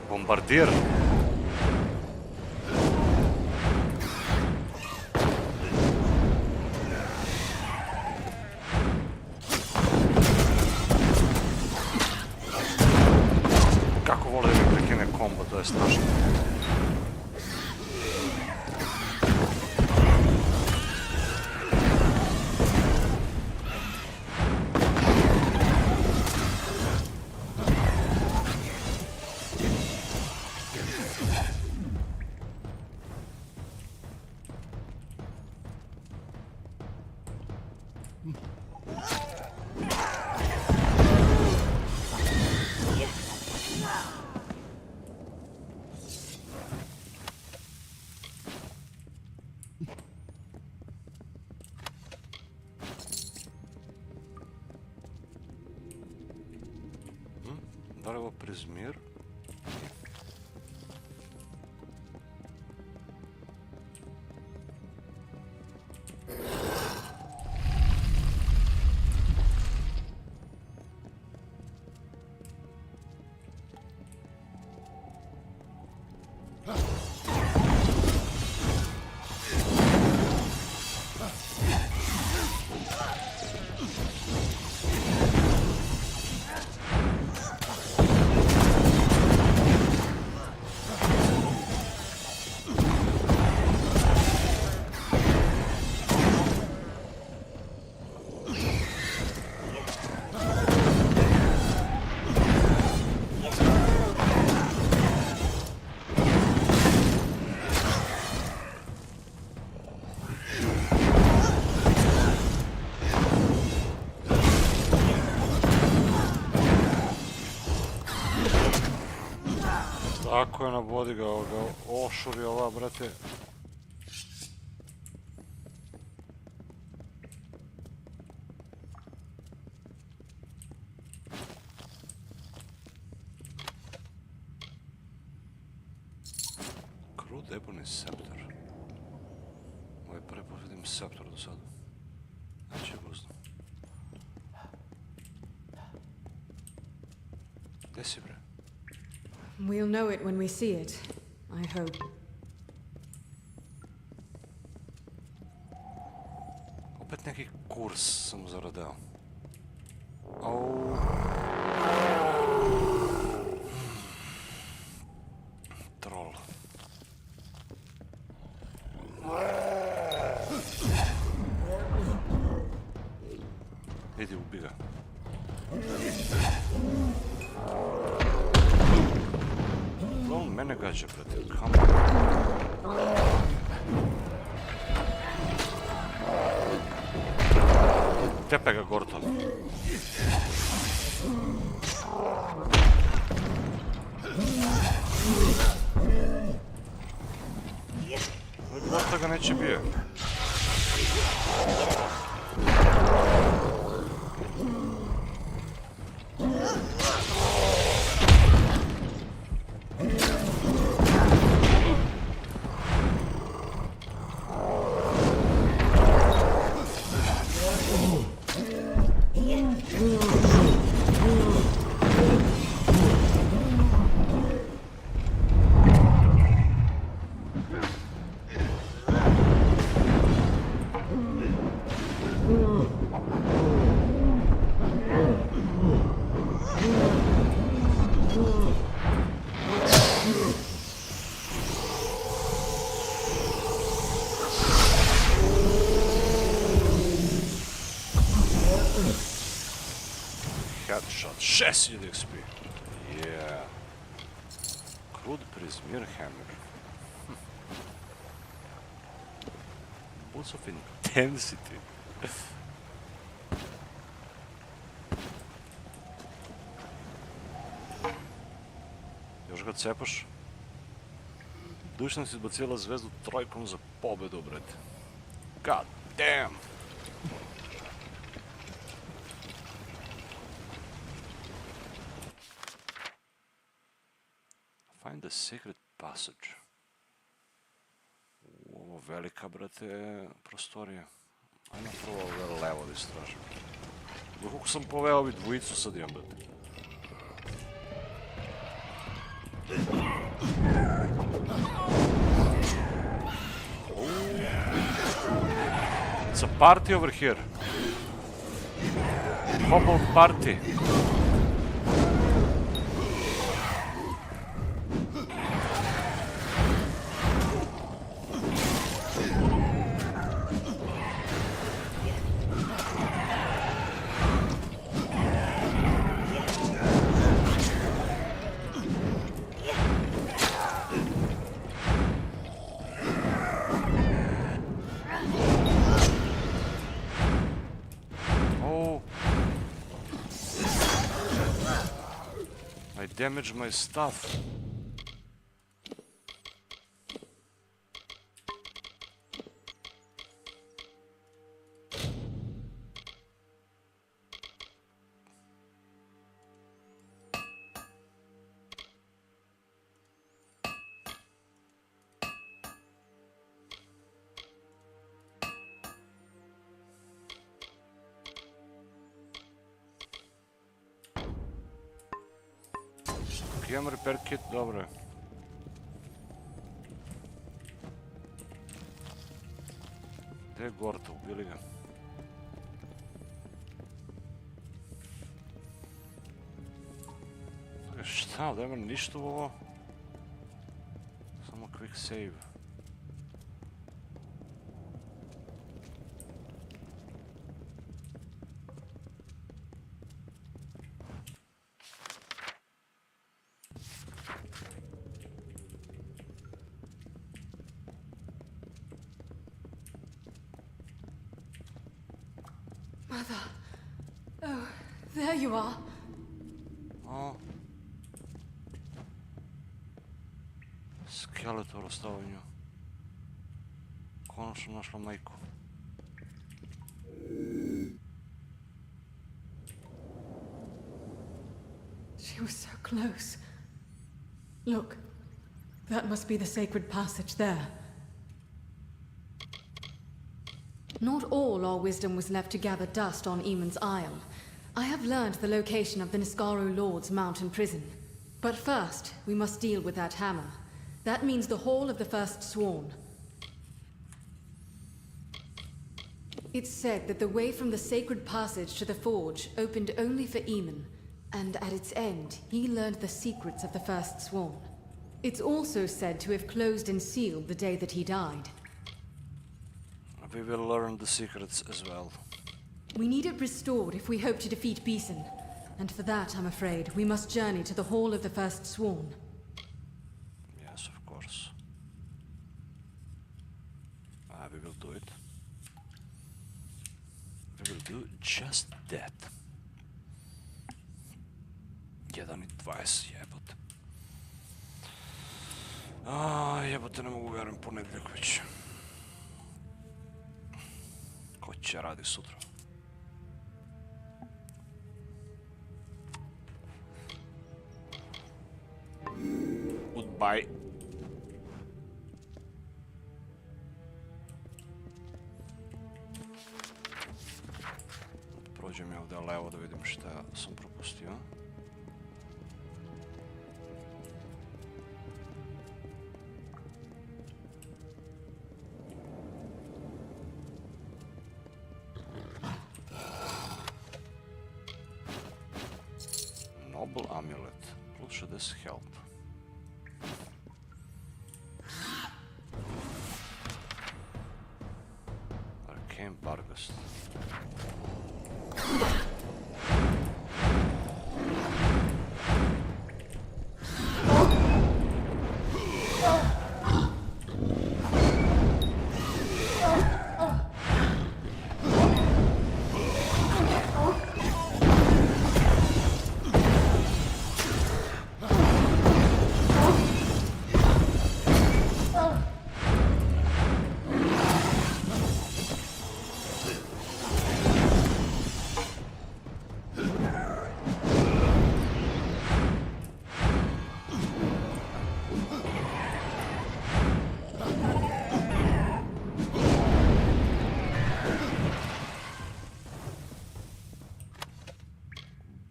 Bombardier. Kako vole da mi prekine kombo, to je strašno. Da li je ovo prezmir? Tako je, nabodi ga ovoga, ošuri ova, brate. Krut ebony scepter. Ovo je prvi put vidim scepter do sada. Znači je grozno. Gdje si, bre? We'll know it when we see it, I hope. Opet neki kurs sam zaradao. Au. Troll. Idi, ubi ga. On mene gađa, brate, kamo. Tepe ga Gorton. Gorta ga neće bije. Headshot, 6000 XP. Yeah. Crude Prismir Hammer. Boots of Intensity. Još ga cepaš? Dušna si izbacila zvezdu trojkom za pobedu, brate. God damn! Find the secret passage. Ovo velika, brate, prostorija. Ajmo prvo ovo levo da istražim. Kako sam poveo ovi dvojicu sad imam, brate. It's a party over here. Hobble party. Damage my stuff. Imam repair kit, dobro je. Gdje je Gorta, ubili ga? Šta, da ima ništa u ovo? Samo quick save. Mother. Oh, there you are. Oh. Skeletor ostao u nju. Konačno našla majku. She was so close. Look, that must be the sacred passage there. Not all our wisdom was left to gather dust on Eamon's Isle. I have learned the location of the Niskaro Lord's mountain prison. But first, we must deal with that hammer. That means the Hall of the First Sworn. It's said that the way from the sacred passage to the forge opened only for Eamon, and at its end, he learned the secrets of the First Sworn. It's also said to have closed and sealed the day that he died. We will learn the secrets as well. We need it restored if we hope to defeat Beeson. And for that, I'm afraid, we must journey to the Hall of the First Sworn. Yes, of course. We will do it. We will do just that. 1:20, jebote. Jebote, ne mogu vjerujem, ponedjeljak već. Ko će radi sutra? Goodbye. Prođem ja ovdje levo da vidim šta sam propustio. Noble amulet, plus 60 help. Arcane Bargast.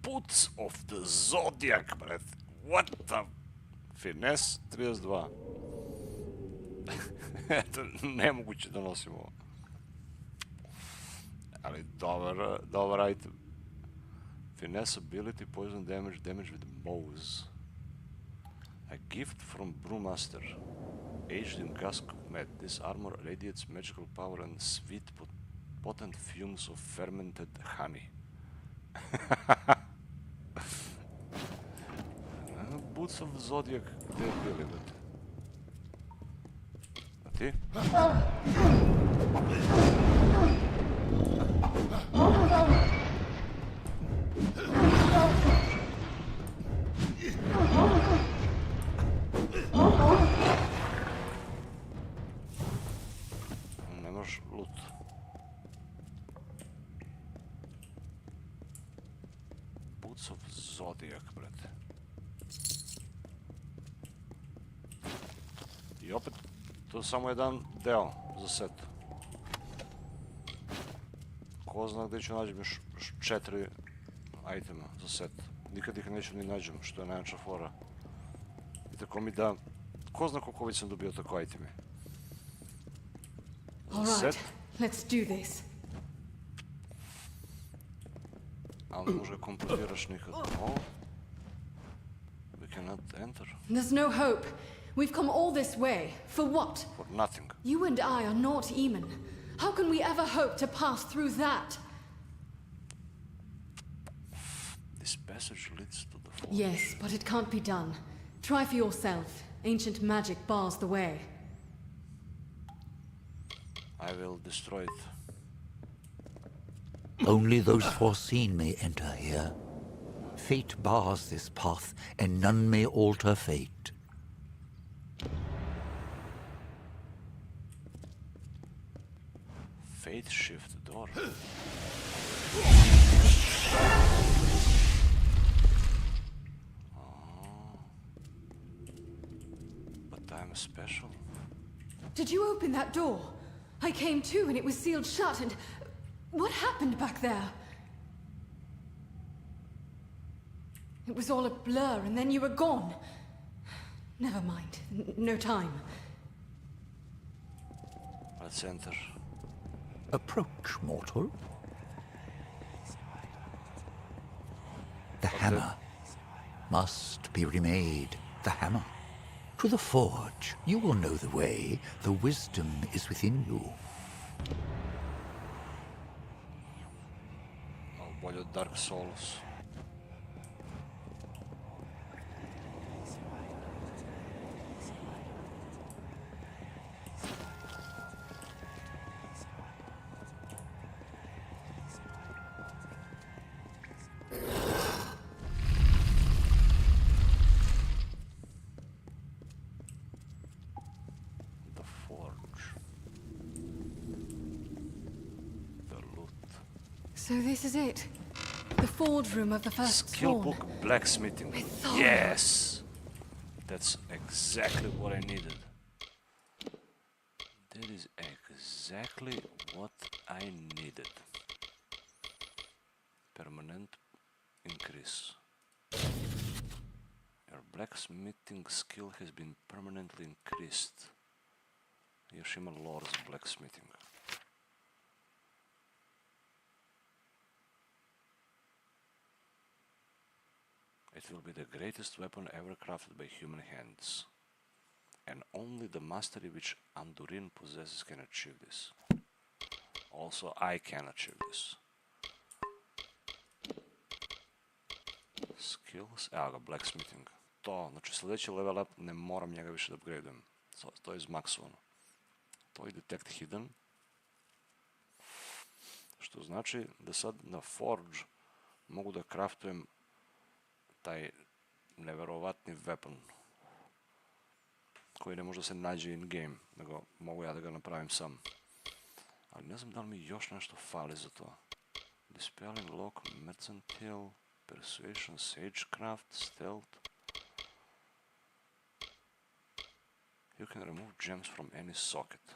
Boots of the Zodiac, bret. What the... Finesse 32. Eto, nemoguće da nosim ovo. Ali dobar item. Finesse ability, poison damage, damage with bows. A gift from Brewmaster. Aged in cask of mad. This armor radiates magical power and sweet potent fumes of fermented honey. Boots of the Zodiac, gdje je bili, brate? A ti? Nemaš loot. Boots of Zodiac, brate. I opet, to je samo jedan deo za set. Ko zna gdje ću nađem još 4 itema za set. Nikad ih neću ni nađem, što je najjača fora. I tako mi da... Ko zna koliko već sam dobio tako iteme. Za set. Let's do this. Ali možda kompletiraš nikad. Oh. We cannot enter. There's no hope. We've come all this way. For what? For nothing. You and I are not Eamon. How can we ever hope to pass through that? This passage leads to the fortress. Yes, but it can't be done. Try for yourself. Ancient magic bars the way. I will destroy it. Only those foreseen may enter here. Fate bars this path, and none may alter fate. Fate shift door. But I'm special. Did you open that door? I came too and it was sealed shut and... What happened back there? It was all a blur and then you were gone. Never mind. No time. Let's enter. Approach, mortal. The hammer must be remade. The hammer. To the forge. You will know the way. The wisdom is within you. Bolje od Dark Souls. So this is it. The forge room of the first Skill Sworn. book blacksmithing. Yes! That's exactly what I needed. That is exactly what I needed. Permanent increase. Your blacksmithing skill has been permanently increased. Yoshima Lord's blacksmithing. It will be the greatest weapon ever crafted by human hands. And only the mastery which Andurin possesses can achieve this. Also, I can achieve this. Skills, evo ga, blacksmithing. To, znači sljedeći level up ne moram njega više da upgradeujem. To je izmaksovano. To je detect hidden. Što znači da sad na forge mogu da craftujem taj neverovatni weapon koji ne može da se nađe in game, nego mogu ja da ga napravim sam. Ali ne znam da li mi još nešto fali za to. Dispelling, lock, mercantile, persuasion, sagecraft, stealth. You can remove gems from any socket.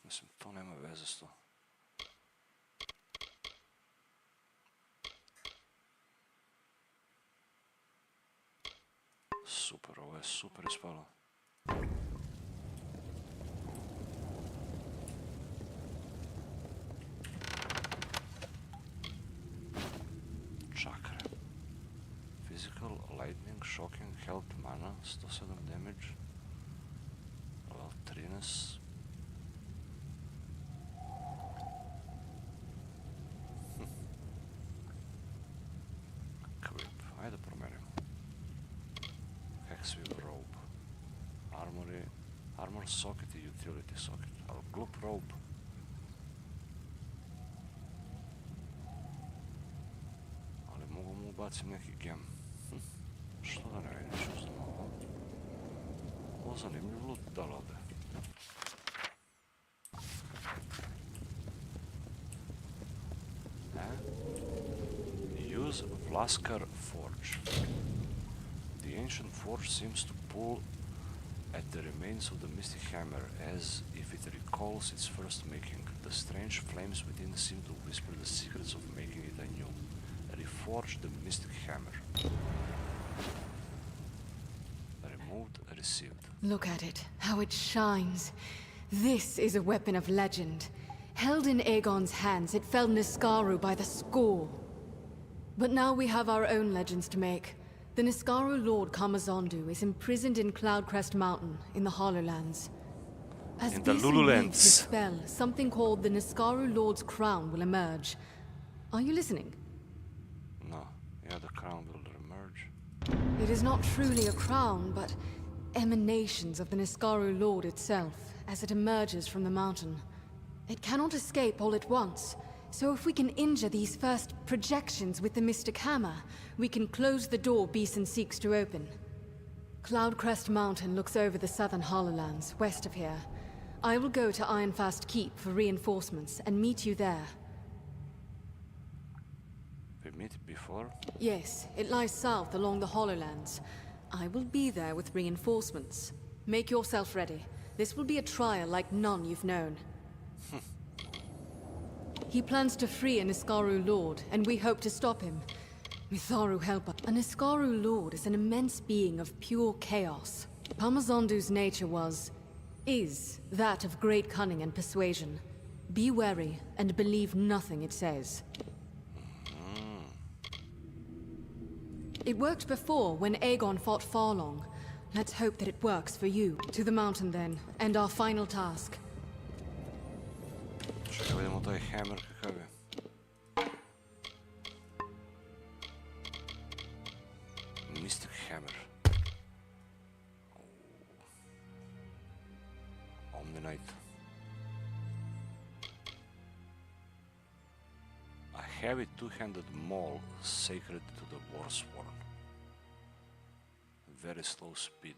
Mislim, to nema veze s to. Super, ovo je super ispalo. Čakre. Physical, lightning, shocking, health, mana, 107 damage. Level 13. Creep, ajde promenimo. Hexweave robe. Armory, armor socket i utility socket. Ali glup robe. Ali mogu mu ubacim neki gem. Što da ne vidim, što znam ovo? Ovo zanimljiv loot da li ovdje? Use Vlaskar Forge. The ancient forge seems to pull at the remains of the mystic hammer as if it recalls its first making. The strange flames within seem to whisper the secrets of making it anew. Reforge the mystic hammer. Removed, received. Look at it, how it shines. This is a weapon of legend. Held in Aegon's hands, it felled Niskaru by the score. But now we have our own legends to make. The Niskaru Lord Kamazondu is imprisoned in Cloudcrest Mountain in the Hollowlands. As In the Beeson Lululands. reads the spell, something called the Niskaru Lord's crown will emerge. Are you listening? No, yeah, the crown will emerge. It is not truly a crown, but emanations of the Niskaru Lord itself as it emerges from the mountain. It cannot escape all at once, so if we can injure these first projections with the Mystic Hammer, we can close the door Beeson seeks to open. Cloudcrest Mountain looks over the southern Hollowlands, west of here. I will go to Ironfast Keep for reinforcements and meet you there. We meet before? Yes, it lies south along the Hollowlands. I will be there with reinforcements. Make yourself ready. This will be a trial like none you've known. He plans to free a Niskaru Lord, and we hope to stop him. Mitharu help us. A Niskaru Lord is an immense being of pure chaos. Kamazondu's nature is that of great cunning and persuasion. Be wary and believe nothing it says. It worked before when Aegon fought Farlong. Let's hope that it works for you. To the mountain then, and our final task. Čekaj, vidimo taj hammer kakav je. Mystic hammer. Omni-Knight. A heavy two-handed maul sacred to the Warsworn. Very slow speed.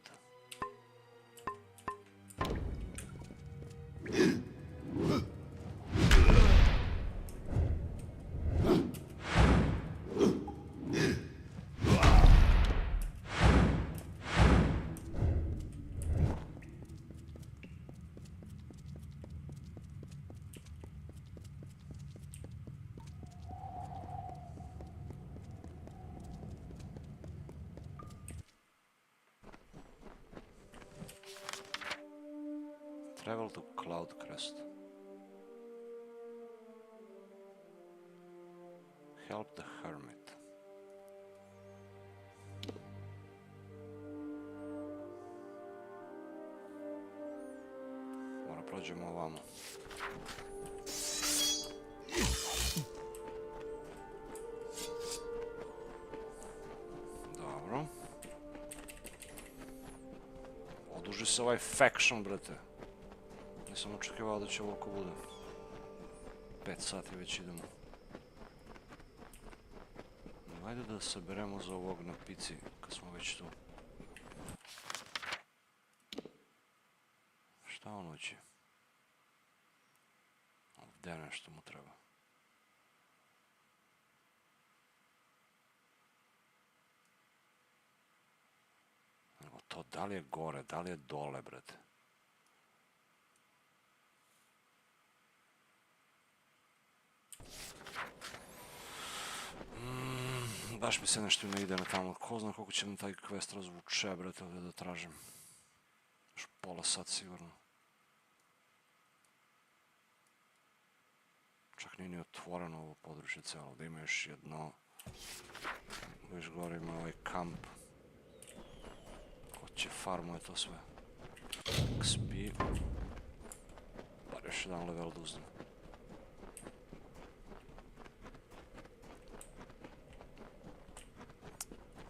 Travel to Cloud Crest. Help the hermit. Mora prođemo ovamo. Dobro. Oduži se ovaj faction, brate. Nisam očekivao da će ovoliko bude. 5 sati već idemo. Ajde da saberemo za ovog na pici, kad smo već tu. Šta on hoće? Ovdje nešto mu treba. Evo to, da li je gore, da li je dole, brate? Baš mi se nešto ne ide na tamo. Ko zna koliko će nam taj quest razvuče, brate, ovdje da tražim. Još pola sat sigurno. Čak nije ni otvoreno ovo područje cijelo. Da ima još jedno. Viš gore ima ovaj kamp. Ko će farmuje to sve. XP. Bar još jedan level da uzem.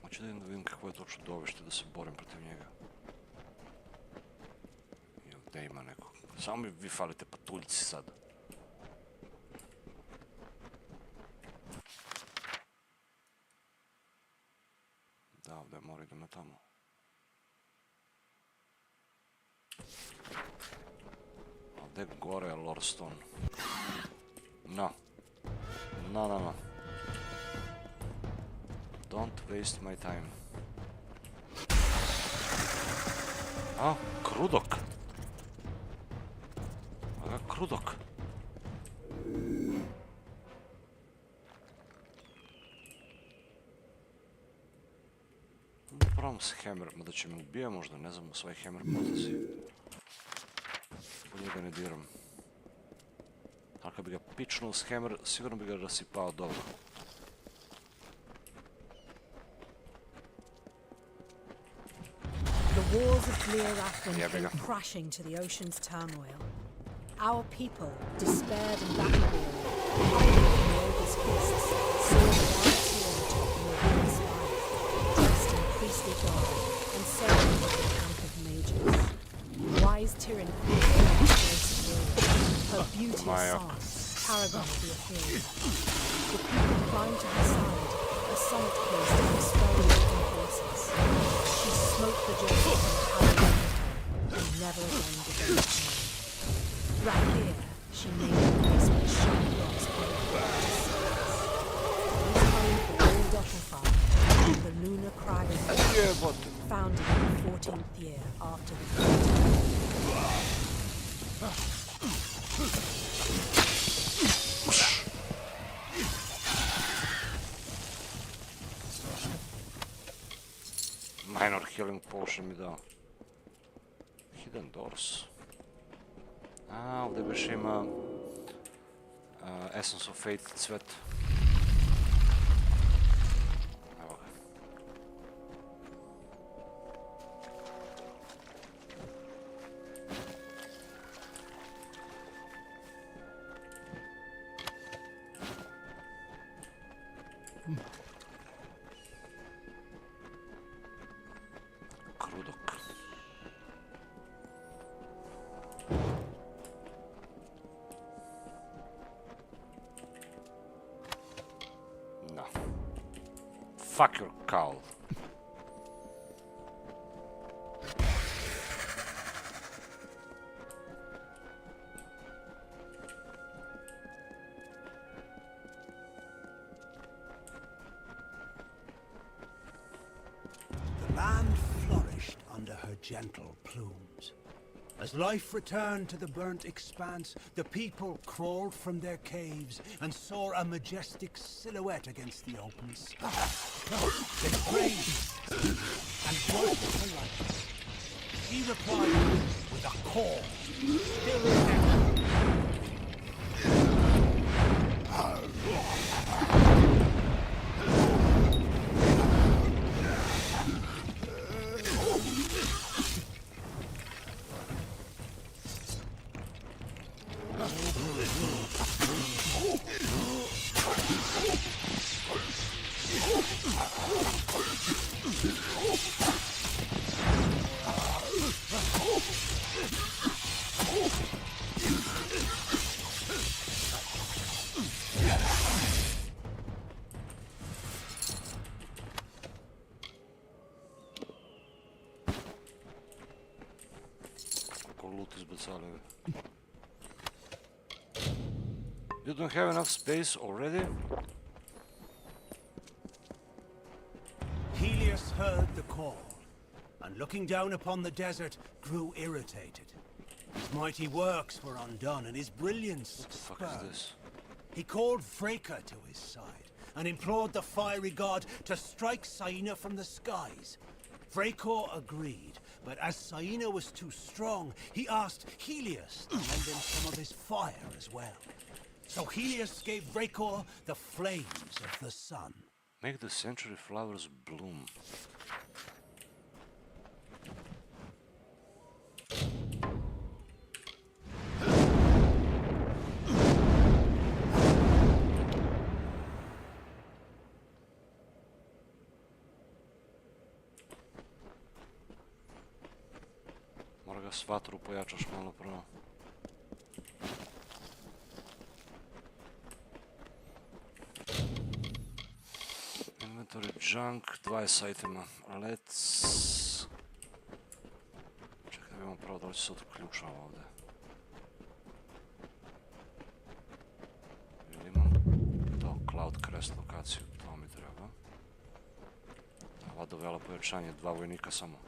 Hoću da vidim kako je to čudovište da se borim protiv njega. I ovdje ima neko. Samo mi vi falite patuljci sad. Da, ovdje mora idemo tamo. Ovdje gore je Lordstone. No. No. Don't waste my time. A, krudok. Aga, krudok. Probam s hammer, da će me ubija možda, ne znam, svoj hammer potezi. Bolje ga ne diram. Ali kad bi ga pičnuo s hammer, sigurno bi ga rasipao dobro. The walls of Balor-om came crashing to the ocean's turmoil. Our people, despaired and battle-weary, hiding from the ogre's fists, saw the white sword top Balor-om's spire, dressed in priestly garb, and serving with the camp of mages. Wise Tyrion flew over the grace of warrior, her beauty a song, paragon of the Ethereal. The people climbed to her side, a summit place to expel the Northern forces. She smote the giant and carried her, and never again did they return. Right here, she named the place where sharp rocks poured forth to seas. It was home for all Otkrivamo, the lunar crag of Milan, founded in the 14th year after the flood. Minor healing potion mi dao. Hidden doors. A, ovdje više ima Essence of Fate cvet. Evo ga. Krudok. No. Fuck your cow. The land flourished under her gentle plumes. As life returned to the burnt expanse, the people crawled from their caves and saw a majestic silhouette against the open sky. They prayed and worshipped her light. He replied with a call. Still in action. You don't have enough space already? Helios heard the call, and looking down upon the desert, grew irritated. His mighty works were undone, and his brilliance spurned. He called Freka to his side, and implored the fiery god to strike Saina from the skies. Freka agreed, but as Saina was too strong, he asked Helios to lend him some of his fire as well. So Helios gave Freka the flames of the sun. Make the century flowers bloom. Mora ga s vatru pojačaš malo prvo. Inventory junk, 20 itema. Let's... Čekaj da vidimo prvo da li se otključava ovdje. Ili imam to, Cloud Crest lokaciju, to mi treba. Ova dovela pojačanje, 2 vojnika samo.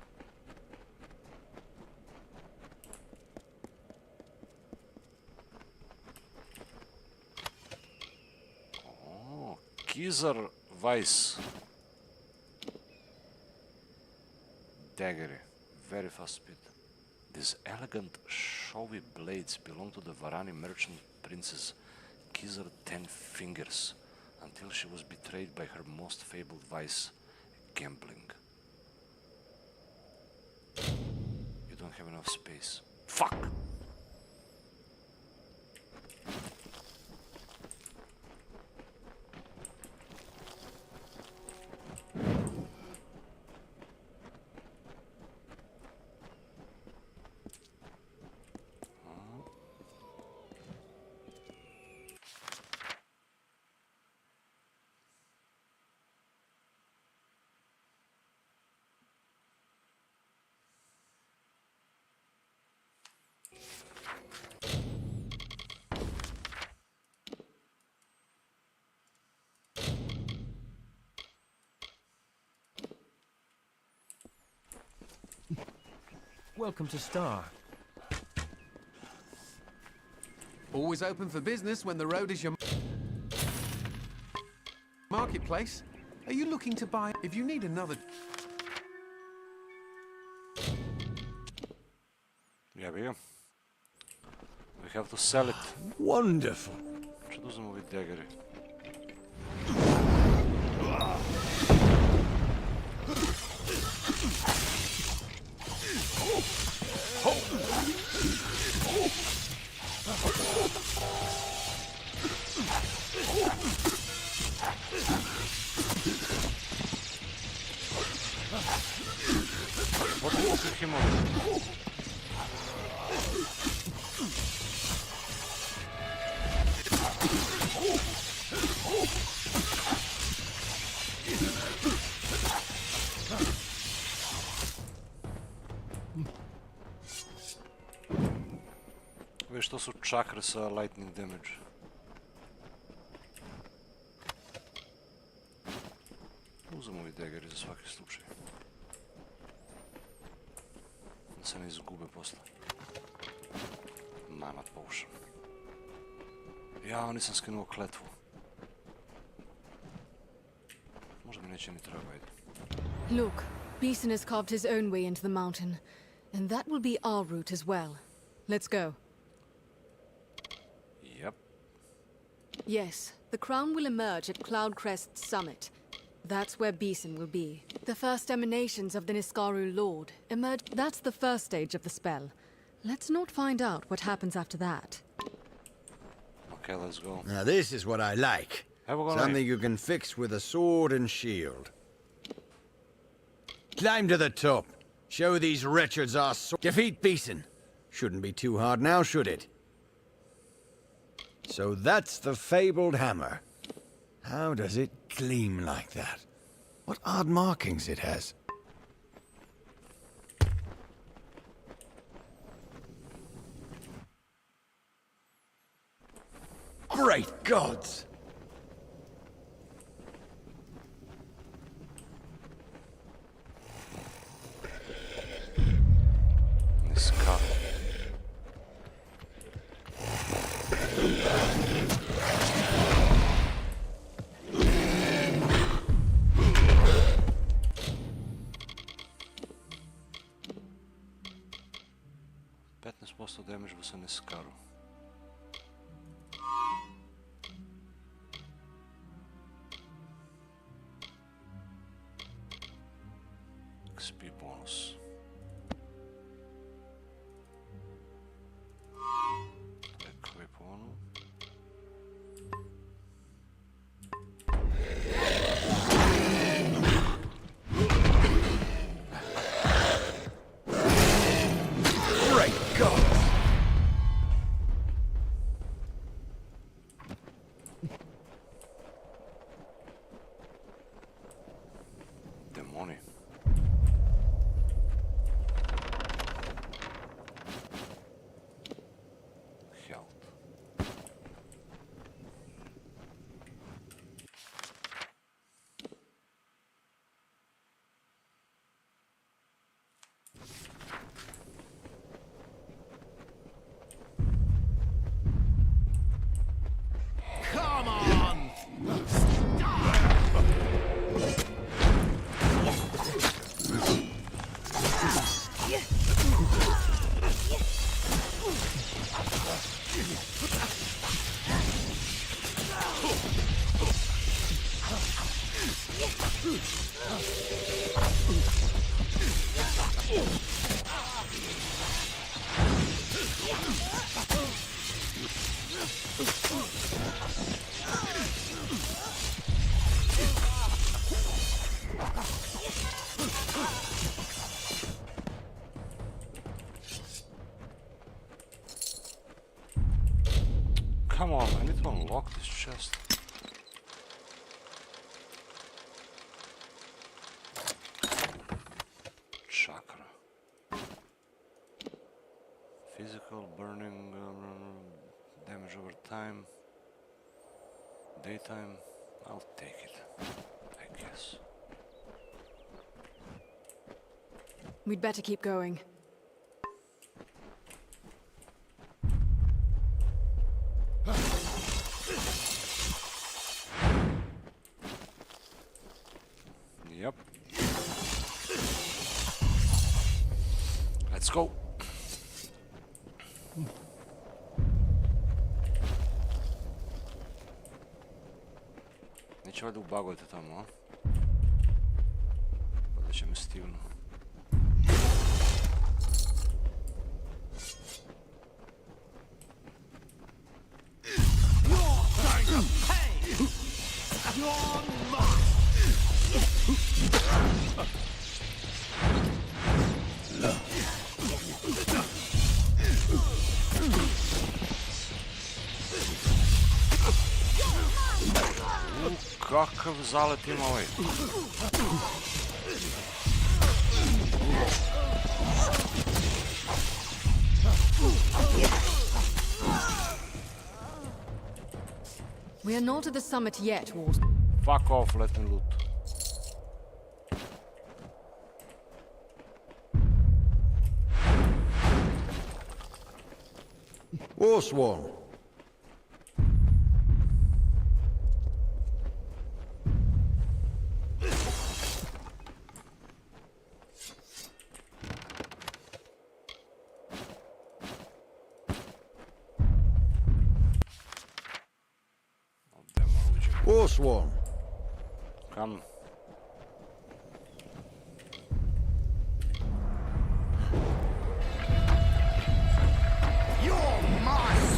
Kizar Vice. Daggery. Very fast speed. These elegant, showy blades belong to the Varani merchant princess Kizar 10 Fingers, until she was betrayed by her most fabled vice, gambling. You don't have enough space. Fuck! Welcome to Star. Always open for business when the road is your marketplace. Are you looking to buy? If you need another... Yeah, we have to sell it. Wonderful. Ще да замови дягери. Вот Otkrivamo. Виж, to su čakre sa lightning damage. Uzmemo ovi daggeri za svaki slučaj. Da se ne izgube posle. Mana potion. Ja, nisam skinuo kletvu. Možda mi neće ni treba, ajde. Look, Beeson has carved his own way into the mountain. And that will be our route as well. Let's go. Yep. Yes, the crown will emerge at Cloudcrest's summit. That's where Beeson will be. The first emanations of the Niskaru Lord emerge. That's the first stage of the spell. Let's not find out what happens after that. Okay, let's go. Now this is what I like. Something you can fix with a sword and shield. Climb to the top. Show these wretches our sword. Defeat Beeson. Shouldn't be too hard now, should it? So that's the fabled hammer. How does it gleam like that? What odd markings it has. Great gods! Niskaru. Damage was on Niskaru. XP bonus. Equip one. Great God! Come on, I need to unlock this chest. Chakra. Physical, burning, damage over time. Daytime. I'll take it, I guess. We'd better keep going. Yep. Let's go. Neće valjda ubagujete tamo, a? Valjda će me stivnu. Kakav zalet ima ovaj? We are not at the summit yet, Ward. Fuck off, let me loot. Warsworn. Forsworn. Kam. You're mine!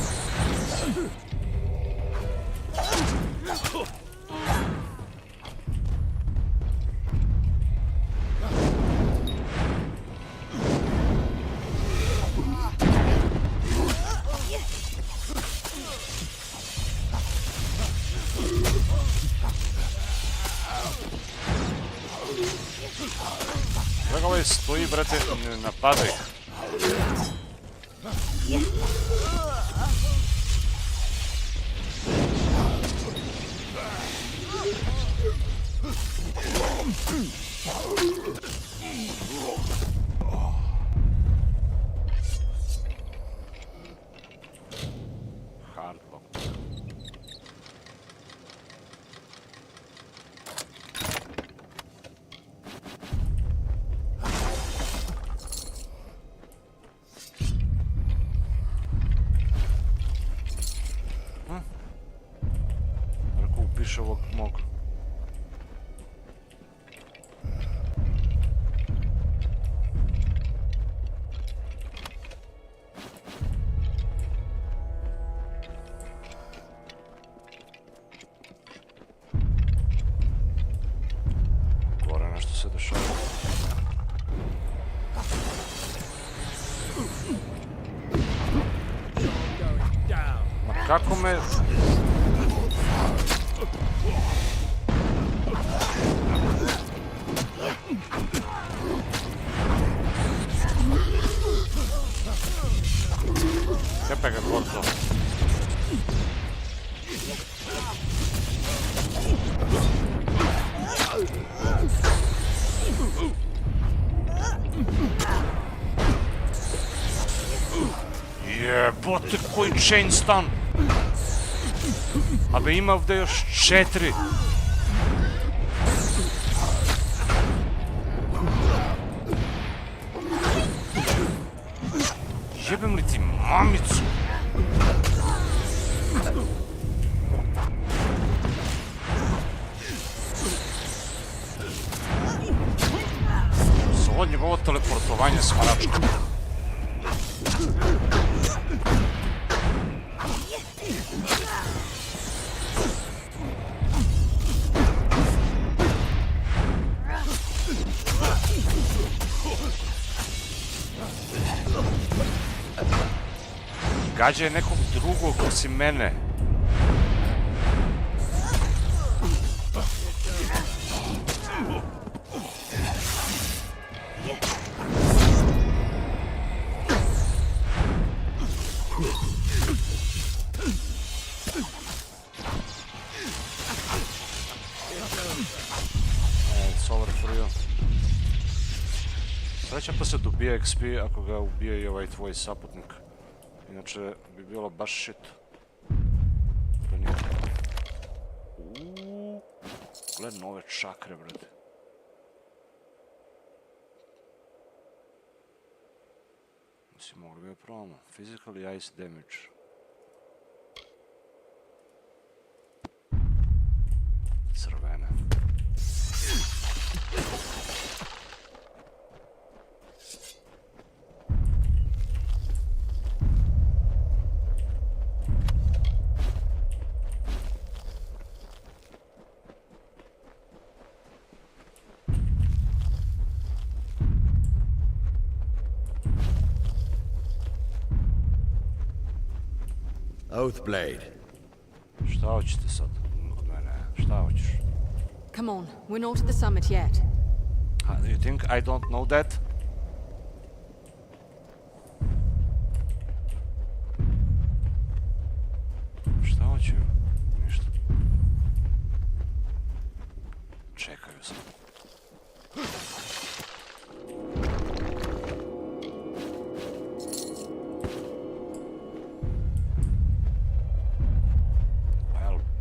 Kako ovaj stoji, brate, ne napadaj. Hardlock. Ako upiše ovog mog. Gore nešto se dešava. Ma kako me... Tepe ga gordo. Jebote, koji chain stun! Абе има ovdje još 4. Jebem li ti mamicu? Za ovo njegovo teleportovanje s haračkom. Gađa je nekog drugog osim mene. It's over for you. Sreća pa se dobija XP ako ga ubije i ovaj tvoj saputnik. Inače bi bilo baš shit. Gled nove čakre, brate. Mislim, mogli bi je probamo. Physical i ice damage. Crvene. Oathblade. Šta hoćete sad od mene? Šta hoćeš? Come on, we're not at the summit yet. You think I don't know that? Šta hoću? Ništa. Čekaju se.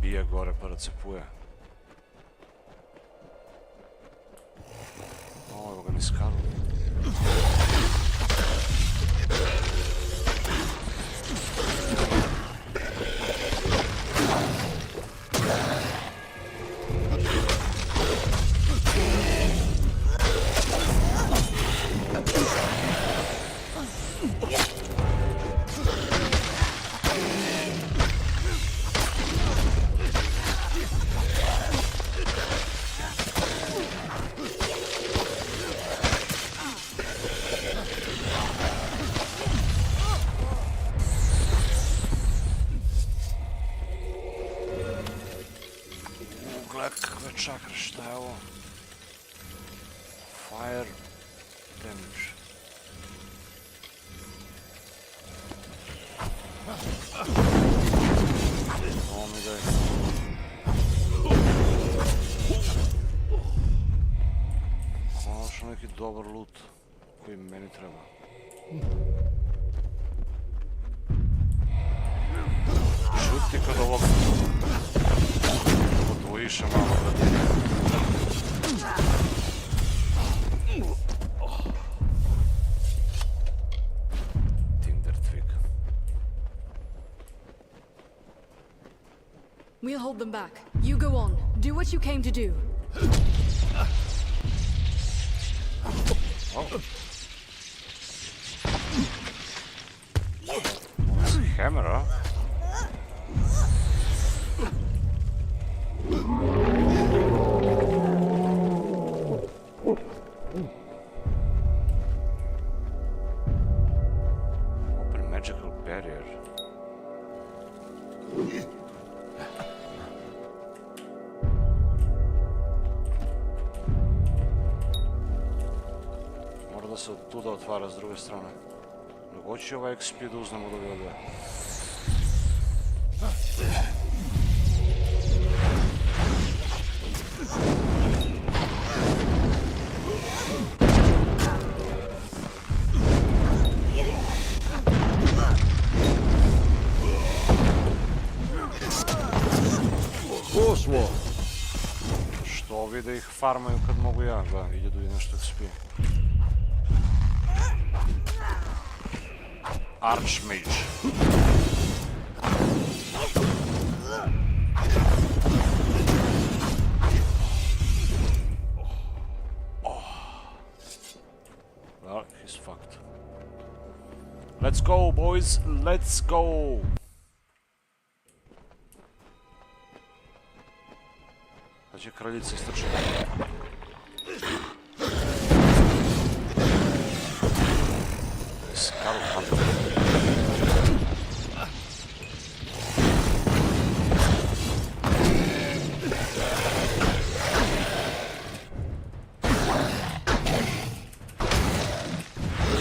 Bije gore pa racepuje. O, evo ga ni skalu. gle kakve čakre, šta je ovo? Fire damage. Ovo mi daj. Konačno neki dobar loot koji meni treba. Čuti kod ovog podvojiša malo da Tinder twig. We'll hold them back. You go on. Do what you came to do. Oh. That's a hammer, huh? Open magical barrier. Mora da se od tuda otvara s druge strane. Nego hoće ovaj XP da uznemo do levele. Što ovi da ih farmaju kad mogu ja, gledam, ide do nešto XP. Archmage. Well, he's fucked. Let's go, boys, let's go! Sad će kraljica istrčati. Skull.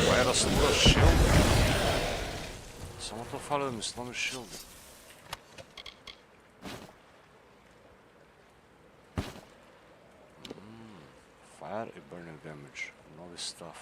Moja rastura shield. Samo to fali da mi slomi shield. Fire i burning damage. Novi stuff.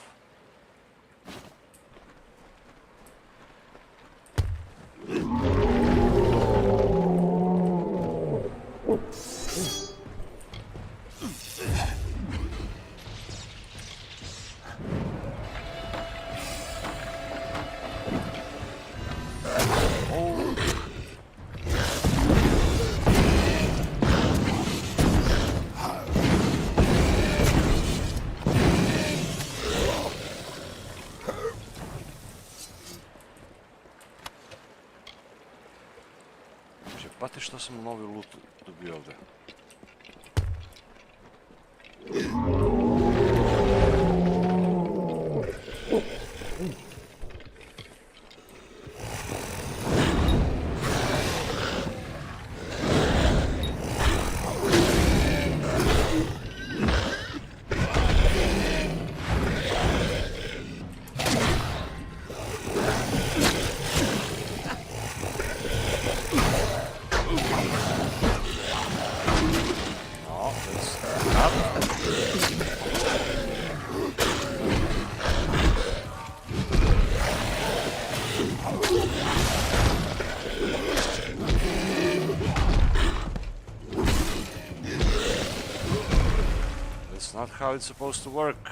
Pati što sam novi loot dobio ovdje. Not how it's supposed to work.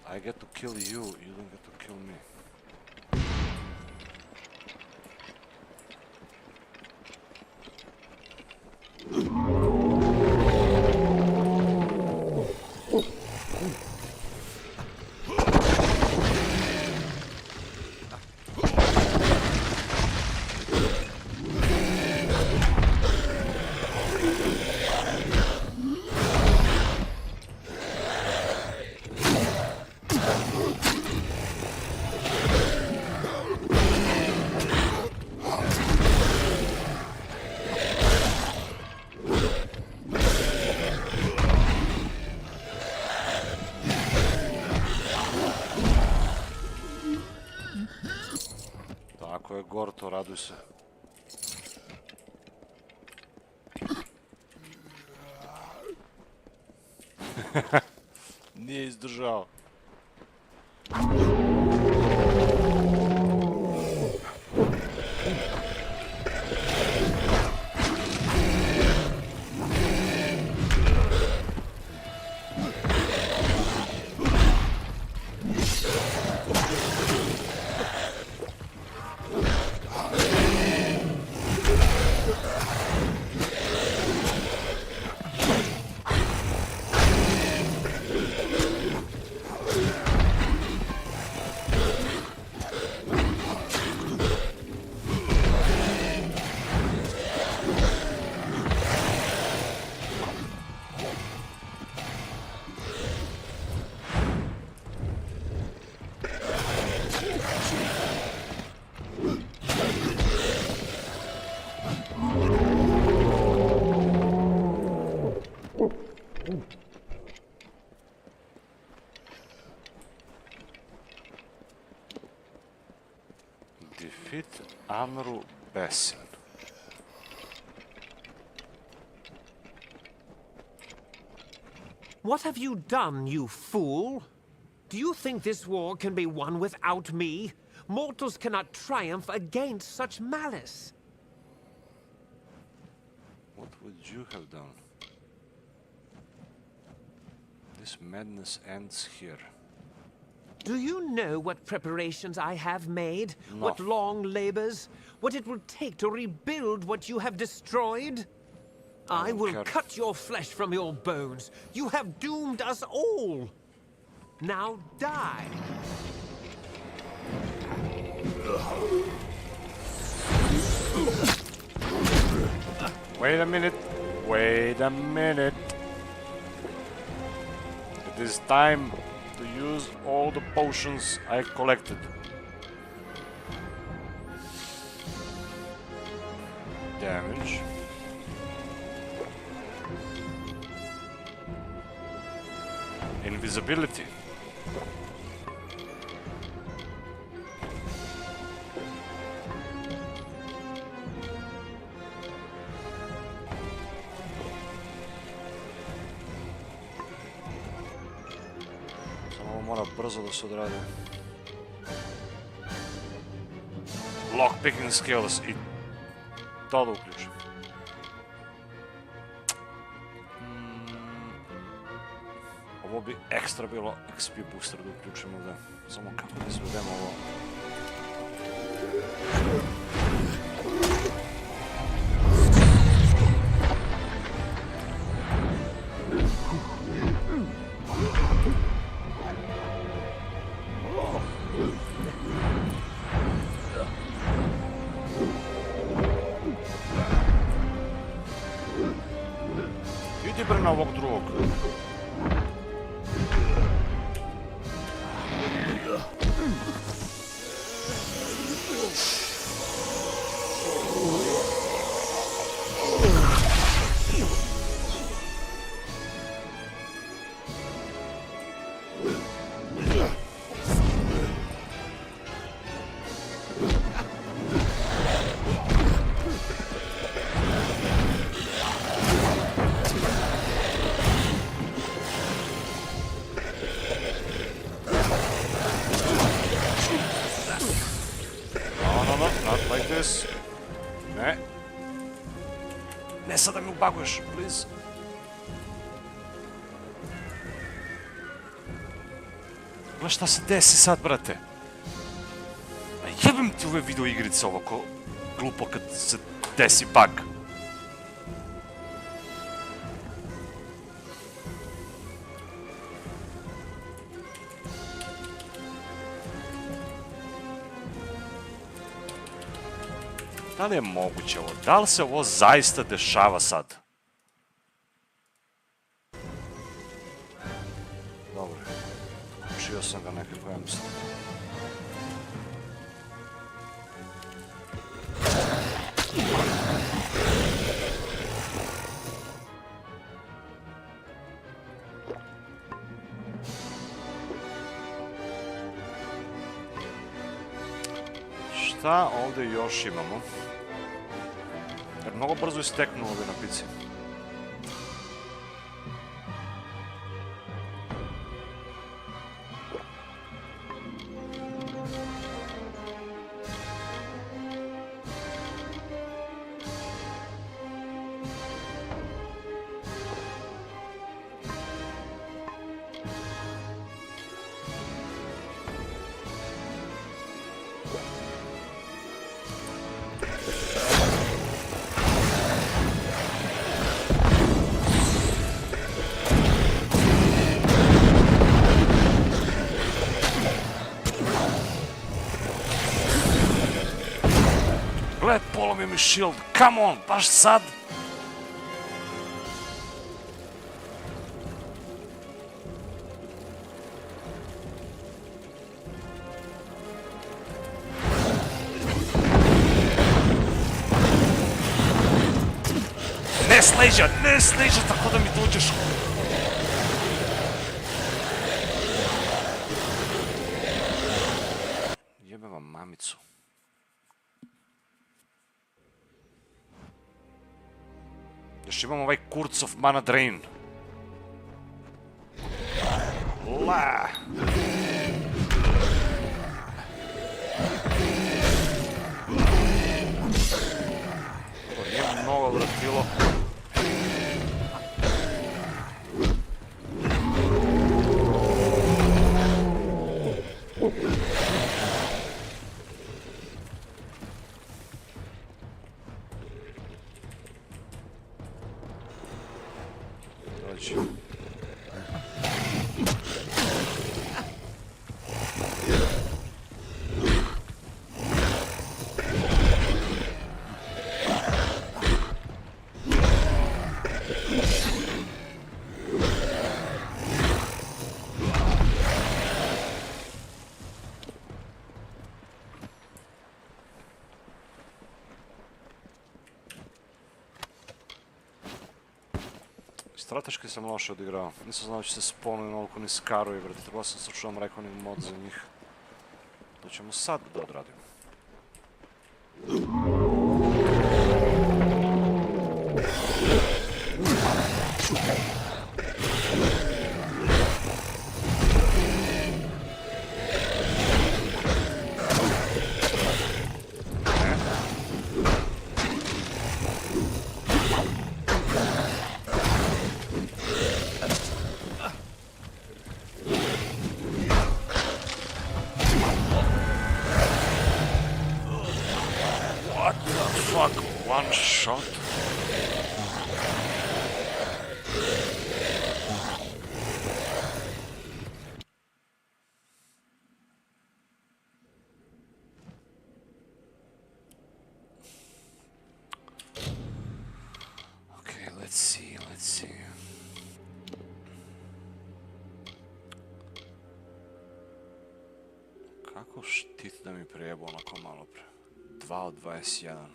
I get to kill you, you don't get to kill me. to, raduj se. Nije izdržao. Defeat Amru Besin. What have you done, you fool? Do you think this war can be won without me? Mortals cannot triumph against such malice. What would you have done? This madness ends here. Do you know what preparations I have made? No. What long labors? What it will take to rebuild what you have destroyed? I will cut your flesh from your bones. You have doomed us all. Now die. Wait a minute. Wait a minute. It is time to use all the potions I collected. Damage. Invisibility. Mora brzo da se odradi. Lockpicking skills i to da uključim. Ovo bi ekstra bilo XP booster da uključim ovdje. Samo kako da izvedemo ovo. Idi bre na ovog drugog. Ne. Ne sad da mi ubaguješ, please. Gledaj šta se desi sad, brate. A jebem ti ove video igrice ovako glupo kad se desi bug. Da li je moguće ovo? Da li se ovo zaista dešava sad? Dobro. Učio sam ga nekako, ja mislim. Šta ovdje još imamo? Jer mnogo brzo isteknu ovi napici. Gled, polomi mi shield, come on, baš sad! Ne sleđa, tako da mi dođeš. Jebe vam mamicu. Još imam ovaj kurcov mana drain. La! To nije mnogo vratilo. Strateški sam loše odigrao. Nisam znao da će se spawnuju onoliko ni skaru i vrti. Trebao sam slučavam rekao ni mod za njih. To ćemo sad da odradimo. One shot. Okay, let's see. Kako štit da mi prijebu onako malo pre? 2 od 21.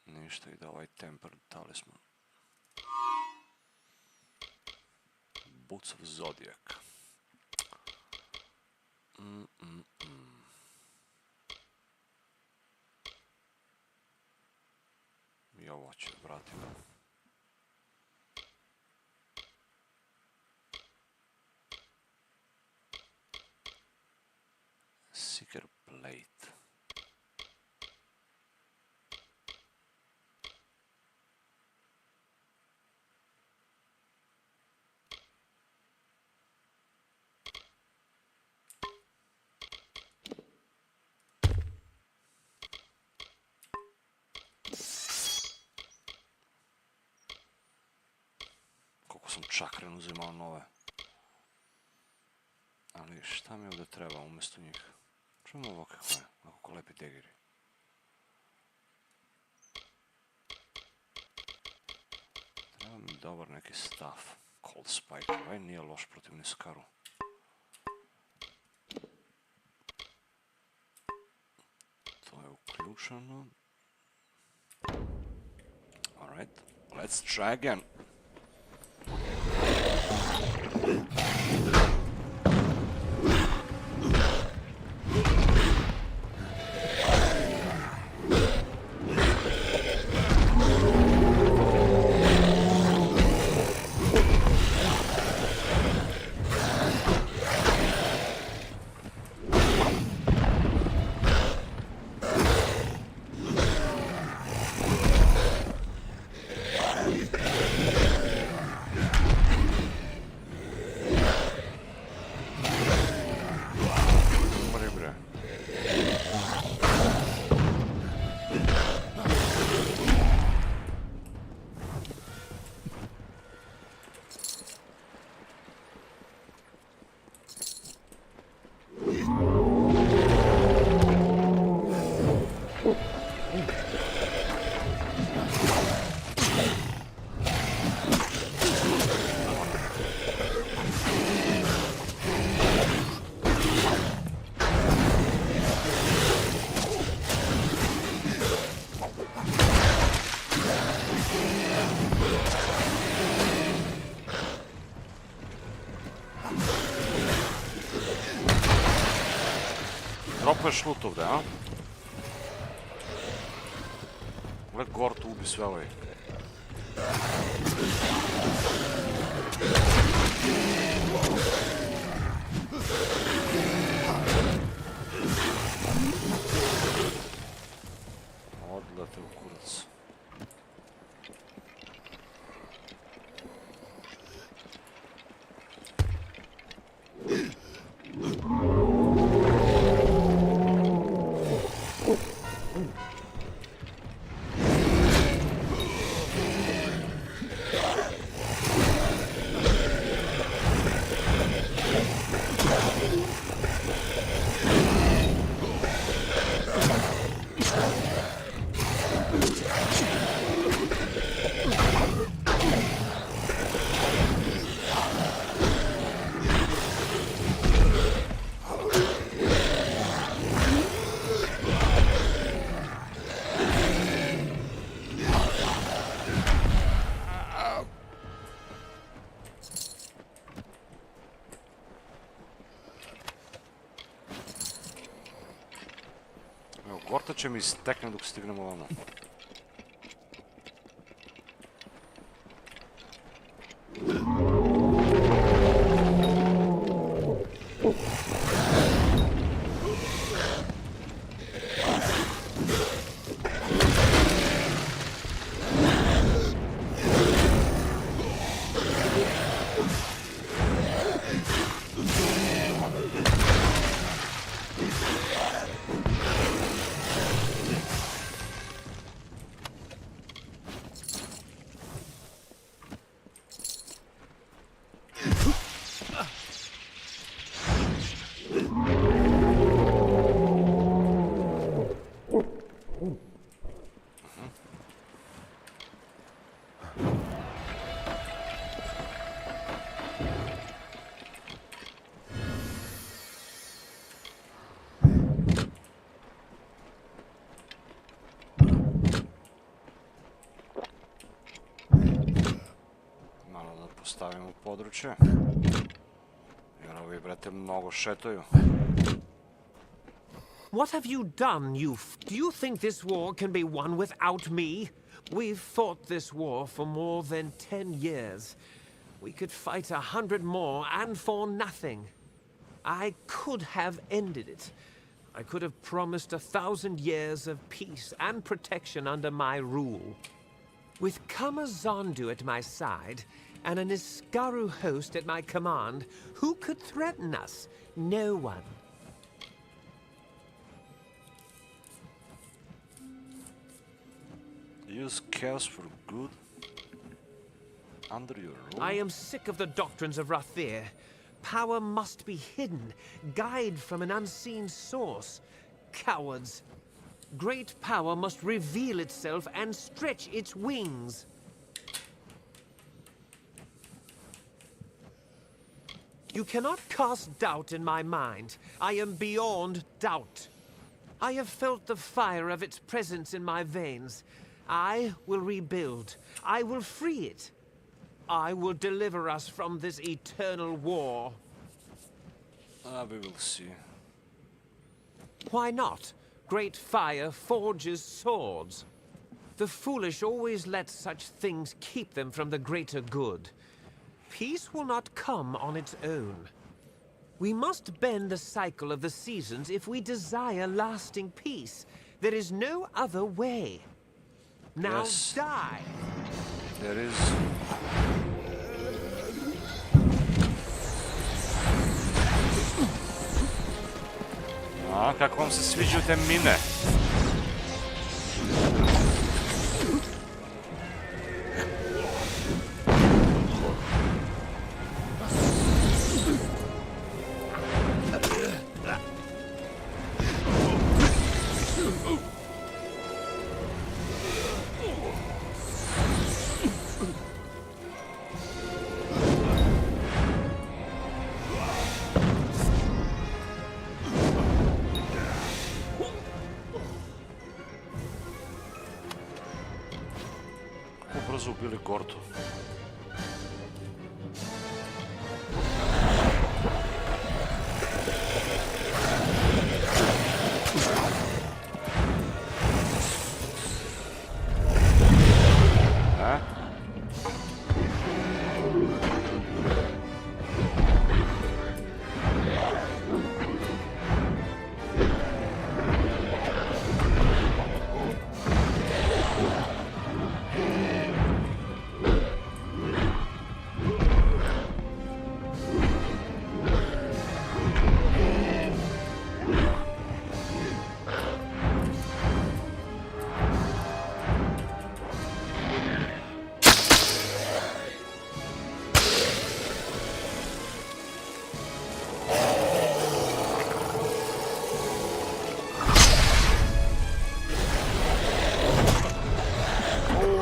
Ništa, ide ovaj Tempered Talisman. Boots of Zodiac. I ovo ću vratiti. Seeker Plate. Sam čakren uzimao nove. Ali šta mi ovdje treba umjesto njih? Čujemo ovo kako je, kako lepi degiri. Treba mi dobar neki staff. Cold Spike, ovaj nije loš protiv Niskaru. To je uključeno. Alright, let's try again. Dropuješ loot ovdje, a? Gle, Gort ubi sve ovaj. Odlete u kurac. Gorta će mi istekne dok stignemo ovamo. Stavimo područje, jer ovi, brate, mnogo šetaju. What have you done, youth? Do you think this war can be won without me? We've fought this war for more than 10 years. We could fight 100 more, and for nothing. I could have ended it. I could have promised 1,000 years of peace and protection under my rule. With Kamazandu at my side, and an Iskaru host at my command, who could threaten us? No one. Use chaos for good under your rule. I am sick of the doctrines of Rathir. Power must be hidden, guide from an unseen source. Cowards. Great power must reveal itself and stretch its wings. You cannot cast doubt in my mind. I am beyond doubt. I have felt the fire of its presence in my veins. I will rebuild. I will free it. I will deliver us from this eternal war. We will see. Why not? Great fire forges swords. The foolish always let such things keep them from the greater good. Peace will not come on its own. We must bend the cycle of the seasons if we desire lasting peace. There is no other way. Now Yes. die! There is. A, kako vam se sviđaju te mine? Brzo ubili Gordu.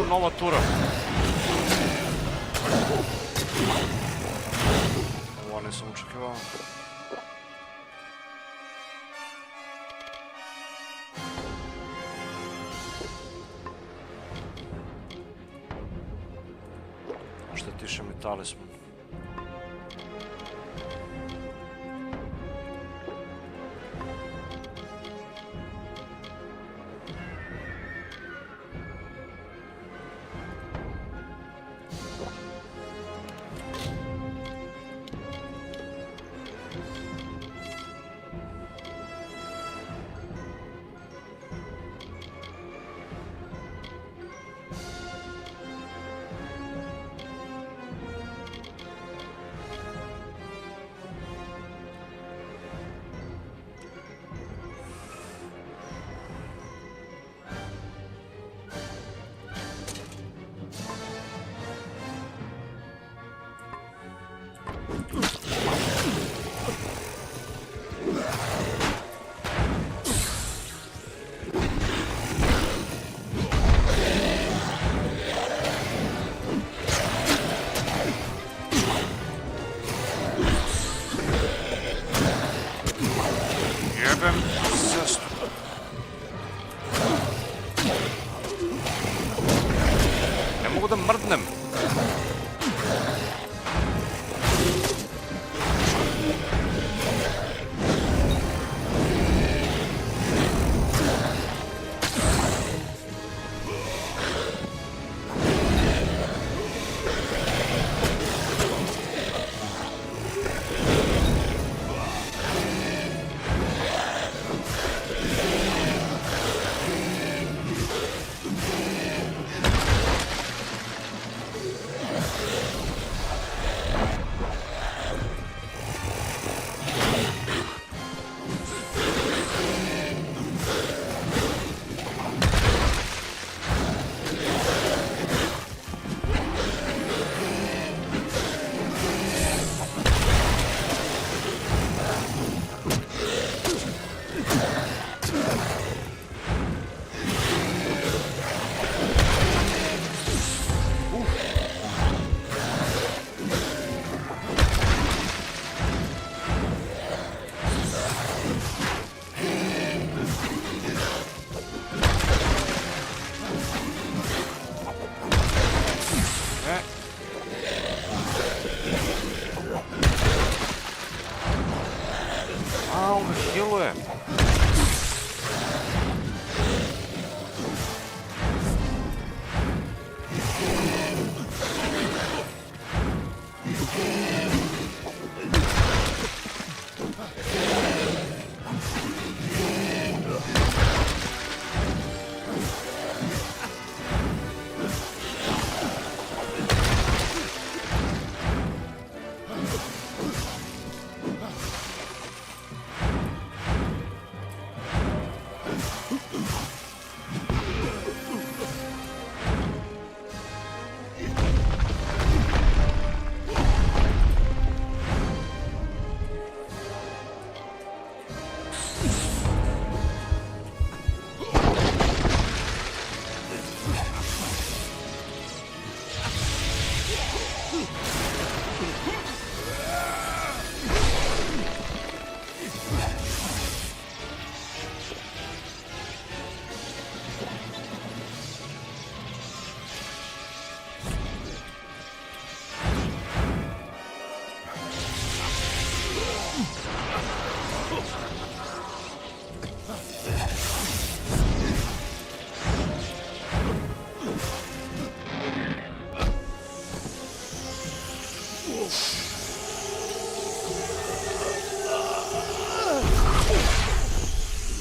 Nova tura. Ovo nisam očekivao. Štetiše mi talisman. Ne mogu da mrdnem. on ga healuje.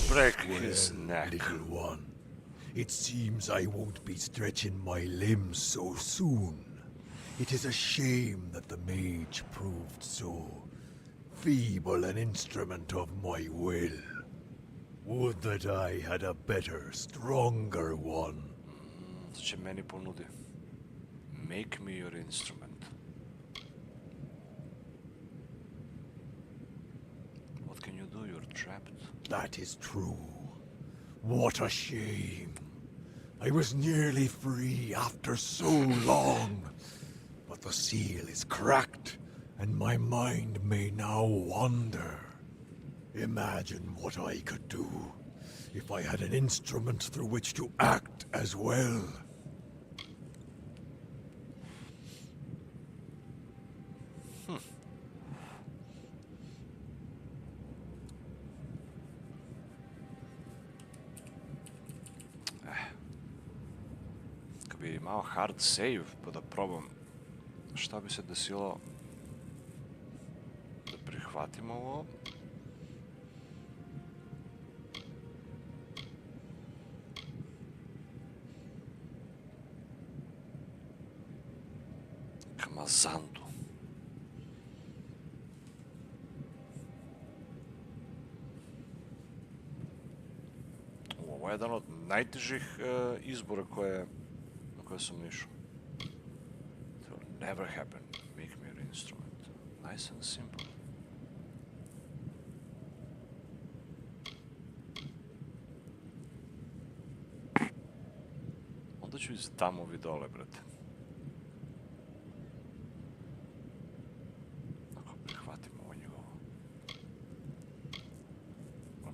Break his neck. Little one, it seems I won't be stretching my limbs so soon. It is a shame that the mage proved so feeble an instrument of my will. Would that I had a better, stronger one. To će meni ponudi. Make me your instrument. What can you do? You're trapped. That is true. What a shame. I was nearly free after so long. But the seal is cracked, and my mind may now wander. Imagine what I could do if I had an instrument through which to act as well. Kad bi imao hard save, pa da probam šta bi se desilo da prihvatim ovo. Kamazandu. Ovo je jedan od najtežih izbora na koje sam išao. To will never happen. Make me your instrument. Nice and simple. Onda ću iz tamovi dole, brate. Ako prihvatim ovo njegovo.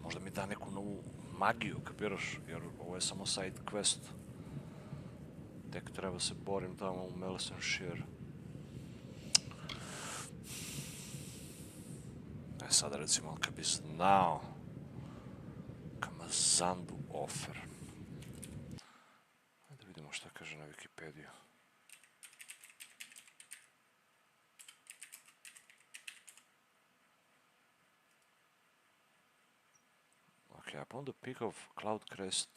Možda mi da neku novu magiju, kapiraš? Jer ovo je samo side quest. Tek treba se borim tamo u Melsenshire. Sad recimo, kad bi znao Kamazandu offer. Da vidimo šta kaže na Wikipediju. Okay, upon the peak of Cloud Crest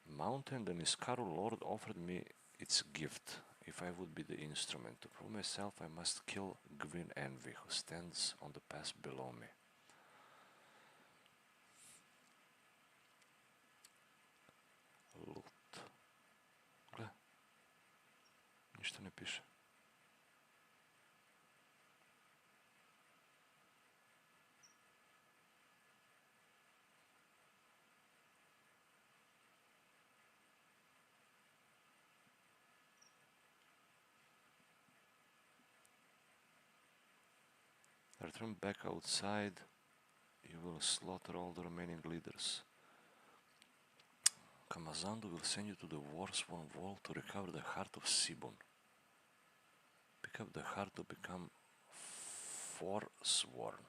Mountain, the Niskaru Lord offered me its gift, if I would be the instrument. To prove myself, I must kill Gwyn Envy, who stands on the pass below me. Loot. Gle. Ništa ne piše. Return back outside. You will slaughter all the remaining leaders. Kamazandu will send you to the Warsworn Wall to recover the heart of Sibon. Pick up the heart to become Forsworn.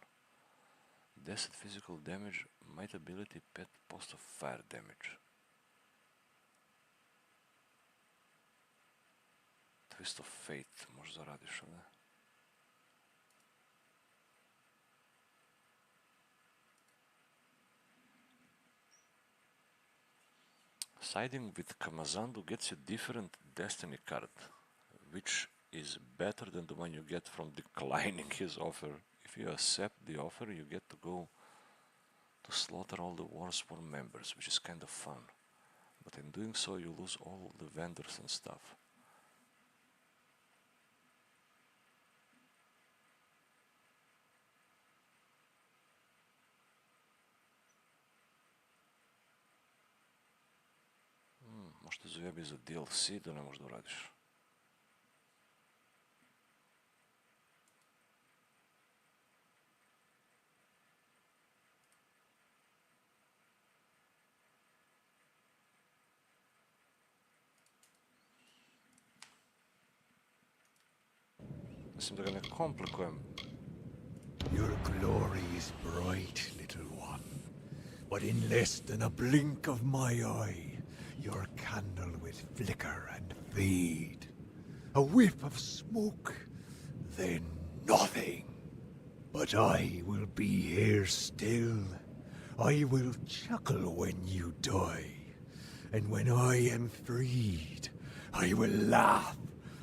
10 physical damage, might ability 5% fire damage. Twist of Fate, možda radiš ovdje. Siding with Kamazandu gets you different destiny card, which is better than the one you get from declining his offer. If you accept the offer, you get to go to slaughter all the Warsworn members, which is kind of fun. But in doing so, you lose all the vendors and stuff. Možda zajebi za DLC da ne možda uradiš. Mislim da ga ne komplikujem. Your glory is bright, little one. But in less than a blink of my eye, your candle will flicker and fade. A whiff of smoke, then nothing. But I will be here still. I will chuckle when you die. And when I am freed, I will laugh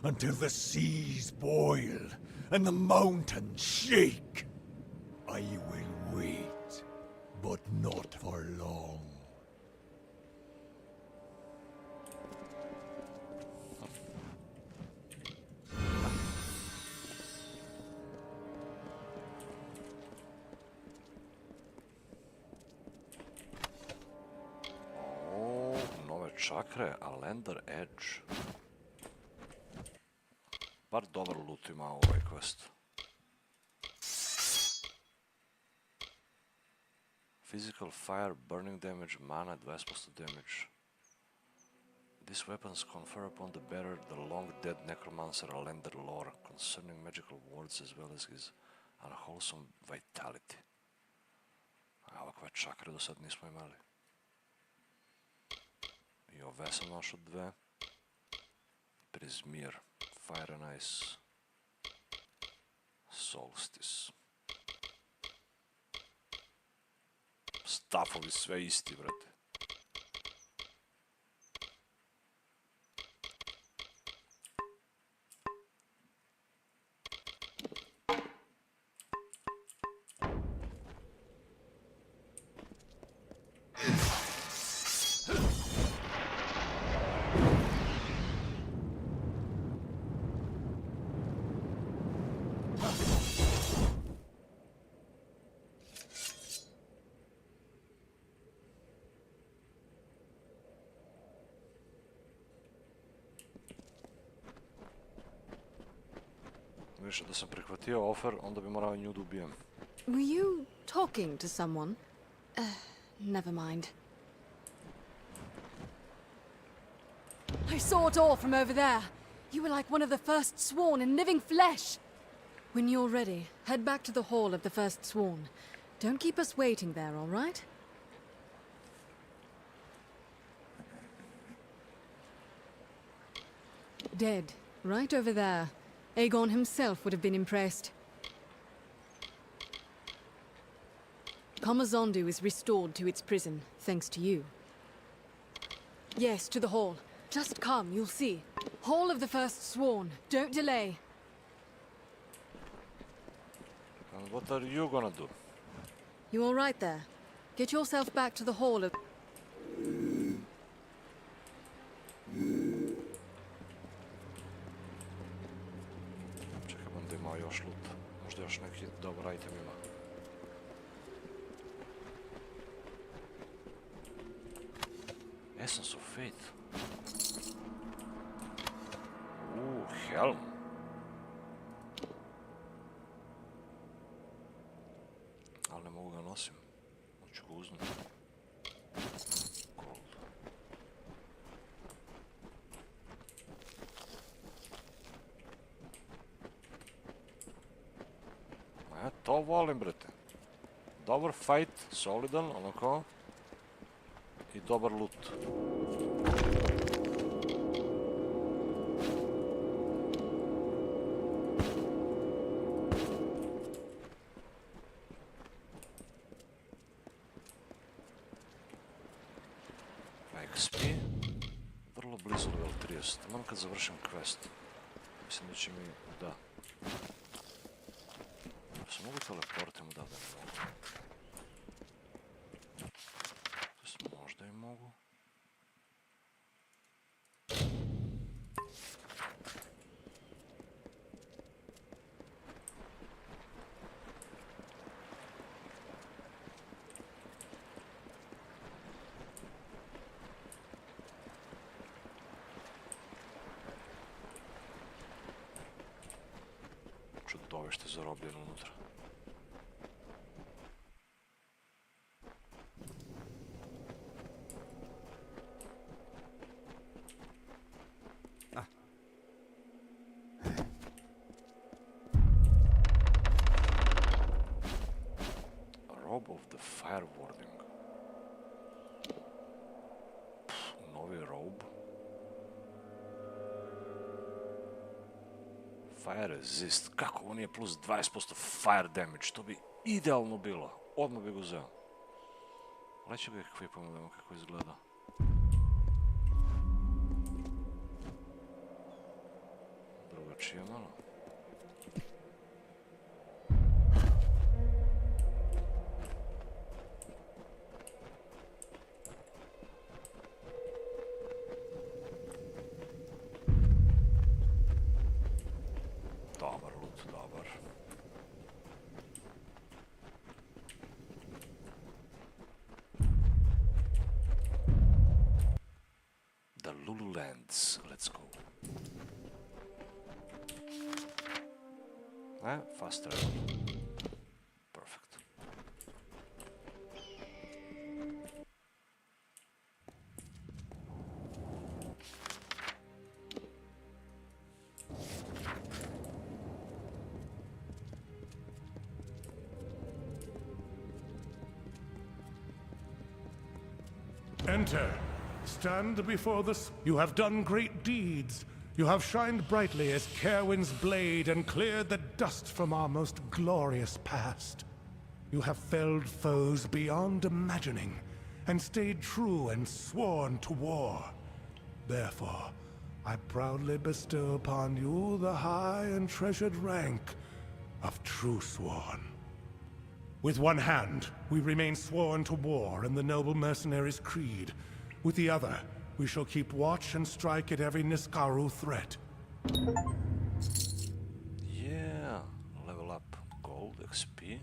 until the seas boil and the mountains shake. I will wait, but not for long. Čakre, a Lander Edge. Bar dobar loot ima ovaj quest. Physical fire, burning damage, mana, 20% damage. These weapons confer upon the bearer the long-dead necromancer Lander lore concerning magical words as well as his unwholesome vitality. A ovakve čakre do sad nismo imali. I ove sam našao dve. Prismir, Fire and Ice, Solstice. Staffovi sve isti, brate. Više da sam prihvatio offer, onda bi morao nju da ubijem. Were you talking to someone? Never mind. I saw it all from over there. You were like one of the first sworn in living flesh. When you're ready, head back to the hall of the first sworn. Don't keep us waiting there, all right? Dead, right over there. Aegon himself would have been impressed. Kamazandu is restored to its prison, thanks to you. Yes, to the hall. Just come, you'll see. Hall of the First Sworn. Don't delay. And what are you gonna do? You all right there? Get yourself back to the hall of... Ima još loot. Možda još neki dobar item ima. Essence of Fate. Helm. Ali ne mogu ga nosim. Hoću ga uznuti. Gold. To volim, brate. Dobar fight, solidan, onako. I dobar loot. XP. Vrlo blizu level 30. Mam kad završim quest. Mislim da će mi... da. Se mogu teleportim odavde? Možda i mogu. Čudovište zarobljeno unutra. Robe of the Fire Warding. Novi robe. Fire resist. Kako ovo nije plus 20% fire damage? To bi idealno bilo. Odmah bi ga uzeo. Ali ću ga ekvipamo da vidimo kako izgleda. Drugačije malo. Dobar loot, dobar. The Lululands, let's go. Fast travel. Perfect. Enter. Stand before this. You have done great deeds. You have shined brightly as Caerwyn's blade and cleared the dust from our most glorious past. You have felled foes beyond imagining, and stayed true and sworn to war. Therefore, I proudly bestow upon you the high and treasured rank of True Sworn. With one hand, we remain sworn to war in the noble mercenary's creed. With the other, we shall keep watch and strike at every Niskaru threat. Yeah, level up gold, XP,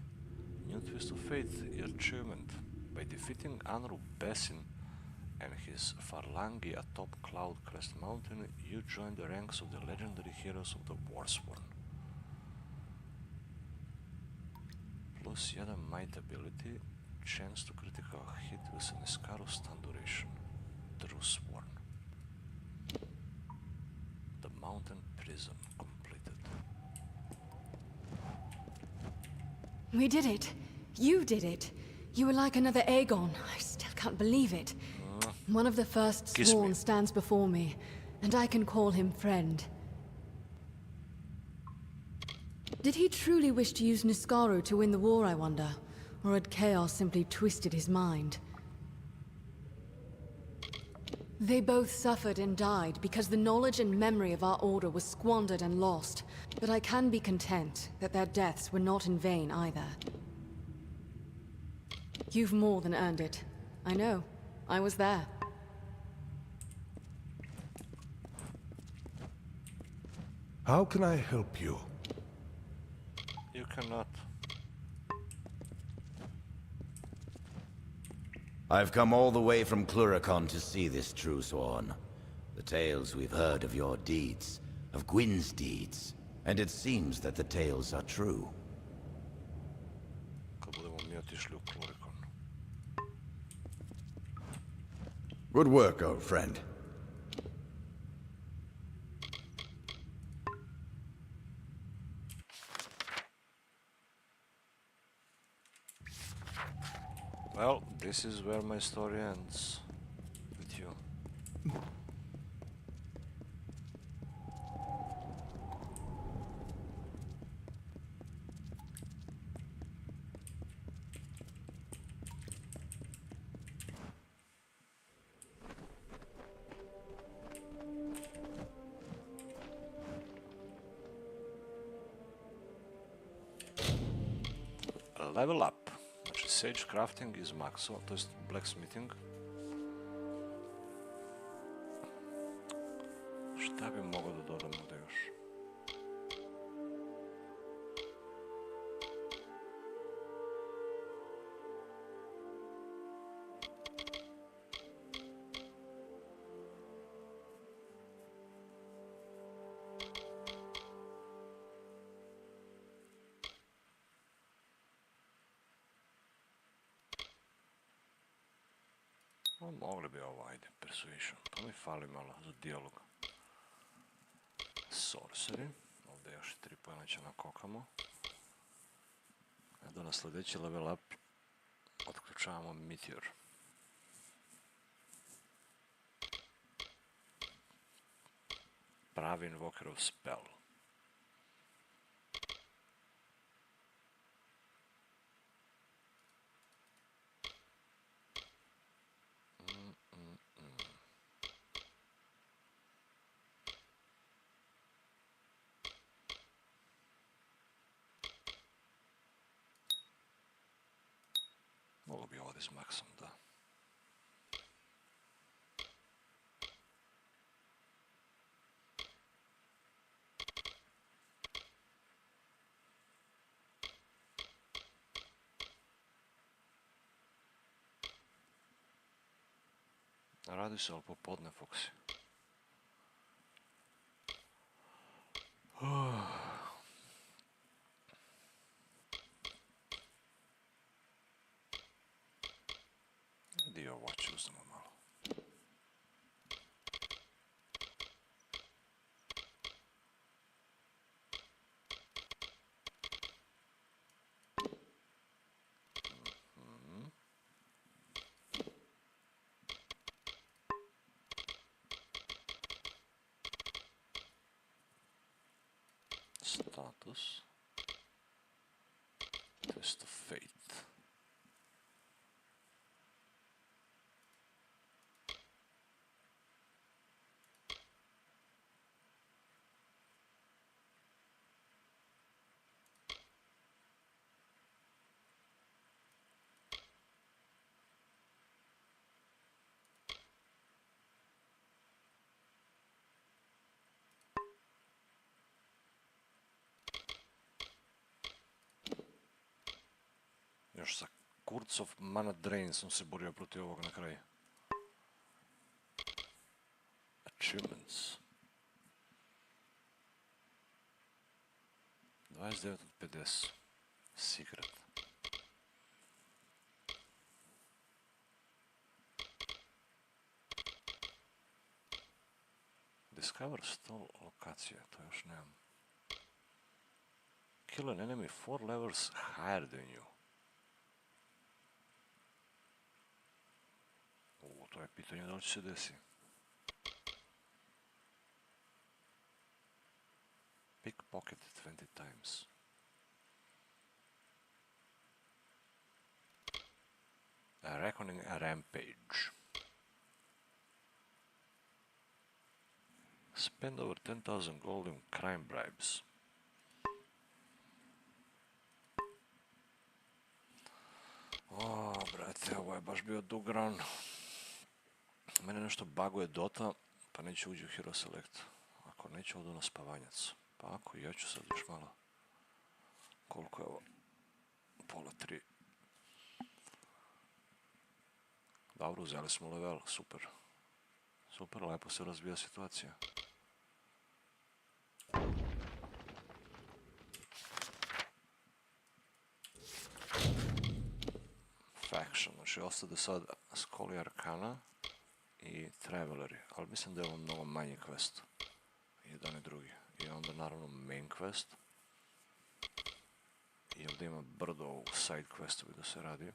new twist of fate, achievement. By defeating Anru Bessin and his Farlangi atop Cloud Crest Mountain, you join the ranks of the legendary heroes of the Warsworn. Plus 1 might ability, chance to critical hit with an Niskaru stun duration. True Sworn. The Mountain Prism completed. We did it. You did it. You were like another Aegon. I still can't believe it. One of the first sworn stands before me, and I can call him friend. Did he truly wish to use Niskaru to win the war, I wonder? Or had Chaos simply twisted his mind? They both suffered and died because the knowledge and memory of our order was squandered and lost. But I can be content that their deaths were not in vain either. You've more than earned it. I know. I was there. How can I help you? You cannot. I've come all the way from Cluricon to see this True Sworn. The tales we've heard of your deeds, of Gwyn's deeds, and it seems that the tales are true. Good work, old friend. Well, this is where my story ends. With you. Level up. Znači, sage crafting is maxo, to jest blacksmithing. Šta bi mogao da dodam ovdje još? Mogli bi ovo, ajde, persuasion. Pa mi fali malo za dijalog. Sorcery. Ovdje još 3 pojnaća nakokamo. A na sljedeći level up otključavamo Meteor. Pravi invokerov spell. Mogu bi ovdje s maksom, da. Radi se ali popodne, Foxy. Dio watch uzmemo malo. Status. Test of fate. Još sa kurcov mana drain sam se borio protiv ovog na kraju. Achievements. 29 od 50. Secret. Discover stall lokacije, to još nemam. Kill an enemy 4 levels higher than you. To je pitanje da li će se desi. Pickpocket 20 times. A reckoning a rampage. Spend over 10,000 gold in crime bribes. O, brate, ovo je baš bio dug run. Mene nešto baguje Dota, pa neće uđi u Hero Select. Ako neće, odu na spavanjac. Pa ako, ja ću sad još malo. Koliko je ovo? Pola 3. Dobro, uzeli smo level, super. Super, lepo se razvija situacija. Faction, znači ostade sad Skoli Arkana i Traveleri, ali mislim da je ovo mnogo manji quest. Jedan i drugi. I onda naravno main quest. I ovdje ima brdo u side questovi da se radi.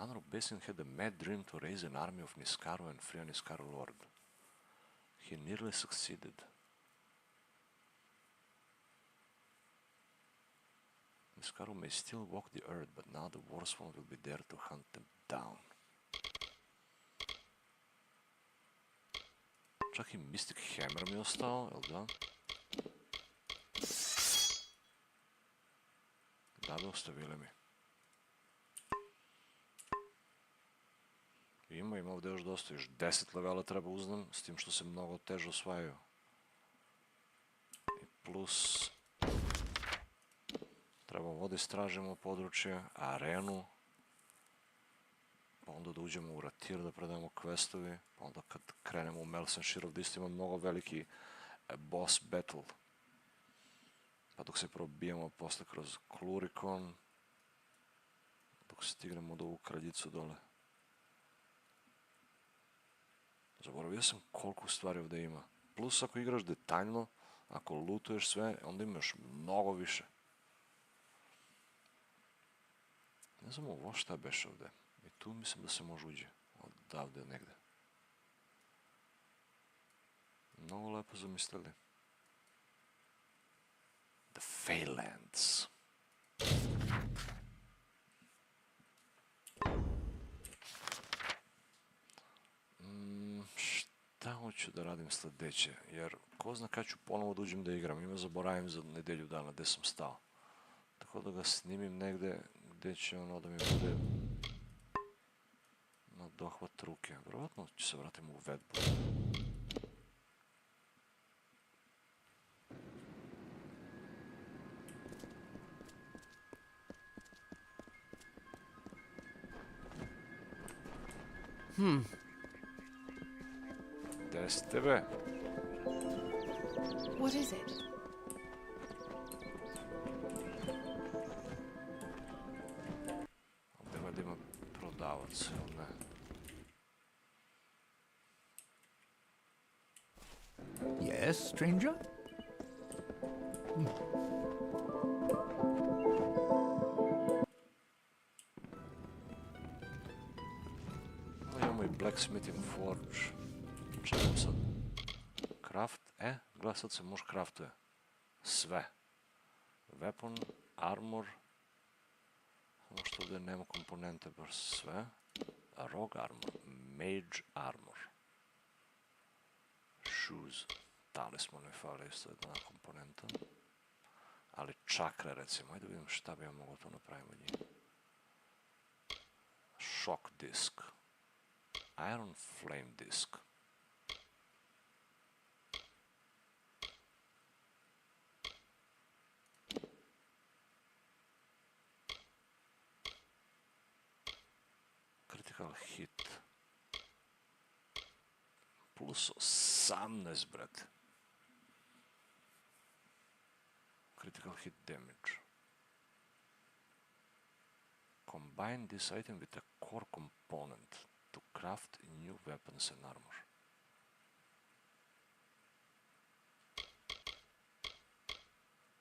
Honor Basin had a mad dream to raise an army of Niskaru and free a Niskaru lord. He nearly succeeded. Niskaru may still walk the earth, but now the Warsworn will be there to hunt them down. Čak i Mystic Hammer mi je ostao, jel da? Da, ostavili mi. Ima ovdje još dosta, još 10 levela treba uznam, s tim što se mnogo teže osvajaju. I plus... Treba ovdje istražimo područje, arenu, pa onda da uđemo u Ratir da predamo questovi, pa onda kad krenemo u Melsenshire ovdje isto ima mnogo veliki boss battle. Pa dok se probijemo posle kroz Klurikon, dok stignemo do ovu kraljicu dole. Zaboravio sam koliko stvari ovdje ima. Plus ako igraš detaljno, ako lootuješ sve, onda imaš mnogo više. Ne znam ovo šta beše ovdje. I tu mislim da se može uđe. Odavde negde. Mnogo lepo zamislili. The Feylands. Šta hoću da radim sljedeće? Jer ko zna kad ću ponovo da uđem da igram. Ima zaboravim za nedelju dana gdje sam stao. Tako da ga snimim negde gdje će ono da mi bude na dohvat ruke. Vjerovatno ću se vratim u vedbu. Gdje si tebe? What is it? Ovdje valjda ima prodavac, jel ne? Yes, stranger? Imamo i Blacksmithing Forge. Čekam sad. Craft, gleda sad se može craftuje. Sve. Weapon, armor. Samo što ovdje nema komponente, baš sve. Rogue armor, mage armor. Shoes. Talisman mi fali isto jedna komponenta. Ali čakre recimo, ajde vidim šta bi ja mogao to napraviti od njih. Shock disk. Iron flame disk. Critical hit. Plus 18, brate. Critical hit damage. Combine this item with a core component to craft new weapons and armor.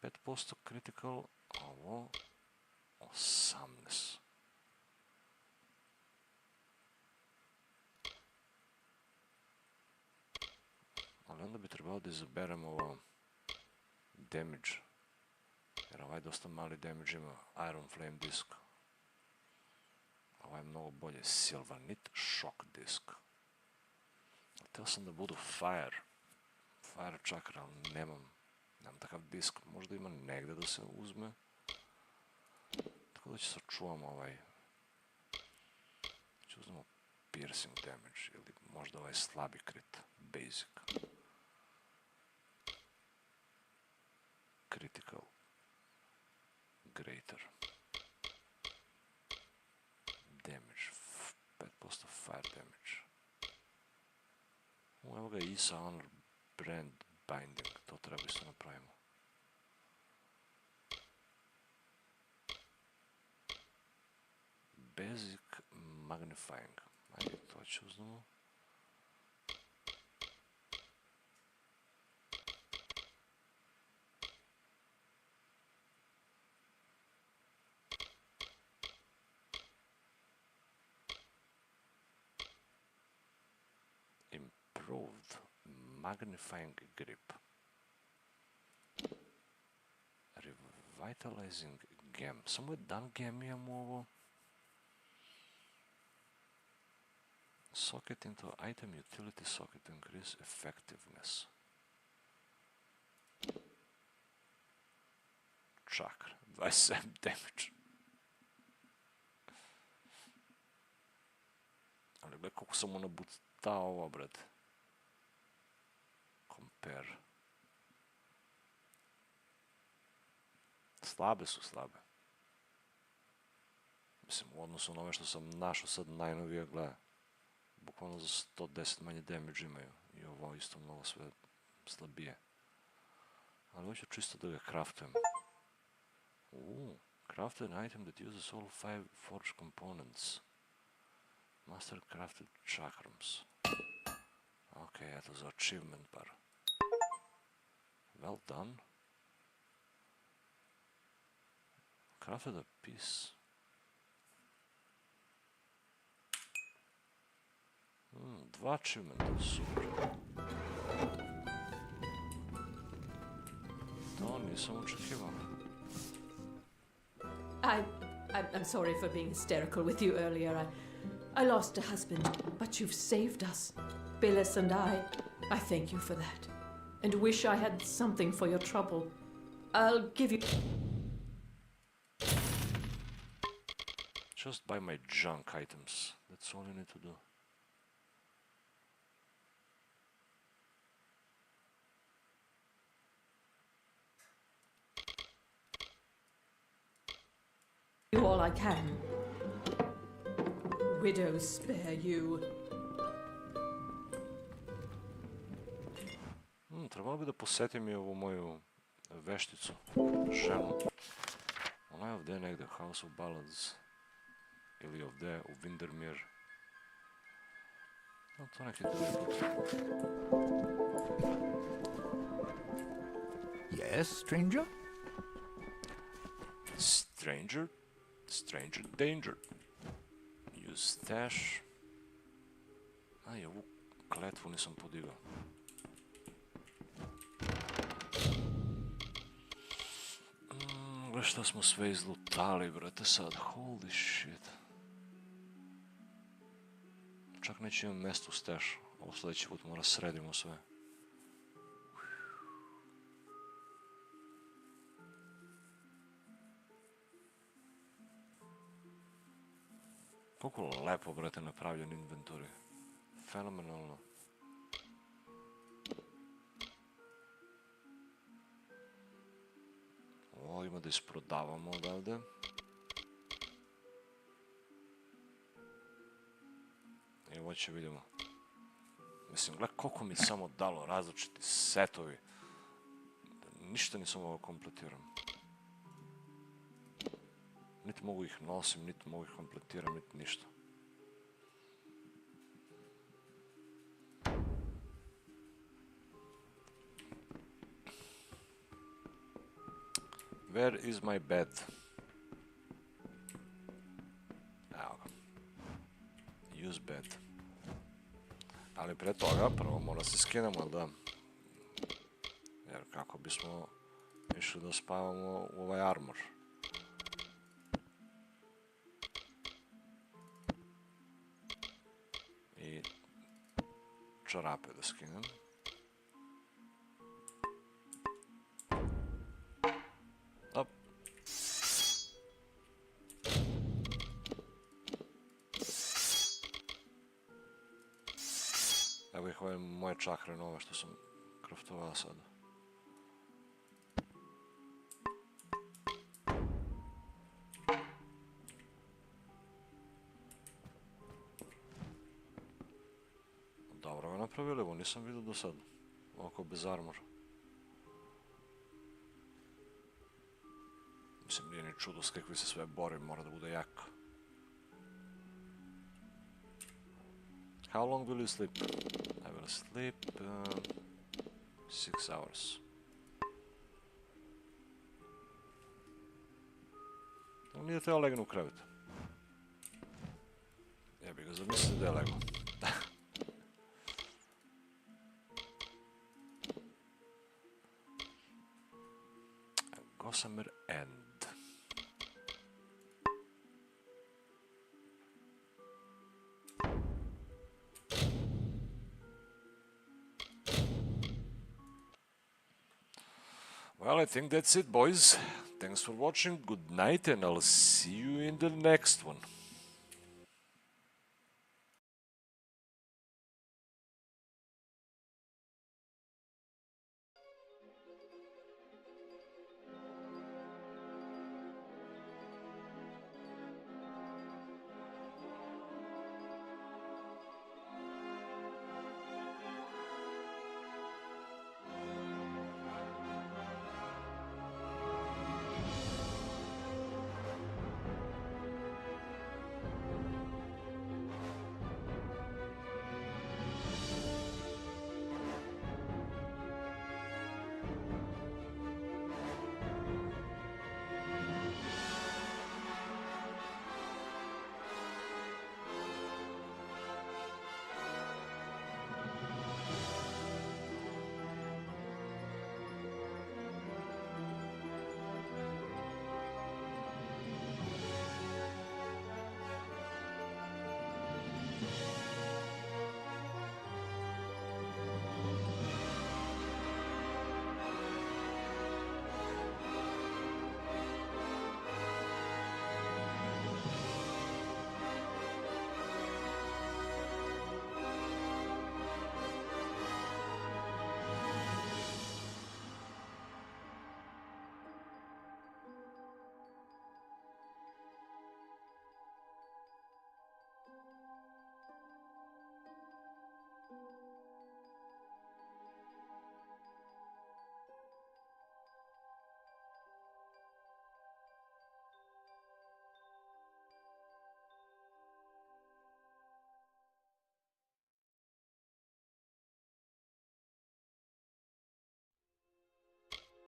%, critical, ovo 18. Ali onda bi trebalo da izaberemo ovo damage. Jer ovaj dosta mali damage ima Iron Flame disk. Ovaj je mnogo bolje. Silvanite Shock disk. Htio sam da budu Fire. Fire čakra, ali nemam takav disk. Možda ima negdje da se uzme. Tako da ću sačuvam ovaj. Ću uzmemo Piercing damage ili možda ovaj slabi crit. Basic. Critical. Greater. Damage. 5% fire damage. Evo ga Isa Honor Brand Binding. To treba isto napravimo. Basic Magnifying. Ajde, to ću uzmemo. removed. Magnifying grip. Revitalizing gem. Samo jedan gem imamo ovo. Socket into item utility socket to increase effectiveness. Čakra. 27 damage. Ali gledaj koliko sam mu nabutao ovo, brate. Compare. Slabe su slabe. Mislim, u odnosu na ove što sam našao sad najnovije, gledaj. Bukvalno za 110 manje damage imaju. I ovo isto mnogo sve slabije. Ali hoću čisto da ga craftujem. Crafted an item that uses all 5 forged components. Master crafted chakrams. Ok, eto za achievement bar. Well done. Crafted a piece. Dva achievementa, super. To nisam očekivao. I'm sorry for being hysterical with you earlier. I lost a husband, but you've saved us. Billis and I thank you for that. And wish I had something for your trouble. I'll give you... Just buy my junk items. That's all you need to do. Do all I can. Widows spare you. Trebalo bi da posetim i ovu moju vešticu, ženu. Ona je ovdje negdje, House of Ballads. Ili ovdje, u Windermere. No, to neki drugi put. Yes, stranger? Stranger? Stranger danger. Use stash. I ovu kletvu nisam podigao. Gledaj šta smo sve izlutali, brate, sad. Holy shit. Čak neće imam mjesto u stash. Ovo sljedeći put mora sredimo sve. Koliko lepo, brate, napravljen inventory. Fenomenalno. Ovo ima da isprodavamo odavde. I ovo će vidimo. Mislim, gledaj koliko mi samo dalo različiti setovi. Ništa nisam ovo kompletiram. Niti mogu ih nosim, niti mogu ih kompletiram, niti ništa. Where is my bed? Evo ga. Use bed. Ali pre toga prvo mora se skinemo, jel da? Jer kako bismo išli da spavamo u ovaj armor. I čarape da skinem. Op. Evo ih ove moje čakre nove što sam craftovao sad. Dobro ga napravili, ovo nisam vidio do sad. Oko bez armora. Mislim, nije ni čudo s kakvi se sve bori, mora da bude jak. How long will you sleep? I will sleep 6 hours. On nije teo legnu u krevet. Ja bi ga zamislio da je legao. sam jer end. Well, I think that's it, boys. Thanks for watching, good night, and I'll see you in the next one.